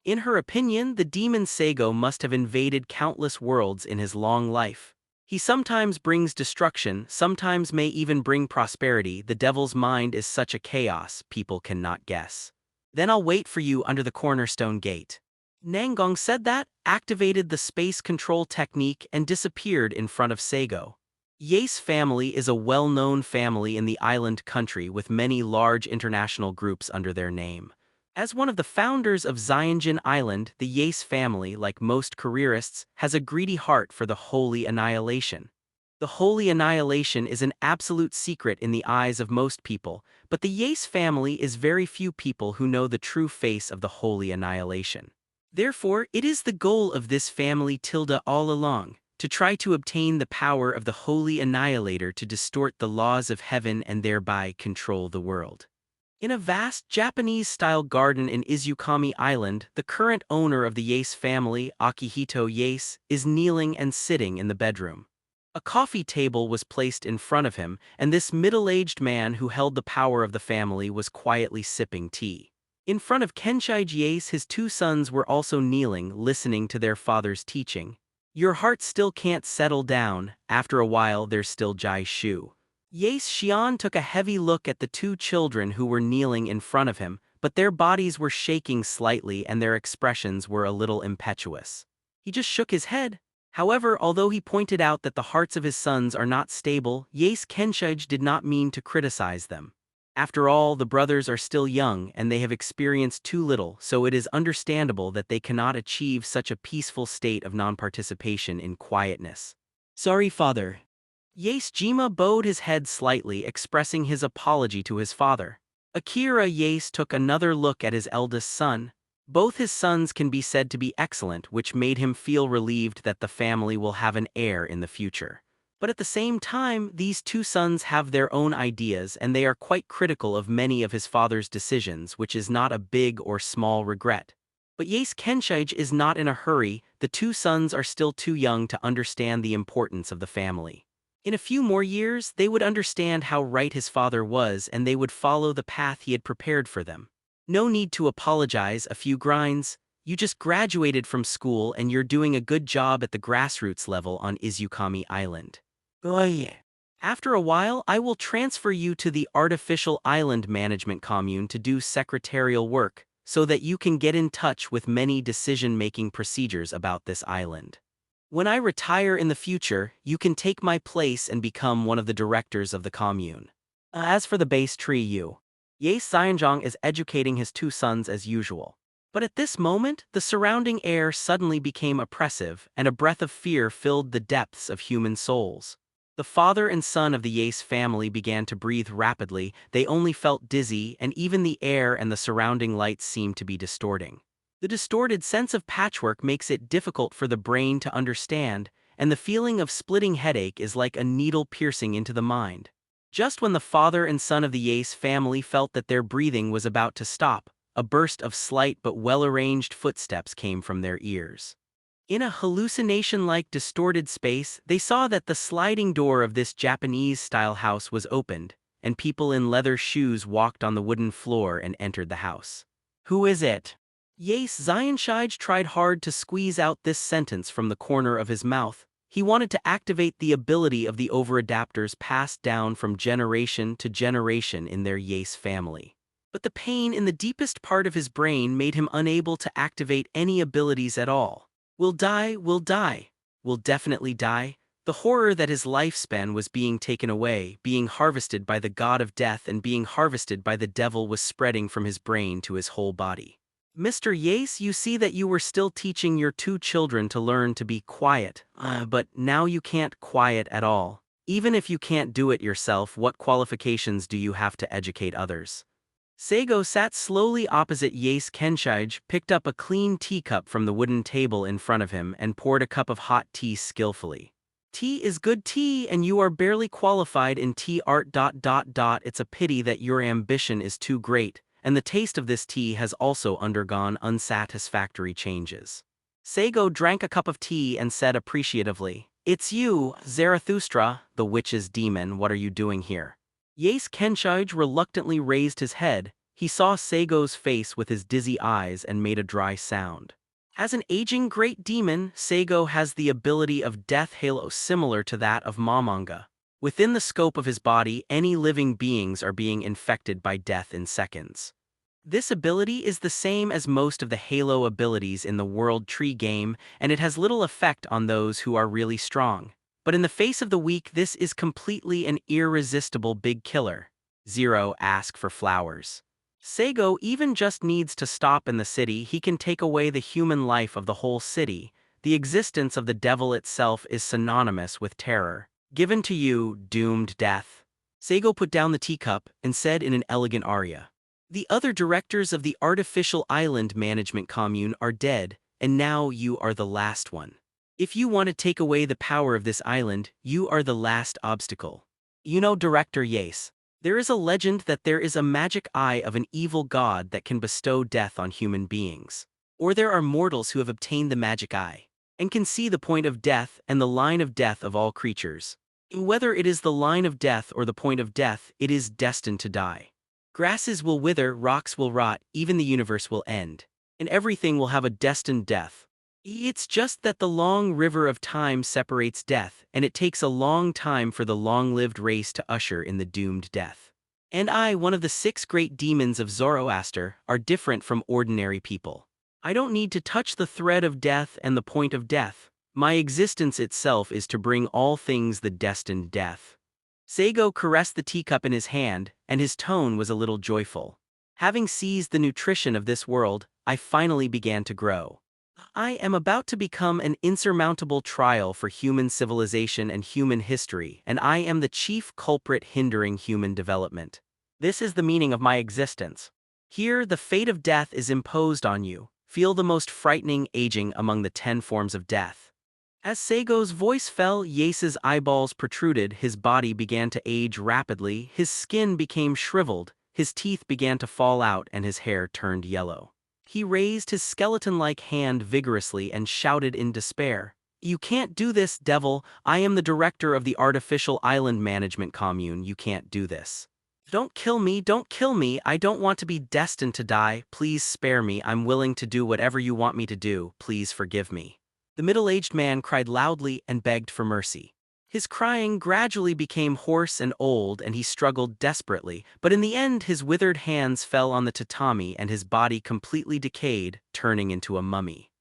In her opinion, the demon Seigo must have invaded countless worlds in his long life. He sometimes brings destruction, sometimes may even bring prosperity. The devil's mind is such a chaos, people cannot guess. Then I'll wait for you under the cornerstone gate. Nangong said that, activated the space control technique and disappeared in front of Seigo. Ye's family is a well-known family in the island country with many large international groups under their name. As one of the founders of Xianjin Island, the Yace family, like most careerists, has a greedy heart for the holy annihilation. The holy annihilation is an absolute secret in the eyes of most people, but the Yace family is very few people who know the true face of the holy annihilation. Therefore, it is the goal of this family tilde all along, to try to obtain the power of the holy annihilator to distort the laws of heaven and thereby control the world. In a vast Japanese-style garden in Izukami Island, the current owner of the Yace family, Akihito Yace, is kneeling and sitting in the bedroom. A coffee table was placed in front of him, and this middle-aged man who held the power of the family was quietly sipping tea. In front of Kenshai Yace, his two sons were also kneeling, listening to their father's teaching. Your heart still can't settle down, after a while there's still Jai Shu. Yace Xian took a heavy look at the two children who were kneeling in front of him, but their bodies were shaking slightly and their expressions were a little impetuous. He just shook his head. However, although he pointed out that the hearts of his sons are not stable, Yace Kenshai did not mean to criticize them. After all, the brothers are still young and they have experienced too little, so it is understandable that they cannot achieve such a peaceful state of non-participation in quietness. Sorry, father. Yace Jima bowed his head slightly, expressing his apology to his father. Akira Yace took another look at his eldest son. Both his sons can be said to be excellent, which made him feel relieved that the family will have an heir in the future. But at the same time, these two sons have their own ideas and they are quite critical of many of his father's decisions, which is not a big or small regret. But Yace Kenshai is not in a hurry. The two sons are still too young to understand the importance of the family. In a few more years, they would understand how right his father was and they would follow the path he had prepared for them. No need to apologize, a few grinds. You just graduated from school and you're doing a good job at the grassroots level on Izukami Island. After a while, I will transfer you to the artificial island management commune to do secretarial work, so that you can get in touch with many decision-making procedures about this island. When I retire in the future, you can take my place and become one of the directors of the commune. As for the base tree, you Ye Xianzhong is educating his two sons as usual. But at this moment, the surrounding air suddenly became oppressive, and a breath of fear filled the depths of human souls. The father and son of the Yace family began to breathe rapidly, they only felt dizzy, and even the air and the surrounding lights seemed to be distorting. The distorted sense of patchwork makes it difficult for the brain to understand, and the feeling of splitting headache is like a needle piercing into the mind. Just when the father and son of the Yace family felt that their breathing was about to stop, a burst of slight but well-arranged footsteps came from their ears. In a hallucination-like distorted space, they saw that the sliding door of this Japanese-style house was opened, and people in leather shoes walked on the wooden floor and entered the house. "Who is it?" Yace Xianshij tried hard to squeeze out this sentence from the corner of his mouth. He wanted to activate the ability of the overadapters passed down from generation to generation in their Yace family. But the pain in the deepest part of his brain made him unable to activate any abilities at all. Will die, will definitely die. The horror that his lifespan was being taken away, being harvested by the god of death and being harvested by the devil was spreading from his brain to his whole body. "Mr. Yace, you see that you were still teaching your two children to learn to be quiet, but now you can't quiet at all. Even if you can't do it yourself, what qualifications do you have to educate others?" Saigo sat slowly opposite Yace Kenshij, picked up a clean teacup from the wooden table in front of him and poured a cup of hot tea skillfully. "Tea is good tea and you are barely qualified in tea art. It's a pity that your ambition is too great, and the taste of this tea has also undergone unsatisfactory changes." Saigo drank a cup of tea and said appreciatively, "It's you, Zarathustra, the witch's demon, what are you doing here?" Yace Kenshij reluctantly raised his head. He saw Saigo's face with his dizzy eyes and made a dry sound. As an aging great demon, Saigo has the ability of death halo similar to that of Momonga. Within the scope of his body, any living beings are being infected by death in seconds. This ability is the same as most of the Halo abilities in the World Tree game, and it has little effect on those who are really strong. But in the face of the weak, this is completely an irresistible big killer. Zero ask for flowers. Saigo even just needs to stop in the city. He can take away the human life of the whole city. The existence of the devil itself is synonymous with terror. Given to you, doomed death. Saigo put down the teacup and said in an elegant aria, "The other directors of the artificial island management commune are dead, and now you are the last one. If you want to take away the power of this island, you are the last obstacle. You know, Director Yace, there is a legend that there is a magic eye of an evil god that can bestow death on human beings. Or there are mortals who have obtained the magic eye, and can see the point of death and the line of death of all creatures. Whether it is the line of death or the point of death, it is destined to die. Grasses will wither, rocks will rot, even the universe will end. And everything will have a destined death. It's just that the long river of time separates death, and it takes a long time for the long-lived race to usher in the doomed death. And I, one of the 6 great demons of Zoroaster, are different from ordinary people. I don't need to touch the thread of death and the point of death. My existence itself is to bring all things the destined death." Saigo caressed the teacup in his hand, and his tone was a little joyful. "Having seized the nutrition of this world, I finally began to grow. I am about to become an insurmountable trial for human civilization and human history, and I am the chief culprit hindering human development. This is the meaning of my existence. Here, the fate of death is imposed on you. Feel the most frightening aging among the 10 forms of death." As Saigo's voice fell, Yace's eyeballs protruded, his body began to age rapidly, his skin became shriveled, his teeth began to fall out, and his hair turned yellow. He raised his skeleton-like hand vigorously and shouted in despair, "You can't do this, devil! I am the director of the artificial island management commune. You can't do this. Don't kill me, don't kill me! I don't want to be destined to die. Please spare me. I'm willing to do whatever you want me to do. Please forgive me." The middle-aged man cried loudly and begged for mercy. His crying gradually became hoarse and old, and he struggled desperately, but in the end his withered hands fell on the tatami and his body completely decayed, turning into a mummy.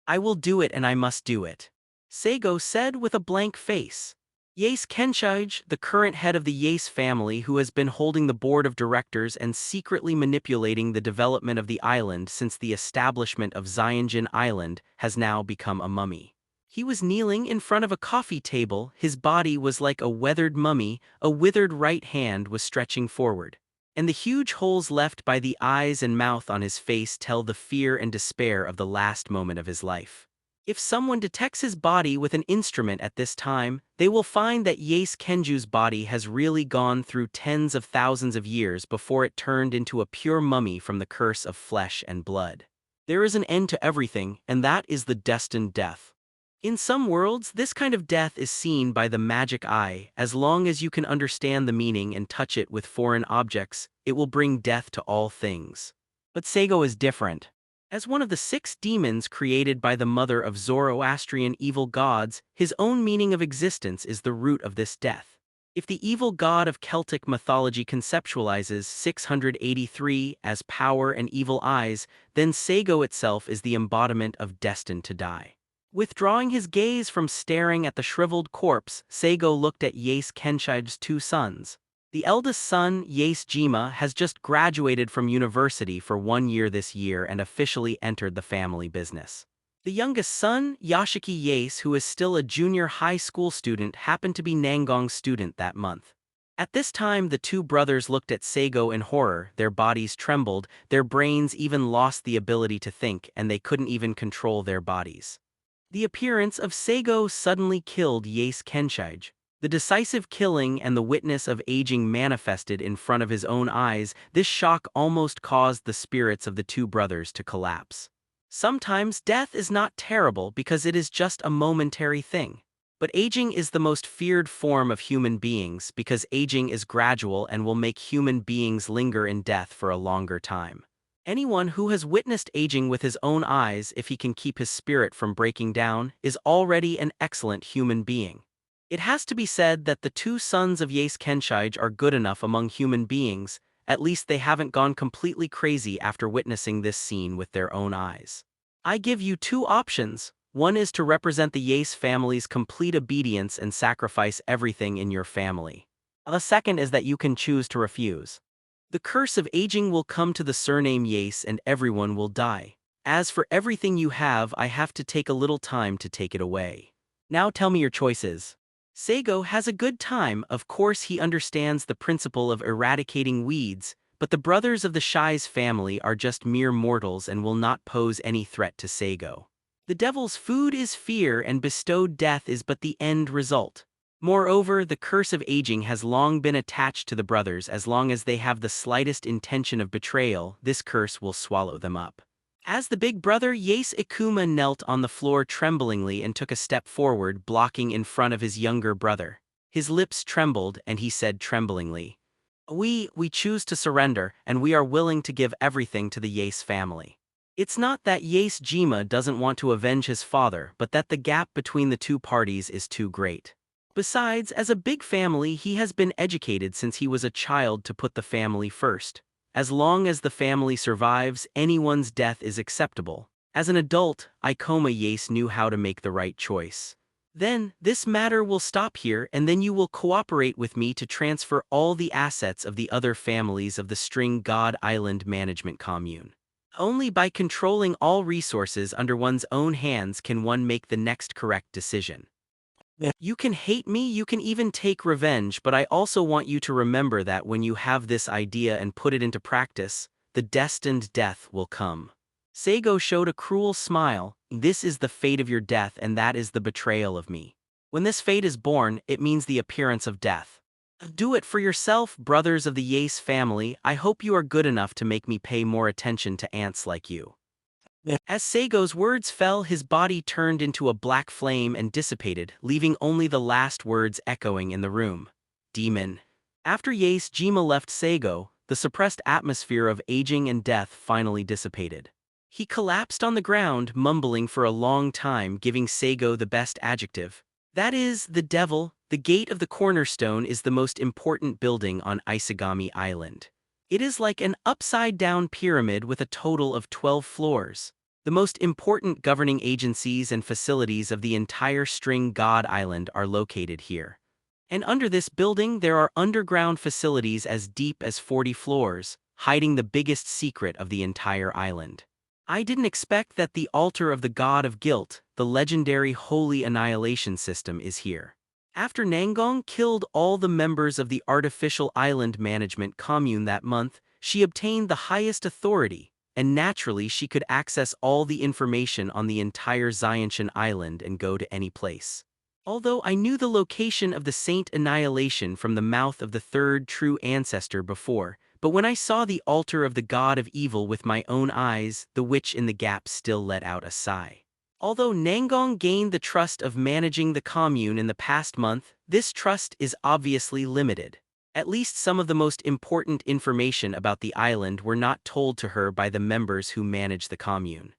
"I will do it, and I must do it," Saigo said with a blank face. Yace Kenshige, the current head of the Yace family who has been holding the board of directors and secretly manipulating the development of the island since the establishment of Xianjin Island, has now become a mummy. He was kneeling in front of a coffee table, his body was like a weathered mummy, a withered right hand was stretching forward. And the huge holes left by the eyes and mouth on his face tell the fear and despair of the last moment of his life. If someone detects his body with an instrument at this time, they will find that Yace Kenju's body has really gone through tens of thousands of years before it turned into a pure mummy from the curse of flesh and blood. There is an end to everything, and that is the destined death. In some worlds, this kind of death is seen by the magic eye. As long as you can understand the meaning and touch it with foreign objects, it will bring death to all things. But Saigo is different. As one of the 6 demons created by the mother of Zoroastrian evil gods, his own meaning of existence is the root of this death. If the evil god of Celtic mythology conceptualizes 683 as power and evil eyes, then Saigo itself is the embodiment of destined to die. Withdrawing his gaze from staring at the shriveled corpse, Saigo looked at Yace Kenshige's 2 sons. The eldest son, Yace Jima, has just graduated from university for 1 year this year and officially entered the family business. The youngest son, Yashiki Yace, who is still a junior high school student, happened to be Nangong's student that month. At this time, the 2 brothers looked at Saigo in horror, their bodies trembled, their brains even lost the ability to think, and they couldn't even control their bodies. The appearance of Saigo suddenly killed Yace Kenshige. The decisive killing and the witness of aging manifested in front of his own eyes, this shock almost caused the spirits of the 2 brothers to collapse. Sometimes death is not terrible because it is just a momentary thing. But aging is the most feared form of human beings because aging is gradual and will make human beings linger in death for a longer time. Anyone who has witnessed aging with his own eyes, if he can keep his spirit from breaking down, is already an excellent human being. It has to be said that the 2 sons of Yace Kenshige are good enough among human beings, at least they haven't gone completely crazy after witnessing this scene with their own eyes. I give you 2 options. One is to represent the Yace family's complete obedience and sacrifice everything in your family. The second is that you can choose to refuse. The curse of aging will come to the surname Yace and everyone will die. As for everything you have, I have to take a little time to take it away. Now tell me your choices. Saigo has a good time. Of course he understands the principle of eradicating weeds, but the brothers of the Shai's family are just mere mortals and will not pose any threat to Saigo. The devil's food is fear and bestowed death is but the end result. Moreover, the curse of aging has long been attached to the brothers. As long as they have the slightest intention of betrayal, this curse will swallow them up. As the big brother, Yace Ikuma knelt on the floor tremblingly and took a step forward, blocking in front of his younger brother. His lips trembled, and he said tremblingly, We choose to surrender, and we are willing to give everything to the Yace family. It's not that Yace Jima doesn't want to avenge his father, but that the gap between the 2 parties is too great. Besides, as a big family, he has been educated since he was a child to put the family first. As long as the family survives, anyone's death is acceptable. As an adult, Ikoma Yace knew how to make the right choice. Then, this matter will stop here, and then you will cooperate with me to transfer all the assets of the other families of the String God Island Management Commune. Only by controlling all resources under one's own hands can one make the next correct decision. You can hate me, you can even take revenge, but I also want you to remember that when you have this idea and put it into practice, the destined death will come. Saigo showed a cruel smile. This is the fate of your death, and that is the betrayal of me. When this fate is born, it means the appearance of death. Do it for yourself, brothers of the Yace family. I hope you are good enough to make me pay more attention to ants like you. As Saigo's words fell, his body turned into a black flame and dissipated, leaving only the last words echoing in the room. Demon. After Yace Jima left Saigo, the suppressed atmosphere of aging and death finally dissipated. He collapsed on the ground, mumbling for a long time, giving Saigo the best adjective. That is, the devil. The gate of the cornerstone is the most important building on Isagami Island. It is like an upside-down pyramid with a total of 12 floors. The most important governing agencies and facilities of the entire String God Island are located here. And under this building there are underground facilities as deep as 40 floors, hiding the biggest secret of the entire island. I didn't expect that the altar of the god of guilt, the legendary holy annihilation system, is here. After Nangong killed all the members of the artificial island management commune that month, she obtained the highest authority, and naturally she could access all the information on the entire Xianshan island and go to any place. Although I knew the location of the Saint Annihilation from the mouth of the third true ancestor before, but when I saw the altar of the god of evil with my own eyes, the witch in the gap still let out a sigh. Although Nangong gained the trust of managing the commune in the past month, this trust is obviously limited. At least some of the most important information about the island were not told to her by the members who manage the commune.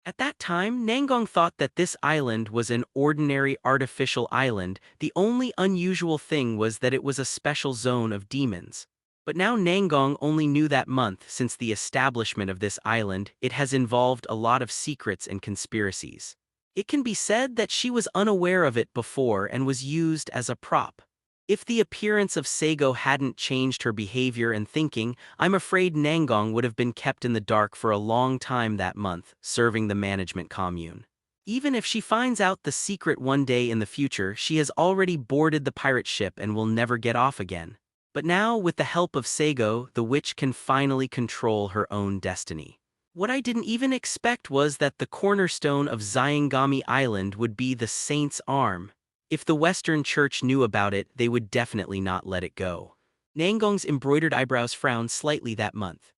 At that time, Nangong thought that this island was an ordinary artificial island. The only unusual thing was that it was a special zone of demons. But now Nangong only knew that month since the establishment of this island, it has involved a lot of secrets and conspiracies. It can be said that she was unaware of it before and was used as a prop. If the appearance of Saigo hadn't changed her behavior and thinking, I'm afraid Nangong would have been kept in the dark for a long time that month, serving the management commune. Even if she finds out the secret one day in the future, she has already boarded the pirate ship and will never get off again. But now, with the help of Saigo, the witch can finally control her own destiny. What I didn't even expect was that the cornerstone of Xiangami Island would be the saint's arm. If the Western Church knew about it, they would definitely not let it go. Nangong's embroidered eyebrows frowned slightly that month.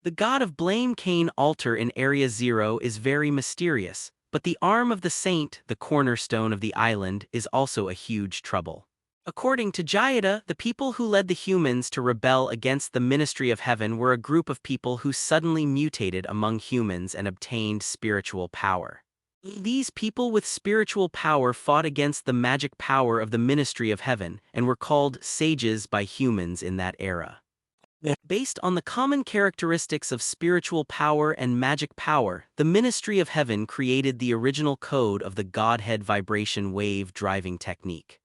The god of blame Cain altar in Area 0 is very mysterious, but the arm of the saint, the cornerstone of the island, is also a huge trouble. According to DxD.The, the people who led the humans to rebel against the ministry of heaven were a group of people who suddenly mutated among humans and obtained spiritual power. These people with spiritual power fought against the magic power of the ministry of heaven and were called sages by humans in that era. Based on the common characteristics of spiritual power and magic power, the ministry of heaven created the original code of the Godhead vibration wave driving technique.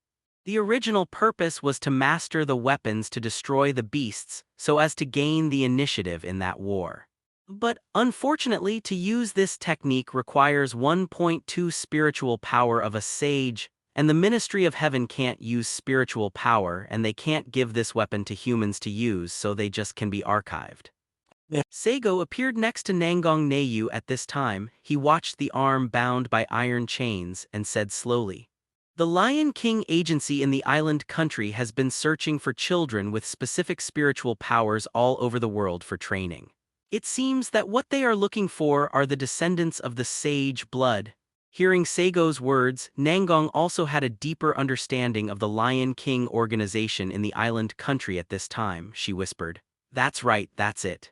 The original purpose was to master the weapons to destroy the beasts so as to gain the initiative in that war. But, unfortunately, to use this technique requires 1.2 spiritual power of a sage, and the Ministry of Heaven can't use spiritual power and they can't give this weapon to humans to use, so they just can be archived. Saigo appeared next to Nangong Neyu at this time. He watched the arm bound by iron chains and said slowly, "The Lion King Agency in the island country has been searching for children with specific spiritual powers all over the world for training. It seems that what they are looking for are the descendants of the sage blood." Hearing Saigo's words, Nangong also had a deeper understanding of the Lion King organization in the island country at this time. She whispered, "That's right, that's it.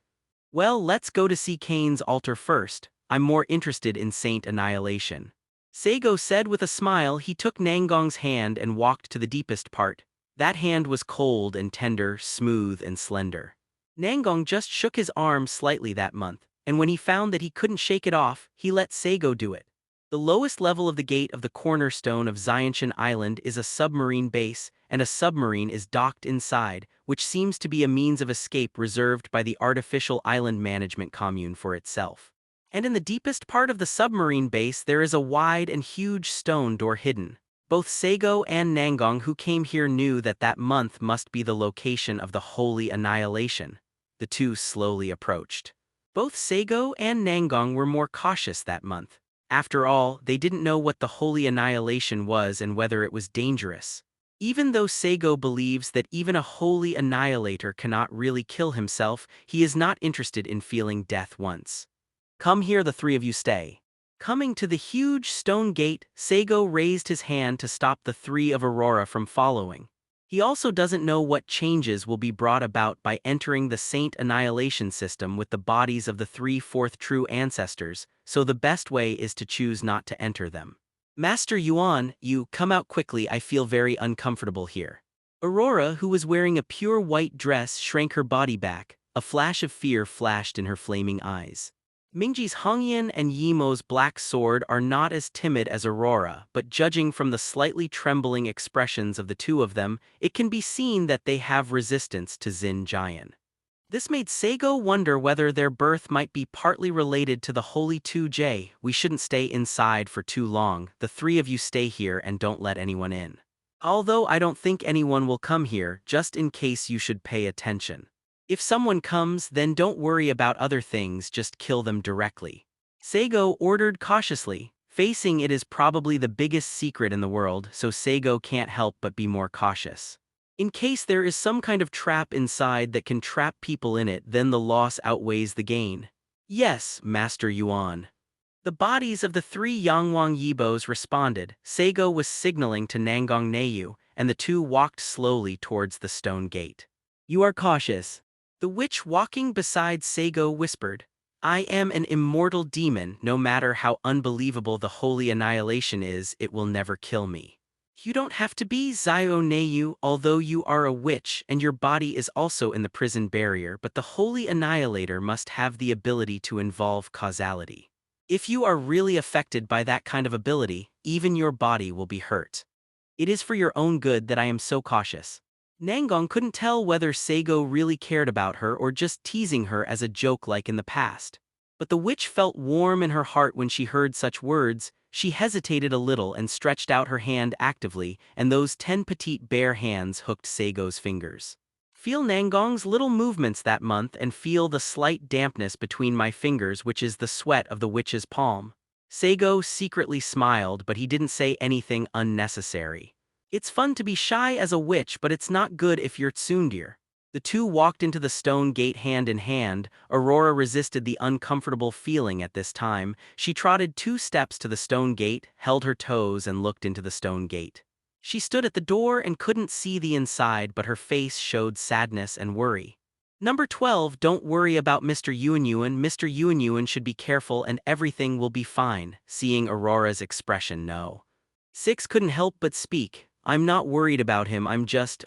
Well, let's go to see Cain's altar first. I'm more interested in Saint Annihilation." Saigo said with a smile. He took Nangong's hand and walked to the deepest part. That hand was cold and tender, smooth and slender. Nangong just shook his arm slightly that month, and when he found that he couldn't shake it off, he let Saigo do it. The lowest level of the gate of the cornerstone of Xianshan Island is a submarine base, and a submarine is docked inside, which seems to be a means of escape reserved by the artificial island management commune for itself. And in the deepest part of the submarine base there is a wide and huge stone door hidden. Both Saigo and Nangong who came here knew that that month must be the location of the holy annihilation. The two slowly approached. Both Saigo and Nangong were more cautious that month. After all, they didn't know what the holy annihilation was and whether it was dangerous. Even though Saigo believes that even a holy annihilator cannot really kill himself, he is not interested in feeling death once. "Come here, the three of you stay." Coming to the huge stone gate, Saigo raised his hand to stop the three of Aurora from following. He also doesn't know what changes will be brought about by entering the Saint Annihilation system with the bodies of the 3 fourth true ancestors, so the best way is to choose not to enter them. "Master Yuan, you come out quickly. I feel very uncomfortable here." Aurora, who was wearing a pure white dress, shrank her body back. A flash of fear flashed in her flaming eyes. Mingji's Hongyan and Yimo's black sword are not as timid as Aurora, but judging from the slightly trembling expressions of the two of them, it can be seen that they have resistance to Xin Jian. This made Saigo wonder whether their birth might be partly related to the Holy 2J. We shouldn't stay inside for too long, the three of you stay here and don't let anyone in. Although I don't think anyone will come here, just in case you should pay attention. If someone comes, then don't worry about other things, just kill them directly. Saigo ordered cautiously, facing it is probably the biggest secret in the world, so Saigo can't help but be more cautious. In case there is some kind of trap inside that can trap people in it, then the loss outweighs the gain. Yes, Master Yuan. The bodies of the three Yangwang Yibos responded. Saigo was signaling to Nangong Neiyu, and the two walked slowly towards the stone gate. You are cautious. The witch walking beside Saigo whispered, I am an immortal demon. No matter how unbelievable the holy annihilation is, it will never kill me. You don't have to be Zio Neiyu, although you are a witch and your body is also in the prison barrier, but the holy annihilator must have the ability to involve causality. If you are really affected by that kind of ability, even your body will be hurt. It is for your own good that I am so cautious. Nangong couldn't tell whether Saigo really cared about her or just teasing her as a joke like in the past. But the witch felt warm in her heart when she heard such words. She hesitated a little and stretched out her hand actively, and those 10 petite bare hands hooked Saigo's fingers. Feel Nangong's little movements that month and feel the slight dampness between my fingers, which is the sweat of the witch's palm. Saigo secretly smiled, but he didn't say anything unnecessary. It's fun to be shy as a witch, but it's not good if you're tsundere. The two walked into the stone gate hand in hand. Aurora resisted the uncomfortable feeling at this time. She trotted 2 steps to the stone gate, held her toes and looked into the stone gate. She stood at the door and couldn't see the inside, but her face showed sadness and worry. Number 12, don't worry about Mr. Yuanyuan. Mr. Yuanyuan should be careful and everything will be fine. Seeing Aurora's expression, no. 6 couldn't help but speak. I'm not worried about him, I'm just.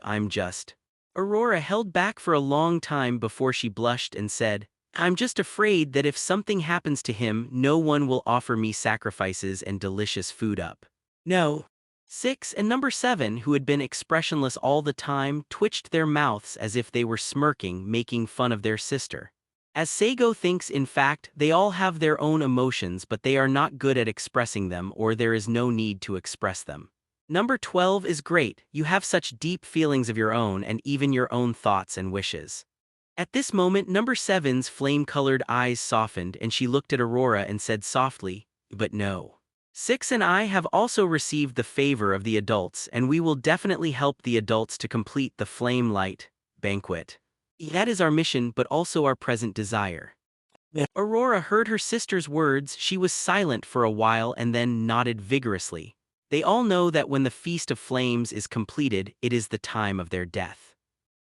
Aurora held back for a long time before she blushed and said, I'm just afraid that if something happens to him, no one will offer me sacrifices and delicious food up. No. 6 and number 7, who had been expressionless all the time, twitched their mouths as if they were smirking, making fun of their sister. As Saigo thinks, in fact, they all have their own emotions, but they are not good at expressing them, or there is no need to express them. Number 12 is great, you have such deep feelings of your own and even your own thoughts and wishes. At this moment, number 7's flame-colored eyes softened and she looked at Aurora and said softly, but no. 6 and I have also received the favor of the adults, and we will definitely help the adults to complete the flame light banquet. That is our mission, but also our present desire. Aurora heard her sister's words. She was silent for a while and then nodded vigorously. They all know that when the Feast of Flames is completed, it is the time of their death.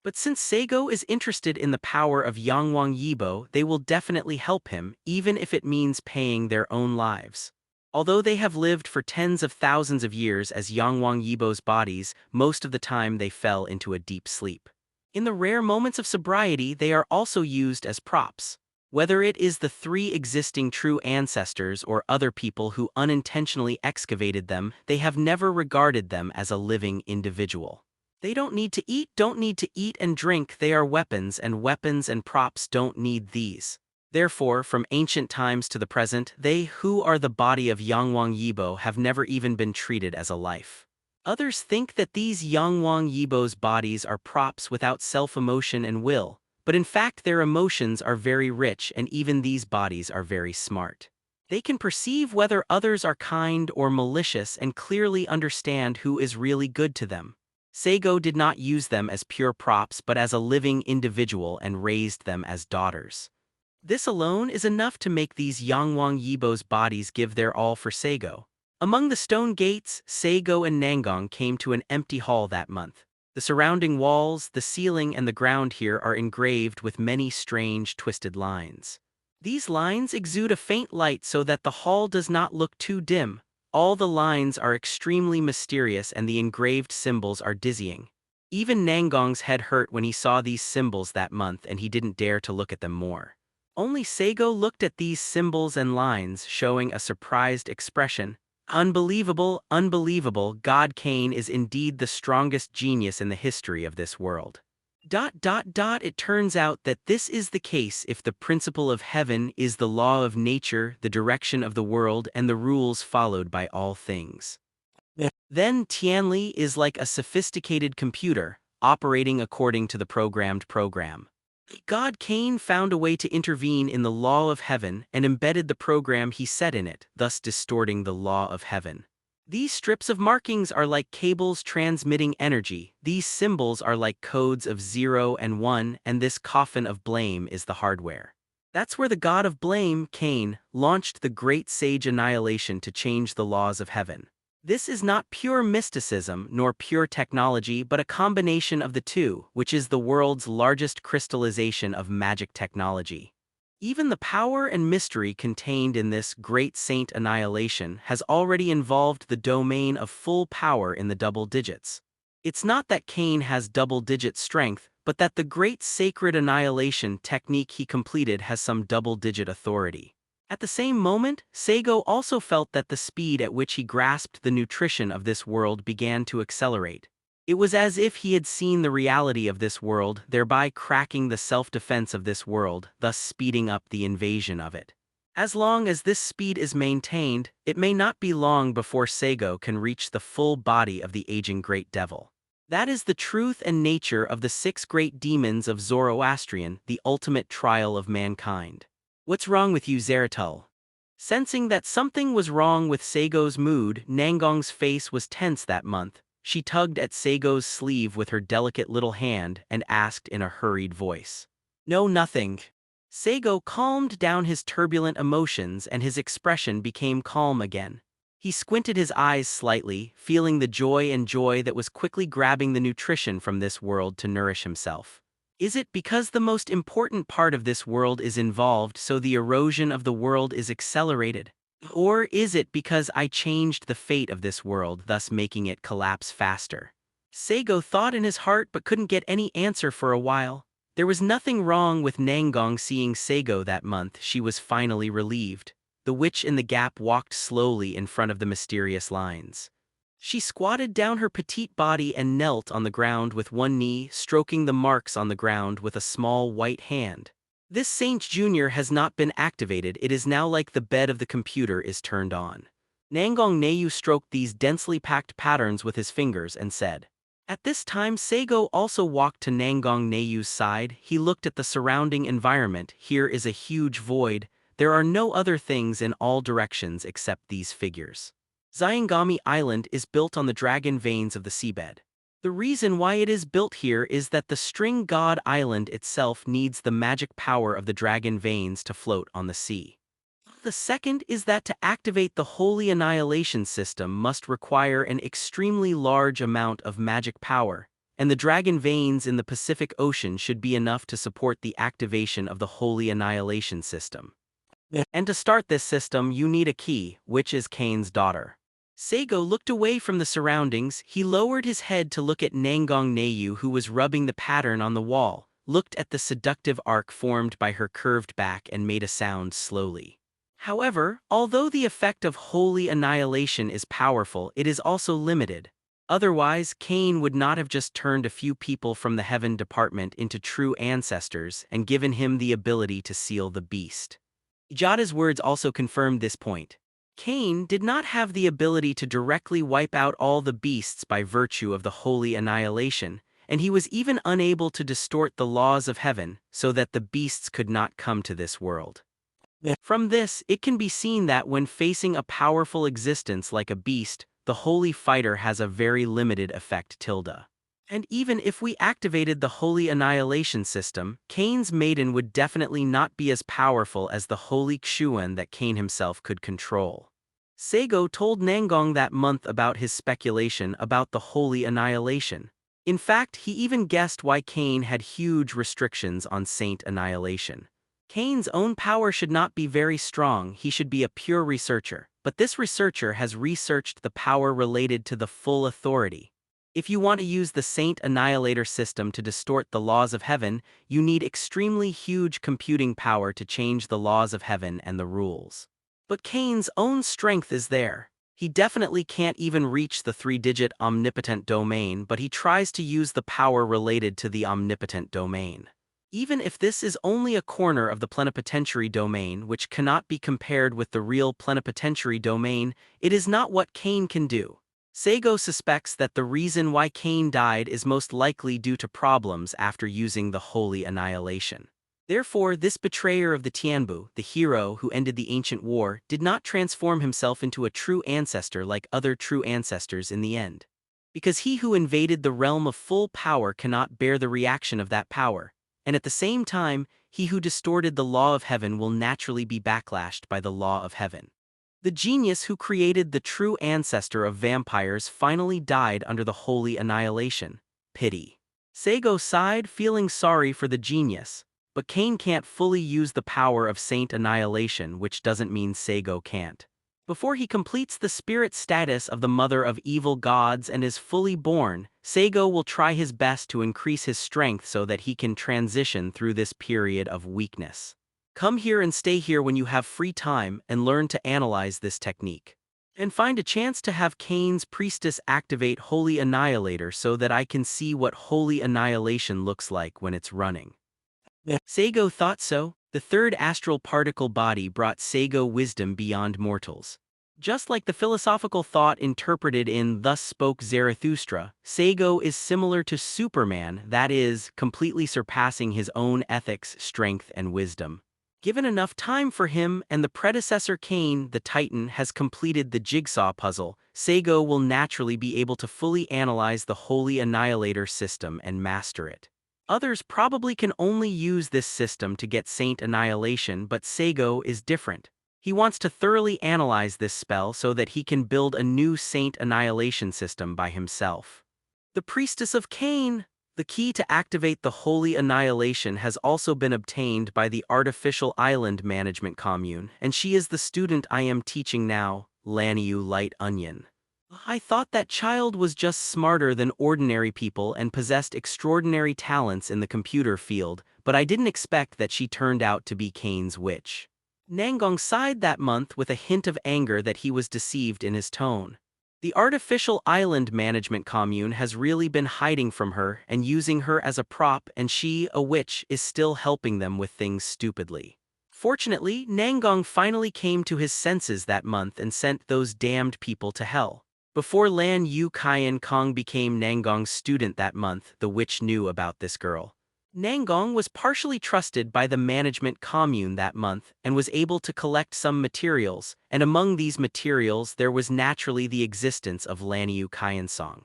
But since Saigo is interested in the power of Yangwang Yibo, they will definitely help him, even if it means paying their own lives. Although they have lived for tens of thousands of years as Yangwang Yibo's bodies, most of the time they fell into a deep sleep. In the rare moments of sobriety, they are also used as props. Whether it is the 3 existing true ancestors or other people who unintentionally excavated them, they have never regarded them as a living individual. They don't need to eat and drink, they are weapons and props don't need these. Therefore, from ancient times to the present, they who are the body of Yangwang Yibo have never even been treated as a life. Others think that these Yangwang Yibo's bodies are props without self-emotion and will. But in fact their emotions are very rich and even these bodies are very smart. They can perceive whether others are kind or malicious and clearly understand who is really good to them. Saigo did not use them as pure props but as a living individual and raised them as daughters. This alone is enough to make these Yangwang Yibo's bodies give their all for Saigo. Among the stone gates, Saigo and Nangong came to an empty hall that month. The surrounding walls, the ceiling, and the ground here are engraved with many strange, twisted lines. These lines exude a faint light so that the hall does not look too dim. All the lines are extremely mysterious and the engraved symbols are dizzying. Even Nangong's head hurt when he saw these symbols that month and he didn't dare to look at them more. Only Saigo looked at these symbols and lines, showing a surprised expression. Unbelievable, unbelievable, God Cain is indeed the strongest genius in the history of this world. It turns out that this is the case if the principle of heaven is the law of nature, the direction of the world, and the rules followed by all things. Then Tianli is like a sophisticated computer, operating according to the programmed program. God Cain found a way to intervene in the law of heaven and embedded the program he set in it, thus distorting the law of heaven. These strips of markings are like cables transmitting energy, these symbols are like codes of 0 and 1, and this coffin of blame is the hardware. That's where the god of blame, Cain, launched the great sage annihilation to change the laws of heaven. This is not pure mysticism nor pure technology but a combination of the two, which is the world's largest crystallization of magic technology. Even the power and mystery contained in this great saint annihilation has already involved the domain of full power in the double digits. It's not that Cain has double-digit strength, but that the great sacred annihilation technique he completed has some double-digit authority. At the same moment, Saigo also felt that the speed at which he grasped the nutrition of this world began to accelerate. It was as if he had seen the reality of this world, thereby cracking the self-defense of this world, thus speeding up the invasion of it. As long as this speed is maintained, it may not be long before Saigo can reach the full body of the aging great devil. That is the truth and nature of the 6 great demons of Zoroastrian, the ultimate trial of mankind. What's wrong with you, Zeratul? Sensing that something was wrong with Saigo's mood, Nangong's face was tense that month. She tugged at Saigo's sleeve with her delicate little hand and asked in a hurried voice. No, nothing. Saigo calmed down his turbulent emotions and his expression became calm again. He squinted his eyes slightly, feeling the joy that was quickly grabbing the nutrition from this world to nourish himself. Is it because the most important part of this world is involved so the erosion of the world is accelerated? Or is it because I changed the fate of this world, thus making it collapse faster? Saigo thought in his heart but couldn't get any answer for a while. There was nothing wrong with Nangong seeing Saigo that month. She was finally relieved. The witch in the gap walked slowly in front of the mysterious lines. She squatted down her petite body and knelt on the ground with one knee, stroking the marks on the ground with a small white hand. This Saint Junior has not been activated, it is now like the bed of the computer is turned on. Nangong Neyu stroked these densely packed patterns with his fingers and said. At this time Saigo also walked to Nangong Neyu's side. He looked at the surrounding environment. Here is a huge void. There are no other things in all directions except these figures. Zyangami Island is built on the dragon veins of the seabed. The reason why it is built here is that the string god island itself needs the magic power of the dragon veins to float on the sea. The second is that to activate the holy annihilation system must require an extremely large amount of magic power, and the dragon veins in the Pacific Ocean should be enough to support the activation of the holy annihilation system. And to start this system you need a key, which is Cain's daughter. Saigo looked away from the surroundings. He lowered his head to look at Nangong Neyu, who was rubbing the pattern on the wall, looked at the seductive arc formed by her curved back and made a sound slowly. However, although the effect of holy annihilation is powerful, it is also limited. Otherwise, Cain would not have just turned a few people from the Heaven Department into true ancestors and given him the ability to seal the beast. Jada's words also confirmed this point. Cain did not have the ability to directly wipe out all the beasts by virtue of the holy annihilation, and he was even unable to distort the laws of heaven so that the beasts could not come to this world. From this, it can be seen that when facing a powerful existence like a beast, the holy fighter has a very limited effect. And even if we activated the holy annihilation system, Cain's maiden would definitely not be as powerful as the holy Xuan that Cain himself could control. Saigo told Nangong that month about his speculation about the holy annihilation. In fact, he even guessed why Cain had huge restrictions on Saint Annihilation. Cain's own power should not be very strong, he should be a pure researcher, but this researcher has researched the power related to the full authority. If you want to use the Saint Annihilator system to distort the laws of heaven, you need extremely huge computing power to change the laws of heaven and the rules. But Kane's own strength is there. He definitely can't even reach the 3-digit omnipotent domain, but he tries to use the power related to the omnipotent domain. Even if this is only a corner of the plenipotentiary domain, which cannot be compared with the real plenipotentiary domain, it is not what Kane can do. Saigo suspects that the reason why Kane died is most likely due to problems after using the Holy Annihilation. Therefore, this betrayer of the Tianbu, the hero who ended the ancient war, did not transform himself into a true ancestor like other true ancestors in the end. Because he who invaded the realm of full power cannot bear the reaction of that power, and at the same time, he who distorted the law of heaven will naturally be backlashed by the law of heaven. The genius who created the true ancestor of vampires finally died under the Holy Annihilation. Pity. Saigo sighed, feeling sorry for the genius. But Kane can't fully use the power of Saint Annihilation, which doesn't mean Saigo can't. Before he completes the spirit status of the mother of evil gods and is fully born, Saigo will try his best to increase his strength so that he can transition through this period of weakness. Come here and stay here when you have free time and learn to analyze this technique. And find a chance to have Kane's priestess activate Holy Annihilator so that I can see what Holy Annihilation looks like when it's running. Saigo thought so. The third astral particle body brought Saigo wisdom beyond mortals. Just like the philosophical thought interpreted in Thus Spoke Zarathustra, Saigo is similar to Superman, that is, completely surpassing his own ethics, strength, and wisdom. Given enough time for him and the predecessor Kane, the Titan, has completed the jigsaw puzzle, Saigo will naturally be able to fully analyze the Holy Annihilator system and master it. Others probably can only use this system to get Saint Annihilation, but Saigo is different. He wants to thoroughly analyze this spell so that he can build a new Saint Annihilation system by himself. The Priestess of Kane! The key to activate the Holy Annihilation has also been obtained by the Artificial Island Management Commune, and she is the student I am teaching now, Laniu Light Onion. I thought that child was just smarter than ordinary people and possessed extraordinary talents in the computer field, but I didn't expect that she turned out to be Kane's witch. Nangong sighed that month with a hint of anger that he was deceived in his tone. The Artificial Island Management Commune has really been hiding from her and using her as a prop, and she, a witch, is still helping them with things stupidly. Fortunately, Nangong finally came to his senses that month and sent those damned people to hell. Before Lan Yu Kaian Kong became Nangong's student that month, the witch knew about this girl. Nangong was partially trusted by the management commune that month and was able to collect some materials, and among these materials there was naturally the existence of Laniu Kaiansong.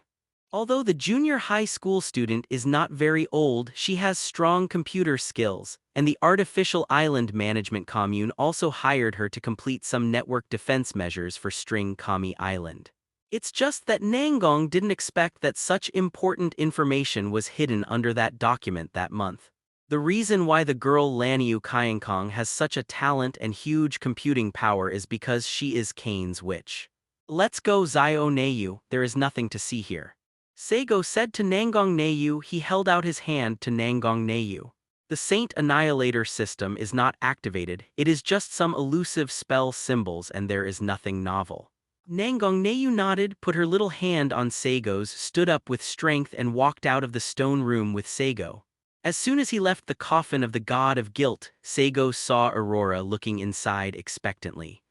Although the junior high school student is not very old, she has strong computer skills, and the Artificial Island Management Commune also hired her to complete some network defense measures for String Kami Island. It's just that Nangong didn't expect that such important information was hidden under that document that month. The reason why the girl Laniu Kaiankong has such a talent and huge computing power is because she is Kane's witch. Let's go Zio Neiyu, there is nothing to see here. Saigo said to Nangong Neiyu. He held out his hand to Nangong Neiyu. The Saint Annihilator system is not activated, it is just some elusive spell symbols and there is nothing novel. Nangong Neiyu nodded, put her little hand on Saigo's, stood up with strength and walked out of the stone room with Saigo. As soon as he left the coffin of the god of guilt, Saigo saw Aurora looking inside expectantly.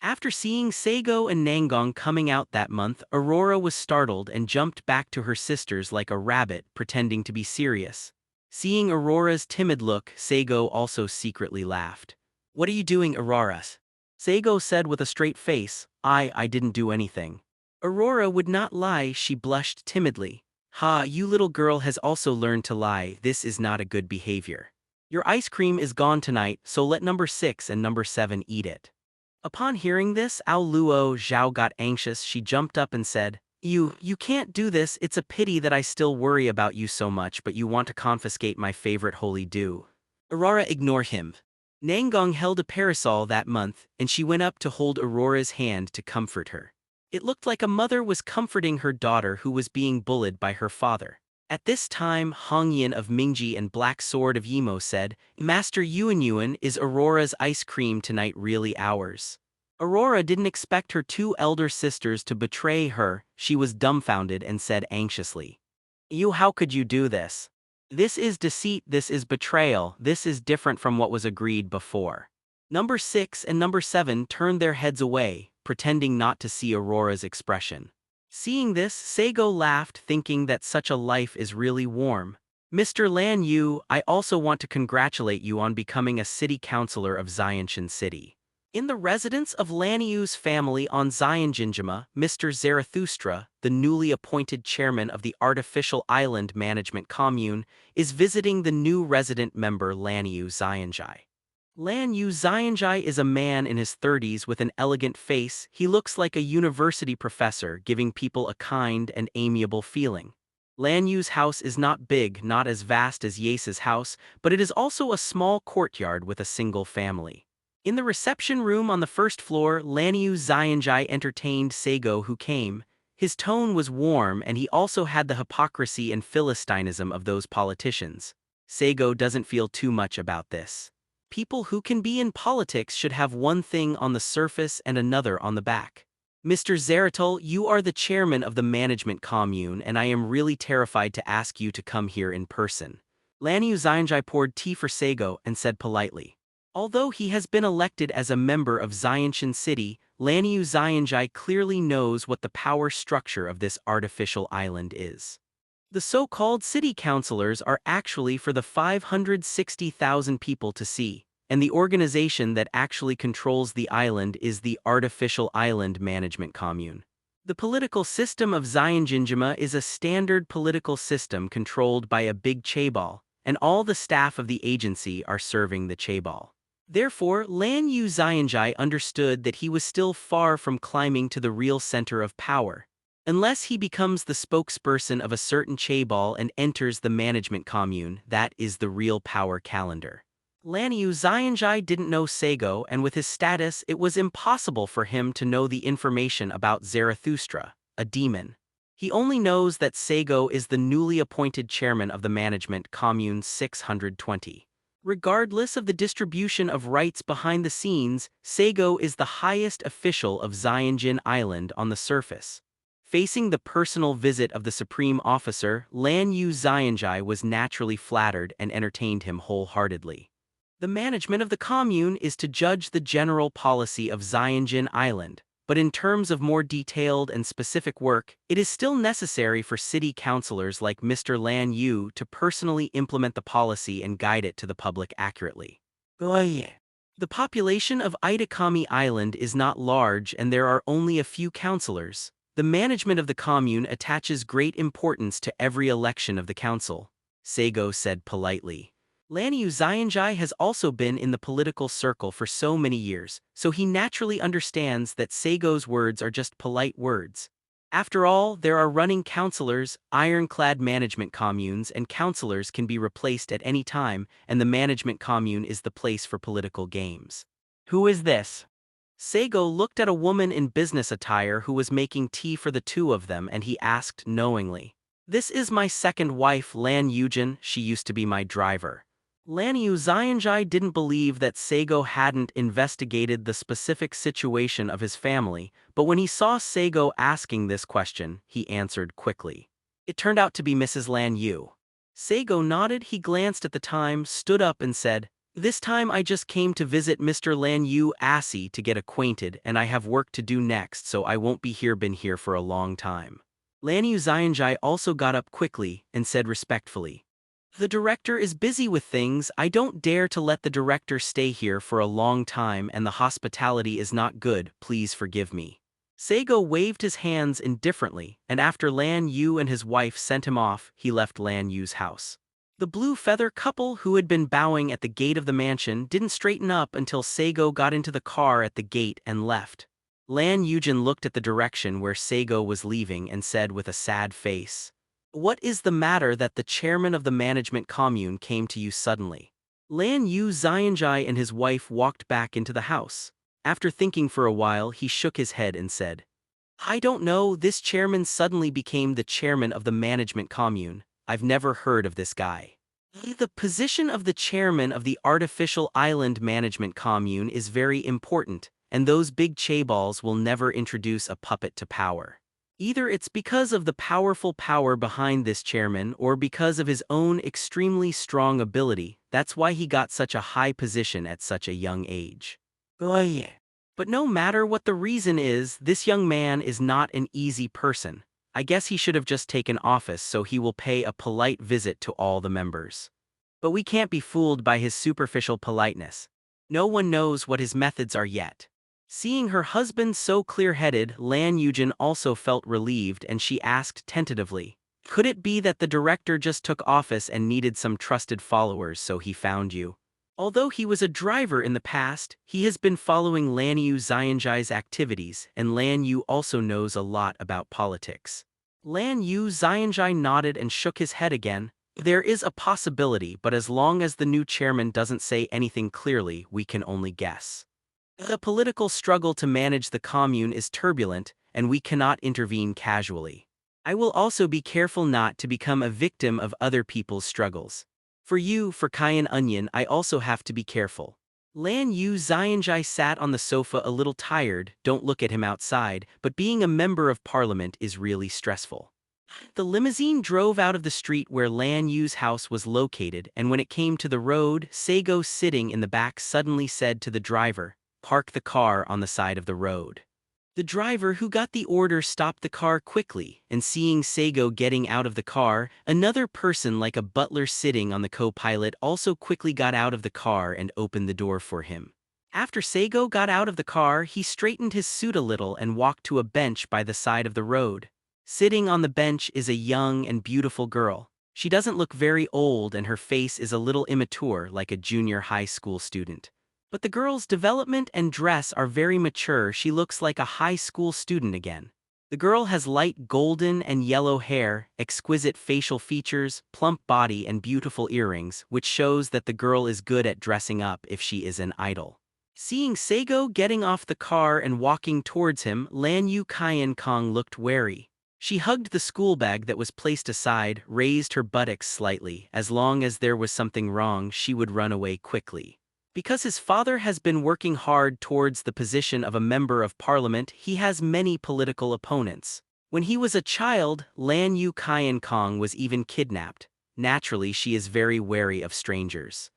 After seeing Saigo and Nangong coming out that month, Aurora was startled and jumped back to her sisters like a rabbit, pretending to be serious. Seeing Aurora's timid look, Saigo also secretly laughed. "What are you doing, Aurora?" Saigo said with a straight face. I didn't do anything." Aurora would not lie, she blushed timidly. "Ha, you little girl has also learned to lie, this is not a good behavior. Your ice cream is gone tonight, so let number 6 and number 7 eat it." Upon hearing this, Ao Luo Zhao got anxious. She jumped up and said, You can't do this, it's a pity that I still worry about you so much, but you want to confiscate my favorite holy dew." Aurora ignored him. Nangong held a parasol that month, and she went up to hold Aurora's hand to comfort her. It looked like a mother was comforting her daughter who was being bullied by her father. At this time, Hongyan of Mingji and Black Sword of Yimo said, "Master Yuan, is Aurora's ice cream tonight really ours?" Aurora didn't expect her two elder sisters to betray her. She was dumbfounded and said anxiously, How could you do this? This is deceit, this is betrayal, this is different from what was agreed before." Number 6 and number 7 turned their heads away, pretending not to see Aurora's expression. Seeing this, Saigo laughed, thinking that such a life is really warm. "Mr. Lan Yu, I also want to congratulate you on becoming a city councilor of Xianshan City." In the residence of Lan Yu's family on Xianjinjima, Mr. Zarathustra, the newly appointed chairman of the Artificial Island Management Commune, is visiting the new resident member Lan Yu Xianjai. Lan Yu Xianjai is a man in his 30s with an elegant face. He looks like a university professor, giving people a kind and amiable feeling. Lan Yu's house is not big, not as vast as Yese's house, but it is also a small courtyard with a single family. In the reception room on the first floor, Lan Yu Xianjai entertained Saigo who came. His tone was warm, and he also had the hypocrisy and philistinism of those politicians. Saigo doesn't feel too much about this. People who can be in politics should have one thing on the surface and another on the back. "Mr. Zeratul, you are the chairman of the management commune, and I am really terrified to ask you to come here in person." Lan Yu Xianjai poured tea for Saigo and said politely. Although he has been elected as a member of Xianshan City, Lan Yu Xianjai clearly knows what the power structure of this artificial island is. The so-called city councilors are actually for the 560,000 people to see, and the organization that actually controls the island is the Artificial Island Management Commune. The political system of Xianjinjima is a standard political system controlled by a big chaebol, and all the staff of the agency are serving the chaebol. Therefore, Lan Yu Xianjai understood that he was still far from climbing to the real center of power. Unless he becomes the spokesperson of a certain chaebol and enters the management commune, that is the real power calendar. Lan Yu Xianjai didn't know Saigo, and with his status it was impossible for him to know the information about Zarathustra, a demon. He only knows that Saigo is the newly appointed chairman of the management commune 620. Regardless of the distribution of rights behind the scenes, Saigo is the highest official of Xianjin Island on the surface. Facing the personal visit of the supreme officer, Lan Yu Xianjai was naturally flattered and entertained him wholeheartedly. The management of the commune is to judge the general policy of Xianjin Island, but in terms of more detailed and specific work, it is still necessary for city councilors like Mr. Lan Yu to personally implement the policy and guide it to the public accurately. The population of Itakami Island is not large, and there are only a few councilors. The management of the commune attaches great importance to every election of the council, Saigo said politely. Lan Yu Xianjai has also been in the political circle for so many years, so he naturally understands that Saigo's words are just polite words. After all, there are running councilors, ironclad management communes, and councilors can be replaced at any time, and the management commune is the place for political games. "Who is this?" Saigo looked at a woman in business attire who was making tea for the two of them, and he asked knowingly. "This is my second wife, Lan Yujin. She used to be my driver." Lan Yu Xianjai didn't believe that Saigo hadn't investigated the specific situation of his family, but when he saw Saigo asking this question, he answered quickly. It turned out to be Mrs. Lan Yu. Saigo nodded. He glanced at the time, stood up and said, "This time I just came to visit Mr. Lan Yu Assy to get acquainted, and I have work to do next, so I won't been here for a long time." Lan Yu Xianjai also got up quickly and said respectfully, "The director is busy with things. I don't dare to let the director stay here for a long time, and the hospitality is not good. Please forgive me." Saigo waved his hands indifferently, and after Lan Yu and his wife sent him off, he left Lan Yu's house. The blue feather couple who had been bowing at the gate of the mansion didn't straighten up until Saigo got into the car at the gate and left. Lan Yujin looked at the direction where Saigo was leaving and said with a sad face, "What is the matter that the chairman of the management commune came to you suddenly?" Lan Yu Xianjai and his wife walked back into the house. After thinking for a while, he shook his head and said, I don't know, this chairman suddenly became the chairman of the management commune. I've never heard of this guy. The position of the chairman of the artificial island management commune is very important, and those big chaeballs will never introduce a puppet to power. Either it's because of the powerful power behind this chairman or because of his own extremely strong ability. That's why he got such a high position at such a young age. Oye, But no matter what the reason is, this young man is not an easy person. I guess he should have just taken office, so he will pay a polite visit to all the members. But we can't be fooled by his superficial politeness. No one knows what his methods are yet. Seeing her husband so clear-headed, Lan Yujin also felt relieved, and she asked tentatively, "Could it be that the director just took office and needed some trusted followers, so he found you?" Although he was a driver in the past, he has been following Lan Yu Xianzhai's activities, and Lan Yu also knows a lot about politics. Lan Yu Xianzhai nodded and shook his head again. There is a possibility, but as long as the new chairman doesn't say anything clearly, we can only guess. The political struggle to manage the commune is turbulent, and we cannot intervene casually. I will also be careful not to become a victim of other people's struggles. For you, for Cayenne Onion, I also have to be careful. Lan Yu Xianzhai sat on the sofa a little tired. Don't look at him outside, but being a member of parliament is really stressful. The limousine drove out of the street where Lan Yu's house was located, and when it came to the road, Saigo, sitting in the back, suddenly said to the driver, "Park the car on the side of the road." The driver, who got the order, stopped the car quickly, and seeing Saigo getting out of the car, another person like a butler sitting on the co-pilot also quickly got out of the car and opened the door for him. After Saigo got out of the car, he straightened his suit a little and walked to a bench by the side of the road. Sitting on the bench is a young and beautiful girl. She doesn't look very old, and her face is a little immature, like a junior high school student. But the girl's development and dress are very mature. She looks like a high school student again. The girl has light golden and yellow hair, exquisite facial features, plump body, and beautiful earrings, which shows that the girl is good at dressing up if she is an idol. Seeing Saigo getting off the car and walking towards him, Lan Yu Cayenne Kong looked wary. She hugged the school bag that was placed aside, raised her buttocks slightly. As long as there was something wrong, she would run away quickly. Because his father has been working hard towards the position of a member of parliament, he has many political opponents. When he was a child, Lan Yu Cayenne Kong was even kidnapped. Naturally, she is very wary of strangers.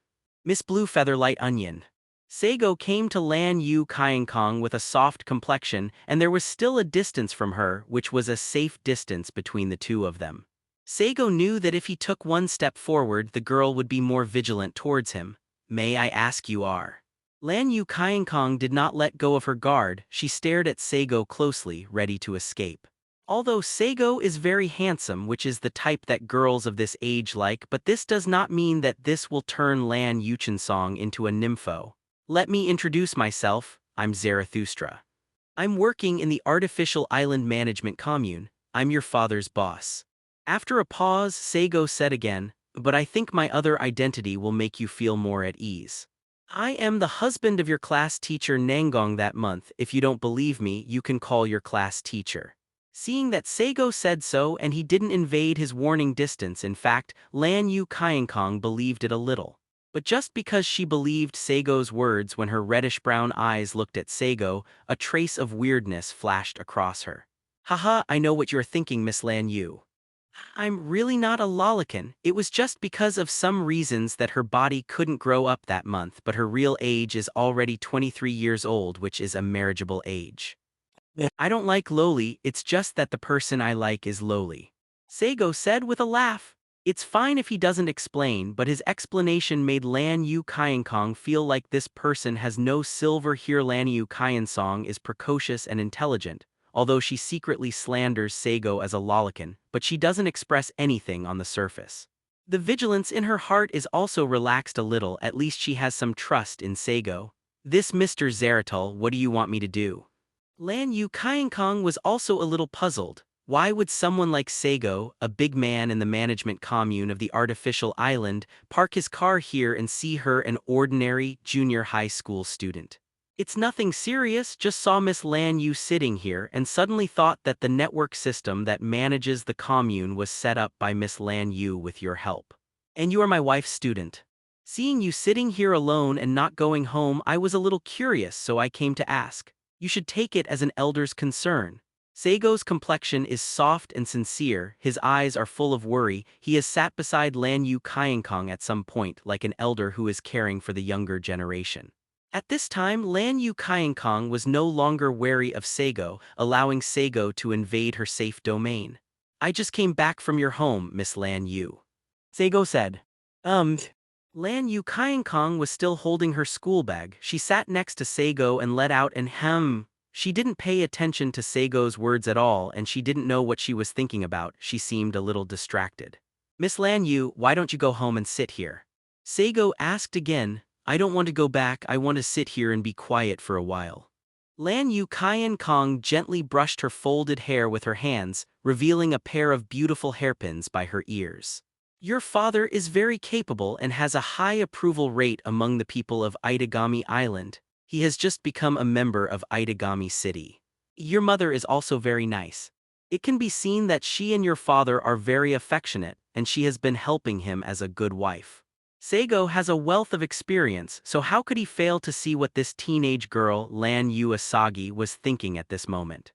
Miss Blue Featherlight Onion. Saigo came to Lan Yu Cayenne Kong with a soft complexion, and there was still a distance from her, which was a safe distance between the two of them. Saigo knew that if he took one step forward, the girl would be more vigilant towards him. "May I ask you are?" Lan Yu Cayenne Kong did not let go of her guard. She stared at Saigo closely, ready to escape. Although Saigo is very handsome, which is the type that girls of this age like, but this does not mean that this will turn Lan Yuchensong into a nympho. Let me introduce myself. I'm Zarathustra. I'm working in the artificial island management commune. I'm your father's boss. After a pause, Saigo said again, "But I think my other identity will make you feel more at ease. I am the husband of your class teacher Nangong that month. If you don't believe me, you can call your class teacher." Seeing that Saigo said so and he didn't invade his warning distance, in fact, Lan Yu Cayenne Kong believed it a little. But just because she believed Saigo's words, when her reddish-brown eyes looked at Saigo, a trace of weirdness flashed across her. "Haha, I know what you're thinking, Miss Lan Yu. I'm really not a lolicon. It was just because of some reasons that her body couldn't grow up that month, but her real age is already 23 years old, which is a marriageable age. I don't like lowly, it's just that the person I like is lowly," Saigo said with a laugh. It's fine if he doesn't explain, but his explanation made Lan Yu Cayenne Kong feel like this person has no silver here. Lan Yu Cayenne Song is precocious and intelligent, although she secretly slanders Saigo as a lolicon, but she doesn't express anything on the surface. The vigilance in her heart is also relaxed a little. At least she has some trust in Saigo. "This Mr. Zaratul, what do you want me to do?" Lan Yu Cayenne Kong was also a little puzzled. Why would someone like Saigo, a big man in the management commune of the artificial island, park his car here and see her, an ordinary junior high school student? It's nothing serious, just saw Miss Lan Yu sitting here and suddenly thought that the network system that manages the commune was set up by Miss Lan Yu with your help. And you are my wife's student. Seeing you sitting here alone and not going home, I was a little curious, so I came to ask. You should take it as an elder's concern. Saigo's complexion is soft and sincere, his eyes are full of worry. He has sat beside Lan Yu Kong at some point like an elder who is caring for the younger generation. At this time, Lan Yu Kong was no longer wary of Saigo, allowing Saigo to invade her safe domain. I just came back from your home, Miss Lan Yu. Saigo said. Lan Yu Kong was still holding her school bag. She sat next to Saigo and let out an hem. She didn't pay attention to Saigo's words at all, and she didn't know what she was thinking about. She seemed a little distracted. Miss Lan Yu, why don't you go home and sit here? Saigo asked again. I don't want to go back, I want to sit here and be quiet for a while. Lan Yu Kong gently brushed her folded hair with her hands, revealing a pair of beautiful hairpins by her ears. Your father is very capable and has a high approval rate among the people of Itagami Island. He has just become a member of Itagami City. Your mother is also very nice. It can be seen that she and your father are very affectionate, and she has been helping him as a good wife. Saigo has a wealth of experience, so how could he fail to see what this teenage girl, Lan Yu Asagi, was thinking at this moment?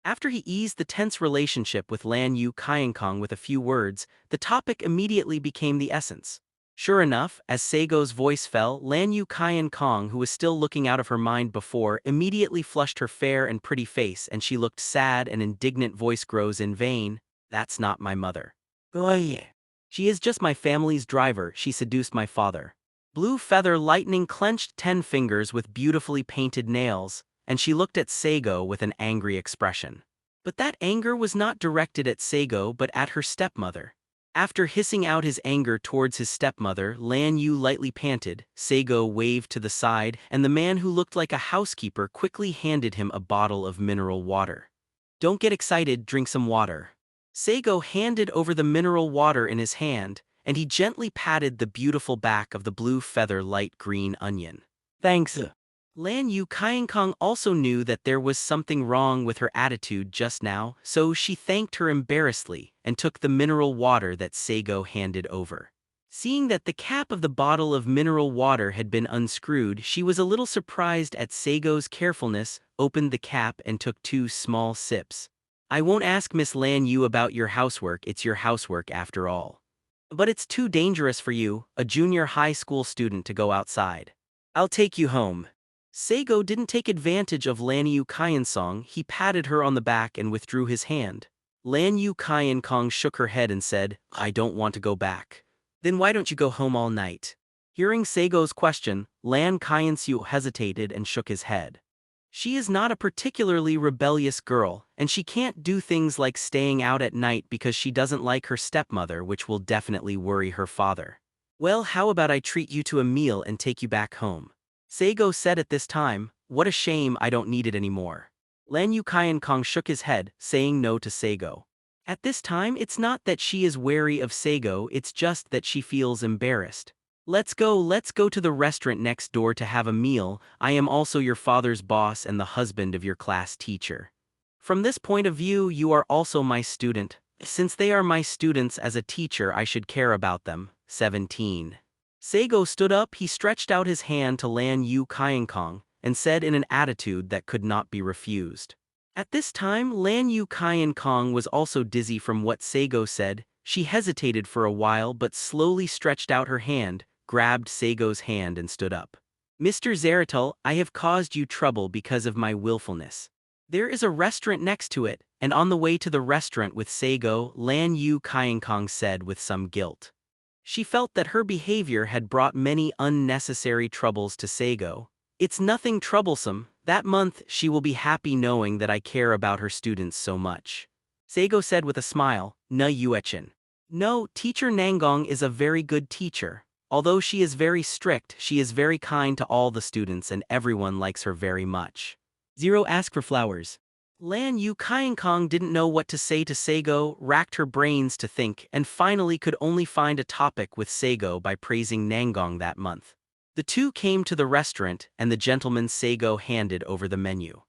After he eased the tense relationship with Lan Yu Kong with a few words, the topic immediately became the essence. Sure enough, as Saigo's voice fell, Lan Yu Kong, who was still looking out of her mind before, immediately flushed her fair and pretty face, and she looked sad and indignant. Voice grows in vain. That's not my mother. She is just my family's driver. She seduced my father. Blue Feather Lightning clenched 10 fingers with beautifully painted nails, and she looked at Saigo with an angry expression. But that anger was not directed at Saigo but at her stepmother. After hissing out his anger towards his stepmother, Lan Yu lightly panted. Saigo waved to the side, and the man who looked like a housekeeper quickly handed him a bottle of mineral water. Don't get excited, drink some water. Saigo handed over the mineral water in his hand, and he gently patted the beautiful back of the Blue Feather light green onion. Thanks. Lan Yu Kong also knew that there was something wrong with her attitude just now, so she thanked her embarrassedly and took the mineral water that Saigo handed over. Seeing that the cap of the bottle of mineral water had been unscrewed, she was a little surprised at Saigo's carefulness, opened the cap and took 2 small sips. I won't ask Miss Lan Yu about your housework, it's your housework after all. But it's too dangerous for you, a junior high school student, to go outside. I'll take you home. Saigo didn't take advantage of Lan Yu Kong. He patted her on the back and withdrew his hand. Lan Yu Kong shook her head and said, I don't want to go back. Then why don't you go home all night? Hearing Saigo's question, Lan Kainshu hesitated and shook his head. She is not a particularly rebellious girl, and she can't do things like staying out at night because she doesn't like her stepmother, which will definitely worry her father. Well, how about I treat you to a meal and take you back home? Saigo said at this time. What a shame, I don't need it anymore. Lan Yu Kong shook his head, saying no to Saigo. At this time, it's not that she is wary of Saigo, it's just that she feels embarrassed. Let's go to the restaurant next door to have a meal. I am also your father's boss and the husband of your class teacher. From this point of view, you are also my student. Since they are my students, as a teacher I should care about them. 17. Saigo stood up, he stretched out his hand to Lan Yu Kong, and said in an attitude that could not be refused. At this time, Lan Yu Kong was also dizzy from what Saigo said. She hesitated for a while but slowly stretched out her hand, grabbed Saigo's hand and stood up. Mr. Zeratul, I have caused you trouble because of my willfulness. There is a restaurant next to it, and on the way to the restaurant with Saigo, Lan Yu Kong said with some guilt. She felt that her behavior had brought many unnecessary troubles to Saigo. It's nothing troublesome. That month she will be happy knowing that I care about her students so much. Saigo said with a smile, Na Yuechin. No, Teacher Nangong is a very good teacher. Although she is very strict, she is very kind to all the students and everyone likes her very much. Zero asked for flowers. Lan Yu Kong didn't know what to say to Saigo, racked her brains to think, and finally could only find a topic with Saigo by praising Nangong that month. The two came to the restaurant, and the gentleman Saigo handed over the menu.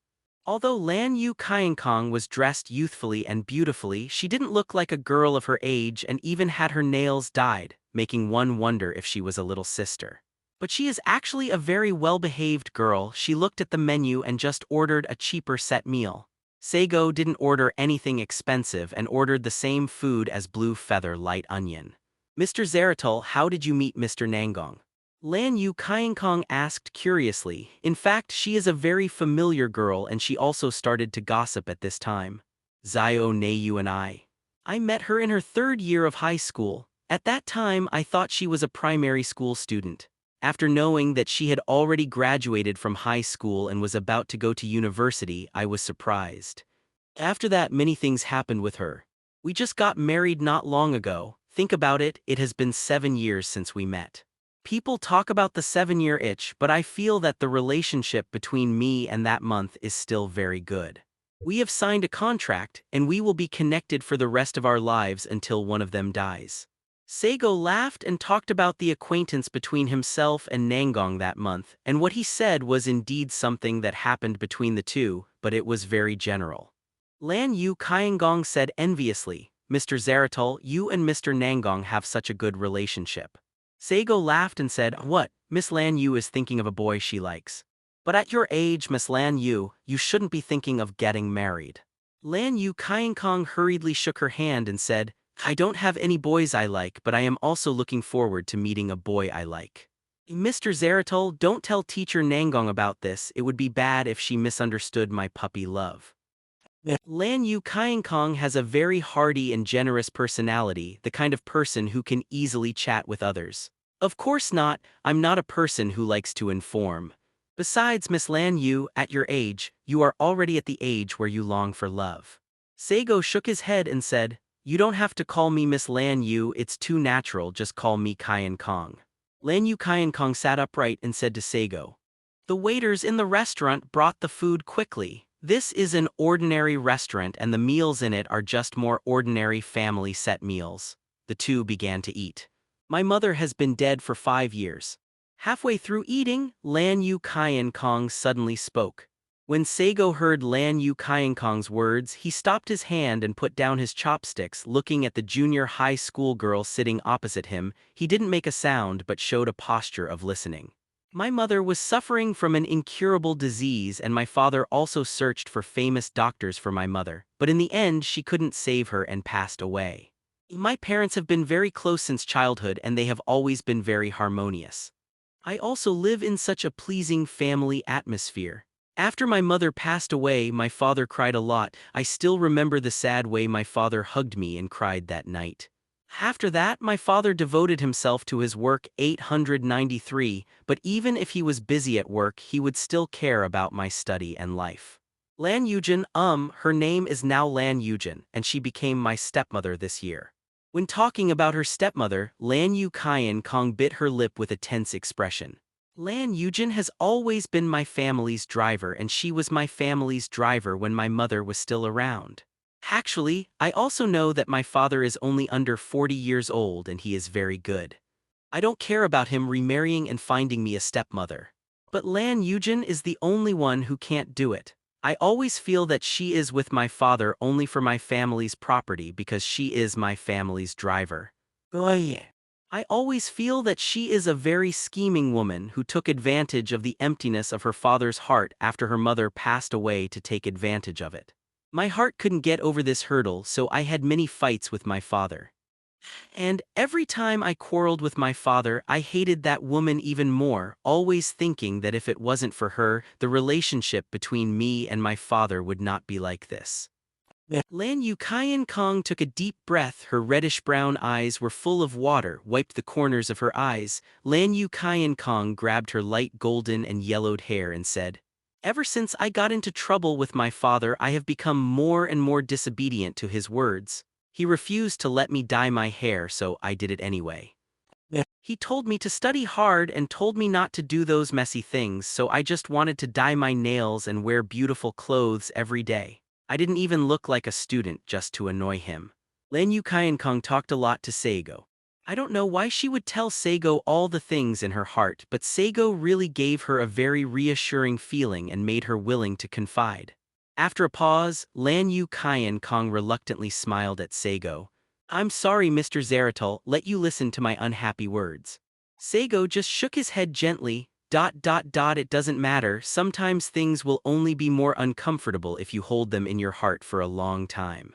Although Lan Yu Kainkong was dressed youthfully and beautifully, she didn't look like a girl of her age and even had her nails dyed, making one wonder if she was a little sister. But she is actually a very well-behaved girl. She looked at the menu and just ordered a cheaper set meal. Saigo didn't order anything expensive and ordered the same food as Blue Feather Light Onion. Mr. Zeratul, how did you meet Mr. Nangong? Lan Yu Kainkong asked curiously. In fact, she is a very familiar girl and she also started to gossip at this time. Zio Neiyu and I met her in her 3rd year of high school. At that time, I thought she was a primary school student. After knowing that she had already graduated from high school and was about to go to university, I was surprised. After that, many things happened with her. We just got married not long ago. Think about it, it has been 7 years since we met. People talk about the 7-year itch, but I feel that the relationship between me and that month is still very good. We have signed a contract, and we will be connected for the rest of our lives until one of them dies. Saigo laughed and talked about the acquaintance between himself and Nangong that month, and what he said was indeed something that happened between the two, but it was very general. Lan Yu Kainkong said enviously, Mr. Zeratul, you and Mr. Nangong have such a good relationship. Saigo laughed and said, what, Miss Lan Yu is thinking of a boy she likes. But at your age, Miss Lan Yu, you shouldn't be thinking of getting married. Lan Yu Kainkong hurriedly shook her hand and said, I don't have any boys I like, but I am also looking forward to meeting a boy I like. Mr. Zeratul, don't tell teacher Nangong about this, it would be bad if she misunderstood my puppy love. Lan Yu Kainkong has a very hearty and generous personality, the kind of person who can easily chat with others. Of course not, I'm not a person who likes to inform. Besides, Miss Lan Yu, at your age, you are already at the age where you long for love. Saigo shook his head and said, you don't have to call me Miss Lan Yu, it's too natural, just call me Kainkong. Lan Yu Kainkong sat upright and said to Saigo, the waiters in the restaurant brought the food quickly. This is an ordinary restaurant and the meals in it are just more ordinary family set meals. The two began to eat. My mother has been dead for 5 years. Halfway through eating, Lan Yu Kainkong suddenly spoke. When Saigo heard Lan Yu Kainkong's words, he stopped his hand and put down his chopsticks. Looking at the junior high school girl sitting opposite him, he didn't make a sound but showed a posture of listening. My mother was suffering from an incurable disease and my father also searched for famous doctors for my mother, but in the end she couldn't save her and passed away. My parents have been very close since childhood and they have always been very harmonious. I also live in such a pleasing family atmosphere. After my mother passed away, my father cried a lot. I still remember the sad way my father hugged me and cried that night. After that, my father devoted himself to his work 893, but even if he was busy at work, he would still care about my study and life. Lan Yujin, her name is now Lan Yujin, and she became my stepmother this year. When talking about her stepmother, Lan Yu Kainkong bit her lip with a tense expression. Lan Yujin has always been my family's driver and she was my family's driver when my mother was still around. Actually, I also know that my father is only under 40 years old and he is very good. I don't care about him remarrying and finding me a stepmother. But Lan Yujin is the only one who can't do it. I always feel that she is with my father only for my family's property because she is my family's driver. I always feel that she is a very scheming woman who took advantage of the emptiness of her father's heart after her mother passed away to take advantage of it. My heart couldn't get over this hurdle, so I had many fights with my father. And every time I quarreled with my father, I hated that woman even more, always thinking that if it wasn't for her, the relationship between me and my father would not be like this. Lan Yu Kainkong took a deep breath. Her reddish-brown eyes were full of water, wiped the corners of her eyes. Lan Yu Kainkong grabbed her light golden and yellowed hair and said, ever since I got into trouble with my father, I have become more and more disobedient to his words. He refused to let me dye my hair, so I did it anyway. He told me to study hard and told me not to do those messy things, so I just wanted to dye my nails and wear beautiful clothes every day. I didn't even look like a student just to annoy him. Lan Yu Kainkong talked a lot to Saigo. I don't know why she would tell Saigo all the things in her heart, but Saigo really gave her a very reassuring feeling and made her willing to confide. After a pause, Lan Yu Kyan Kong reluctantly smiled at Saigo. I'm sorry, Mr. Zeratul, let you listen to my unhappy words. Saigo just shook his head gently. It doesn't matter, sometimes things will only be more uncomfortable if you hold them in your heart for a long time.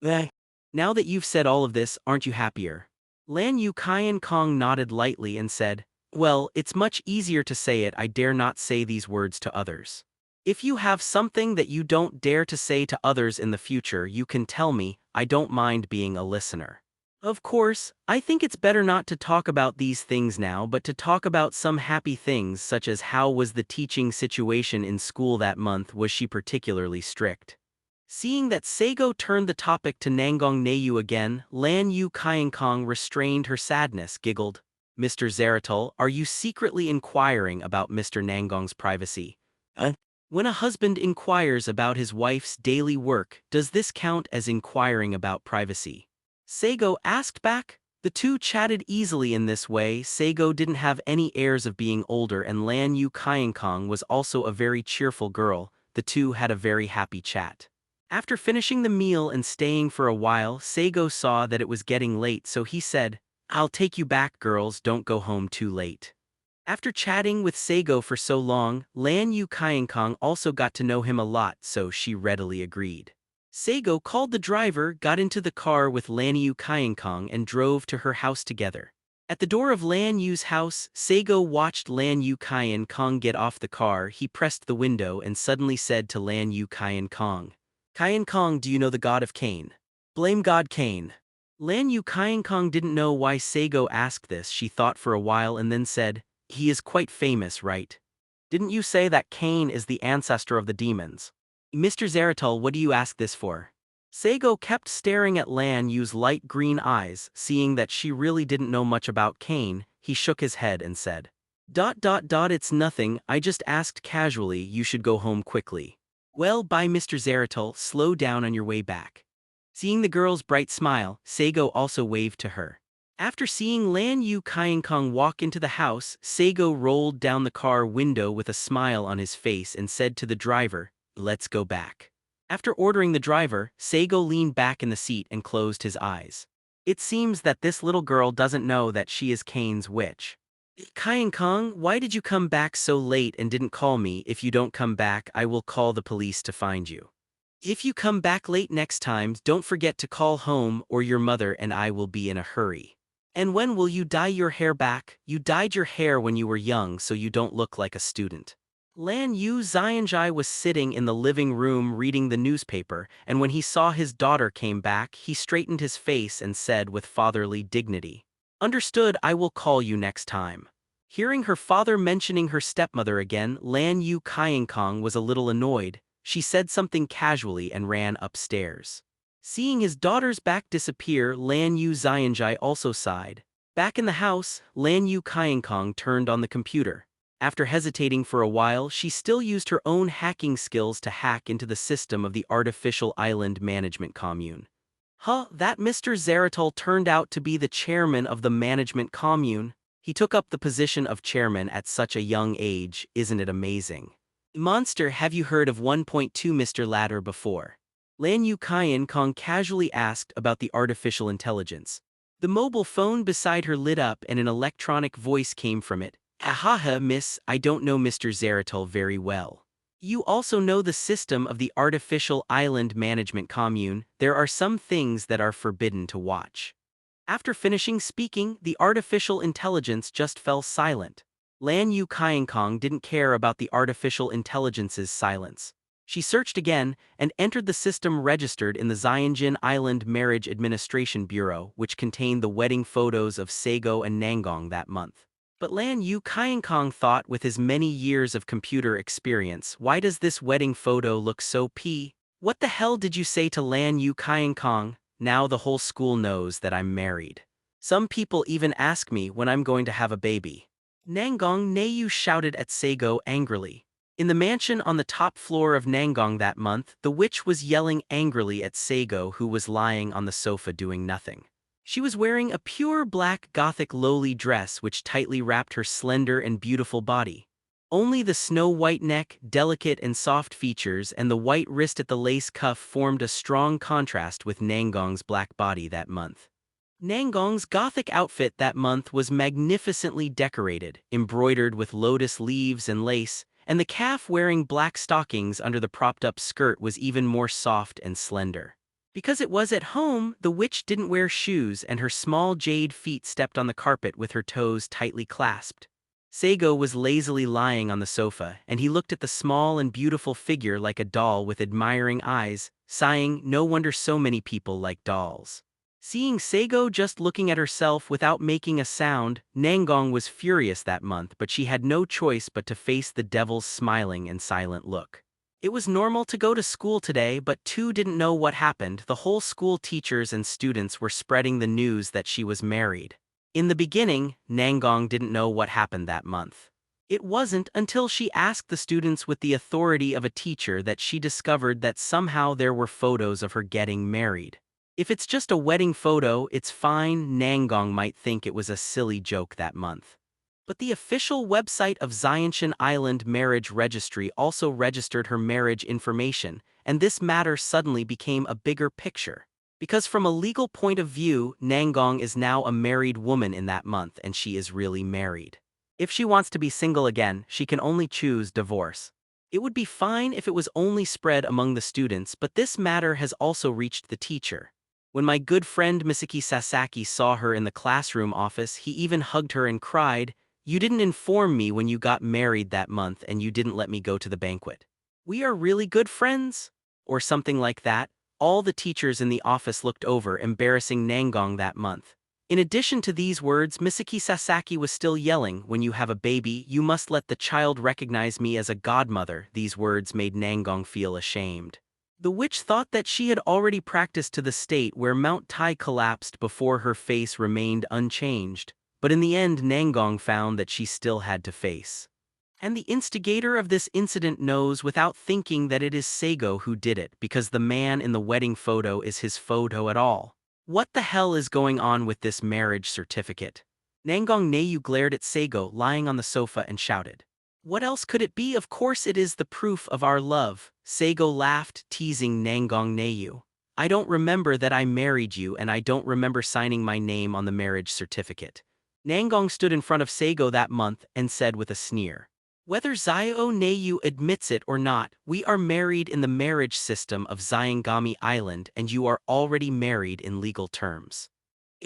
The. Now that you've said all of this, aren't you happier? Lan Yu Kyan Kong nodded lightly and said, well, it's much easier to say it. I dare not say these words to others. If you have something that you don't dare to say to others in the future, you can tell me. I don't mind being a listener. Of course, I think it's better not to talk about these things now, but to talk about some happy things, such as how was the teaching situation in school that month. Was she particularly strict? Seeing that Saigo turned the topic to Nangong Neiyu again, Lan Yu Kong restrained her sadness, giggled. Mr. Zeratul, are you secretly inquiring about Mr. Nangong's privacy? When a husband inquires about his wife's daily work, does this count as inquiring about privacy? Saigo asked back. The two chatted easily in this way. Saigo didn't have any airs of being older, and Lan Yu Kong was also a very cheerful girl. The two had a very happy chat. After finishing the meal and staying for a while, Saigo saw that it was getting late, so he said, I'll take you back, girls, don't go home too late. After chatting with Saigo for so long, Lan Yu Kong also got to know him a lot, so she readily agreed. Saigo called the driver, got into the car with Lan Yu Kong and drove to her house together. At the door of Lan Yu's house, Saigo watched Lan Yu Kong get off the car. He pressed the window and suddenly said to Lan Yu Kong, Kong, do you know the god of Cain? Blame God Cain. Lan Yu Kong didn't know why Saigo asked this. She thought for a while and then said, he is quite famous, right? Didn't you say that Cain is the ancestor of the demons? Mr. Zeratul, what do you ask this for? Saigo kept staring at Lan Yu's light green eyes. Seeing that she really didn't know much about Cain, he shook his head and said, It's nothing, I just asked casually. You should go home quickly. Well, bye Mr. Zeratul, slow down on your way back. Seeing the girl's bright smile, Saigo also waved to her. After seeing Lan Yu Kong walk into the house, Saigo rolled down the car window with a smile on his face and said to the driver, let's go back. After ordering the driver, Saigo leaned back in the seat and closed his eyes. It seems that this little girl doesn't know that she is Cain's witch. Kong, why did you come back so late and didn't call me? If you don't come back, I will call the police to find you. If you come back late next time, don't forget to call home or your mother and I will be in a hurry. And when will you dye your hair back? You dyed your hair when you were young, so you don't look like a student. Lan Yu Xianjai was sitting in the living room reading the newspaper, and when he saw his daughter came back, he straightened his face and said with fatherly dignity, Understood, I will call you next time. Hearing her father mentioning her stepmother again, Lan Yu Kong was a little annoyed. She said something casually and ran upstairs. Seeing his daughter's back disappear, Lan Yu Xianjai also sighed. Back in the house, Lan Yu Kong turned on the computer. After hesitating for a while, she still used her own hacking skills to hack into the system of the artificial island management commune. That Mr. Zeratul turned out to be the chairman of the management commune. He took up the position of chairman at such a young age, isn't it amazing? Monster, have you heard of 1.2 Mr. Ladder before? Lan Yu Kong casually asked about the artificial intelligence. The mobile phone beside her lit up and an electronic voice came from it. Ahaha, miss, I don't know Mr. Zeratul very well. You also know the system of the artificial island management commune. There are some things that are forbidden to watch. After finishing speaking, the artificial intelligence just fell silent. Lan Yu Kong didn't care about the artificial intelligence's silence. She searched again and entered the system registered in the Xianjin Island Marriage Administration Bureau, which contained the wedding photos of Saigo and Nangong that month. But Lan Yu Kong thought, with his many years of computer experience, why does this wedding photo look so p? What the hell did you say to Lan Yu Kong? Now the whole school knows that I'm married. Some people even ask me when I'm going to have a baby. Nangong Neiyu shouted at Saigo angrily. In the mansion on the top floor of Nangong that month, the witch was yelling angrily at Saigo, who was lying on the sofa doing nothing. She was wearing a pure black Gothic lowly dress which tightly wrapped her slender and beautiful body. Only the snow-white neck, delicate and soft features, and the white wrist at the lace cuff formed a strong contrast with Nangong's black body that month. Nangong's Gothic outfit that month was magnificently decorated, embroidered with lotus leaves and lace, and the calf wearing black stockings under the propped-up skirt was even more soft and slender. Because it was at home, the witch didn't wear shoes and her small jade feet stepped on the carpet with her toes tightly clasped. Saigo was lazily lying on the sofa, and he looked at the small and beautiful figure like a doll with admiring eyes, sighing, "No wonder so many people like dolls." Seeing Saigo just looking at herself without making a sound, Nangong was furious that month, but she had no choice but to face the devil's smiling and silent look. It was normal to go to school today, but Tu didn't know what happened. The whole school, teachers and students were spreading the news that she was married. In the beginning, Nangong didn't know what happened that month. It wasn't until she asked the students with the authority of a teacher that she discovered that somehow there were photos of her getting married. If it's just a wedding photo, it's fine. Nangong might think it was a silly joke that month. But the official website of Xianshan Island Marriage Registry also registered her marriage information, and this matter suddenly became a bigger picture. Because from a legal point of view, Nangong is now a married woman in that month and she is really married. If she wants to be single again, she can only choose divorce. It would be fine if it was only spread among the students, but this matter has also reached the teacher. When my good friend Misaki Sasaki saw her in the classroom office, he even hugged her and cried, "You didn't inform me when you got married that month and you didn't let me go to the banquet. We are really good friends?" Or something like that. All the teachers in the office looked over, embarrassing Nangong that month. In addition to these words, Misaki Sasaki was still yelling, "When you have a baby, you must let the child recognize me as a godmother." These words made Nangong feel ashamed. The witch thought that she had already practiced to the state where Mount Tai collapsed before her face remained unchanged, but in the end Nangong found that she still had to face. And the instigator of this incident knows without thinking that it is Saigo who did it, because the man in the wedding photo is his photo at all. What the hell is going on with this marriage certificate? Nangong Neiyu glared at Saigo lying on the sofa and shouted, "What else could it be? Of course it is the proof of our love." Saigo laughed, teasing Nangong Neiyu. "I don't remember that I married you, and I don't remember signing my name on the marriage certificate." Nangong stood in front of Saigo that month and said with a sneer, "Whether Zio Neiyu admits it or not, we are married in the marriage system of Xiangami Island, and you are already married in legal terms.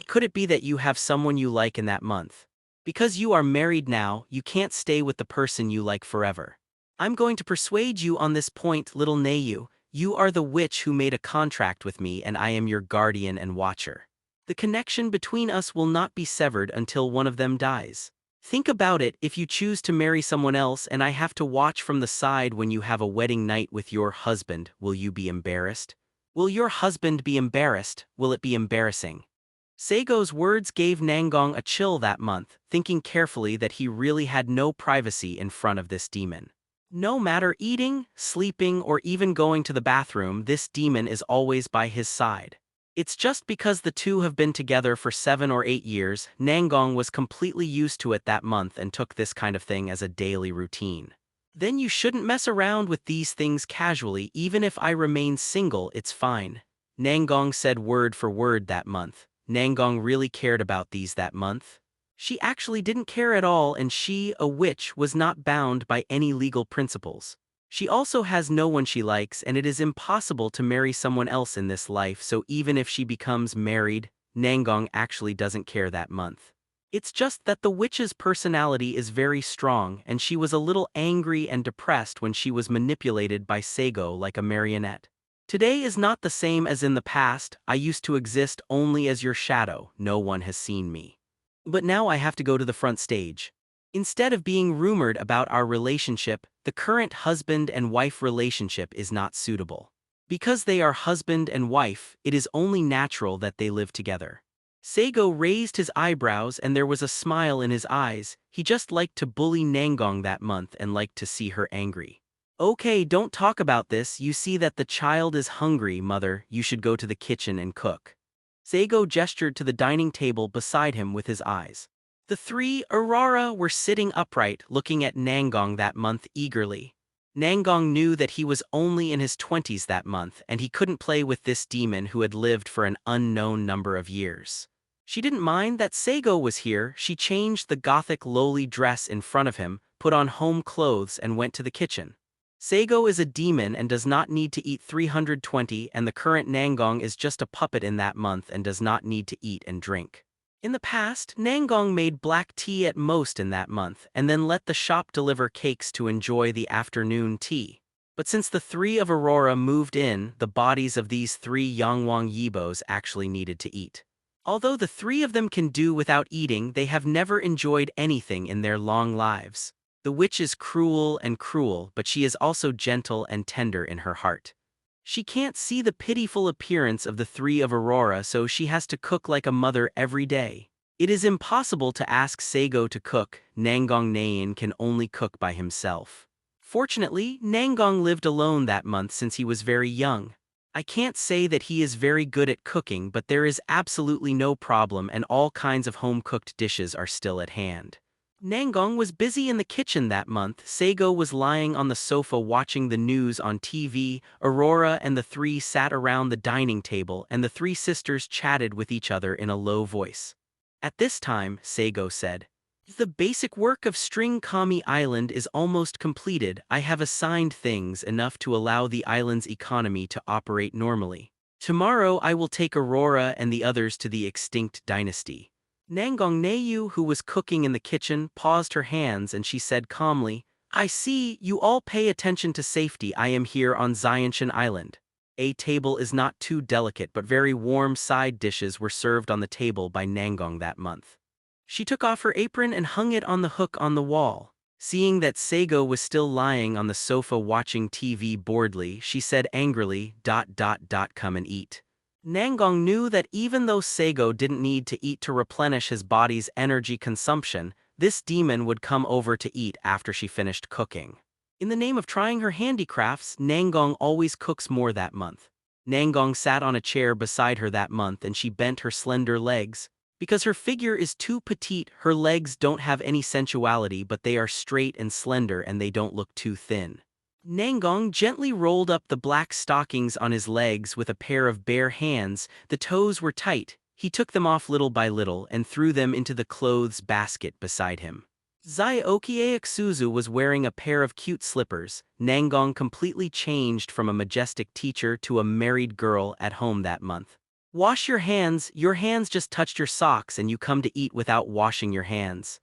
Could it be that you have someone you like in that month? Because you are married now, you can't stay with the person you like forever. I'm going to persuade you on this point, little Neiyu. You are the witch who made a contract with me, and I am your guardian and watcher. The connection between us will not be severed until one of them dies. Think about it. If you choose to marry someone else and I have to watch from the side when you have a wedding night with your husband, will you be embarrassed? Will your husband be embarrassed? Will it be embarrassing?" Saigo's words gave Nangong a chill that month, thinking carefully that he really had no privacy in front of this demon. No matter eating, sleeping, or even going to the bathroom, this demon is always by his side. It's just because the two have been together for 7 or 8 years, Nangong was completely used to it that month and took this kind of thing as a daily routine. "Then you shouldn't mess around with these things casually. Even if I remain single, it's fine," Nangong said word for word that month. Nangong really cared about these that month. She actually didn't care at all, and she, a witch, was not bound by any legal principles. She also has no one she likes, and it is impossible to marry someone else in this life, so even if she becomes married, Nangong actually doesn't care that month. It's just that the witch's personality is very strong, and she was a little angry and depressed when she was manipulated by Saigo like a marionette. "Today is not the same as in the past. I used to exist only as your shadow. No one has seen me. But now I have to go to the front stage. Instead of being rumored about our relationship, the current husband and wife relationship is not suitable. Because they are husband and wife, it is only natural that they live together." Saigo raised his eyebrows and there was a smile in his eyes. He just liked to bully Nangong that month and liked to see her angry. "Okay, don't talk about this. You see that the child is hungry, mother. You should go to the kitchen and cook." Saigo gestured to the dining table beside him with his eyes. The three Aurora were sitting upright looking at Nangong that month eagerly. Nangong knew that he was only in his 20s that month and he couldn't play with this demon who had lived for an unknown number of years. She didn't mind that Saigo was here. She changed the gothic lowly dress in front of him, put on home clothes and went to the kitchen. Saigo is a demon and does not need to eat 320 and the current Nangong is just a puppet in that month and does not need to eat and drink. In the past, Nangong made black tea at most in that month and then let the shop deliver cakes to enjoy the afternoon tea. But since the three of Aurora moved in, the bodies of these three Yangwang Yibos actually needed to eat. Although the three of them can do without eating, they have never enjoyed anything in their long lives. The witch is cruel, but she is also gentle and tender in her heart. She can't see the pitiful appearance of the three of Aurora, so she has to cook like a mother every day. It is impossible to ask Saigo to cook. Nangong Nain can only cook by himself. Fortunately, Nangong lived alone that month since he was very young. I can't say that he is very good at cooking, but there is absolutely no problem and all kinds of home-cooked dishes are still at hand. Nangong was busy in the kitchen that month. Saigo was lying on the sofa watching the news on TV. Aurora and the three sat around the dining table and the three sisters chatted with each other in a low voice. At this time, Saigo said, "The basic work of String Kami Island is almost completed. I have assigned things enough to allow the island's economy to operate normally. Tomorrow I will take Aurora and the others to the extinct dynasty." Nangong Nayu, who was cooking in the kitchen, paused her hands and she said calmly, "I see, you all pay attention to safety. I am here on Xianshan Island." A table is not too delicate but very warm side dishes were served on the table by Nangong that month. She took off her apron and hung it on the hook on the wall. Seeing that Saigo was still lying on the sofa watching TV boredly, she said angrily, "Come and eat." Nangong knew that even though Saigo didn't need to eat to replenish his body's energy consumption, this demon would come over to eat after she finished cooking. In the name of trying her handicrafts, Nangong always cooks more that month. Nangong sat on a chair beside her that month and she bent her slender legs. Because her figure is too petite, her legs don't have any sensuality but they are straight and slender and they don't look too thin. Nangong gently rolled up the black stockings on his legs with a pair of bare hands. The toes were tight. He took them off little by little and threw them into the clothes basket beside him. Zyokie Aksuzu was wearing a pair of cute slippers. Nangong completely changed from a majestic teacher to a married girl at home that month. "Wash your hands just touched your socks and you come to eat without washing your hands.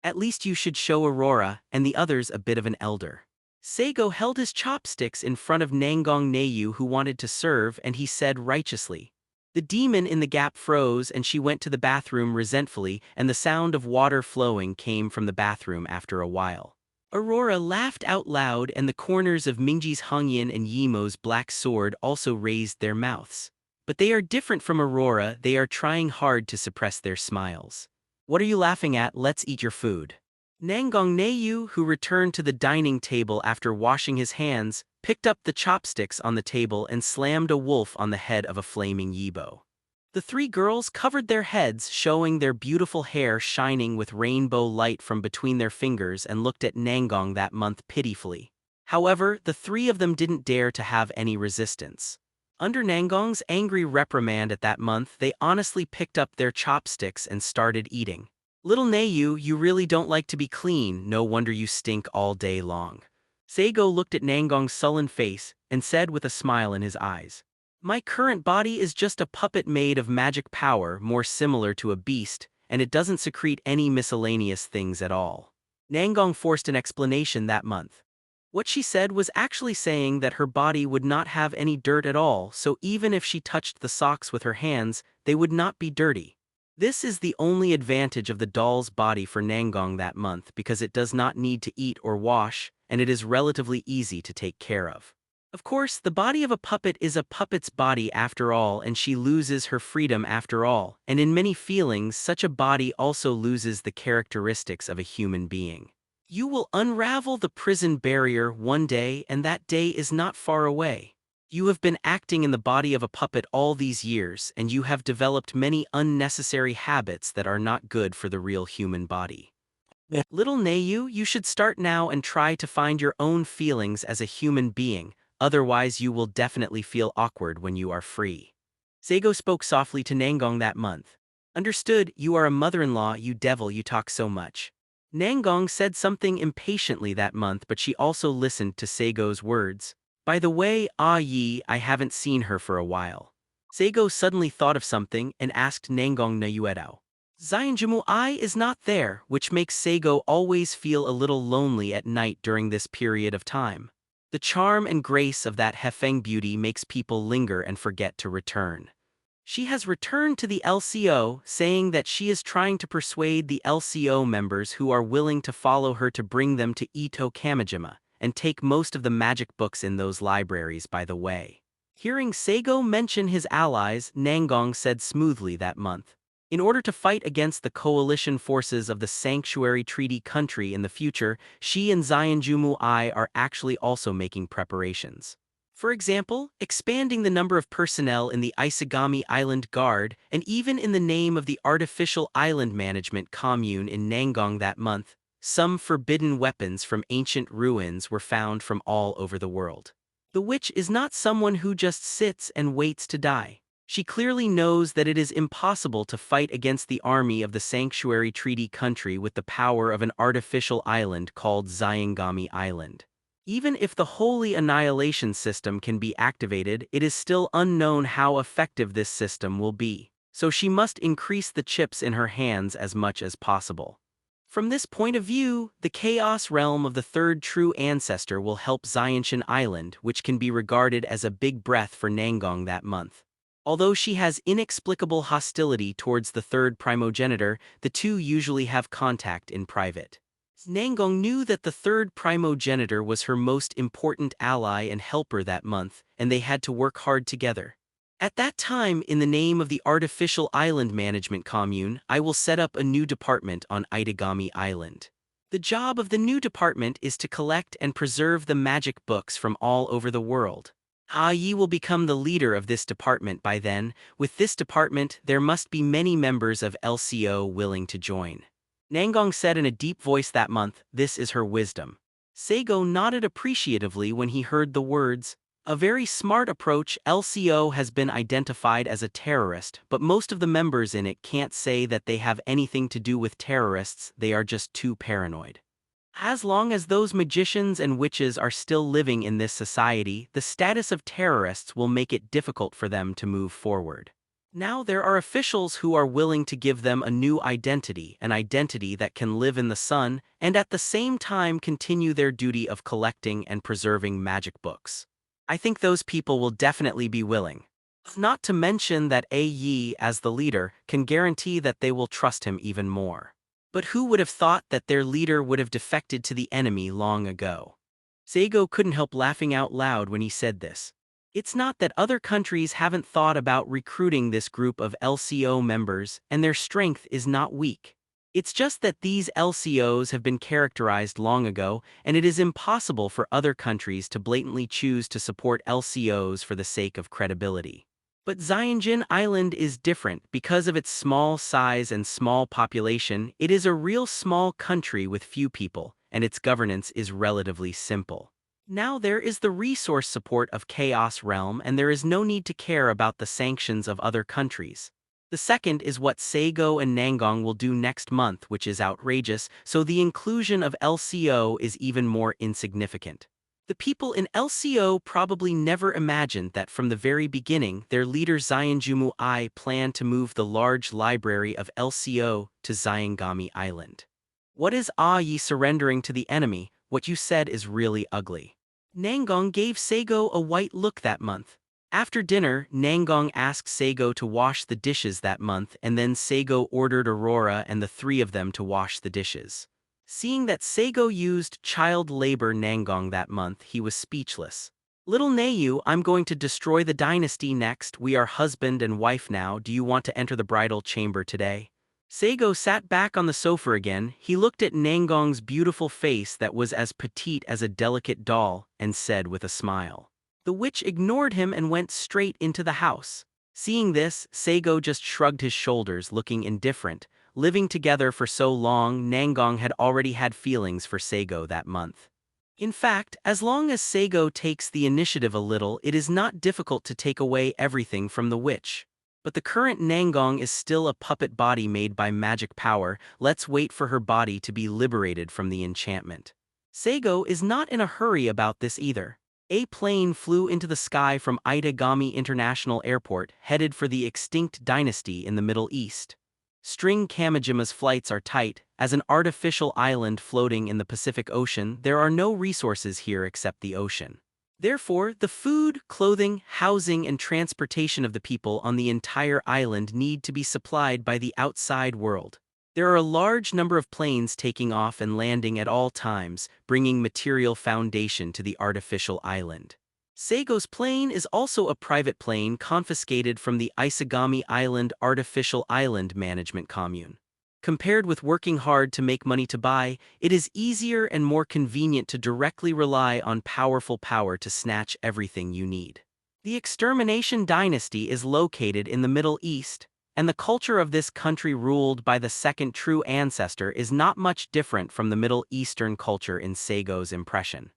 At least you should show Aurora and the others a bit of an elder." Saigo held his chopsticks in front of Nangong Nayu who wanted to serve and he said righteously. The demon in the gap froze and she went to the bathroom resentfully and the sound of water flowing came from the bathroom after a while. Aurora laughed out loud and the corners of Mingji's Hongyan and Yimo's black sword also raised their mouths. But they are different from Aurora, they are trying hard to suppress their smiles. "What are you laughing at? Let's eat your food." Nangong Nayu, who returned to the dining table after washing his hands, picked up the chopsticks on the table and slammed a wolf on the head of a flaming Yibo. The three girls covered their heads, showing their beautiful hair shining with rainbow light from between their fingers and looked at Nangong that month pitifully. However, the three of them didn't dare to have any resistance. Under Nangong's angry reprimand at that month, they honestly picked up their chopsticks and started eating. "Little Nayu, you really don't like to be clean, no wonder you stink all day long." Saigo looked at Nangong's sullen face and said with a smile in his eyes, "My current body is just a puppet made of magic power, more similar to a beast, and it doesn't secrete any miscellaneous things at all." Nangong forced an explanation that month. What she said was actually saying that her body would not have any dirt at all, so even if she touched the socks with her hands, they would not be dirty. This is the only advantage of the doll's body for Nangong that month because it does not need to eat or wash, and it is relatively easy to take care of. Of course, the body of a puppet is a puppet's body after all, and she loses her freedom after all, and in many feelings, such a body also loses the characteristics of a human being. You will unravel the prison barrier one day, and that day is not far away. You have been acting in the body of a puppet all these years, and you have developed many unnecessary habits that are not good for the real human body. Little Neyu, you should start now and try to find your own feelings as a human being, otherwise you will definitely feel awkward when you are free. Saigo spoke softly to Nangong that month. Understood, you are a mother-in-law, you devil, you talk so much. Nangong said something impatiently that month, but she also listened to Saigo's words. By the way, Yi, I haven't seen her for a while. Saigo suddenly thought of something and asked Nangong Nayuedao. Xianjumu I is not there, which makes Saigo always feel a little lonely at night during this period of time. The charm and grace of that Hefeng beauty makes people linger and forget to return. She has returned to the LCO, saying that she is trying to persuade the LCO members who are willing to follow her to bring them to Ito Kamijima, and take most of the magic books in those libraries by the way. Hearing Saigo mention his allies, Nangong said smoothly that month. In order to fight against the coalition forces of the Sanctuary Treaty country in the future, she and Xianjumu I are actually also making preparations. For example, expanding the number of personnel in the Isagami Island Guard, and even in the name of the Artificial Island Management Commune in Nangong that month, some forbidden weapons from ancient ruins were found from all over the world. The witch is not someone who just sits and waits to die. She clearly knows that it is impossible to fight against the army of the Sanctuary Treaty country with the power of an artificial island called Xiangami Island. Even if the Holy Annihilation system can be activated, it is still unknown how effective this system will be, so she must increase the chips in her hands as much as possible. From this point of view, the Chaos Realm of the Third True Ancestor will help Xianshan Island, which can be regarded as a big breath for Nangong that month. Although she has inexplicable hostility towards the third primogenitor, the two usually have contact in private. Nangong knew that the third primogenitor was her most important ally and helper that month, and they had to work hard together. At that time, in the name of the Artificial Island Management Commune, I will set up a new department on Itagami Island. The job of the new department is to collect and preserve the magic books from all over the world. Yi will become the leader of this department by then. With this department, there must be many members of LCO willing to join. Nangong said in a deep voice that month, this is her wisdom. Saigo nodded appreciatively when he heard the words. A very smart approach. LCO has been identified as a terrorist, but most of the members in it can't say that they have anything to do with terrorists, they are just too paranoid. As long as those magicians and witches are still living in this society, the status of terrorists will make it difficult for them to move forward. Now there are officials who are willing to give them a new identity, an identity that can live in the sun, and at the same time continue their duty of collecting and preserving magic books. I think those people will definitely be willing. Not to mention that Yi, as the leader, can guarantee that they will trust him even more. But who would have thought that their leader would have defected to the enemy long ago? Saigo couldn't help laughing out loud when he said this. It's not that other countries haven't thought about recruiting this group of LCO members, and their strength is not weak. It's just that these LCOs have been characterized long ago, and it is impossible for other countries to blatantly choose to support LCOs for the sake of credibility. But Xianjin Island is different because of its small size and small population. It is a real small country with few people, and its governance is relatively simple. Now there is the resource support of Chaos Realm, and there is no need to care about the sanctions of other countries. The second is what Saigo and Nangong will do next month, which is outrageous, so the inclusion of LCO is even more insignificant. The people in LCO probably never imagined that from the very beginning their leader Xianjumu I planned to move the large library of LCO to Xiangami Island. What is Yi surrendering to the enemy? What you said is really ugly. Nangong gave Saigo a white look that month. After dinner, Nangong asked Saigo to wash the dishes that month, and then Saigo ordered Aurora and the three of them to wash the dishes. Seeing that Saigo used child labor Nangong that month, he was speechless. Little Neyu, I'm going to destroy the dynasty next. We are husband and wife now. Do you want to enter the bridal chamber today? Saigo sat back on the sofa again. He looked at Nangong's beautiful face that was as petite as a delicate doll, and said with a smile. The witch ignored him and went straight into the house. Seeing this, Saigo just shrugged his shoulders, looking indifferent. Living together for so long, Nangong had already had feelings for Saigo that month. In fact, as long as Saigo takes the initiative a little, it is not difficult to take away everything from the witch. But the current Nangong is still a puppet body made by magic power. Let's wait for her body to be liberated from the enchantment. Saigo is not in a hurry about this either. A plane flew into the sky from Itagami International Airport, headed for the extinct dynasty in the Middle East. String Kamijima's flights are tight. As an artificial island floating in the Pacific Ocean, there are no resources here except the ocean. Therefore, the food, clothing, housing, and transportation of the people on the entire island need to be supplied by the outside world. There are a large number of planes taking off and landing at all times, bringing material foundation to the artificial island. Saigo's plane is also a private plane confiscated from the Isagami Island Artificial Island Management Commune. Compared with working hard to make money to buy, it is easier and more convenient to directly rely on powerful power to snatch everything you need. The Extermination Dynasty is located in the Middle East, and the culture of this country ruled by the second true ancestor is not much different from the Middle Eastern culture in Saigo's impression.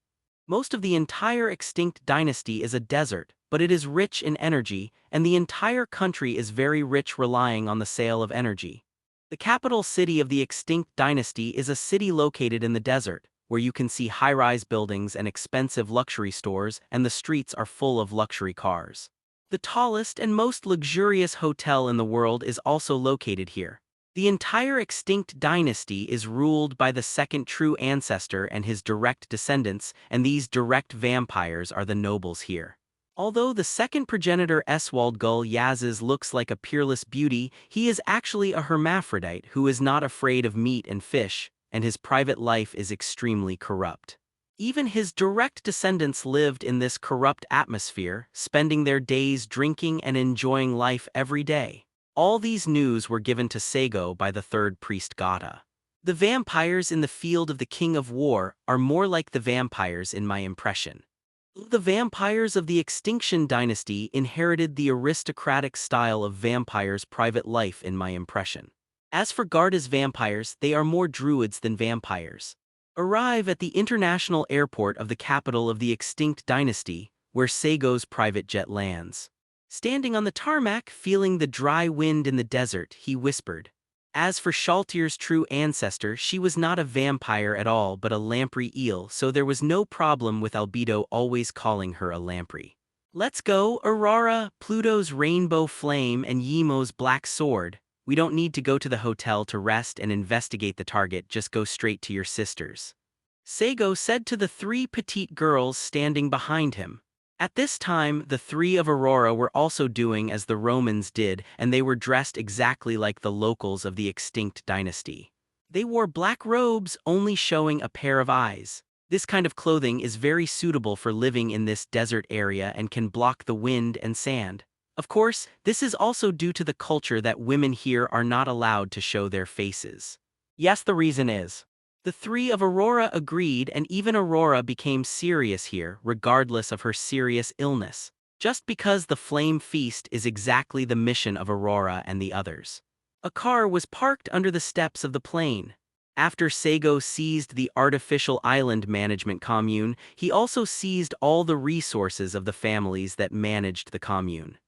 Most of the entire extinct dynasty is a desert, but it is rich in energy, and the entire country is very rich relying on the sale of energy. The capital city of the extinct dynasty is a city located in the desert, where you can see high-rise buildings and expensive luxury stores, and the streets are full of luxury cars. The tallest and most luxurious hotel in the world is also located here. The entire extinct dynasty is ruled by the second true ancestor and his direct descendants, and these direct vampires are the nobles here. Although the second progenitor Eswald Gull Yaz's looks like a peerless beauty, he is actually a hermaphrodite who is not afraid of meat and fish, and his private life is extremely corrupt. Even his direct descendants lived in this corrupt atmosphere, spending their days drinking and enjoying life every day. All these news were given to Saigo by the third priest Gata. The vampires in the field of the King of War are more like the vampires in my impression. The vampires of the Extinction Dynasty inherited the aristocratic style of vampires' private life in my impression. As for Garda's vampires, they are more druids than vampires. Arrive at the international airport of the capital of the Extinct Dynasty, where Saigo's private jet lands. Standing on the tarmac, feeling the dry wind in the desert, he whispered. As for Shaltyr's true ancestor, she was not a vampire at all but a lamprey eel, so there was no problem with Albedo always calling her a lamprey. Let's go, Aurora, Pluto's rainbow flame and Yimo's black sword. We don't need to go to the hotel to rest and investigate the target, just go straight to your sisters. Saigo said to the three petite girls standing behind him. At this time, the three of Aurora were also doing as the Romans did, and they were dressed exactly like the locals of the extinct dynasty. They wore black robes, only showing a pair of eyes. This kind of clothing is very suitable for living in this desert area and can block the wind and sand. Of course, this is also due to the culture that women here are not allowed to show their faces. Yes, the reason is. The three of Aurora agreed, and even Aurora became serious here, regardless of her serious illness, just because the flame feast is exactly the mission of Aurora and the others. A car was parked under the steps of the plane. After Saigo seized the artificial island management commune, he also seized all the resources of the families that managed the commune.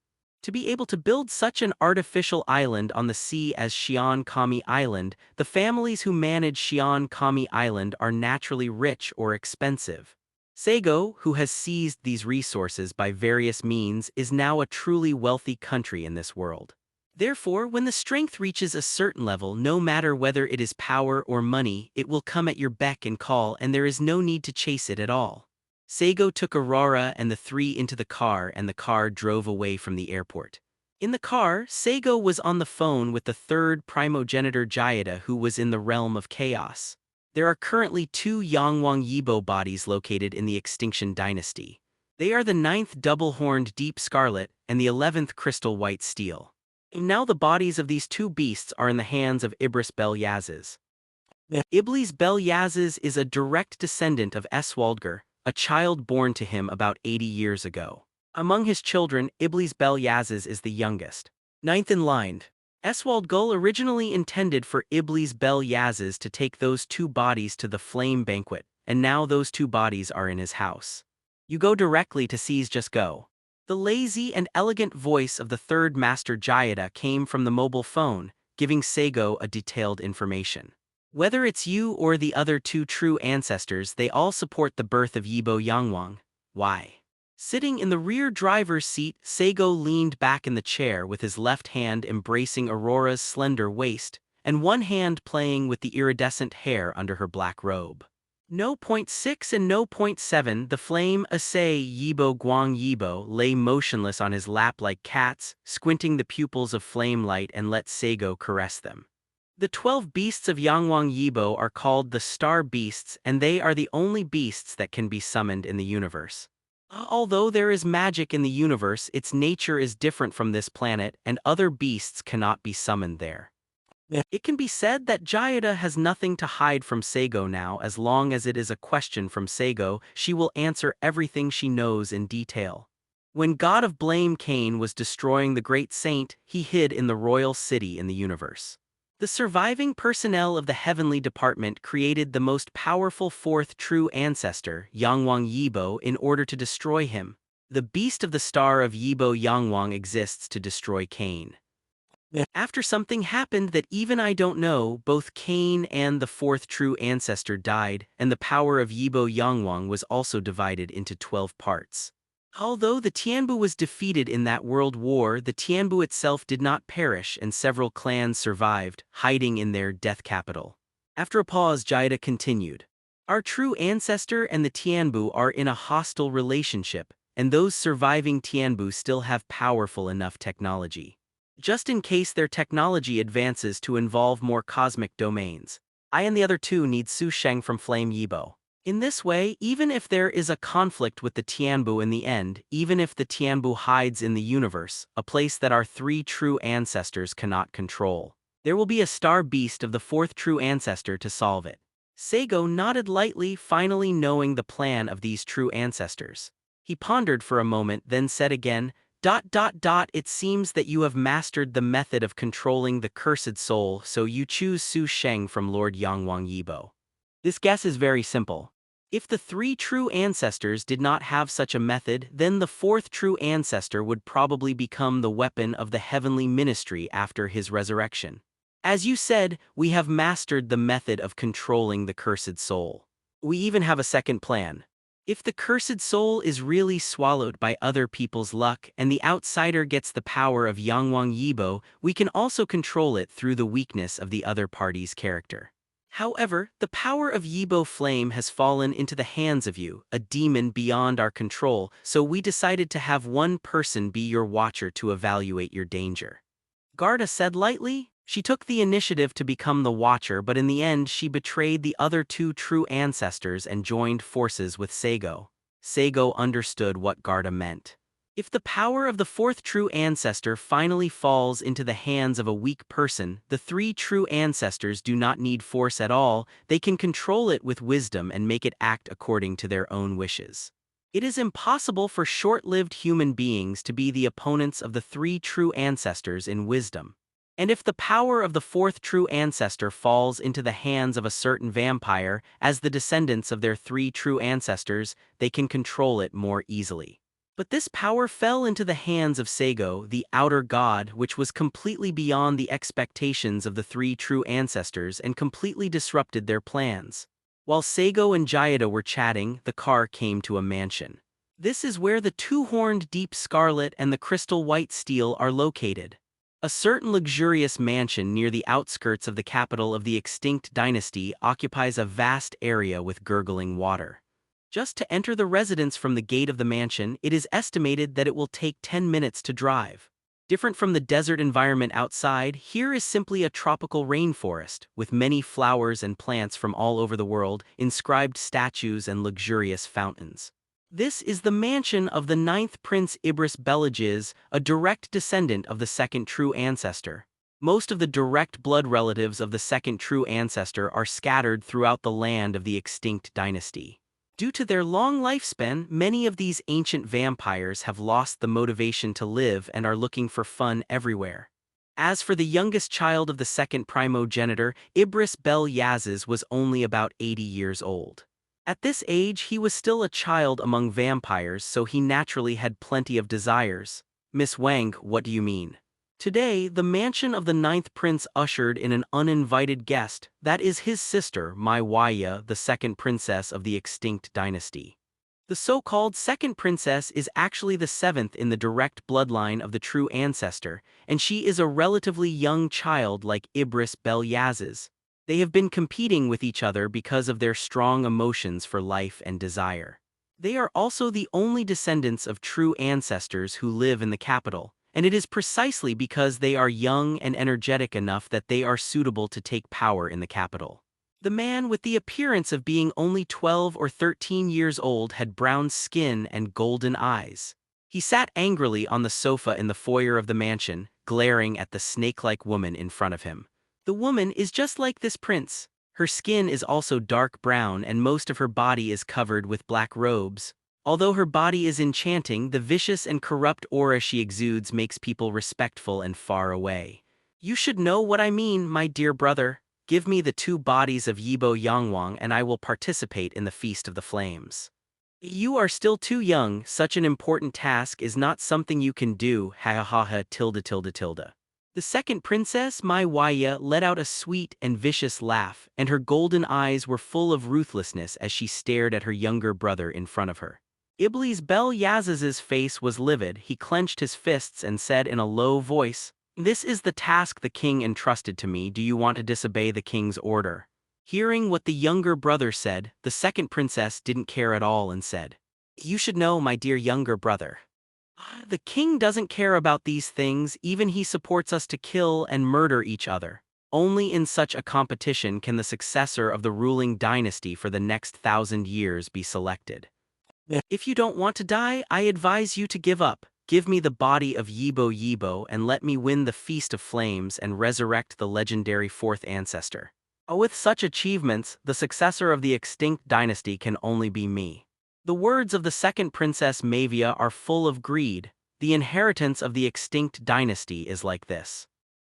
To be able to build such an artificial island on the sea as Shion Kami Island, the families who manage Shion Kami Island are naturally rich or expensive. Saigo, who has seized these resources by various means, is now a truly wealthy country in this world. Therefore, when the strength reaches a certain level, no matter whether it is power or money, it will come at your beck and call, and there is no need to chase it at all. Saigo took Aurora and the three into the car, and the car drove away from the airport. In the car, Saigo was on the phone with the third primogenitor Jayada, who was in the realm of chaos. There are currently 2 Yangwang Yibo bodies located in the Extinction Dynasty. They are the 9th double-horned deep scarlet and the 11th crystal white steel. And now the bodies of these 2 beasts are in the hands of Iblis Bel Yaz's. Iblis Bel Yaz's is a direct descendant of Eswaldger, a child born to him about 80 years ago. Among his children, Iblis Bel Yazes is the youngest. Ninth in line. Eswald Gull originally intended for Iblis Bel Yazes to take those two bodies to the flame banquet, and now those two bodies are in his house. You go directly to seize just go. The lazy and elegant voice of the third master Jayada came from the mobile phone, giving Saigo a detailed information. Whether it's you or the other two true ancestors, they all support the birth of Yibo Yangwang. Why? Sitting in the rear driver's seat, Saigo leaned back in the chair with his left hand embracing Aurora's slender waist, and one hand playing with the iridescent hair under her black robe. No. 6 and No. 7, the flame Asai Yibo Guang Yibo lay motionless on his lap like cats, squinting the pupils of flame light and let Saigo caress them. The 12 beasts of Yangwang Yibo are called the Star Beasts, and they are the only beasts that can be summoned in the universe. Although there is magic in the universe, its nature is different from this planet, and other beasts cannot be summoned there. It can be said that Jayada has nothing to hide from Saigo now. As long as it is a question from Saigo, she will answer everything she knows in detail. When God of Blame Cain was destroying the great saint, he hid in the royal city in the universe. The surviving personnel of the Heavenly Department created the most powerful fourth true ancestor, Yangwang Yibo, in order to destroy him. The beast of the star of Yibo Yangwang exists to destroy Cain. After something happened that even I don't know, both Cain and the fourth true ancestor died, and the power of Yibo Yangwang was also divided into 12 parts. Although the Tianbu was defeated in that world war, the Tianbu itself did not perish and several clans survived, hiding in their death capital. After a pause, Jayada continued. Our true ancestor and the Tianbu are in a hostile relationship, and those surviving Tianbu still have powerful enough technology. Just in case their technology advances to involve more cosmic domains, I and the other two need Su Sheng from Flame Yibo. In this way, even if there is a conflict with the Tianbu in the end, even if the Tianbu hides in the universe, a place that our three true ancestors cannot control, there will be a star beast of the fourth true ancestor to solve it. Saigo nodded lightly, finally knowing the plan of these true ancestors. He pondered for a moment, then said again, ... It seems that you have mastered the method of controlling the cursed soul, so you choose Su Sheng from Lord Yangwang Yibo. This guess is very simple. If the three true ancestors did not have such a method, then the fourth true ancestor would probably become the weapon of the heavenly ministry after his resurrection. As you said, we have mastered the method of controlling the cursed soul. We even have a second plan. If the cursed soul is really swallowed by other people's luck and the outsider gets the power of Yangwang Yibo, we can also control it through the weakness of the other party's character. However, the power of Yibo Flame has fallen into the hands of you, a demon beyond our control, so we decided to have one person be your watcher to evaluate your danger. Garda said lightly. She took the initiative to become the Watcher, but in the end she betrayed the other two true ancestors and joined forces with Saigo. Saigo understood what Garda meant. If the power of the fourth true ancestor finally falls into the hands of a weak person, the three true ancestors do not need force at all, they can control it with wisdom and make it act according to their own wishes. It is impossible for short-lived human beings to be the opponents of the three true ancestors in wisdom. And if the power of the fourth true ancestor falls into the hands of a certain vampire, as the descendants of their three true ancestors, they can control it more easily. But this power fell into the hands of Saigo, the outer god, which was completely beyond the expectations of the three true ancestors and completely disrupted their plans. While Saigo and Jayada were chatting, the car came to a mansion. This is where the two-horned deep scarlet and the crystal white steel are located. A certain luxurious mansion near the outskirts of the capital of the extinct dynasty occupies a vast area with gurgling water. Just to enter the residence from the gate of the mansion, it is estimated that it will take 10 minutes to drive. Different from the desert environment outside, here is simply a tropical rainforest, with many flowers and plants from all over the world, inscribed statues and luxurious fountains. This is the mansion of the 9th Prince Ibris Belagiz, a direct descendant of the second true ancestor. Most of the direct blood relatives of the second true ancestor are scattered throughout the land of the extinct dynasty. Due to their long lifespan, many of these ancient vampires have lost the motivation to live and are looking for fun everywhere. As for the youngest child of the second primogenitor, Ibris Bel Yaz's was only about 80 years old. At this age, he was still a child among vampires, so he naturally had plenty of desires. Miss Wang, what do you mean? Today, the mansion of the ninth prince ushered in an uninvited guest, that is his sister, Mai Waya, the second princess of the extinct dynasty. The so-called second princess is actually the seventh in the direct bloodline of the true ancestor, and she is a relatively young child like Ibris Bel Yaz's. They have been competing with each other because of their strong emotions for life and desire. They are also the only descendants of true ancestors who live in the capital, and it is precisely because they are young and energetic enough that they are suitable to take power in the capital. The man with the appearance of being only 12 or 13 years old had brown skin and golden eyes. He sat angrily on the sofa in the foyer of the mansion, glaring at the snake-like woman in front of him. The woman is just like this prince. Her skin is also dark brown and most of her body is covered with black robes. Although her body is enchanting, the vicious and corrupt aura she exudes makes people respectful and far away. You should know what I mean, my dear brother. Give me the 2 bodies of Yibo Yangwang and I will participate in the Feast of the Flames. You are still too young, such an important task is not something you can do, ha ha ha tilde tilde tilde. The second princess, Mai Waya, let out a sweet and vicious laugh, and her golden eyes were full of ruthlessness as she stared at her younger brother in front of her. Iblis Bel Yaz's face was livid. He clenched his fists and said in a low voice, "This is the task the king entrusted to me. Do you want to disobey the king's order?" Hearing what the younger brother said, the second princess didn't care at all and said, "You should know, my dear younger brother. The king doesn't care about these things, even he supports us to kill and murder each other. Only in such a competition can the successor of the ruling dynasty for the next 1,000 years be selected. If you don't want to die, I advise you to give up. Give me the body of Yibo Yibo and let me win the Feast of Flames and resurrect the legendary fourth ancestor. With such achievements, the successor of the extinct dynasty can only be me." The words of the second princess Mavia are full of greed. The inheritance of the extinct dynasty is like this.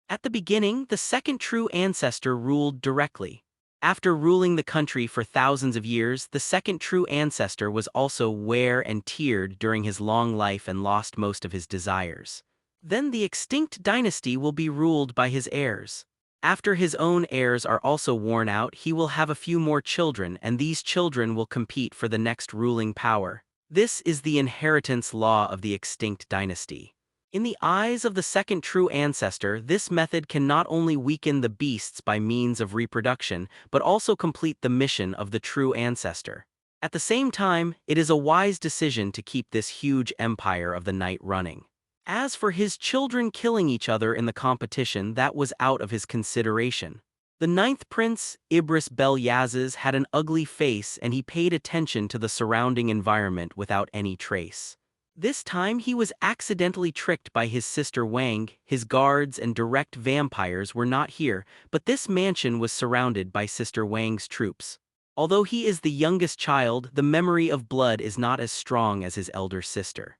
At the beginning, the second true ancestor ruled directly. After ruling the country for thousands of years, the second true ancestor was also wear and teared during his long life and lost most of his desires. Then the extinct dynasty will be ruled by his heirs. After his own heirs are also worn out, he will have a few more children, and these children will compete for the next ruling power. This is the inheritance law of the extinct dynasty. In the eyes of the second true ancestor, this method can not only weaken the beasts by means of reproduction, but also complete the mission of the true ancestor. At the same time, it is a wise decision to keep this huge empire of the night running. As for his children killing each other in the competition, that was out of his consideration. The ninth prince, Ibris Bel Yaz's, had an ugly face and he paid attention to the surrounding environment without any trace. This time he was accidentally tricked by his sister Wang. His guards and direct vampires were not here, but this mansion was surrounded by Sister Wang's troops. Although he is the youngest child, the memory of blood is not as strong as his elder sister.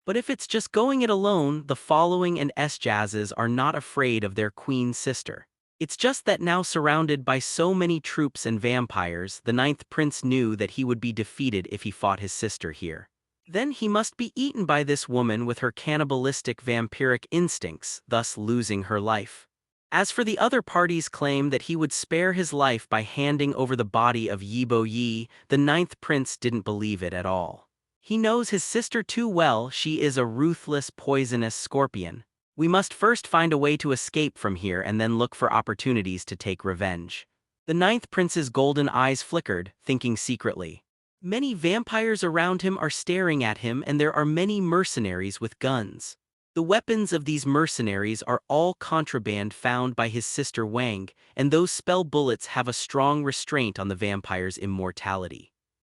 But if it's just going it alone, the following and S-Jazzes are not afraid of their queen sister. It's just that now surrounded by so many troops and vampires, the ninth prince knew that he would be defeated if he fought his sister here. Then he must be eaten by this woman with her cannibalistic vampiric instincts, thus losing her life. As for the other party's claim that he would spare his life by handing over the body of Yibo Yi, the ninth prince didn't believe it at all. He knows his sister too well. She is a ruthless, poisonous scorpion. We must first find a way to escape from here and then look for opportunities to take revenge. The ninth prince's golden eyes flickered, thinking secretly. Many vampires around him are staring at him, and there are many mercenaries with guns. The weapons of these mercenaries are all contraband found by his sister Wang, and those spell bullets have a strong restraint on the vampire's immortality.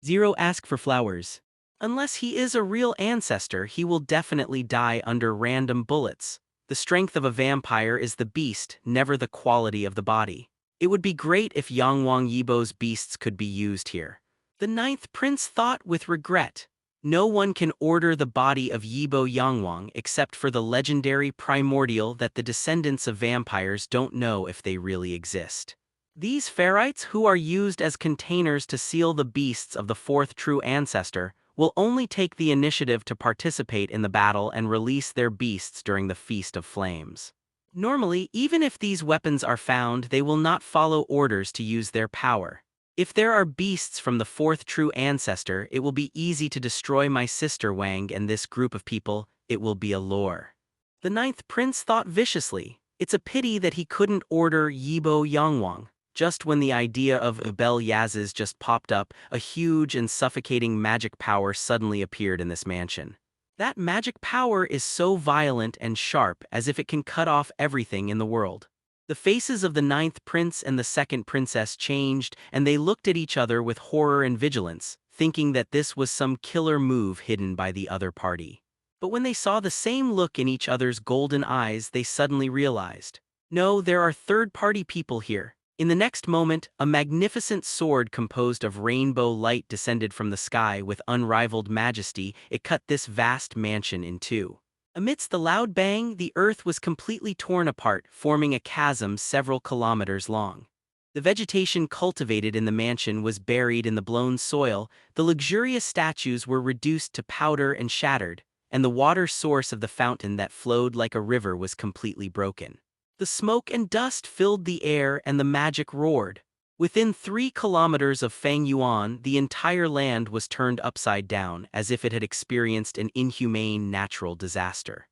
Zero ask for flowers. Unless he is a real ancestor, he will definitely die under random bullets. The strength of a vampire is the beast, never the quality of the body. It would be great if Yangwang Yibo's beasts could be used here. The ninth prince thought with regret. No one can order the body of Yibo Yangwang except for the legendary primordial that the descendants of vampires don't know if they really exist. These ferrites, who are used as containers to seal the beasts of the fourth true ancestor, will only take the initiative to participate in the battle and release their beasts during the Feast of Flames. Normally, even if these weapons are found, they will not follow orders to use their power. If there are beasts from the fourth true ancestor, it will be easy to destroy my sister Wang and this group of people. It will be a lure. The ninth prince thought viciously. It's a pity that he couldn't order Yibo Yangwang. Just when the idea of Abel Yaz's just popped up, a huge and suffocating magic power suddenly appeared in this mansion. That magic power is so violent and sharp as if it can cut off everything in the world. The faces of the ninth prince and the second princess changed, and they looked at each other with horror and vigilance, thinking that this was some killer move hidden by the other party. But when they saw the same look in each other's golden eyes, they suddenly realized, no, there are third-party people here. In the next moment, a magnificent sword composed of rainbow light descended from the sky with unrivaled majesty. It cut this vast mansion in two. Amidst the loud bang, the earth was completely torn apart, forming a chasm several kilometers long. The vegetation cultivated in the mansion was buried in the blown soil, the luxurious statues were reduced to powder and shattered, and the water source of the fountain that flowed like a river was completely broken. The smoke and dust filled the air and the magic roared. Within 3 kilometers of Fangyuan, the entire land was turned upside down as if it had experienced an inhumane natural disaster.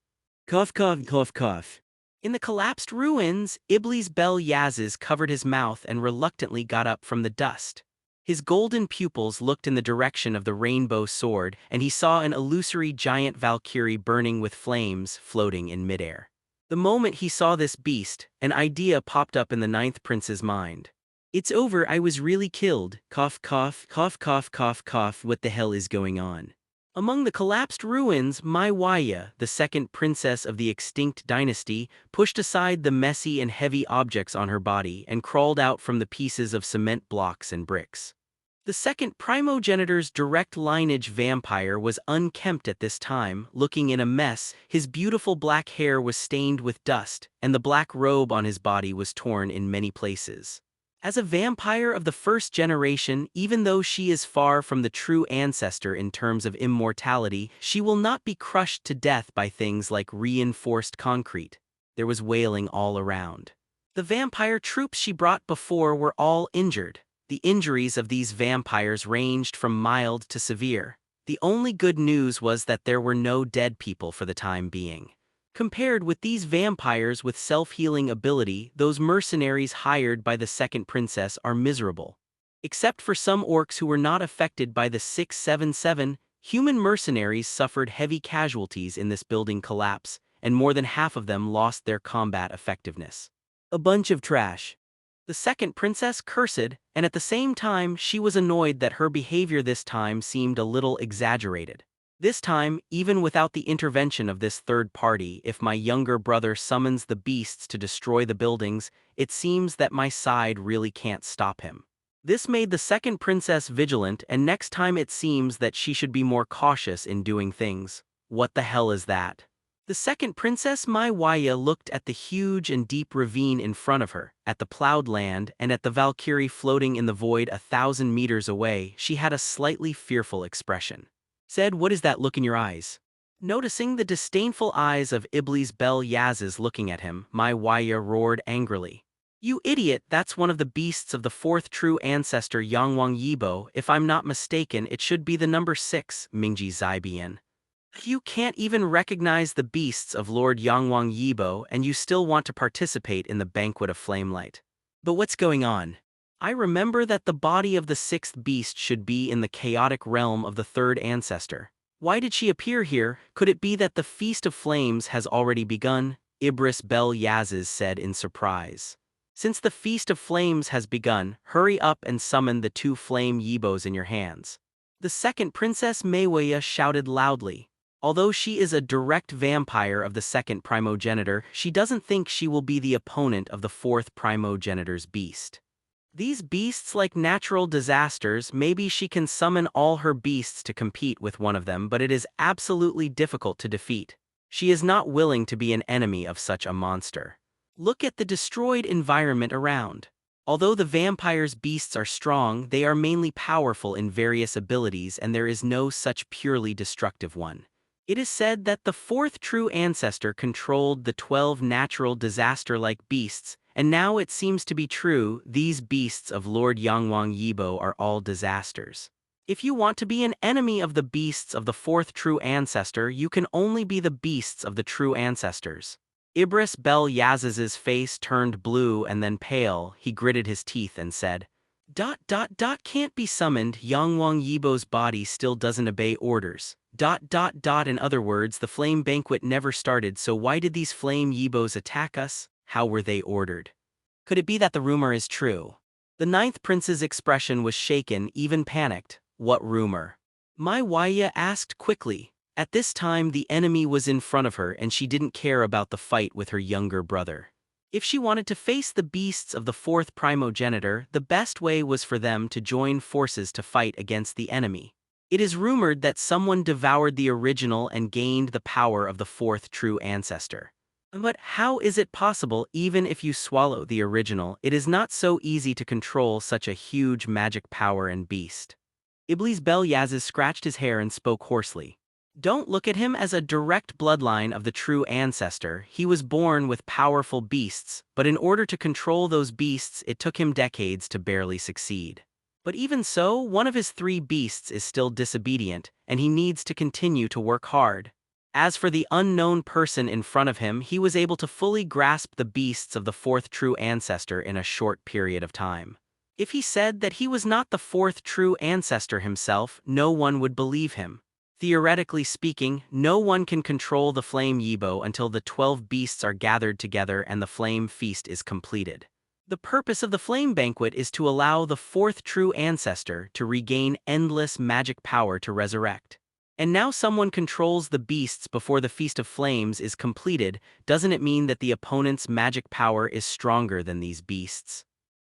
Cough, cough, cough, cough. In the collapsed ruins, Iblis Bel Yaz's covered his mouth and reluctantly got up from the dust. His golden pupils looked in the direction of the rainbow sword, and he saw an illusory giant Valkyrie burning with flames floating in midair. The moment he saw this beast, an idea popped up in the ninth prince's mind. It's over, I was really killed. Cough, cough, cough, cough, cough, cough, what the hell is going on? Among the collapsed ruins, Mai Waya, the second princess of the extinct dynasty, pushed aside the messy and heavy objects on her body and crawled out from the pieces of cement blocks and bricks. The second primogenitor's direct lineage vampire was unkempt at this time, looking in a mess. His beautiful black hair was stained with dust, and the black robe on his body was torn in many places. As a vampire of the first generation, even though she is far from the true ancestor in terms of immortality, she will not be crushed to death by things like reinforced concrete. There was wailing all around. The vampire troops she brought before were all injured. The injuries of these vampires ranged from mild to severe. The only good news was that there were no dead people for the time being. Compared with these vampires with self-healing ability, those mercenaries hired by the second princess are miserable. Except for some orcs who were not affected by the 677, human mercenaries suffered heavy casualties in this building collapse, and more than half of them lost their combat effectiveness. A bunch of trash. The second princess cursed, and at the same time she was annoyed that her behavior this time seemed a little exaggerated. This time, even without the intervention of this third party, if my younger brother summons the beasts to destroy the buildings, it seems that my side really can't stop him. This made the second princess vigilant, and next time it seems that she should be more cautious in doing things. What the hell is that? The second princess Mai Waya looked at the huge and deep ravine in front of her, at the plowed land, and at the Valkyrie floating in the void 1,000 meters away. She had a slightly fearful expression. Said, what is that look in your eyes? Noticing the disdainful eyes of Iblis Bel Yaz's looking at him, Mai Waya roared angrily. You idiot, that's one of the beasts of the fourth true ancestor Yangwang Yibo. If I'm not mistaken, it should be the number 6, Mingji Zaibian. You can't even recognize the beasts of Lord Yangwang Yibo, and you still want to participate in the banquet of flamelight. But what's going on? I remember that the body of the 6th beast should be in the chaotic realm of the 3rd ancestor. Why did she appear here? Could it be that the Feast of Flames has already begun? Iblis Bel Yaz's said in surprise. Since the Feast of Flames has begun, hurry up and summon the 2 flame Yibos in your hands. The second princess Meiwaya shouted loudly. Although she is a direct vampire of the second primogenitor, she doesn't think she will be the opponent of the 4th primogenitor's beast. These beasts like natural disasters. Maybe she can summon all her beasts to compete with one of them, but it is absolutely difficult to defeat. She is not willing to be an enemy of such a monster. Look at the destroyed environment around. Although the vampire's beasts are strong, they are mainly powerful in various abilities, and there is no such purely destructive one. It is said that the fourth true ancestor controlled the 12 natural disaster-like beasts, and now it seems to be true. These beasts of Lord Yangwang Yibo are all disasters. If you want to be an enemy of the beasts of the fourth true ancestor, you can only be the beasts of the true ancestors. Ibris Bel Yaziz's face turned blue and then pale. He gritted his teeth and said, Can't be summoned. Yangwang Yibo's body still doesn't obey orders. In other words, the flame banquet never started, so why did these flame Yibos attack us? How were they ordered? Could it be that the rumor is true? The ninth prince's expression was shaken, even panicked. What rumor? Mai Waya asked quickly. At this time the enemy was in front of her and she didn't care about the fight with her younger brother. If she wanted to face the beasts of the fourth primogenitor, the best way was for them to join forces to fight against the enemy. It is rumored that someone devoured the original and gained the power of the fourth true ancestor. But how is it possible? Even if you swallow the original, it is not so easy to control such a huge magic power and beast. Iblis Bel Yazis scratched his hair and spoke hoarsely. Don't look at him as a direct bloodline of the true ancestor. He was born with powerful beasts, but in order to control those beasts it took him decades to barely succeed. But even so, one of his 3 beasts is still disobedient, and he needs to continue to work hard. As for the unknown person in front of him, he was able to fully grasp the beasts of the fourth true ancestor in a short period of time. If he said that he was not the fourth true ancestor himself, no one would believe him. Theoretically speaking, no one can control the flame Yibo until the 12 beasts are gathered together and the flame feast is completed. The purpose of the flame banquet is to allow the fourth true ancestor to regain endless magic power to resurrect. And now someone controls the beasts before the Feast of Flames is completed. Doesn't it mean that the opponent's magic power is stronger than these beasts?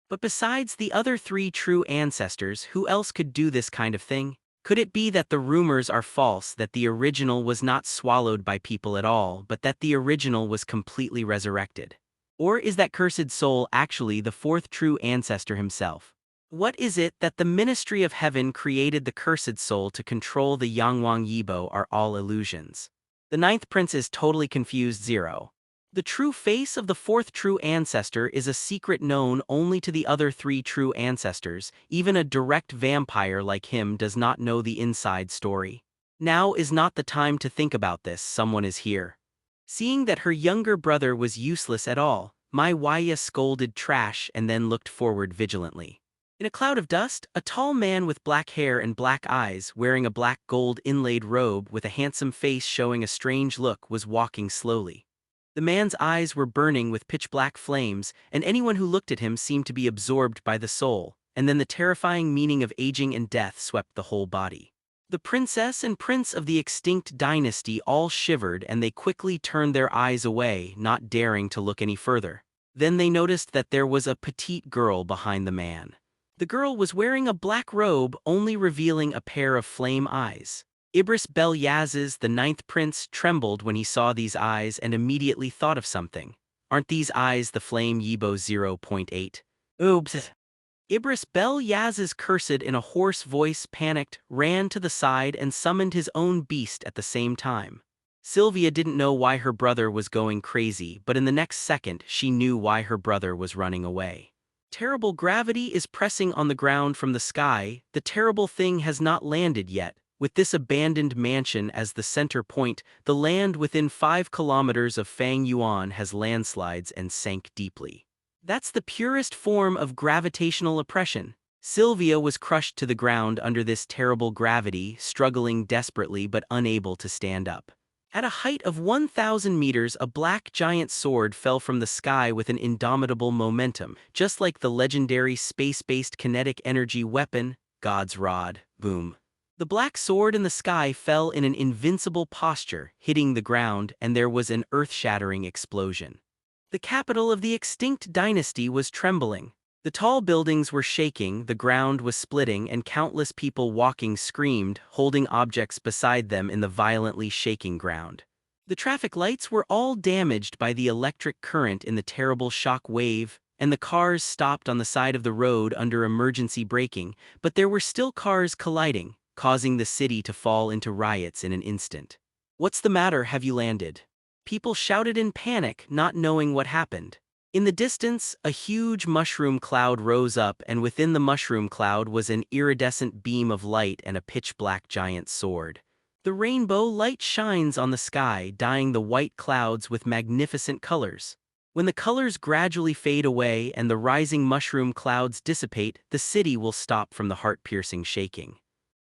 But besides the other 3 true ancestors, who else could do this kind of thing? Could it be that the rumors are false, that the original was not swallowed by people at all, but that the original was completely resurrected? Or is that cursed soul actually the fourth true ancestor himself? What is it that the Ministry of Heaven created the cursed soul to control the Yangwang Yibo are all illusions? The ninth prince is totally confused. Zero. The true face of the fourth true ancestor is a secret known only to the other 3 true ancestors. Even a direct vampire like him does not know the inside story. Now is not the time to think about this. Someone is here. Seeing that her younger brother was useless at all, Mai Waya scolded trash and then looked forward vigilantly. In a cloud of dust, a tall man with black hair and black eyes, wearing a black gold inlaid robe with a handsome face showing a strange look, was walking slowly. The man's eyes were burning with pitch-black flames, and anyone who looked at him seemed to be absorbed by the soul, and then the terrifying meaning of aging and death swept the whole body. The princess and prince of the extinct dynasty all shivered and they quickly turned their eyes away, not daring to look any further. Then they noticed that there was a petite girl behind the man. The girl was wearing a black robe, only revealing a pair of flame eyes. Ibris Bel Yazis, the ninth prince, trembled when he saw these eyes and immediately thought of something. Aren't these eyes the flame Yibo 0.8? Oops. Ibris Bel Yazis, cursed in a hoarse voice, panicked, ran to the side and summoned his own beast at the same time. Sylvia didn't know why her brother was going crazy, but in the next second she knew why her brother was running away. Terrible gravity is pressing on the ground from the sky. The terrible thing has not landed yet. With this abandoned mansion as the center point, the land within 5 kilometers of Fang Yuan has landslides and sank deeply. That's the purest form of gravitational oppression. Sylvia was crushed to the ground under this terrible gravity, struggling desperately but unable to stand up. At a height of 1,000 meters, a black giant sword fell from the sky with an indomitable momentum, just like the legendary space-based kinetic energy weapon, God's Rod. Boom. The black sword in the sky fell in an invincible posture, hitting the ground, and there was an earth-shattering explosion. The capital of the extinct dynasty was trembling. The tall buildings were shaking, the ground was splitting, and countless people walking screamed, holding objects beside them in the violently shaking ground. The traffic lights were all damaged by the electric current in the terrible shock wave, and the cars stopped on the side of the road under emergency braking, but there were still cars colliding, causing the city to fall into riots in an instant. "What's the matter? Have you landed?" People shouted in panic, not knowing what happened. In the distance, a huge mushroom cloud rose up, and within the mushroom cloud was an iridescent beam of light and a pitch-black giant sword. The rainbow light shines on the sky, dyeing the white clouds with magnificent colors. When the colors gradually fade away and the rising mushroom clouds dissipate, the city will stop from the heart-piercing shaking.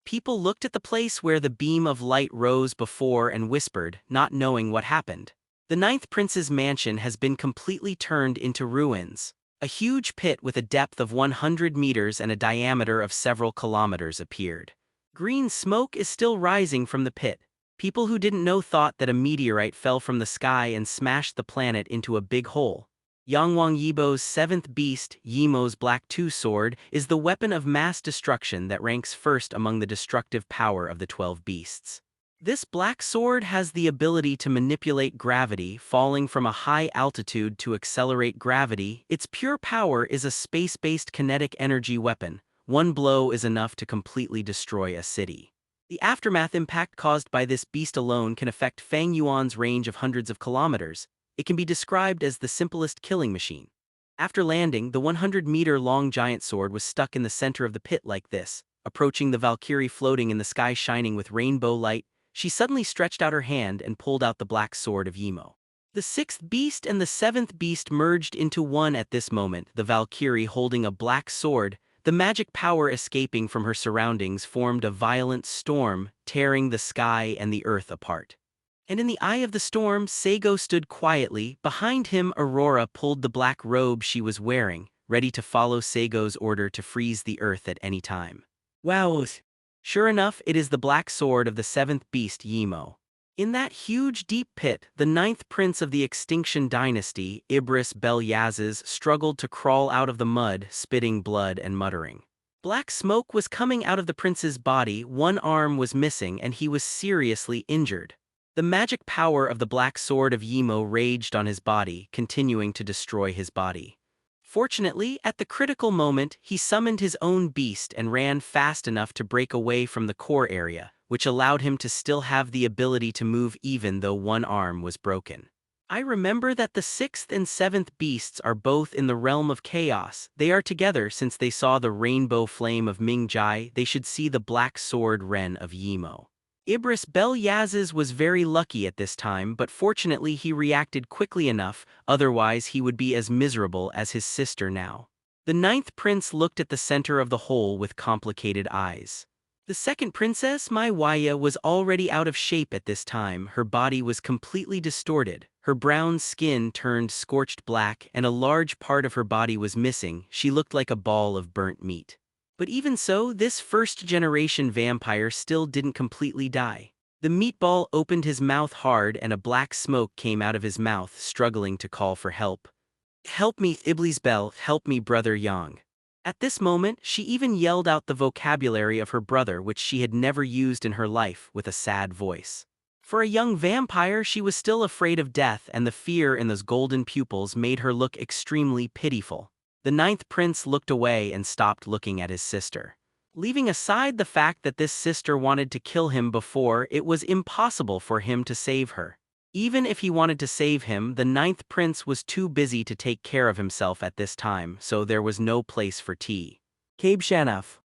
People looked at the place where the beam of light rose before and whispered, not knowing what happened. The ninth prince's mansion has been completely turned into ruins. A huge pit with a depth of 100 meters and a diameter of several kilometers appeared. Green smoke is still rising from the pit. People who didn't know thought that a meteorite fell from the sky and smashed the planet into a big hole. Yangwang Yibo's seventh beast, Yimo's Black Two Sword, is the weapon of mass destruction that ranks first among the destructive power of the 12 beasts. This black sword has the ability to manipulate gravity, falling from a high altitude to accelerate gravity. Its pure power is a space-based kinetic energy weapon. One blow is enough to completely destroy a city. The aftermath impact caused by this beast alone can affect Fang Yuan's range of hundreds of kilometers. It can be described as the simplest killing machine. After landing, the 100-meter-long giant sword was stuck in the center of the pit like this. Approaching the Valkyrie floating in the sky shining with rainbow light, she suddenly stretched out her hand and pulled out the black sword of Yimo. The sixth beast and the seventh beast merged into one at this moment, the Valkyrie holding a black sword. The magic power escaping from her surroundings formed a violent storm, tearing the sky and the earth apart. And in the eye of the storm, Saigo stood quietly. Behind him, Aurora pulled the black robe she was wearing, ready to follow Saigo's order to freeze the earth at any time. Wow. Sure enough, it is the black sword of the seventh beast Yimo. In that huge deep pit, the ninth prince of the Extinction Dynasty, Ibris Bel-Yazes, struggled to crawl out of the mud, spitting blood and muttering. Black smoke was coming out of the prince's body, one arm was missing, and he was seriously injured. The magic power of the black sword of Yimo raged on his body, continuing to destroy his body. Fortunately, at the critical moment, he summoned his own beast and ran fast enough to break away from the core area, which allowed him to still have the ability to move even though one arm was broken. I remember that the sixth and seventh beasts are both in the realm of chaos. They are together since they saw the rainbow flame of Mingjai. They should see the black sword Ren of Yimo. Ibris Bel-Yazes was very lucky at this time, but fortunately he reacted quickly enough, otherwise he would be as miserable as his sister now. The ninth prince looked at the center of the hole with complicated eyes. The second princess, Maiwaya, was already out of shape at this time. Her body was completely distorted. Her brown skin turned scorched black, and a large part of her body was missing. She looked like a ball of burnt meat. But even so, this first-generation vampire still didn't completely die. The meatball opened his mouth hard and a black smoke came out of his mouth, struggling to call for help. "Help me, Iblis Bel, help me, brother Yang." At this moment, she even yelled out the vocabulary of her brother, which she had never used in her life, with a sad voice. For a young vampire, she was still afraid of death, and the fear in those golden pupils made her look extremely pitiful. The ninth prince looked away and stopped looking at his sister. Leaving aside the fact that this sister wanted to kill him before, it was impossible for him to save her. Even if he wanted to save him, the ninth prince was too busy to take care of himself at this time, so there was no place for tea. Cabe Shanaf.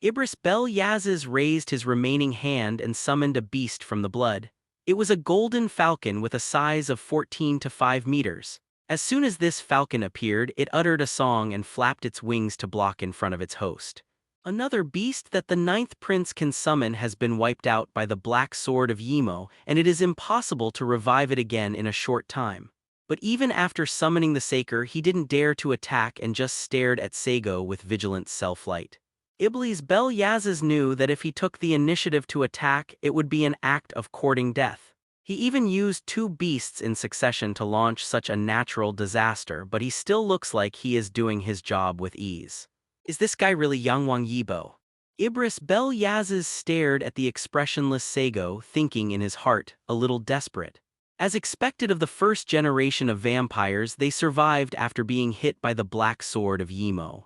Ibris Bel-Yazes raised his remaining hand and summoned a beast from the blood. It was a golden falcon with a size of 14 to 5 meters. As soon as this falcon appeared, it uttered a song and flapped its wings to block in front of its host. Another beast that the ninth prince can summon has been wiped out by the black sword of Yimo, and it is impossible to revive it again in a short time. But even after summoning the Saker, he didn't dare to attack and just stared at Saigo with vigilant self-light. Iblis Bel-Yazes knew that if he took the initiative to attack, it would be an act of courting death. He even used two beasts in succession to launch such a natural disaster, but he still looks like he is doing his job with ease. Is this guy really Yangwang Yibo? Ibris Bel Yaz's stared at the expressionless Saigo, thinking in his heart, a little desperate. As expected of the first generation of vampires, they survived after being hit by the black sword of Yimo.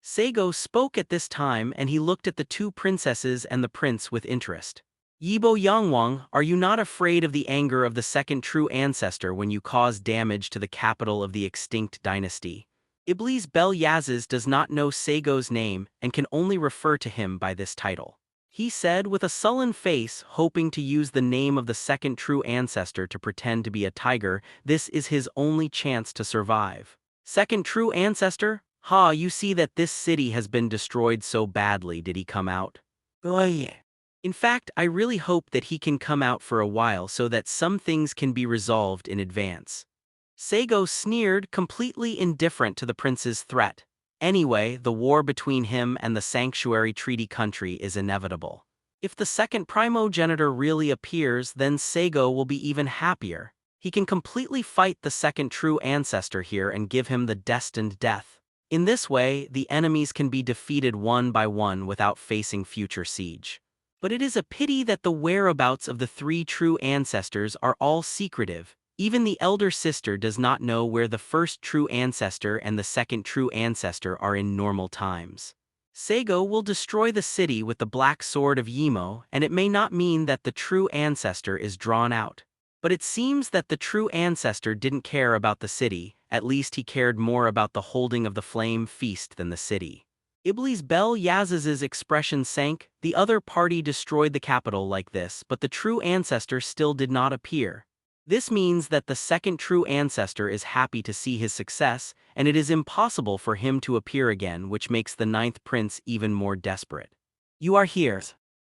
Saigo spoke at this time, and he looked at the two princesses and the prince with interest. Yibo Yangwang, are you not afraid of the anger of the second true ancestor when you cause damage to the capital of the extinct dynasty? Iblis Bel Yaz's does not know Saigo's name and can only refer to him by this title. He said with a sullen face, hoping to use the name of the second true ancestor to pretend to be a tiger. This is his only chance to survive. Second true ancestor? Ha, you see that this city has been destroyed so badly. Did he come out? Oh yeah. In fact, I really hope that he can come out for a while so that some things can be resolved in advance. Saigo sneered, completely indifferent to the prince's threat. Anyway, the war between him and the Sanctuary Treaty country is inevitable. If the second primogenitor really appears, then Saigo will be even happier. He can completely fight the second true ancestor here and give him the destined death. In this way, the enemies can be defeated one by one without facing future siege. But it is a pity that the whereabouts of the three true ancestors are all secretive. Even the elder sister does not know where the first true ancestor and the second true ancestor are in normal times. Saigo will destroy the city with the black sword of Yimo, and it may not mean that the true ancestor is drawn out. But it seems that the true ancestor didn't care about the city, at least he cared more about the holding of the flame feast than the city. Iblis Bel Yaz's expression sank. The other party destroyed the capital like this, but the true ancestor still did not appear. This means that the second true ancestor is happy to see his success, and it is impossible for him to appear again, which makes the ninth prince even more desperate. You are here.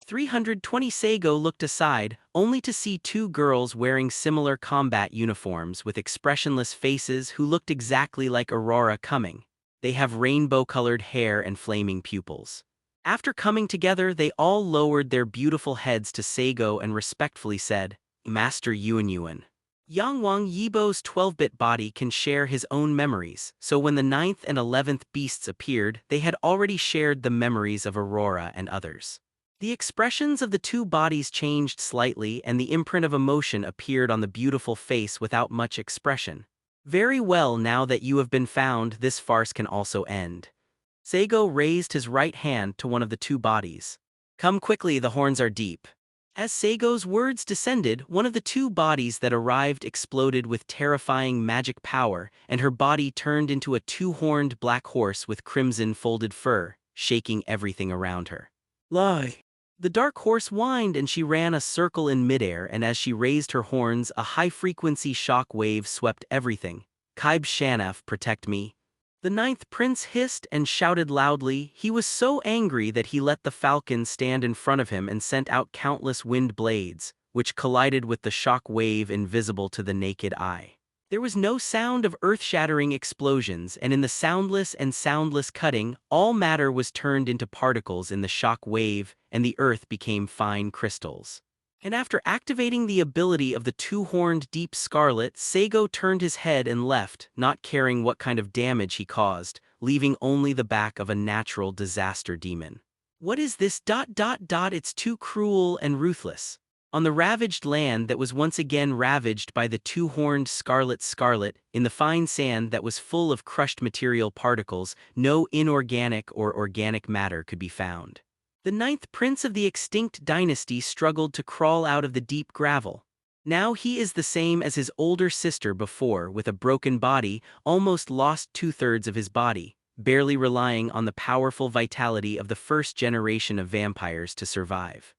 320 Saigo looked aside, only to see two girls wearing similar combat uniforms with expressionless faces who looked exactly like Aurora coming. They have rainbow-colored hair and flaming pupils. After coming together, they all lowered their beautiful heads to Saigo and respectfully said, Master Yuan. Yangwang Yibo's 12-bit body can share his own memories, so when the 9th and 11th beasts appeared, they had already shared the memories of Aurora and others. The expressions of the two bodies changed slightly and the imprint of emotion appeared on the beautiful face without much expression. Very well, now that you have been found, this farce can also end. Saigo raised his right hand to one of the two bodies. Come quickly, the horns are deep. As Saigo's words descended, one of the two bodies that arrived exploded with terrifying magic power, and her body turned into a two-horned black horse with crimson folded fur, shaking everything around her. Lie. The dark horse whined and she ran a circle in midair, and as she raised her horns, a high-frequency shock wave swept everything. Kaib Shanaf, protect me. The ninth prince hissed and shouted loudly. He was so angry that he let the falcon stand in front of him and sent out countless wind blades, which collided with the shock wave invisible to the naked eye. There was no sound of earth-shattering explosions, and in the soundless and soundless cutting, all matter was turned into particles in the shock wave, and the earth became fine crystals. And after activating the ability of the two-horned Deep Scarlet, Saigo turned his head and left, not caring what kind of damage he caused, leaving only the back of a natural disaster demon. What is this? It's too cruel and ruthless. On the ravaged land that was once again ravaged by the two-horned Scarlet, in the fine sand that was full of crushed material particles, no inorganic or organic matter could be found. The ninth prince of the extinct dynasty struggled to crawl out of the deep gravel. Now he is the same as his older sister before, with a broken body, almost lost two-thirds of his body, barely relying on the powerful vitality of the first generation of vampires to survive.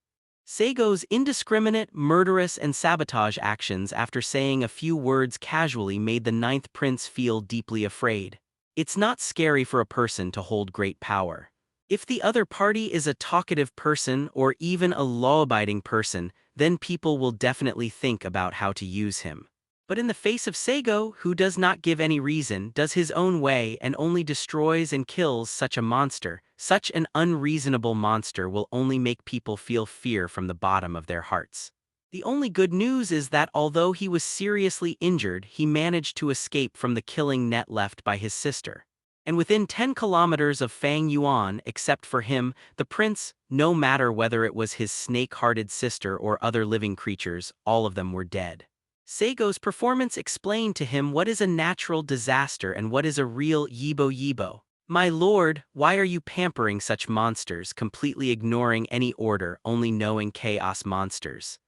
Saigo's indiscriminate, murderous, and sabotage actions after saying a few words casually made the ninth prince feel deeply afraid. It's not scary for a person to hold great power. If the other party is a talkative person or even a law-abiding person, then people will definitely think about how to use him. But in the face of Saigo, who does not give any reason, does his own way, and only destroys and kills such a monster, such an unreasonable monster will only make people feel fear from the bottom of their hearts. The only good news is that although he was seriously injured, he managed to escape from the killing net left by his sister. And within 10 kilometers of Fang Yuan, except for him, the prince, no matter whether it was his snake-hearted sister or other living creatures, all of them were dead. Saigo's performance explained to him what is a natural disaster and what is a real yibo. My lord, why are you pampering such monsters, completely ignoring any order, only knowing chaos monsters?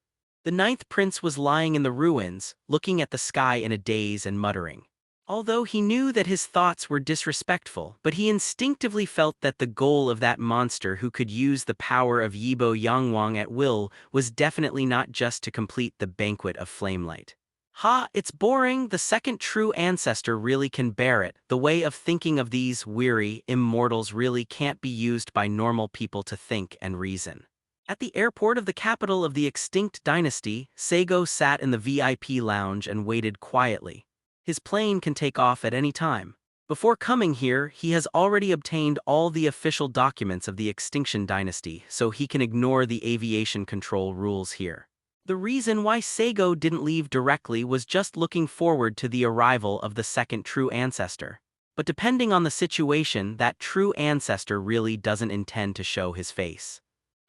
The ninth prince was lying in the ruins, looking at the sky in a daze and muttering. Although he knew that his thoughts were disrespectful, but he instinctively felt that the goal of that monster who could use the power of Yibo Yangwang at will was definitely not just to complete the banquet of flamelight. Ha, it's boring, the second true ancestor really can bear it. The way of thinking of these weary immortals really can't be used by normal people to think and reason. At the airport of the capital of the extinct dynasty, Saigo sat in the VIP lounge and waited quietly. His plane can take off at any time. Before coming here, he has already obtained all the official documents of the extinction dynasty, so he can ignore the aviation control rules here. The reason why Saigo didn't leave directly was just looking forward to the arrival of the second true ancestor. But depending on the situation, that true ancestor really doesn't intend to show his face.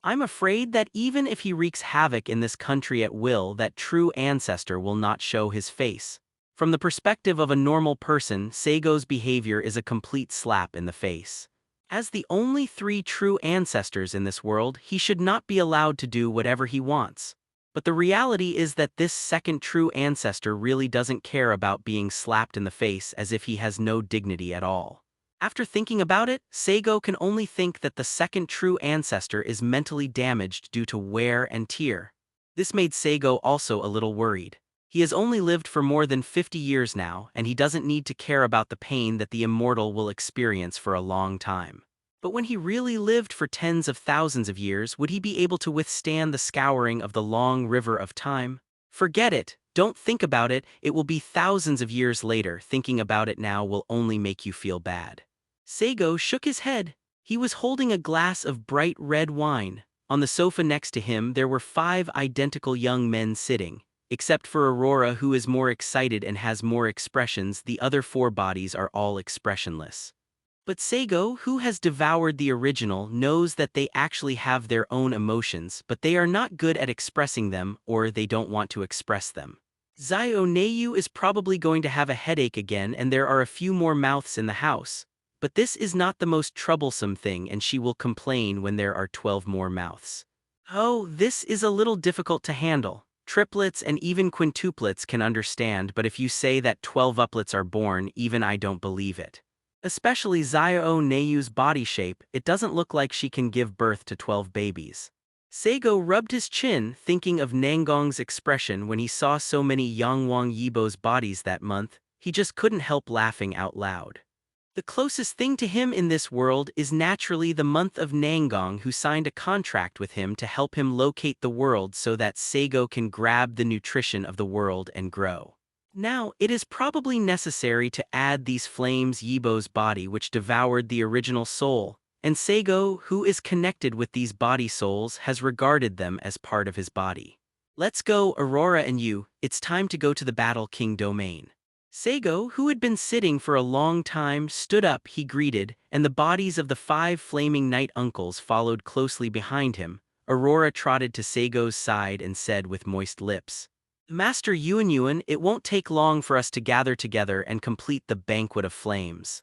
I'm afraid that even if he wreaks havoc in this country at will, that true ancestor will not show his face. From the perspective of a normal person, Saigo's behavior is a complete slap in the face. As the only three true ancestors in this world, he should not be allowed to do whatever he wants. But the reality is that this second true ancestor really doesn't care about being slapped in the face, as if he has no dignity at all. After thinking about it, Saigo can only think that the second true ancestor is mentally damaged due to wear and tear. This made Saigo also a little worried. He has only lived for more than 50 years now, and he doesn't need to care about the pain that the immortal will experience for a long time. But when he really lived for tens of thousands of years, would he be able to withstand the scouring of the long river of time? Forget it. Don't think about it. It will be thousands of years later. Thinking about it now will only make you feel bad. Saigo shook his head. He was holding a glass of bright red wine. On the sofa next to him there were 5 identical young men sitting. Except for Aurora, who is more excited and has more expressions, the other 4 bodies are all expressionless. But Saigo, who has devoured the original, knows that they actually have their own emotions, but they are not good at expressing them, or they don't want to express them. Zioneiyu is probably going to have a headache again, and there are a few more mouths in the house. But this is not the most troublesome thing, and she will complain when there are 12 more mouths. Oh, this is a little difficult to handle. Triplets and even quintuplets can understand, but if you say that 12 uplets are born, even I don't believe it. Especially Zioneiu's body shape, it doesn't look like she can give birth to 12 babies. Saigo rubbed his chin, thinking of Nangong's expression when he saw so many Yangwang Yibo's bodies that month. He just couldn't help laughing out loud. The closest thing to him in this world is naturally the month of Nangong, who signed a contract with him to help him locate the world so that Saigo can grab the nutrition of the world and grow. Now, it is probably necessary to add these flames Yibo's body, which devoured the original soul, and Saigo, who is connected with these body souls, has regarded them as part of his body. Let's go, Aurora and you, it's time to go to the Battle King domain. Saigo, who had been sitting for a long time, stood up. He greeted, and the bodies of the 5 flaming night uncles followed closely behind him. Aurora trotted to Saigo's side and said with moist lips, Master Yuan, it won't take long for us to gather together and complete the banquet of flames.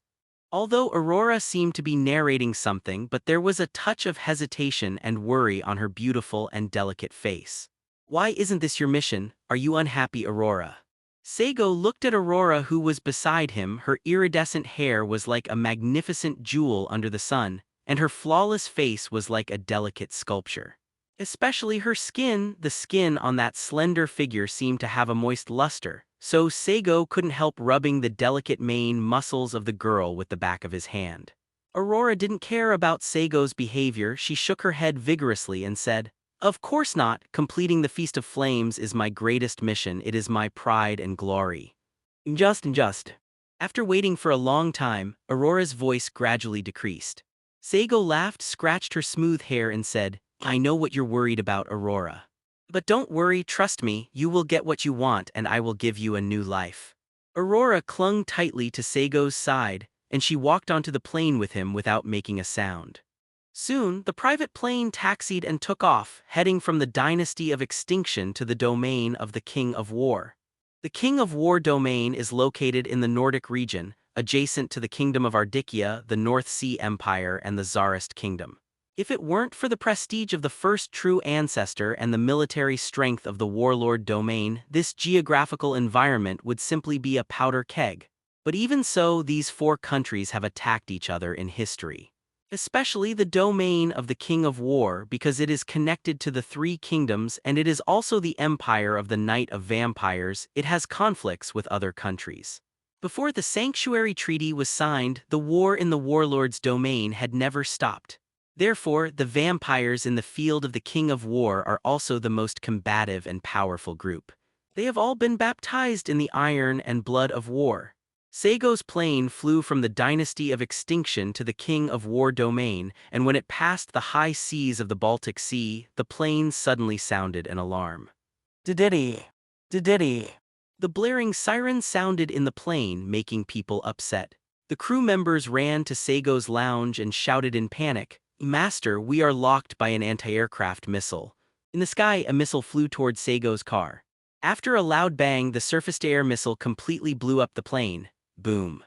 Although Aurora seemed to be narrating something, but there was a touch of hesitation and worry on her beautiful and delicate face. Why isn't this your mission? Are you unhappy, Aurora? Saigo looked at Aurora, who was beside him. Her iridescent hair was like a magnificent jewel under the sun, and her flawless face was like a delicate sculpture. Especially her skin, the skin on that slender figure seemed to have a moist luster, so Saigo couldn't help rubbing the delicate mane muscles of the girl with the back of his hand. Aurora didn't care about Saigo's behavior. She shook her head vigorously and said, Of course not. Completing the Feast of Flames is my greatest mission. It is my pride and glory. Just. After waiting for a long time, Aurora's voice gradually decreased. Saigo laughed, scratched her smooth hair and said, I know what you're worried about, Aurora. But don't worry, trust me, you will get what you want and I will give you a new life. Aurora clung tightly to Saigo's side, and she walked onto the plane with him without making a sound. Soon, the private plane taxied and took off, heading from the dynasty of extinction to the domain of the King of War. The King of War domain is located in the Nordic region, adjacent to the Kingdom of Ardikia, the North Sea Empire, and the Tsarist Kingdom. If it weren't for the prestige of the first true ancestor and the military strength of the Warlord domain, this geographical environment would simply be a powder keg. But even so, these four countries have attacked each other in history. Especially the domain of the King of War, because it is connected to the three kingdoms and it is also the empire of the Knight of Vampires. It has conflicts with other countries. Before the Sanctuary Treaty was signed, the war in the Warlord's domain had never stopped. Therefore, the vampires in the field of the King of War are also the most combative and powerful group. They have all been baptized in the iron and blood of war. Saigo's plane flew from the dynasty of extinction to the King of War domain, and when it passed the high seas of the Baltic Sea, the plane suddenly sounded an alarm. DxD.The. DxD.The. The blaring siren sounded in the plane, making people upset. The crew members ran to Saigo's lounge and shouted in panic, "Master, we are locked by an anti-aircraft missile." In the sky, a missile flew towards Saigo's car. After a loud bang, the surface-to-air missile completely blew up the plane. Boom.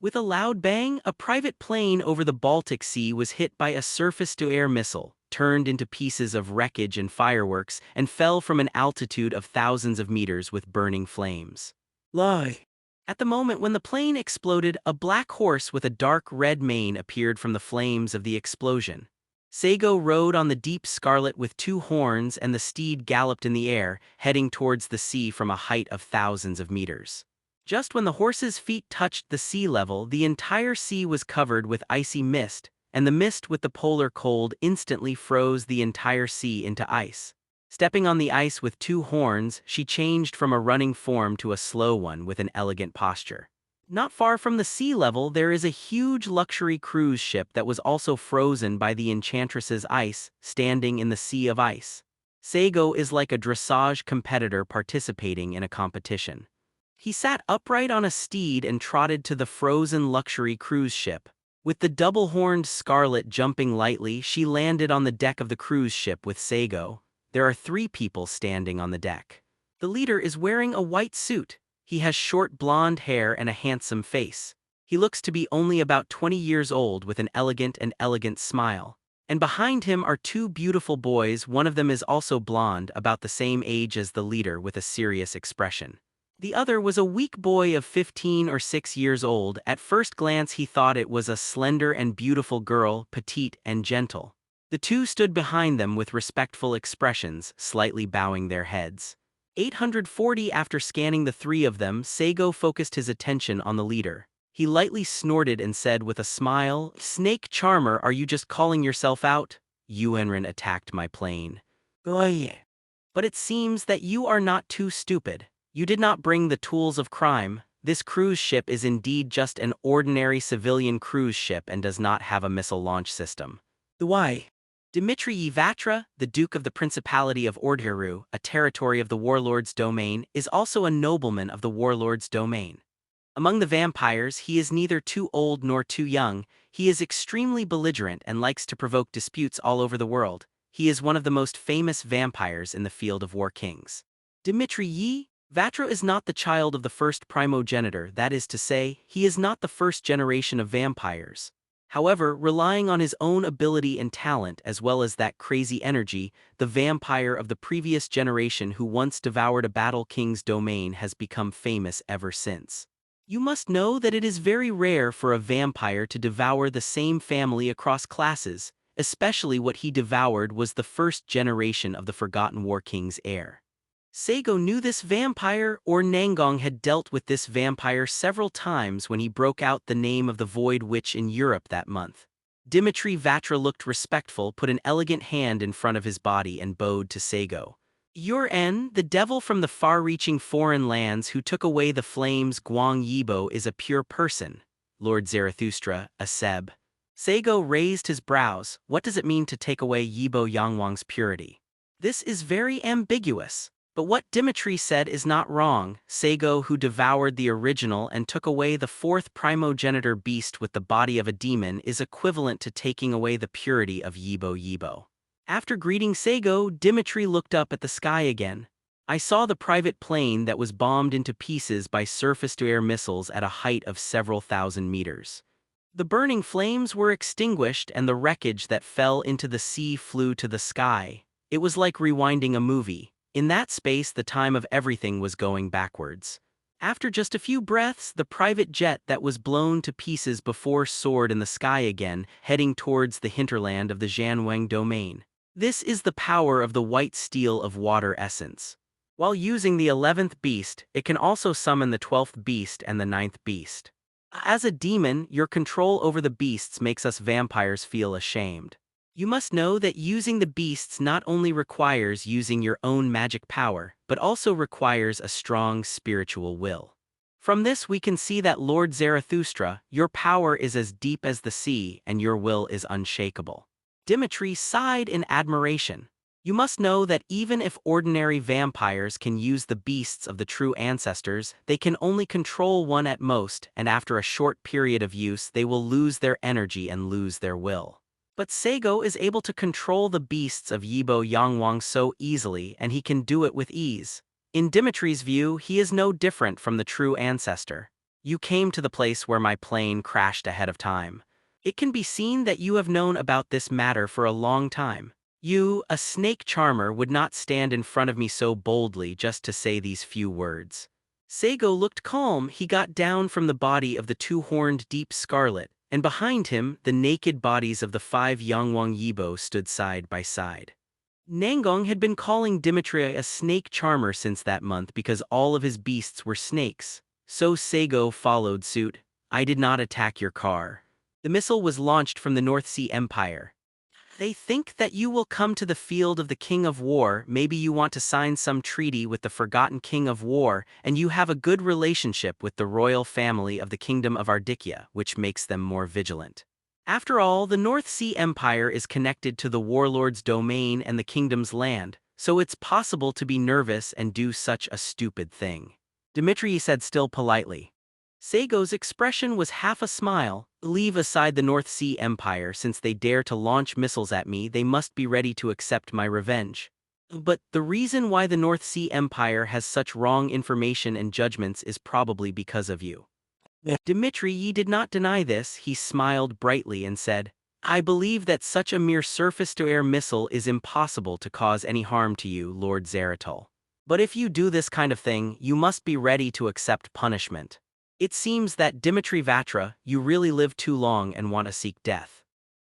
With a loud bang, a private plane over the Baltic Sea was hit by a surface-to-air missile, turned into pieces of wreckage and fireworks, and fell from an altitude of thousands of meters with burning flames. Lie. At the moment when the plane exploded, a black horse with a dark red mane appeared from the flames of the explosion. Saigo rode on the deep scarlet with two horns and the steed galloped in the air, heading towards the sea from a height of thousands of meters. Just when the horse's feet touched the sea level, the entire sea was covered with icy mist, and the mist with the polar cold instantly froze the entire sea into ice. Stepping on the ice with two horns, she changed from a running form to a slow one with an elegant posture. Not far from the sea level, there is a huge luxury cruise ship that was also frozen by the enchantress's ice, standing in the sea of ice. Saigo is like a dressage competitor participating in a competition. He sat upright on a steed and trotted to the frozen luxury cruise ship. With the double-horned Scarlet jumping lightly, she landed on the deck of the cruise ship with Saigo. There are three people standing on the deck. The leader is wearing a white suit. He has short blonde hair and a handsome face. He looks to be only about 20 years old with an elegant smile. And behind him are two beautiful boys. One of them is also blonde, about the same age as the leader, with a serious expression. The other was a weak boy of 15 or 6 years old. At first glance he thought it was a slender and beautiful girl, petite and gentle. The two stood behind them with respectful expressions, slightly bowing their heads. 840 After scanning the three of them, Saigo focused his attention on the leader. He lightly snorted and said with a smile, "Snake Charmer, are you just calling yourself out? Yuenrin attacked my plane. Lie. But it seems that you are not too stupid. You did not bring the tools of crime. This cruise ship is indeed just an ordinary civilian cruise ship and does not have a missile launch system." The why. Teyvat.The, the Duke of the Principality of Ordhiru, a territory of the Warlord's domain, is also a nobleman of the Warlord's domain. Among the vampires, he is neither too old nor too young. He is extremely belligerent and likes to provoke disputes all over the world. He is one of the most famous vampires in the field of war kings. Vatra is not the child of the first primogenitor, that is to say, he is not the first generation of vampires. However, relying on his own ability and talent as well as that crazy energy, the vampire of the previous generation who once devoured a battle king's domain has become famous ever since. You must know that it is very rare for a vampire to devour the same family across classes, especially what he devoured was the first generation of the Forgotten War King's heir. Saigo knew this vampire, or Nangong had dealt with this vampire several times when he broke out the name of the Void Witch in Europe that month. Vatra looked respectful, put an elegant hand in front of his body and bowed to Saigo. "Your En, the devil from the far-reaching foreign lands who took away the flames Guang Yibo is a pure person, Lord Zarathustra, a Seb." Saigo raised his brows. What does it mean to take away Yibo Yangwang's purity? This is very ambiguous. But what Dimitri said is not wrong. Saigo, who devoured the original and took away the fourth primogenitor beast with the body of a demon, is equivalent to taking away the purity of Yibo Yibo. After greeting Saigo, Dimitri looked up at the sky again. I saw the private plane that was bombed into pieces by surface-to-air missiles at a height of several thousand meters. The burning flames were extinguished and the wreckage that fell into the sea flew to the sky. It was like rewinding a movie. In that space, the time of everything was going backwards. After just a few breaths, the private jet that was blown to pieces before soared in the sky again, heading towards the hinterland of the Zhanweng domain. This is the power of the white steel of water essence. While using the 11th beast, it can also summon the 12th beast and the 9th beast. As a demon, your control over the beasts makes us vampires feel ashamed. You must know that using the beasts not only requires using your own magic power, but also requires a strong spiritual will. From this we can see that Lord Zarathustra, your power is as deep as the sea and your will is unshakable. Dimitri sighed in admiration. You must know that even if ordinary vampires can use the beasts of the true ancestors, they can only control one at most, and after a short period of use they will lose their energy and lose their will. But Saigo is able to control the beasts of Yibo Yangwang so easily, and he can do it with ease. In Dimitri's view, he is no different from the true ancestor. You came to the place where my plane crashed ahead of time. It can be seen that you have known about this matter for a long time. You, a snake charmer, would not stand in front of me so boldly just to say these few words. Saigo looked calm. He got down from the body of the two-horned deep scarlet, and behind him, the naked bodies of the 5 Yangwang Yibo stood side by side. Nangong had been calling Dimitri a snake charmer since that month because all of his beasts were snakes. So Saigo followed suit. I did not attack your car. The missile was launched from the North Sea Empire. They think that you will come to the field of the King of War. Maybe you want to sign some treaty with the forgotten King of War, and you have a good relationship with the royal family of the Kingdom of Ardikya, which makes them more vigilant. After all, the North Sea Empire is connected to the warlord's domain and the kingdom's land, so it's possible to be nervous and do such a stupid thing. Dimitri said still politely. Saigo's expression was half a smile. Leave aside the North Sea Empire. Since they dare to launch missiles at me, they must be ready to accept my revenge. But the reason why the North Sea Empire has such wrong information and judgments is probably because of you. Dimitri did not deny this. He smiled brightly and said, I believe that such a mere surface-to-air missile is impossible to cause any harm to you, Lord Zeratul. But if you do this kind of thing, you must be ready to accept punishment. It seems that Dimitri Vatra, you really live too long and want to seek death.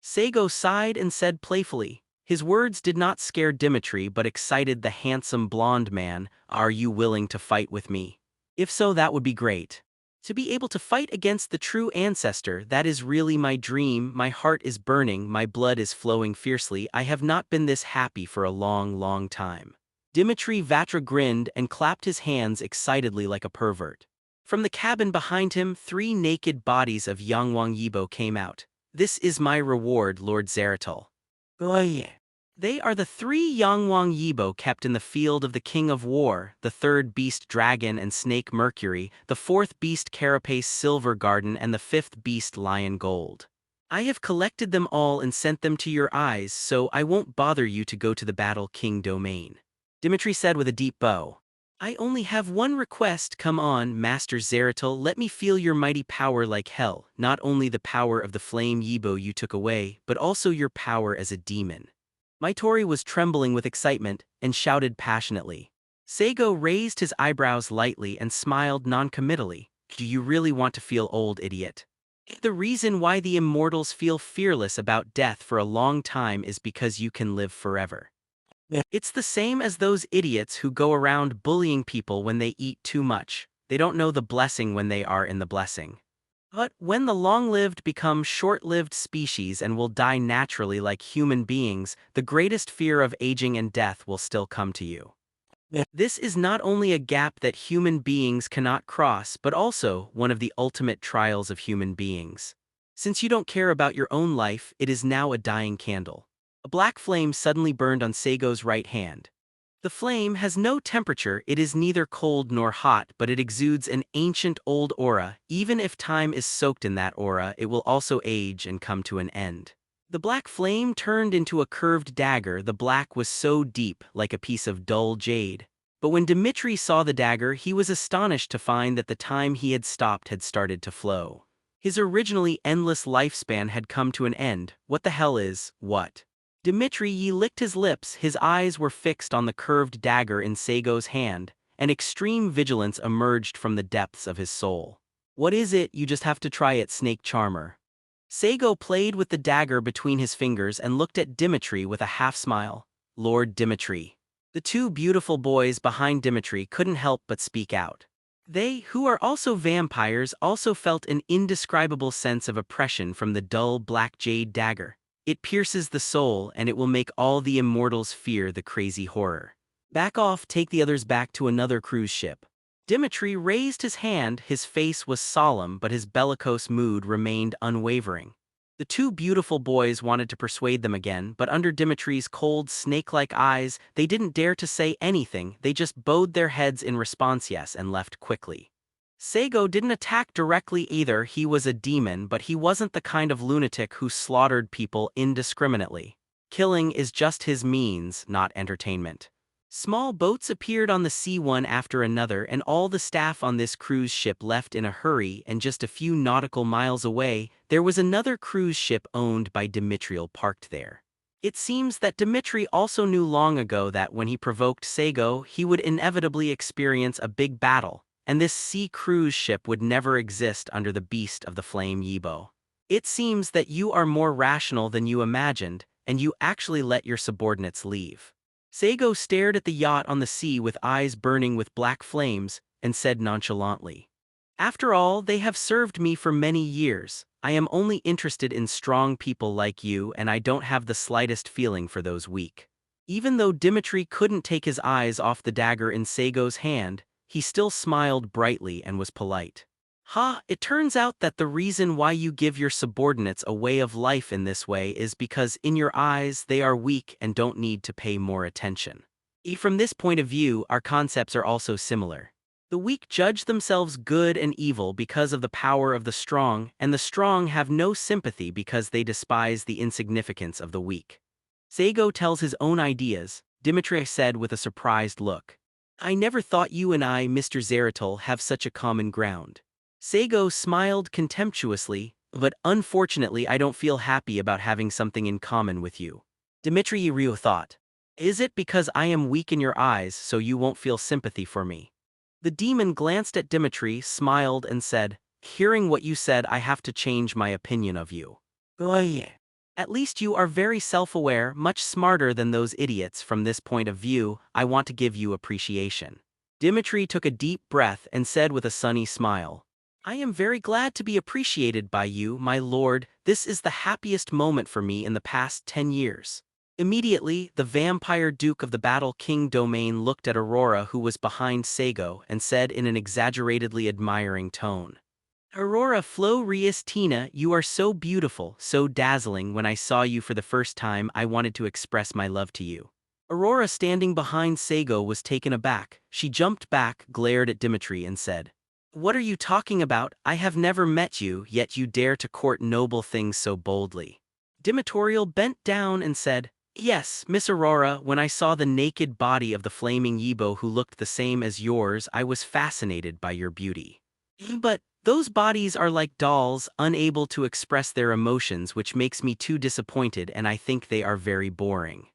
Saigo sighed and said playfully. His words did not scare Dimitri but excited the handsome blonde man. Are you willing to fight with me? If so, that would be great. To be able to fight against the true ancestor, that is really my dream. My heart is burning, my blood is flowing fiercely. I have not been this happy for a long, long time. Dimitri Vatra grinned and clapped his hands excitedly like a pervert. From the cabin behind him, 3 naked bodies of Yangwang Yibo came out. This is my reward, Lord Zeratul. They are the 3 Yangwang Yibo kept in the field of the King of War, the 3rd beast Dragon and Snake Mercury, the 4th beast Carapace Silver Garden, and the 5th beast Lion Gold. I have collected them all and sent them to your eyes, so I won't bother you to go to the Battle King domain. Dimitri said with a deep bow. I only have one request. Come on, Master Zeratul, let me feel your mighty power like hell, not only the power of the flame Yibo you took away, but also your power as a demon. Maitori was trembling with excitement and shouted passionately. Saigo raised his eyebrows lightly and smiled non-committally. Do you really want to feel old, idiot? The reason why the immortals feel fearless about death for a long time is because you can live forever. It's the same as those idiots who go around bullying people when they eat too much. They don't know the blessing when they are in the blessing. But when the long-lived become short-lived species and will die naturally like human beings, the greatest fear of aging and death will still come to you. This is not only a gap that human beings cannot cross, but also one of the ultimate trials of human beings. Since you don't care about your own life, it is now a dying candle. A black flame suddenly burned on Saigo's right hand. The flame has no temperature, it is neither cold nor hot, but it exudes an ancient old aura. Even if time is soaked in that aura, it will also age and come to an end. The black flame turned into a curved dagger. The black was so deep, like a piece of dull jade. But when Dmitri saw the dagger, he was astonished to find that the time he had stopped had started to flow. His originally endless lifespan had come to an end. What the hell is, what? Dmitri licked his lips, his eyes were fixed on the curved dagger in Saigo's hand, and extreme vigilance emerged from the depths of his soul. What is it? You just have to try it, Snake Charmer. Saigo played with the dagger between his fingers and looked at Dmitri with a half-smile. Lord Dmitri. The two beautiful boys behind Dmitri couldn't help but speak out. They, who are also vampires, also felt an indescribable sense of oppression from the dull black jade dagger. It pierces the soul, and it will make all the immortals fear the crazy horror. Back off, take the others back to another cruise ship. Dmitri raised his hand, his face was solemn, but his bellicose mood remained unwavering. The two beautiful boys wanted to persuade them again, but under Dimitri's cold, snake-like eyes, they didn't dare to say anything, they just bowed their heads in response yes and left quickly. Saigo didn't attack directly either. He was a demon, but he wasn't the kind of lunatic who slaughtered people indiscriminately. Killing is just his means, not entertainment. Small boats appeared on the sea one after another, and all the staff on this cruise ship left in a hurry, and just a few nautical miles away, there was another cruise ship owned by Dmitri parked there. It seems that Dmitri also knew long ago that when he provoked Saigo, he would inevitably experience a big battle, and this sea cruise ship would never exist under the beast of the flame Yibo. It seems that you are more rational than you imagined, and you actually let your subordinates leave. Saigo stared at the yacht on the sea with eyes burning with black flames, and said nonchalantly, "After all, they have served me for many years. I am only interested in strong people like you, and I don't have the slightest feeling for those weak." Even though Dmitri couldn't take his eyes off the dagger in Saigo's hand, he still smiled brightly and was polite. It turns out that the reason why you give your subordinates a way of life in this way is because in your eyes they are weak and don't need to pay more attention. From this point of view, our concepts are also similar. The weak judge themselves good and evil because of the power of the strong, and the strong have no sympathy because they despise the insignificance of the weak. Saigo tells his own ideas, Dmitri said with a surprised look. I never thought you and I, Mr. Zeratul, have such a common ground. Saigo smiled contemptuously, but unfortunately I don't feel happy about having something in common with you. Dmitri Ryu thought. Is it because I am weak in your eyes so you won't feel sympathy for me? The demon glanced at Dmitri, smiled and said, hearing what you said I have to change my opinion of you. Oh yeah. At least you are very self-aware, much smarter than those idiots. From this point of view, I want to give you appreciation. Dmitri took a deep breath and said with a sunny smile, I am very glad to be appreciated by you, my lord. This is the happiest moment for me in the past 10 years. Immediately, the vampire Duke of the Battle King Domain looked at Aurora, who was behind Saigo, and said in an exaggeratedly admiring tone, Aurora Florius Tina, you are so beautiful, so dazzling. When I saw you for the first time, I wanted to express my love to you. Aurora, standing behind Saigo, was taken aback. She jumped back, glared at Dmitri and said, What are you talking about? I have never met you, yet you dare to court noble things so boldly. Dimitorial bent down and said, Yes, Miss Aurora, when I saw the naked body of the flaming Yibo who looked the same as yours, I was fascinated by your beauty. But those bodies are like dolls, unable to express their emotions, which makes me too disappointed, and I think they are very boring.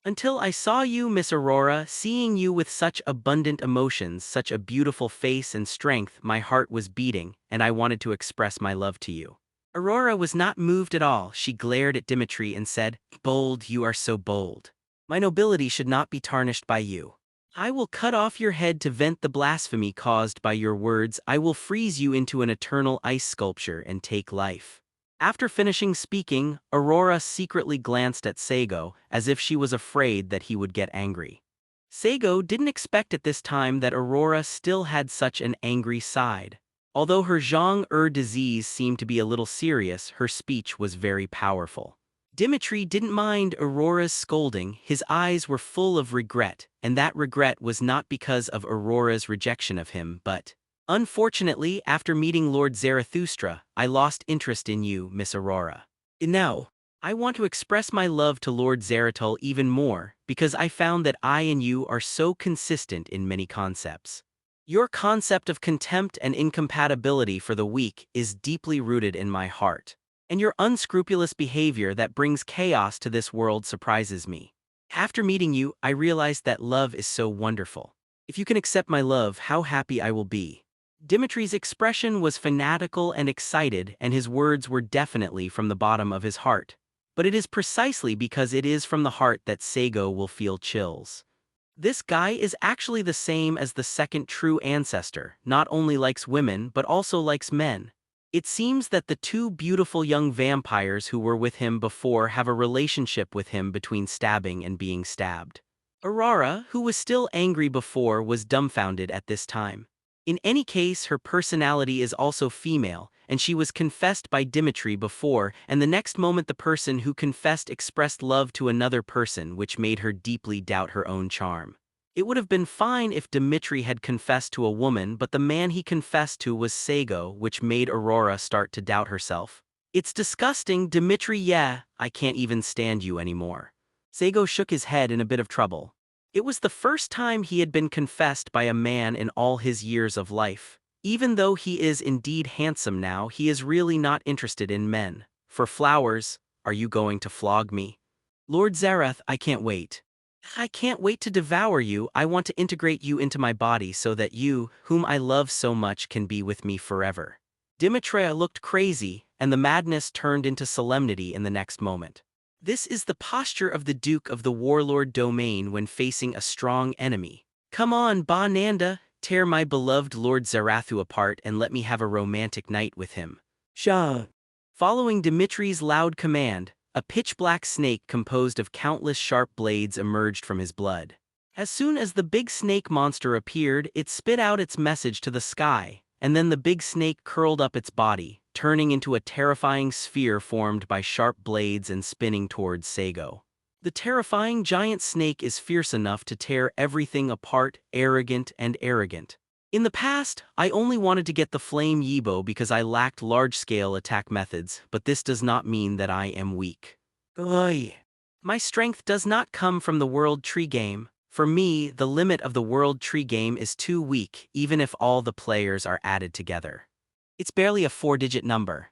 Until I saw you, Miss Aurora, seeing you with such abundant emotions, such a beautiful face and strength, my heart was beating, and I wanted to express my love to you. Aurora was not moved at all. She glared at Dmitri and said, Bold, you are so bold. My nobility should not be tarnished by you. I will cut off your head to vent the blasphemy caused by your words. I will freeze you into an eternal ice sculpture and take life. After finishing speaking, Aurora secretly glanced at Saigo, as if she was afraid that he would get angry. Saigo didn't expect at this time that Aurora still had such an angry side. Although her disease seemed to be a little serious, her speech was very powerful. Dimitri didn't mind Aurora's scolding. His eyes were full of regret, and that regret was not because of Aurora's rejection of him, but, unfortunately, after meeting Lord Zarathustra, I lost interest in you, Miss Aurora. Now, I want to express my love to Lord Zaratul even more, because I found that I and you are so consistent in many concepts. Your concept of contempt and incompatibility for the weak is deeply rooted in my heart. And your unscrupulous behavior that brings chaos to this world surprises me. After meeting you, I realized that love is so wonderful. If you can accept my love, how happy I will be. Dimitri's expression was fanatical and excited, and his words were definitely from the bottom of his heart. But it is precisely because it is from the heart that Saigo will feel chills. This guy is actually the same as the second true ancestor, not only likes women but also likes men. It seems that the two beautiful young vampires who were with him before have a relationship with him between stabbing and being stabbed. Aurora, who was still angry before, was dumbfounded at this time. In any case, her personality is also female, and she was confessed by Dimitri before, and the next moment the person who confessed expressed love to another person, which made her deeply doubt her own charm. It would have been fine if Dimitri had confessed to a woman, but the man he confessed to was Saigo, which made Aurora start to doubt herself. It's disgusting, Dimitri. Yeah, I can't even stand you anymore. Saigo shook his head in a bit of trouble. It was the first time he had been confessed by a man in all his years of life. Even though he is indeed handsome now, he is really not interested in men. For flowers, are you going to flog me? Lord Zarath, I can't wait. I can't wait to devour you. I want to integrate you into my body so that you, whom I love so much, can be with me forever. Dimitra looked crazy, and the madness turned into solemnity in the next moment. This is the posture of the Duke of the Warlord domain when facing a strong enemy. Come on, Ba Nanda, tear my beloved Lord Zarathu apart and let me have a romantic night with him. Sha. Following Dimitri's loud command, a pitch-black snake composed of countless sharp blades emerged from his blood. As soon as the big snake monster appeared, it spit out its message to the sky, and then the big snake curled up its body, turning into a terrifying sphere formed by sharp blades and spinning towards Saigo. The terrifying giant snake is fierce enough to tear everything apart, arrogant and arrogant. In the past, I only wanted to get the Flame Yibo because I lacked large-scale attack methods, but this does not mean that I am weak. Oi. My strength does not come from the World Tree game. For me, the limit of the World Tree game is too weak, even if all the players are added together. It's barely a 4-digit number.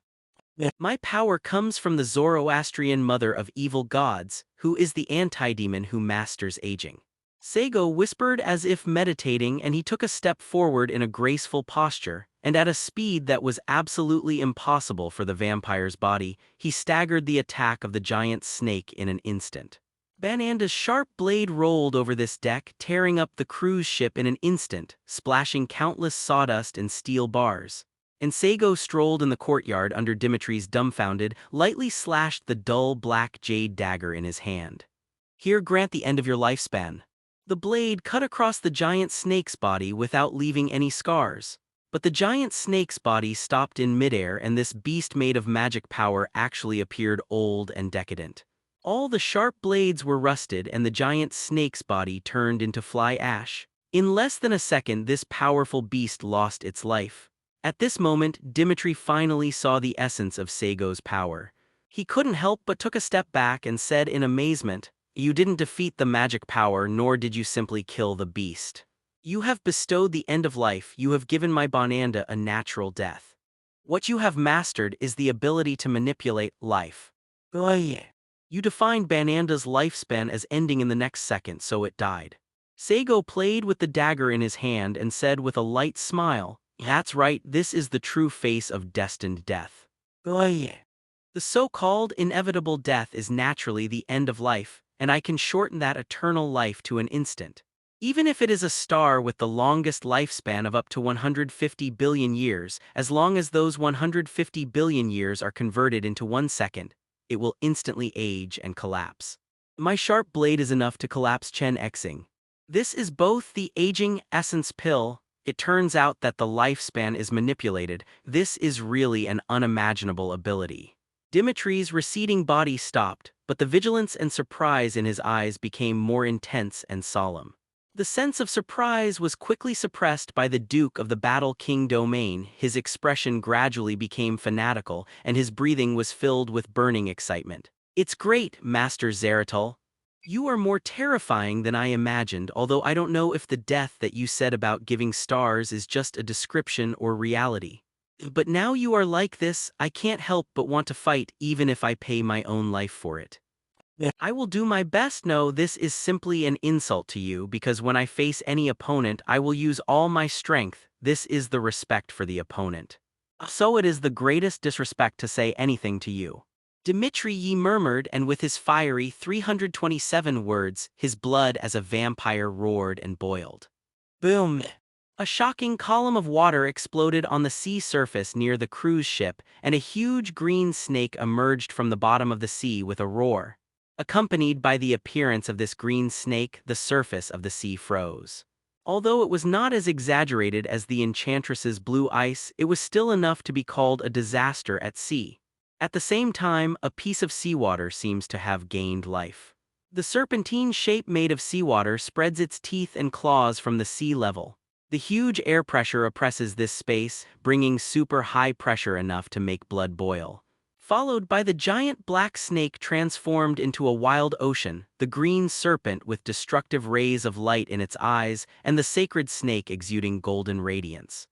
My power comes from the Zoroastrian mother of evil gods, who is the anti-demon who masters aging. Saigo whispered as if meditating, and he took a step forward in a graceful posture, and at a speed that was absolutely impossible for the vampire's body, he staggered the attack of the giant snake in an instant. Bananda's sharp blade rolled over this deck, tearing up the cruise ship in an instant, splashing countless sawdust and steel bars. And Saigo strolled in the courtyard under Dimitri's dumbfounded, lightly slashed the dull black jade dagger in his hand. Here, grant the end of your lifespan. The blade cut across the giant snake's body without leaving any scars. But the giant snake's body stopped in midair, and this beast made of magic power actually appeared old and decadent. All the sharp blades were rusted, and the giant snake's body turned into fly ash. In less than a second, this powerful beast lost its life. At this moment, Dimitri finally saw the essence of Saigo's power. He couldn't help but took a step back and said in amazement, "You didn't defeat the magic power, nor did you simply kill the beast. You have bestowed the end of life. You have given my Bananda a natural death. What you have mastered is the ability to manipulate life." Oi. You defined Bananda's lifespan as ending in the next second, so it died. Saigo played with the dagger in his hand and said with a light smile, "That's right, this is the true face of destined death. Oi. The so-called inevitable death is naturally the end of life, and I can shorten that eternal life to an instant. Even if it is a star with the longest lifespan of up to 150 billion years, as long as those 150 billion years are converted into 1 second, it will instantly age and collapse. My sharp blade is enough to collapse Chen Xing. This is both the aging essence pill. It turns out that the lifespan is manipulated. This is really an unimaginable ability. Dimitri's receding body stopped, but the vigilance and surprise in his eyes became more intense and solemn. The sense of surprise was quickly suppressed by the Duke of the Battle King domain. His expression gradually became fanatical, and his breathing was filled with burning excitement. "It's great, Master Zeratul. You are more terrifying than I imagined, although I don't know if the death that you said about giving stars is just a description or reality. But now you are like this, I can't help but want to fight even if I pay my own life for it. I will do my best. No, this is simply an insult to you, because when I face any opponent I will use all my strength. This is the respect for the opponent. So it is the greatest disrespect to say anything to you." Dmitri murmured, and with his fiery 327 words, his blood as a vampire roared and boiled. Boom. A shocking column of water exploded on the sea surface near the cruise ship, and a huge green snake emerged from the bottom of the sea with a roar. Accompanied by the appearance of this green snake, the surface of the sea froze. Although it was not as exaggerated as the enchantress's blue ice, it was still enough to be called a disaster at sea. At the same time, a piece of seawater seems to have gained life. The serpentine shape made of seawater spreads its teeth and claws from the sea level. The huge air pressure oppresses this space, bringing super high pressure enough to make blood boil. Followed by the giant black snake transformed into a wild ocean, the green serpent with destructive rays of light in its eyes, and the sacred snake exuding golden radiance.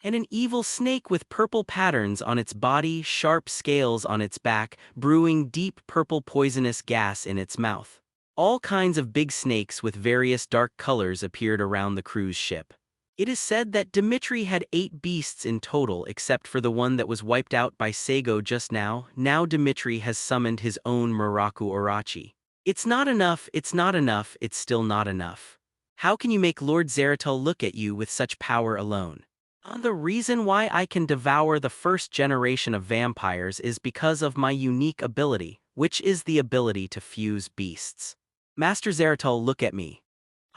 And an evil snake with purple patterns on its body, sharp scales on its back, brewing deep purple poisonous gas in its mouth. All kinds of big snakes with various dark colors appeared around the cruise ship. It is said that Dmitri had 8 beasts in total except for the one that was wiped out by Saigo just now. Now Dmitri has summoned his own Muraku Orochi. It's not enough, it's not enough, it's still not enough. How can you make Lord Zeratul look at you with such power alone? The reason why I can devour the first generation of vampires is because of my unique ability, which is the ability to fuse beasts. Master Zeratul, look at me.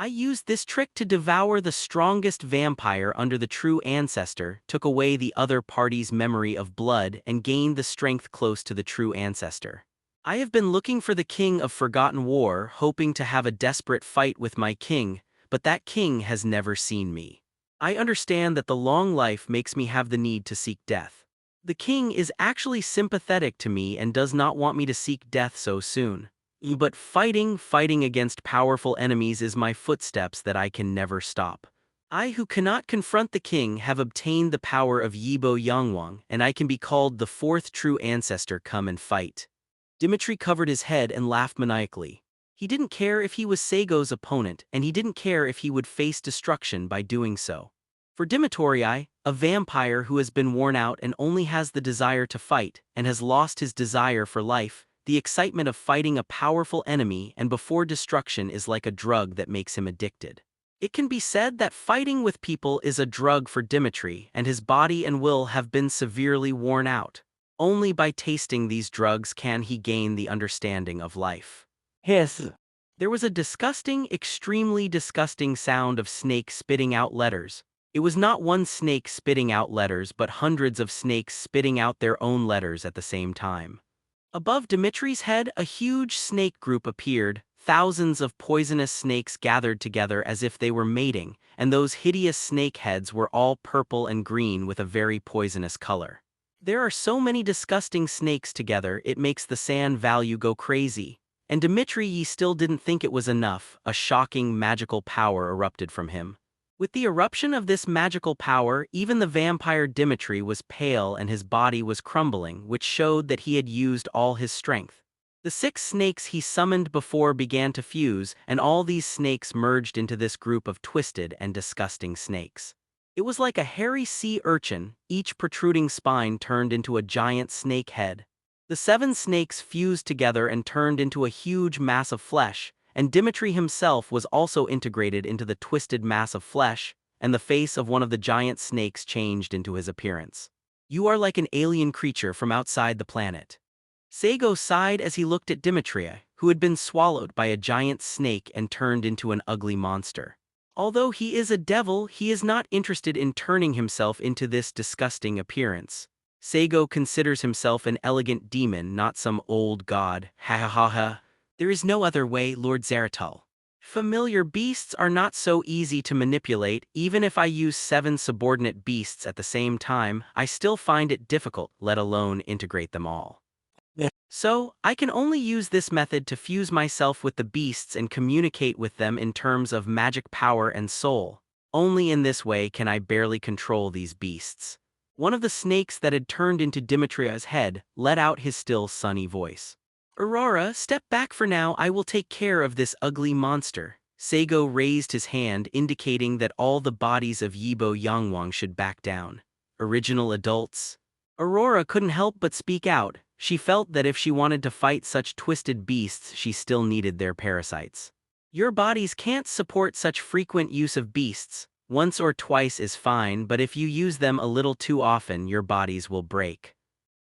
I used this trick to devour the strongest vampire under the true ancestor, took away the other party's memory of blood, and gained the strength close to the true ancestor. I have been looking for the king of Forgotten War, hoping to have a desperate fight with my king, but that king has never seen me. I understand that the long life makes me have the need to seek death. The king is actually sympathetic to me and does not want me to seek death so soon. But fighting against powerful enemies is my footsteps that I can never stop. I who cannot confront the king have obtained the power of Yibo Yangwang, and I can be called the 4th true ancestor. Come and fight. Dmitri covered his head and laughed maniacally. He didn't care if he was Saigo's opponent, and he didn't care if he would face destruction by doing so. For Dmitri, a vampire who has been worn out and only has the desire to fight, and has lost his desire for life, the excitement of fighting a powerful enemy and before destruction is like a drug that makes him addicted. It can be said that fighting with people is a drug for Dmitri, and his body and will have been severely worn out. Only by tasting these drugs can he gain the understanding of life. Hiss. There was a disgusting, extremely disgusting sound of snake spitting out letters. It was not one snake spitting out letters, but hundreds of snakes spitting out their own letters at the same time. Above Dmitri's head, a huge snake group appeared. Thousands of poisonous snakes gathered together as if they were mating, and those hideous snake heads were all purple and green with a very poisonous color. There are so many disgusting snakes together, it makes the sand value go crazy. And Dmitri still didn't think it was enough. A shocking magical power erupted from him. With the eruption of this magical power, even the vampire Dmitri was pale and his body was crumbling, which showed that he had used all his strength. The 6 snakes he summoned before began to fuse, and all these snakes merged into this group of twisted and disgusting snakes. It was like a hairy sea urchin, each protruding spine turned into a giant snake head. The 7 snakes fused together and turned into a huge mass of flesh, and Dmitri himself was also integrated into the twisted mass of flesh, and the face of one of the giant snakes changed into his appearance. You are like an alien creature from outside the planet. Saigo sighed as he looked at Dmitri, who had been swallowed by a giant snake and turned into an ugly monster. Although he is a devil, he is not interested in turning himself into this disgusting appearance. Saigo considers himself an elegant demon, not some old god. Ha ha ha ha. There is no other way, Lord Zeratul. Familiar beasts are not so easy to manipulate. Even if I use 7 subordinate beasts at the same time, I still find it difficult, let alone integrate them all. So, I can only use this method to fuse myself with the beasts and communicate with them in terms of magic power and soul. Only in this way can I barely control these beasts. One of the snakes that had turned into Dimitria's head let out his still sunny voice. Aurora, step back for now, I will take care of this ugly monster. Saigo raised his hand, indicating that all the bodies of Yibo Yangwang should back down. Original adults? Aurora couldn't help but speak out. She felt that if she wanted to fight such twisted beasts, she still needed their parasites. Your bodies can't support such frequent use of beasts. Once or twice is fine, but if you use them a little too often, your bodies will break.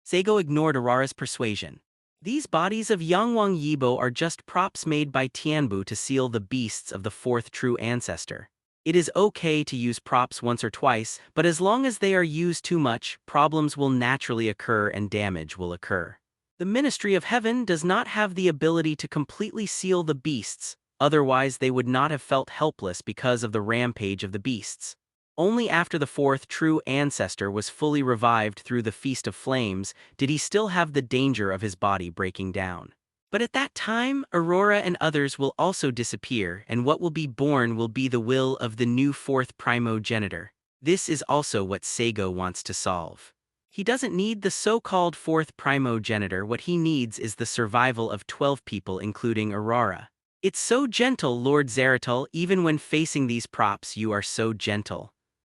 Saigo ignored Aurora's persuasion. These bodies of Yangwang Yibo are just props made by Tianbu to seal the beasts of the 4th true ancestor. It is okay to use props once or twice, but as long as they are used too much, problems will naturally occur and damage will occur. The Ministry of Heaven does not have the ability to completely seal the beasts, otherwise they would not have felt helpless because of the rampage of the beasts. Only after the 4th true ancestor was fully revived through the Feast of Flames did he still have the danger of his body breaking down. But at that time, Aurora and others will also disappear, and what will be born will be the will of the new 4th primogenitor. This is also what Saigo wants to solve. He doesn't need the so-called 4th primogenitor. What he needs is the survival of 12 people, including Aurora. It's so gentle, Lord Zeratul, even when facing these props you are so gentle.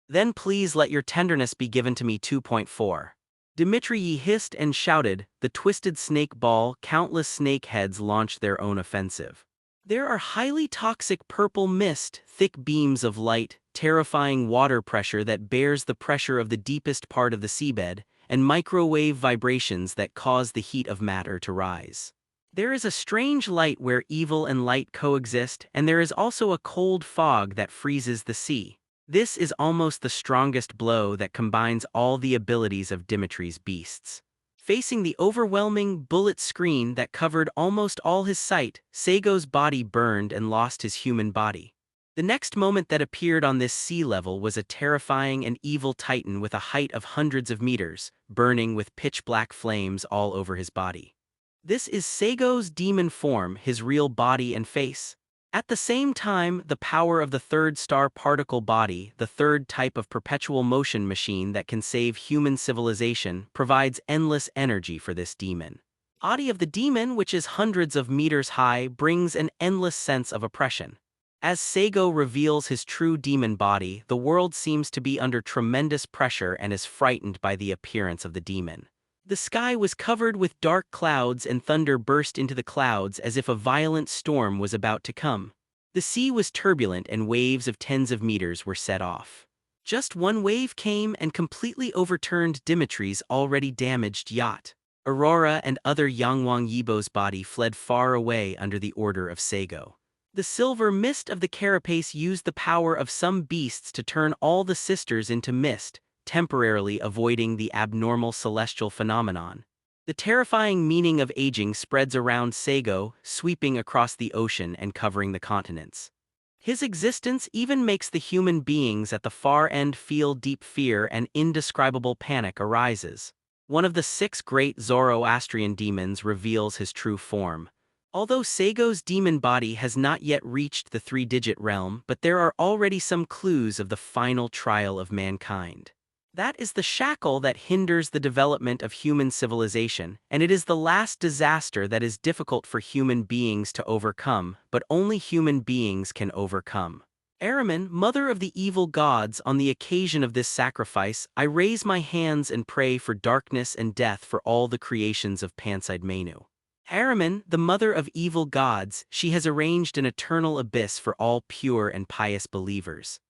Then please let your tenderness be given to me. 2.4. Dimitri hissed and shouted, the twisted snake ball. Countless snake heads launched their own offensive. There are highly toxic purple mist, thick beams of light, terrifying water pressure that bears the pressure of the deepest part of the seabed, and microwave vibrations that cause the heat of matter to rise. There is a strange light where evil and light coexist, and there is also a cold fog that freezes the sea. This is almost the strongest blow that combines all the abilities of Dimitri's beasts. Facing the overwhelming bullet screen that covered almost all his sight, Saigo's body burned and lost his human body. The next moment that appeared on this sea level was a terrifying and evil titan with a height of hundreds of meters, burning with pitch-black flames all over his body. This is Saigo's demon form, his real body and face. At the same time, the power of the 3rd star particle body, the 3rd type of perpetual motion machine that can save human civilization, provides endless energy for this demon. Body of the demon, which is hundreds of meters high, brings an endless sense of oppression. As Saigo reveals his true demon body, the world seems to be under tremendous pressure and is frightened by the appearance of the demon. The sky was covered with dark clouds and thunder burst into the clouds as if a violent storm was about to come. The sea was turbulent and waves of tens of meters were set off. Just one wave came and completely overturned Dimitri's already damaged yacht. Aurora and other Yangwang Yibo's body fled far away under the order of Saigo. The silver mist of the carapace used the power of some beasts to turn all the sisters into mist, temporarily avoiding the abnormal celestial phenomenon. The terrifying meaning of aging spreads around Saigo, sweeping across the ocean and covering the continents. His existence even makes the human beings at the far end feel deep fear and indescribable panic arises. One of the 6 great Zoroastrian demons reveals his true form. Although Saigo's demon body has not yet reached the 3-digit realm, but there are already some clues of the final trial of mankind. That is the shackle that hinders the development of human civilization, and it is the last disaster that is difficult for human beings to overcome, but only human beings can overcome. Ahriman, mother of the evil gods, on the occasion of this sacrifice, I raise my hands and pray for darkness and death for all the creations of Panside Menu. Ahriman, the mother of evil gods, she has arranged an eternal abyss for all pure and pious believers.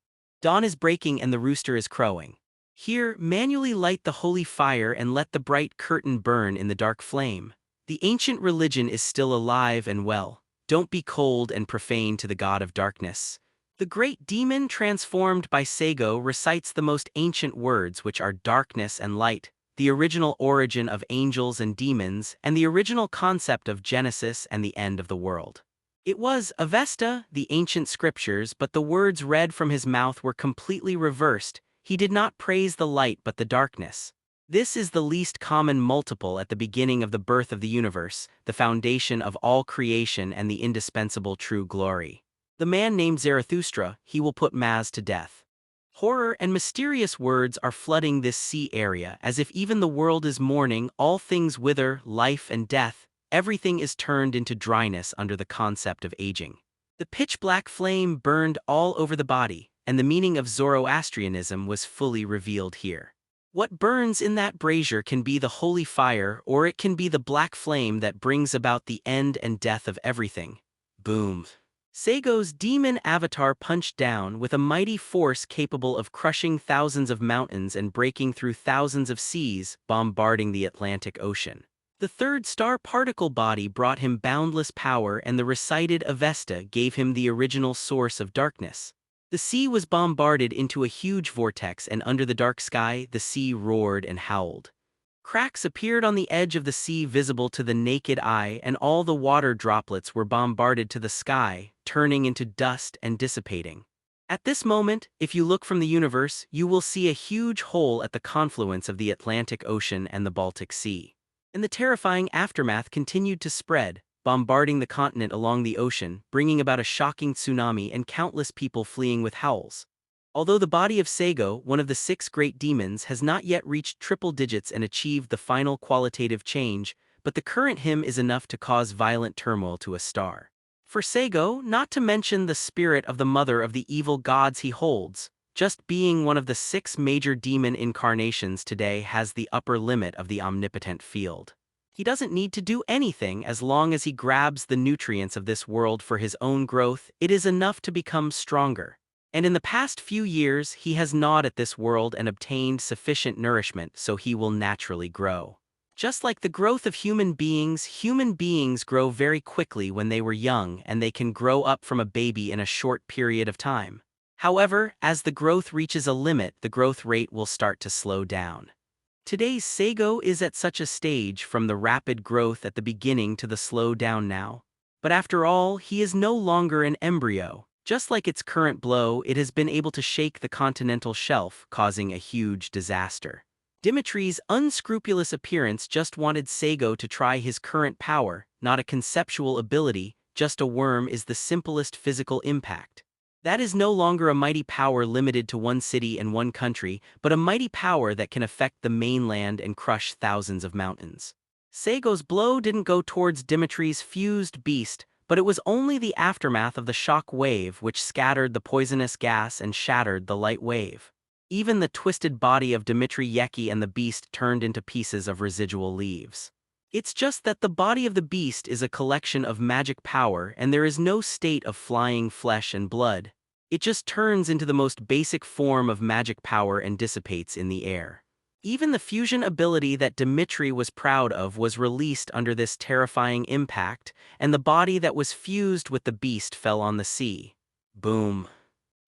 Dawn is breaking and the rooster is crowing. Here, manually light the holy fire and let the bright curtain burn in the dark flame. The ancient religion is still alive and well. Don't be cold and profane to the god of darkness. The great demon transformed by Saigo recites the most ancient words, which are darkness and light. the original origin of angels and demons, and the original concept of Genesis and the end of the world. It was Avesta, the ancient scriptures, but the words read from his mouth were completely reversed. He did not praise the light but the darkness. This is the least common multiple at the beginning of the birth of the universe, the foundation of all creation and the indispensable true glory. The man named Zarathustra, he will put Maz to death. Horror and mysterious words are flooding this sea area, as if even the world is mourning, all things wither, life and death, everything is turned into dryness under the concept of aging. The pitch-black flame burned all over the body, and the meaning of Zoroastrianism was fully revealed here. What burns in that brazier can be the holy fire, or it can be the black flame that brings about the end and death of everything. Boom. Saigo's demon avatar punched down with a mighty force capable of crushing thousands of mountains and breaking through thousands of seas, bombarding the Atlantic Ocean. The third star particle body brought him boundless power, and the recited Avesta gave him the original source of darkness. The sea was bombarded into a huge vortex, and under the dark sky, the sea roared and howled. Cracks appeared on the edge of the sea visible to the naked eye, and all the water droplets were bombarded to the sky, turning into dust and dissipating. At this moment, if you look from the universe, you will see a huge hole at the confluence of the Atlantic Ocean and the Baltic Sea. And the terrifying aftermath continued to spread, bombarding the continent along the ocean, bringing about a shocking tsunami and countless people fleeing with howls. Although the body of Saigo, one of the 6 great demons, has not yet reached triple digits and achieved the final qualitative change, but the current him is enough to cause violent turmoil to a star. For Saigo, not to mention the spirit of the mother of the evil gods he holds, just being one of the 6 major demon incarnations today has the upper limit of the omnipotent field. He doesn't need to do anything as long as he grabs the nutrients of this world for his own growth. It is enough to become stronger. And in the past few years, he has gnawed at this world and obtained sufficient nourishment, so he will naturally grow. Just like the growth of human beings grow very quickly when they were young, and they can grow up from a baby in a short period of time. However, as the growth reaches a limit, the growth rate will start to slow down. Today's Saigo is at such a stage, from the rapid growth at the beginning to the slow down now. But after all, he is no longer an embryo. Just like its current blow, it has been able to shake the continental shelf, causing a huge disaster. Dimitri's unscrupulous appearance just wanted Saigo to try his current power, not a conceptual ability, just a worm is the simplest physical impact. That is no longer a mighty power limited to one city and one country, but a mighty power that can affect the mainland and crush thousands of mountains. Saigo's blow didn't go towards Dimitri's fused beast, but it was only the aftermath of the shock wave which scattered the poisonous gas and shattered the light wave. Even the twisted body of Dmitri Yeki and the beast turned into pieces of residual leaves. It's just that the body of the beast is a collection of magic power, and there is no state of flying flesh and blood. It just turns into the most basic form of magic power and dissipates in the air. Even the fusion ability that Dmitri was proud of was released under this terrifying impact, and the body that was fused with the beast fell on the sea. Boom.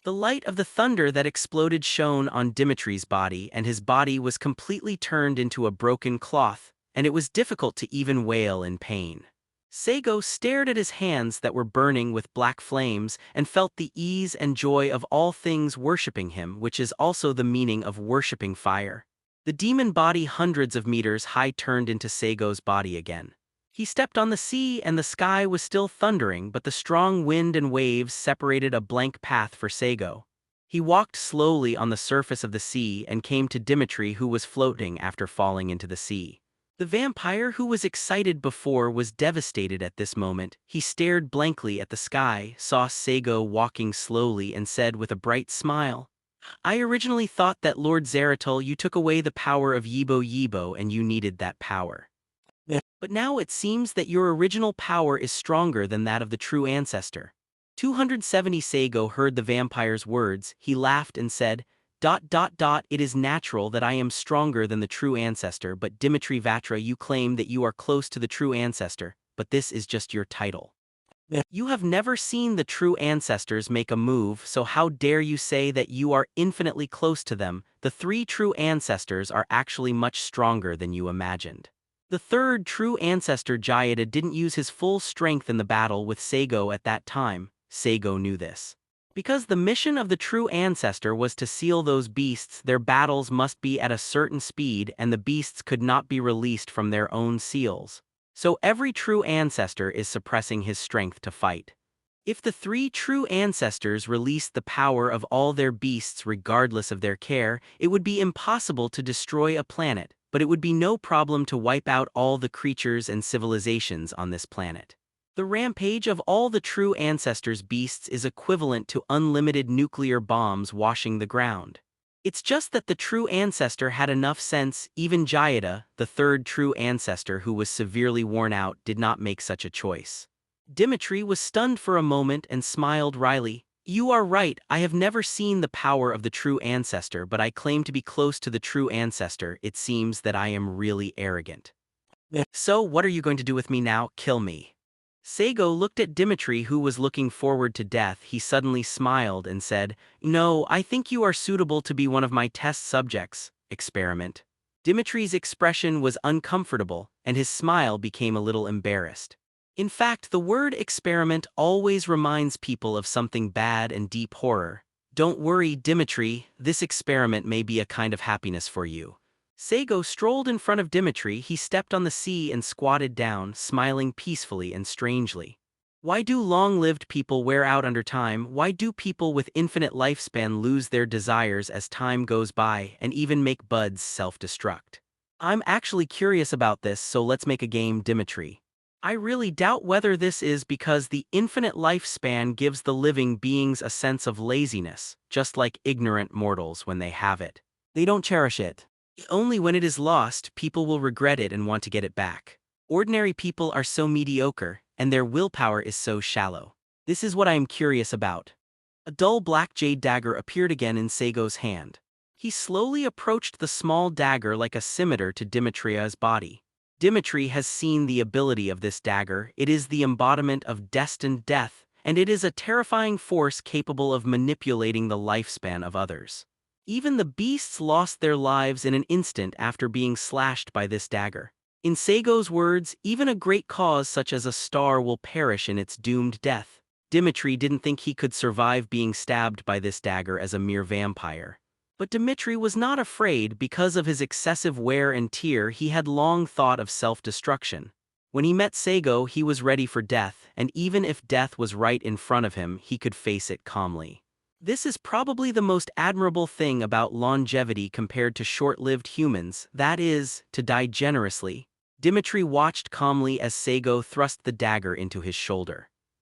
The light of the thunder that exploded shone on Dimitri's body, and his body was completely turned into a broken cloth, and it was difficult to even wail in pain. Saigo stared at his hands that were burning with black flames and felt the ease and joy of all things worshipping him, which is also the meaning of worshipping fire. The demon body hundreds of meters high turned into Saigo's body again. He stepped on the sea and the sky was still thundering, but the strong wind and waves separated a blank path for Saigo. He walked slowly on the surface of the sea and came to Dmitri, who was floating after falling into the sea. The vampire, who was excited before, was devastated at this moment. He stared blankly at the sky, saw Saigo walking slowly, and said with a bright smile, "I originally thought that Lord Zeratul, you took away the power of Yibo Yibo and you needed that power. But now it seems that your original power is stronger than that of the true ancestor." 270 Saigo heard the vampire's words. He laughed and said, "It is natural that I am stronger than the true ancestor, but Dmitri Vatra, you claim that you are close to the true ancestor, but this is just your title. You have never seen the true ancestors make a move, so how dare you say that you are infinitely close to them? The three true ancestors are actually much stronger than you imagined. The third true ancestor Jayada didn't use his full strength in the battle with Saigo at that time. Saigo knew this. Because the mission of the true ancestor was to seal those beasts, their battles must be at a certain speed and the beasts could not be released from their own seals. So every true ancestor is suppressing his strength to fight. If the three true ancestors released the power of all their beasts regardless of their care, it would be impossible to destroy a planet, but it would be no problem to wipe out all the creatures and civilizations on this planet. The rampage of all the true ancestors' beasts is equivalent to unlimited nuclear bombs washing the ground. It's just that the true ancestor had enough sense. Even Jayada, the third true ancestor who was severely worn out, did not make such a choice. Dimitri was stunned for a moment and smiled wryly. You are right, I have never seen the power of the true ancestor, but I claim to be close to the true ancestor. It seems that I am really arrogant. So what are you going to do with me now? Kill me. Saigo looked at Dimitri, who was looking forward to death. He suddenly smiled and said, No, I think you are suitable to be one of my test subjects. Experiment. Dimitri's expression was uncomfortable, and his smile became a little embarrassed. In fact, the word experiment always reminds people of something bad and deep horror. Don't worry, Dimitri, this experiment may be a kind of happiness for you. Saigo strolled in front of Dimitri. He stepped on the sea and squatted down, smiling peacefully and strangely. Why do long-lived people wear out under time? Why do people with infinite lifespan lose their desires as time goes by and even make buds self-destruct? I'm actually curious about this, so let's make a game, Dimitri. I really doubt whether this is because the infinite lifespan gives the living beings a sense of laziness, just like ignorant mortals when they have it. They don't cherish it. Only when it is lost, people will regret it and want to get it back. Ordinary people are so mediocre, and their willpower is so shallow. This is what I am curious about. A dull black jade dagger appeared again in Saigo's hand. He slowly approached the small dagger like a scimitar to Dimitri's body. Dimitri has seen the ability of this dagger. It is the embodiment of destined death, and it is a terrifying force capable of manipulating the lifespan of others. Even the beasts lost their lives in an instant after being slashed by this dagger. In Saigo's words, even a great cause such as a star will perish in its doomed death. Dimitri didn't think he could survive being stabbed by this dagger as a mere vampire. But Dimitri was not afraid. Because of his excessive wear and tear, he had long thought of self-destruction. When he met Saigo, he was ready for death, and even if death was right in front of him, he could face it calmly. This is probably the most admirable thing about longevity compared to short-lived humans, that is, to die generously. Dimitri watched calmly as Saigo thrust the dagger into his shoulder.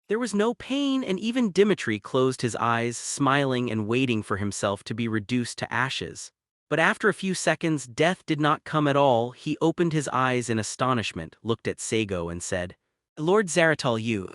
There was no pain, and even Dimitri closed his eyes, smiling and waiting for himself to be reduced to ashes. But after a few seconds, death did not come at all. He opened his eyes in astonishment, looked at Saigo and said, Lord Zaratal, you.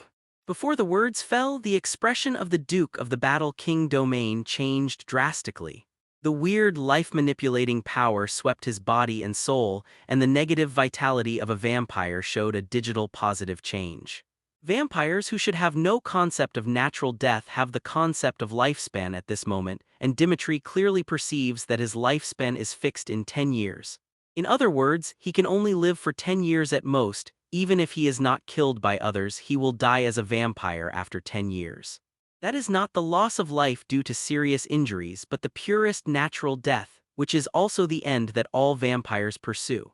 Before the words fell, the expression of the Duke of the Battle King domain changed drastically. The weird life-manipulating power swept his body and soul, and the negative vitality of a vampire showed a digital positive change. Vampires who should have no concept of natural death have the concept of lifespan at this moment, and Dimitri clearly perceives that his lifespan is fixed in 10 years. In other words, he can only live for 10 years at most. Even if he is not killed by others, he will die as a vampire after 10 years. That is not the loss of life due to serious injuries, but the purest natural death, which is also the end that all vampires pursue.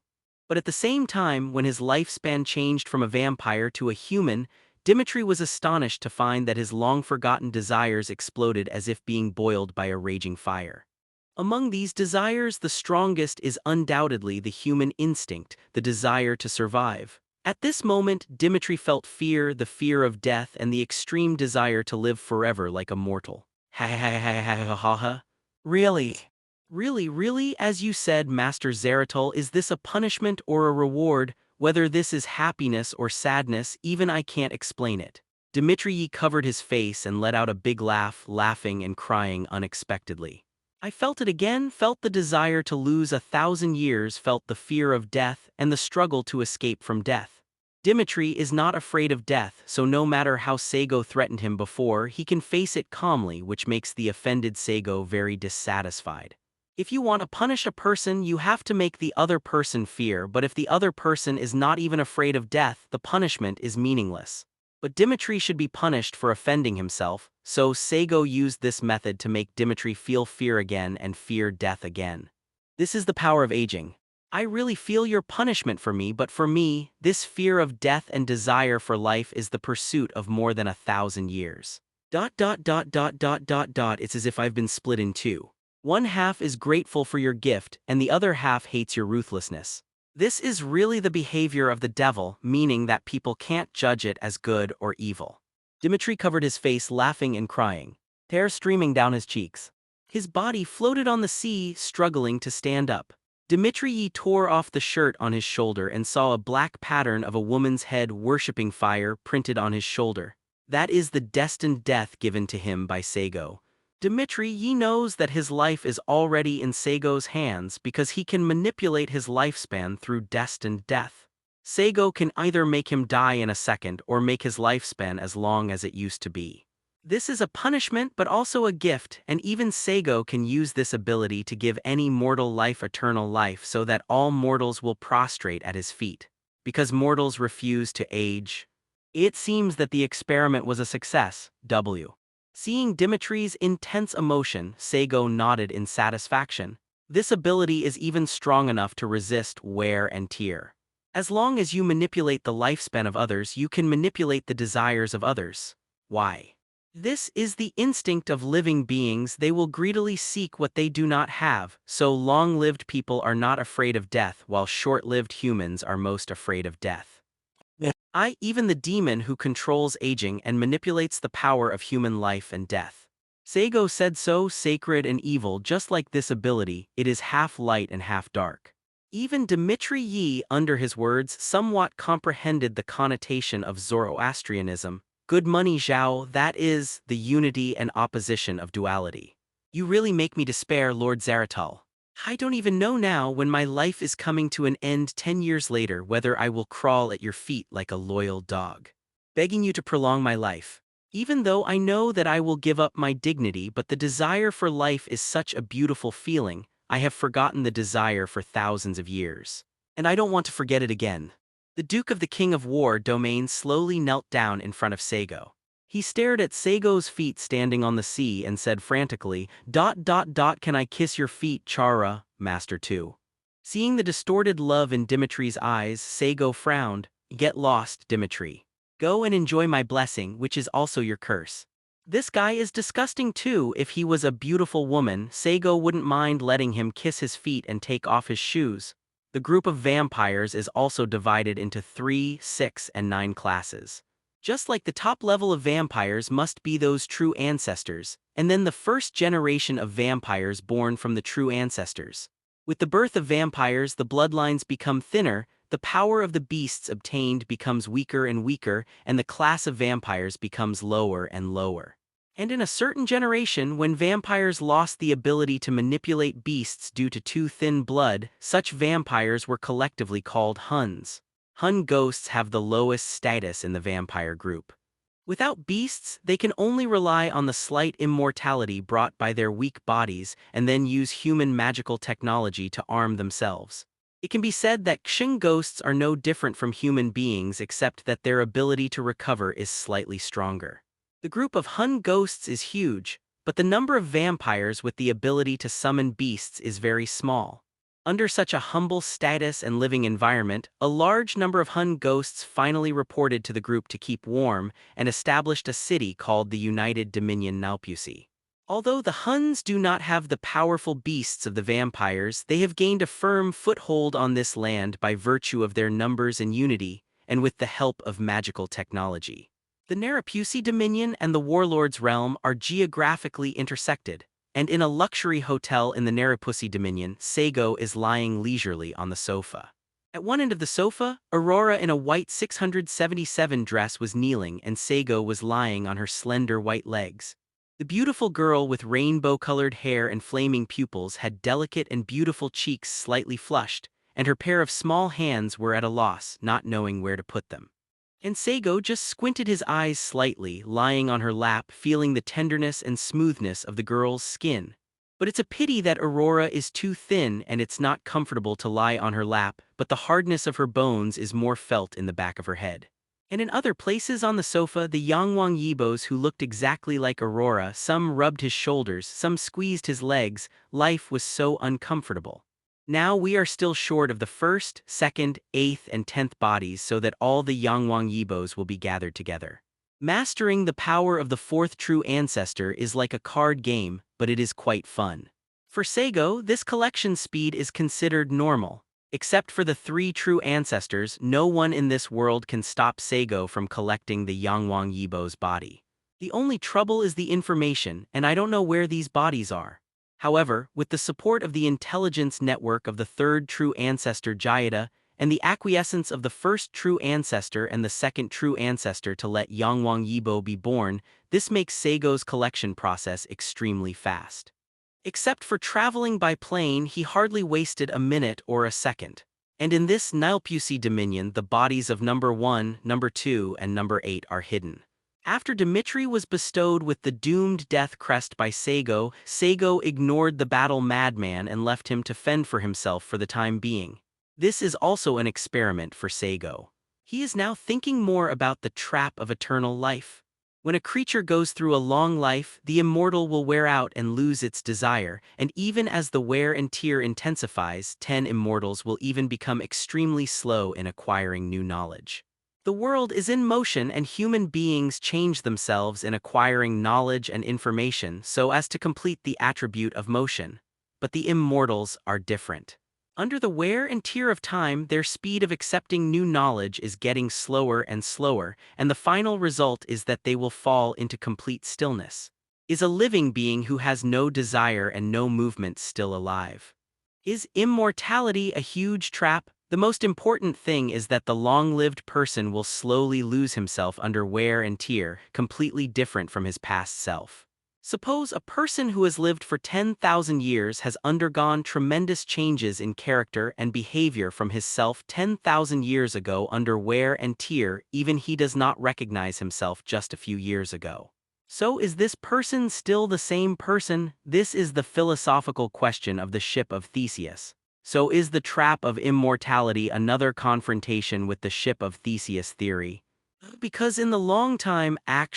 But at the same time, when his lifespan changed from a vampire to a human, Dimitri was astonished to find that his long-forgotten desires exploded as if being boiled by a raging fire. Among these desires, the strongest is undoubtedly the human instinct, the desire to survive. At this moment, Dimitri felt fear, the fear of death, and the extreme desire to live forever like a mortal. Ha ha ha ha ha ha ha ha. Really? Really, as you said, Master Zaratal, is this a punishment or a reward? Whether this is happiness or sadness, even I can't explain it. Dimitri covered his face and let out a big laugh, laughing and crying unexpectedly. I felt it again, felt the desire to lose 1,000 years, felt the fear of death and the struggle to escape from death. Dimitri is not afraid of death, so no matter how Saigo threatened him before, he can face it calmly, which makes the offended Saigo very dissatisfied. If you want to punish a person, you have to make the other person fear, but if the other person is not even afraid of death, the punishment is meaningless. But Dimitri should be punished for offending himself, so Saigo used this method to make Dimitri feel fear again and fear death again. This is the power of aging. I really feel your punishment for me, but for me, this fear of death and desire for life is the pursuit of more than 1,000 years. It's as if I've been split in two. One half is grateful for your gift, and the other half hates your ruthlessness. This is really the behavior of the devil, meaning that people can't judge it as good or evil. Dimitri covered his face, laughing and crying, tears streaming down his cheeks. His body floated on the sea, struggling to stand up. Dimitri tore off the shirt on his shoulder and saw a black pattern of a woman's head worshipping fire printed on his shoulder. That is the destined death given to him by Saigo. Dimitri knows that his life is already in Saigo's hands because he can manipulate his lifespan through destined death. Saigo can either make him die in a second or make his lifespan as long as it used to be. This is a punishment but also a gift, and even Saigo can use this ability to give any mortal life eternal life so that all mortals will prostrate at his feet. Because mortals refuse to age. It seems that the experiment was a success. Seeing Dimitri's intense emotion, Saigo nodded in satisfaction. This ability is even strong enough to resist wear and tear. As long as you manipulate the lifespan of others, you can manipulate the desires of others. Why? This is the instinct of living beings. They will greedily seek what they do not have, so long-lived people are not afraid of death, while short-lived humans are most afraid of death. Even the demon who controls aging and manipulates the power of human life and death. Saigo said so sacred and evil, just like this ability, it is half light and half dark. Even Dimitri under his words, somewhat comprehended the connotation of Zoroastrianism. Good money Zhao, that is, the unity and opposition of duality. You really make me despair, Lord Zaratal. I don't even know now, when my life is coming to an end 10 years later, whether I will crawl at your feet like a loyal dog, begging you to prolong my life. Even though I know that I will give up my dignity, but the desire for life is such a beautiful feeling, I have forgotten the desire for thousands of years. And I don't want to forget it again. The Duke of the King of War domain slowly knelt down in front of Saigo. He stared at Saigo's feet standing on the sea and said frantically, Can I kiss your feet, Chara, Master 2? Seeing the distorted love in Dimitri's eyes, Saigo frowned. Get lost, Dimitri. Go and enjoy my blessing, which is also your curse. This guy is disgusting too. If he was a beautiful woman, Saigo wouldn't mind letting him kiss his feet and take off his shoes. The group of vampires is also divided into 3, 6, and 9 classes. Just like the top level of vampires must be those true ancestors, and then the first generation of vampires born from the true ancestors. With the birth of vampires, the bloodlines become thinner, the power of the beasts obtained becomes weaker and weaker, and the class of vampires becomes lower and lower. And in a certain generation, when vampires lost the ability to manipulate beasts due to too thin blood, such vampires were collectively called Huns. Hun ghosts have the lowest status in the vampire group. Without beasts, they can only rely on the slight immortality brought by their weak bodies and then use human magical technology to arm themselves. It can be said that Xing ghosts are no different from human beings except that their ability to recover is slightly stronger. The group of Hun ghosts is huge, but the number of vampires with the ability to summon beasts is very small. Under such a humble status and living environment, a large number of Hun ghosts finally reported to the group to keep warm and established a city called the United Dominion Nalpusi. Although the Huns do not have the powerful beasts of the vampires, they have gained a firm foothold on this land by virtue of their numbers and unity, and with the help of magical technology. The Narapusi Dominion and the Warlord's realm are geographically intersected, and in a luxury hotel in the Narapusi Dominion, Saigo is lying leisurely on the sofa. At one end of the sofa, Aurora in a white 677 dress was kneeling and Saigo was lying on her slender white legs. The beautiful girl with rainbow-colored hair and flaming pupils had delicate and beautiful cheeks slightly flushed, and her pair of small hands were at a loss, not knowing where to put them. And Saigo just squinted his eyes slightly, lying on her lap, feeling the tenderness and smoothness of the girl's skin. But it's a pity that Aurora is too thin and it's not comfortable to lie on her lap, but the hardness of her bones is more felt in the back of her head. And in other places on the sofa, the Yangwang Yibos who looked exactly like Aurora, some rubbed his shoulders, some squeezed his legs. Life was so uncomfortable. Now we are still short of the first, second, eighth, and 10th bodies so that all the Yangwang Yibos will be gathered together. Mastering the power of the fourth true ancestor is like a card game, but it is quite fun. For Saigo, this collection speed is considered normal. Except for the three true ancestors, no one in this world can stop Saigo from collecting the Yangwang Yibo's body. The only trouble is the information, and I don't know where these bodies are. However, with the support of the intelligence network of the third true ancestor Jayada, and the acquiescence of the first true ancestor and the second true ancestor to let Yangwang Yibo be born, this makes Saigo's collection process extremely fast. Except for traveling by plane, he hardly wasted a minute or a second. And in this Nilpusi dominion, the bodies of number 1, number 2, and number 8 are hidden. After Dimitri was bestowed with the doomed death crest by Saigo, Saigo ignored the battle madman and left him to fend for himself for the time being. This is also an experiment for Saigo. He is now thinking more about the trap of eternal life. When a creature goes through a long life, the immortal will wear out and lose its desire, and even as the wear and tear intensifies, 10 immortals will even become extremely slow in acquiring new knowledge. The world is in motion and human beings change themselves in acquiring knowledge and information so as to complete the attribute of motion. But the immortals are different. Under the wear and tear of time, their speed of accepting new knowledge is getting slower and slower, and the final result is that they will fall into complete stillness. Is a living being who has no desire and no movement still alive? Is immortality a huge trap? The most important thing is that the long-lived person will slowly lose himself under wear and tear, completely different from his past self. Suppose a person who has lived for 10,000 years has undergone tremendous changes in character and behavior from his self 10,000 years ago under wear and tear, even he does not recognize himself just a few years ago. So is this person still the same person? This is the philosophical question of the ship of Theseus. So is the trap of immortality another confrontation with the ship of Theseus theory? Because in the long time,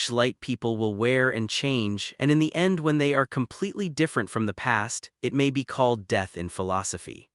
light people will wear and change, and in the end when they are completely different from the past, it may be called death in philosophy.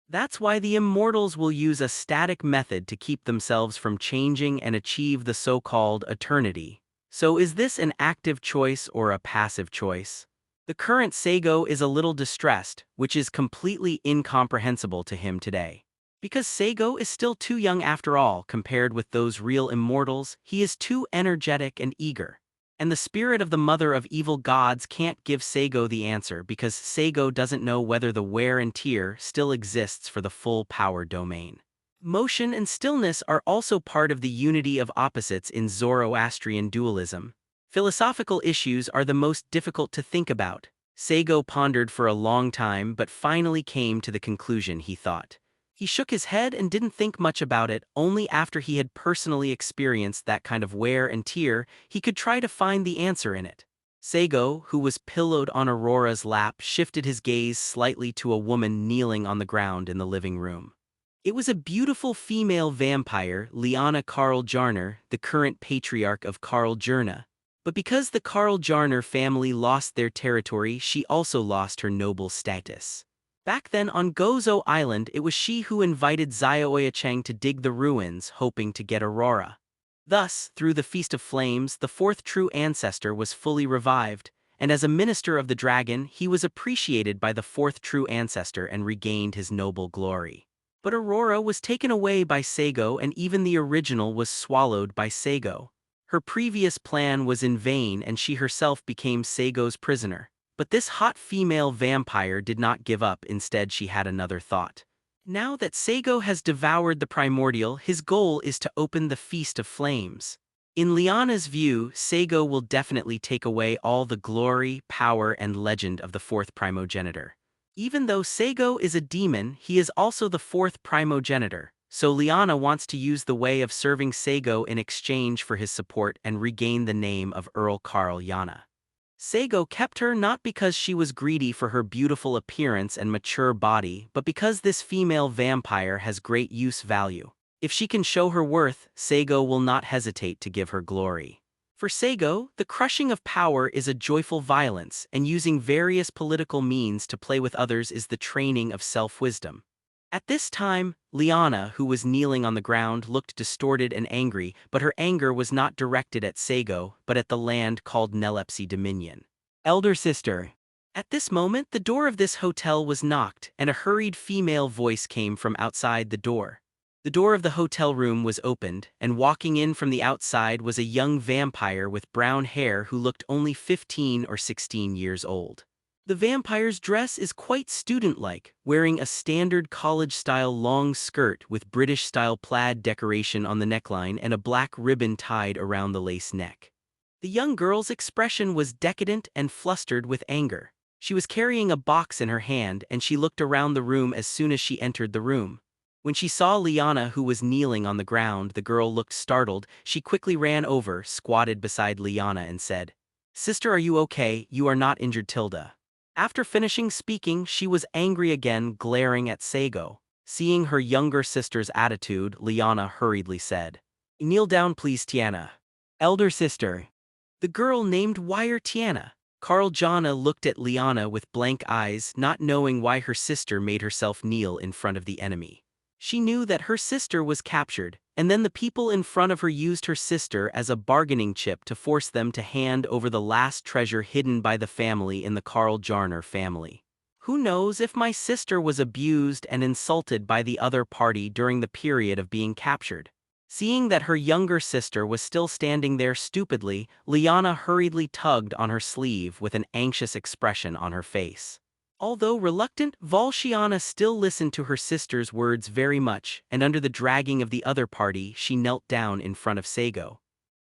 That's why the immortals will use a static method to keep themselves from changing and achieve the so-called eternity. So is this an active choice or a passive choice? The current Saigo is a little distressed, which is completely incomprehensible to him today. Because Saigo is still too young after all, compared with those real immortals, he is too energetic and eager. And the spirit of the mother of evil gods can't give Saigo the answer because Saigo doesn't know whether the wear and tear still exists for the full power domain. Motion and stillness are also part of the unity of opposites in Zoroastrian dualism. Philosophical issues are the most difficult to think about. Saigo pondered for a long time but finally came to the conclusion he thought. He shook his head and didn't think much about it. Only after he had personally experienced that kind of wear and tear, he could try to find the answer in it. Saigo, who was pillowed on Aurora's lap, shifted his gaze slightly to a woman kneeling on the ground in the living room. It was a beautiful female vampire, Liana Karl Jarner, the current patriarch of Karl Jurna. But because the Karl Jarner family lost their territory, she also lost her noble status. Back then on Gozo Island, it was she who invited Xiaoyacheng to dig the ruins, hoping to get Aurora. Thus, through the Feast of Flames, the fourth true ancestor was fully revived, and as a minister of the dragon, he was appreciated by the fourth true ancestor and regained his noble glory. But Aurora was taken away by Saigo and even the original was swallowed by Saigo. Her previous plan was in vain and she herself became Saigo's prisoner. But this hot female vampire did not give up, instead she had another thought. Now that Saigo has devoured the primordial, his goal is to open the Feast of Flames. In Liana's view, Saigo will definitely take away all the glory, power, and legend of the fourth primogenitor. Even though Saigo is a demon, he is also the fourth primogenitor. so Liana wants to use the way of serving Saigo in exchange for his support and regain the name of Earl Carl Yana. Saigo kept her not because she was greedy for her beautiful appearance and mature body, but because this female vampire has great use value. If she can show her worth, Saigo will not hesitate to give her glory. For Saigo, the crushing of power is a joyful violence, and using various political means to play with others is the training of self-wisdom. At this time, Liana, who was kneeling on the ground, looked distorted and angry, but her anger was not directed at Saigo, but at the land called Nelepsi Dominion. Elder sister. At this moment, the door of this hotel was knocked, and a hurried female voice came from outside the door. The door of the hotel room was opened, and walking in from the outside was a young vampire with brown hair who looked only 15 or 16 years old. The vampire's dress is quite student-like, wearing a standard college-style long skirt with British-style plaid decoration on the neckline and a black ribbon tied around the lace neck. The young girl's expression was decadent and flustered with anger. She was carrying a box in her hand, and she looked around the room as soon as she entered the room. When she saw Liana, who was kneeling on the ground, the girl looked startled. She quickly ran over, squatted beside Liana and said, "Sister, are you okay? You are not injured, Tilda." After finishing speaking, she was angry again, glaring at Saigo. Seeing her younger sister's attitude, Liana hurriedly said, "Kneel down please, Tiana." Elder sister. The girl named Wire Tiana. Carl Jana looked at Liana with blank eyes, not knowing why her sister made herself kneel in front of the enemy. She knew that her sister was captured, and then the people in front of her used her sister as a bargaining chip to force them to hand over the last treasure hidden by the family in the Carl Jarner family. Who knows if my sister was abused and insulted by the other party during the period of being captured? Seeing that her younger sister was still standing there stupidly, Liana hurriedly tugged on her sleeve with an anxious expression on her face. Although reluctant, Valshiana still listened to her sister's words very much, and under the dragging of the other party, she knelt down in front of Saigo.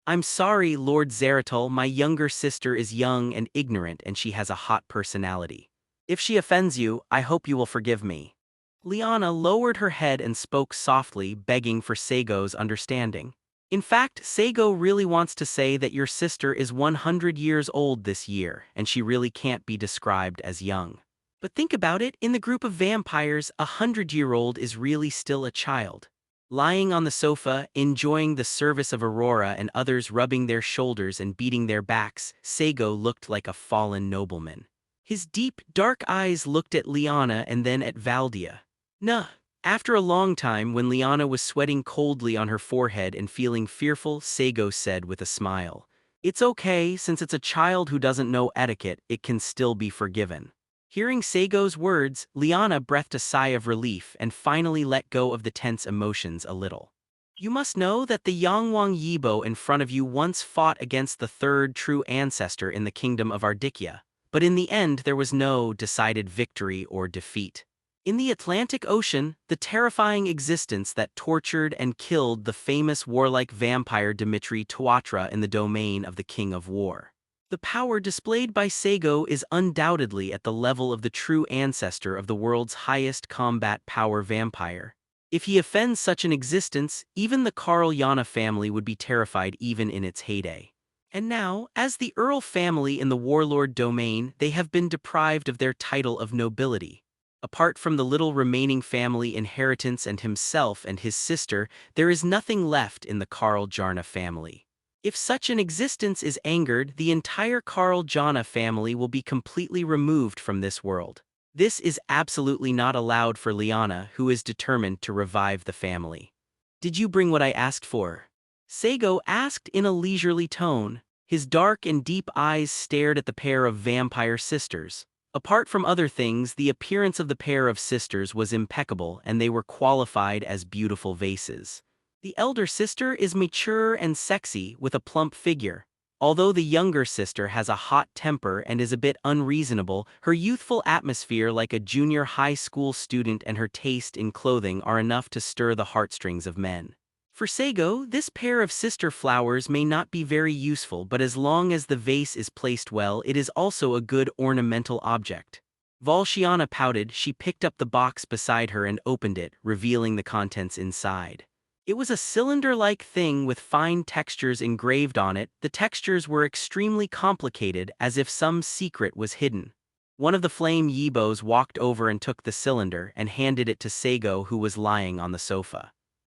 "I'm sorry, Lord Zeratul, my younger sister is young and ignorant and she has a hot personality. If she offends you, I hope you will forgive me." Liana lowered her head and spoke softly, begging for Saigo's understanding. In fact, Saigo really wants to say that your sister is 100 years old this year, and she really can't be described as young. But think about it, in the group of vampires, a 100-year-old is really still a child. Lying on the sofa, enjoying the service of Aurora and others rubbing their shoulders and beating their backs, Saigo looked like a fallen nobleman. His deep, dark eyes looked at Liana and then at Valdia. Nah. After a long time, when Liana was sweating coldly on her forehead and feeling fearful, Saigo said with a smile, "It's okay, since it's a child who doesn't know etiquette, it can still be forgiven." Hearing Saigo's words, Liana breathed a sigh of relief and finally let go of the tense emotions a little. "You must know that the Yangwang Yibo in front of you once fought against the third true ancestor in the kingdom of Ardikya, but in the end there was no decided victory or defeat. In the Atlantic Ocean, the terrifying existence that tortured and killed the famous warlike vampire Dmitry Tuatra in the domain of the King of War. The power displayed by Saigo is undoubtedly at the level of the true ancestor of the world's highest combat power vampire. If he offends such an existence, even the Carl Yana family would be terrified even in its heyday. And now, as the Earl family in the Warlord domain, they have been deprived of their title of nobility. Apart from the little remaining family inheritance and himself and his sister, there is nothing left in the Carl Jarna family. If such an existence is angered, the entire Carl Jana family will be completely removed from this world. This is absolutely not allowed for Liana, who is determined to revive the family. "Did you bring what I asked for?" Saigo asked in a leisurely tone. His dark and deep eyes stared at the pair of vampire sisters. Apart from other things, the appearance of the pair of sisters was impeccable, and they were qualified as beautiful vases. The elder sister is mature and sexy, with a plump figure. Although the younger sister has a hot temper and is a bit unreasonable, her youthful atmosphere like a junior high school student and her taste in clothing are enough to stir the heartstrings of men. For Saigo, this pair of sister flowers may not be very useful, but as long as the vase is placed well, it is also a good ornamental object. Volsciana pouted. She picked up the box beside her and opened it, revealing the contents inside. It was a cylinder-like thing with fine textures engraved on it. The textures were extremely complicated, as if some secret was hidden. One of the flame Yibos walked over and took the cylinder and handed it to Saigo, who was lying on the sofa.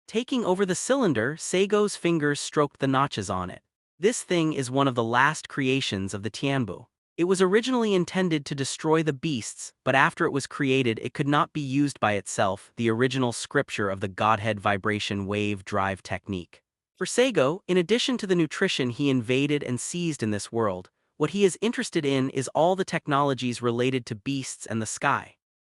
Taking over the cylinder, Saigo's fingers stroked the notches on it. This thing is one of the last creations of the Tianbu. It was originally intended to destroy the beasts, but after it was created it could not be used by itself, the original scripture of the Godhead vibration wave drive technique. For Saigo, in addition to the nutrition he invaded and seized in this world, what he is interested in is all the technologies related to beasts and the sky.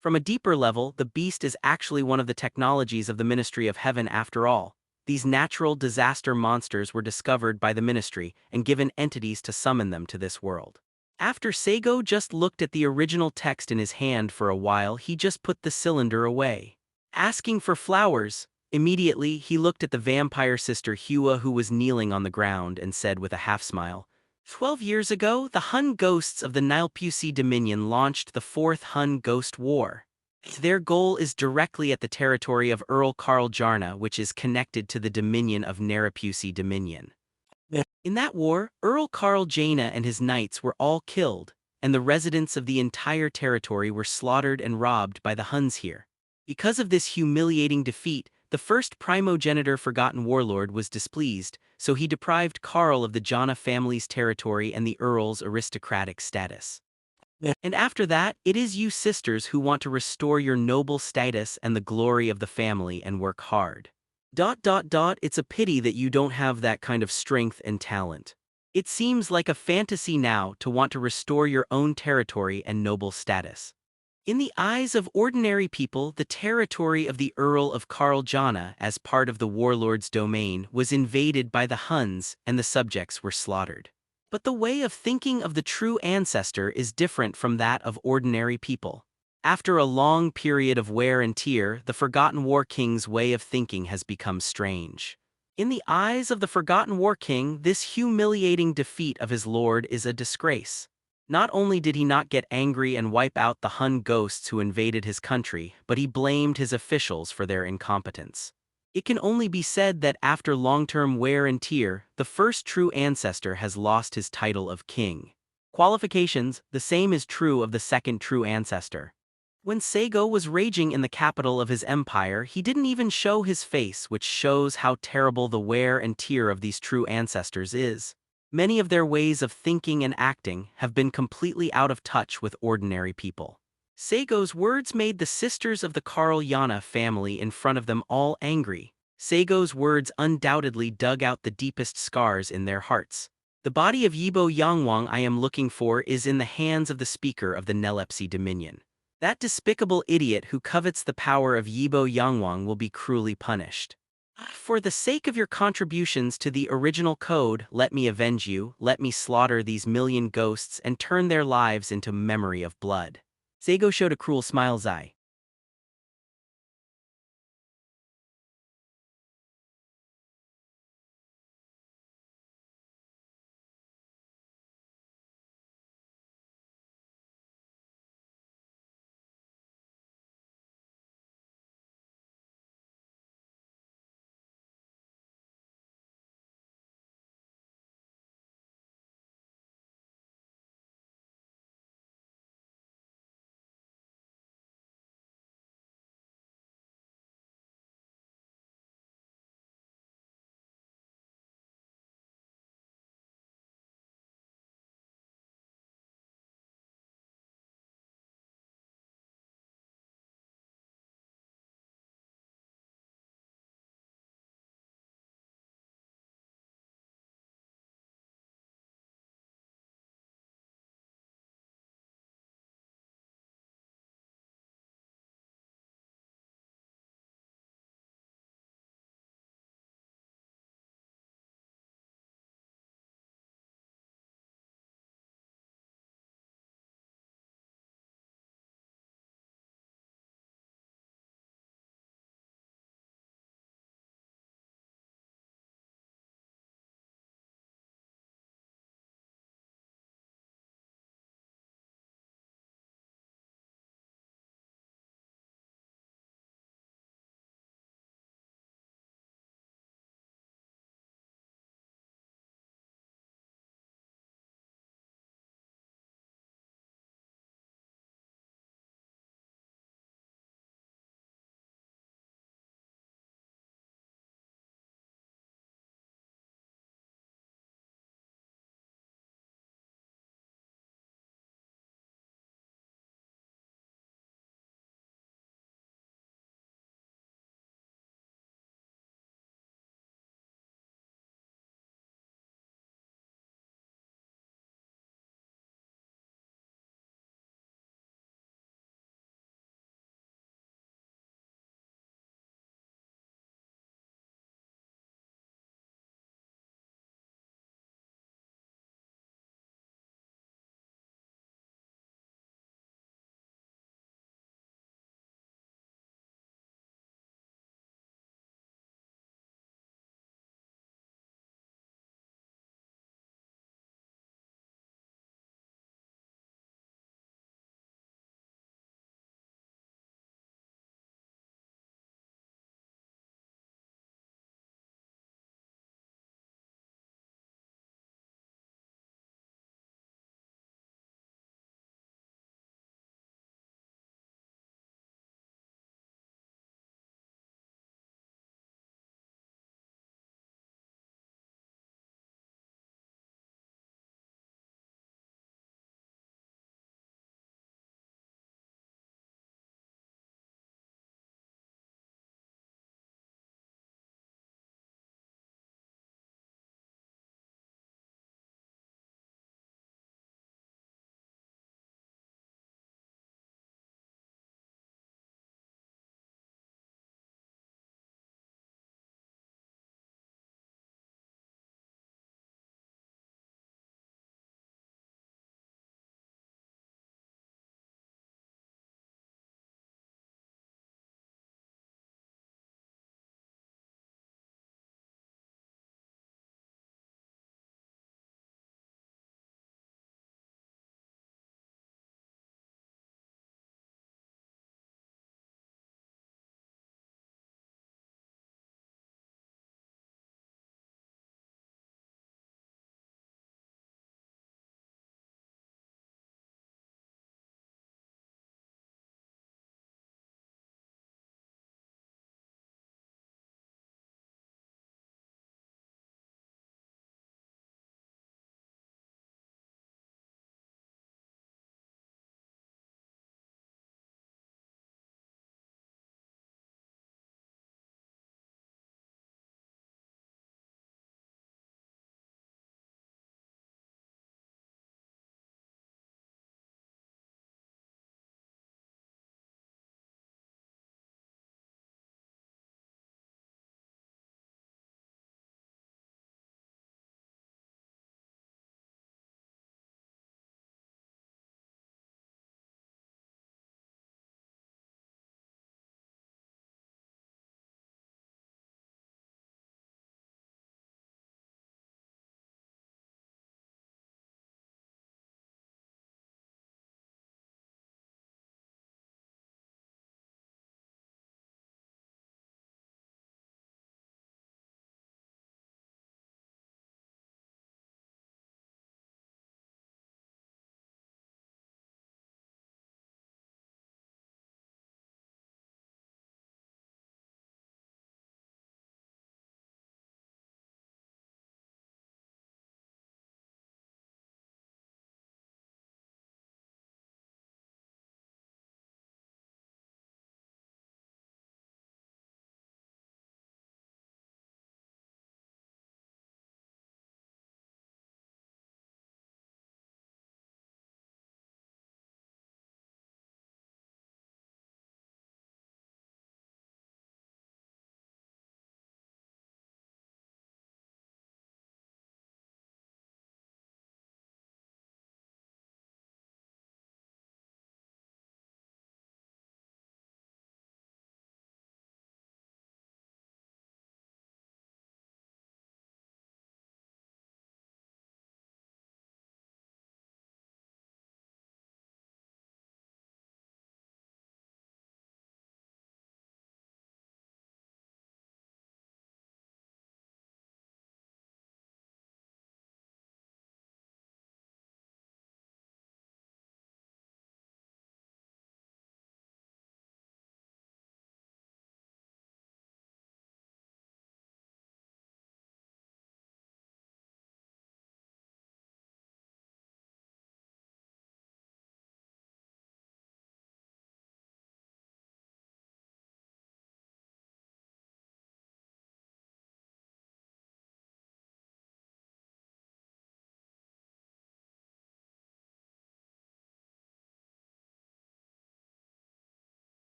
From a deeper level, the beast is actually one of the technologies of the Ministry of Heaven after all. These natural disaster monsters were discovered by the Ministry and given entities to summon them to this world. After Saigo just looked at the original text in his hand for a while, he just put the cylinder away. Asking for flowers, immediately he looked at the vampire sister Hua, who was kneeling on the ground, and said with a half-smile, 12 years ago, the Hun ghosts of the Nilpusi Dominion launched the Fourth Hun Ghost War. Their goal is directly at the territory of Earl Karl Jarna, which is connected to the dominion of Narapusi Dominion. In that war, Earl Karl Jaina and his knights were all killed, and the residents of the entire territory were slaughtered and robbed by the Huns here. Because of this humiliating defeat, the first primogenitor Forgotten Warlord was displeased, so he deprived Karl of the Jana family's territory and the Earl's aristocratic status. And after that, it is you sisters who want to restore your noble status and the glory of the family and work hard. It's a pity that you don't have that kind of strength and talent. It seems like a fantasy now to want to restore your own territory and noble status. In the eyes of ordinary people, the territory of the Earl of Karl Jana, as part of the warlord's domain, was invaded by the Huns and the subjects were slaughtered. But the way of thinking of the true ancestor is different from that of ordinary people. After a long period of wear and tear, the Forgotten War King's way of thinking has become strange. In the eyes of the Forgotten War King, this humiliating defeat of his lord is a disgrace. Not only did he not get angry and wipe out the Hun ghosts who invaded his country, but he blamed his officials for their incompetence. It can only be said that after long-term wear and tear, the first true ancestor has lost his title of king. Qualifications: the same is true of the second true ancestor. When Saigo was raging in the capital of his empire, he didn't even show his face, which shows how terrible the wear and tear of these true ancestors is. Many of their ways of thinking and acting have been completely out of touch with ordinary people. Saigo's words made the sisters of the Karl Jana family in front of them all angry. Saigo's words undoubtedly dug out the deepest scars in their hearts. The body of Yibo Yangwang I am looking for is in the hands of the speaker of the Nelepsi Dominion. That despicable idiot who covets the power of Yibo Yangwang will be cruelly punished. For the sake of your contributions to the original code, let me avenge you, let me slaughter these million ghosts and turn their lives into memory of blood. Saigo showed a cruel smile. Zai.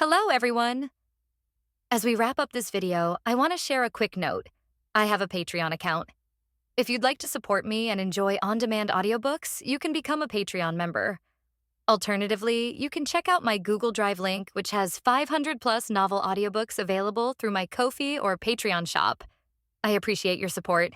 Hello, everyone! As we wrap up this video, I want to share a quick note. I have a Patreon account. If you'd like to support me and enjoy on-demand audiobooks, you can become a Patreon member. Alternatively, you can check out my Google Drive link, which has 500-plus novel audiobooks available through my Ko-fi or Patreon shop. I appreciate your support.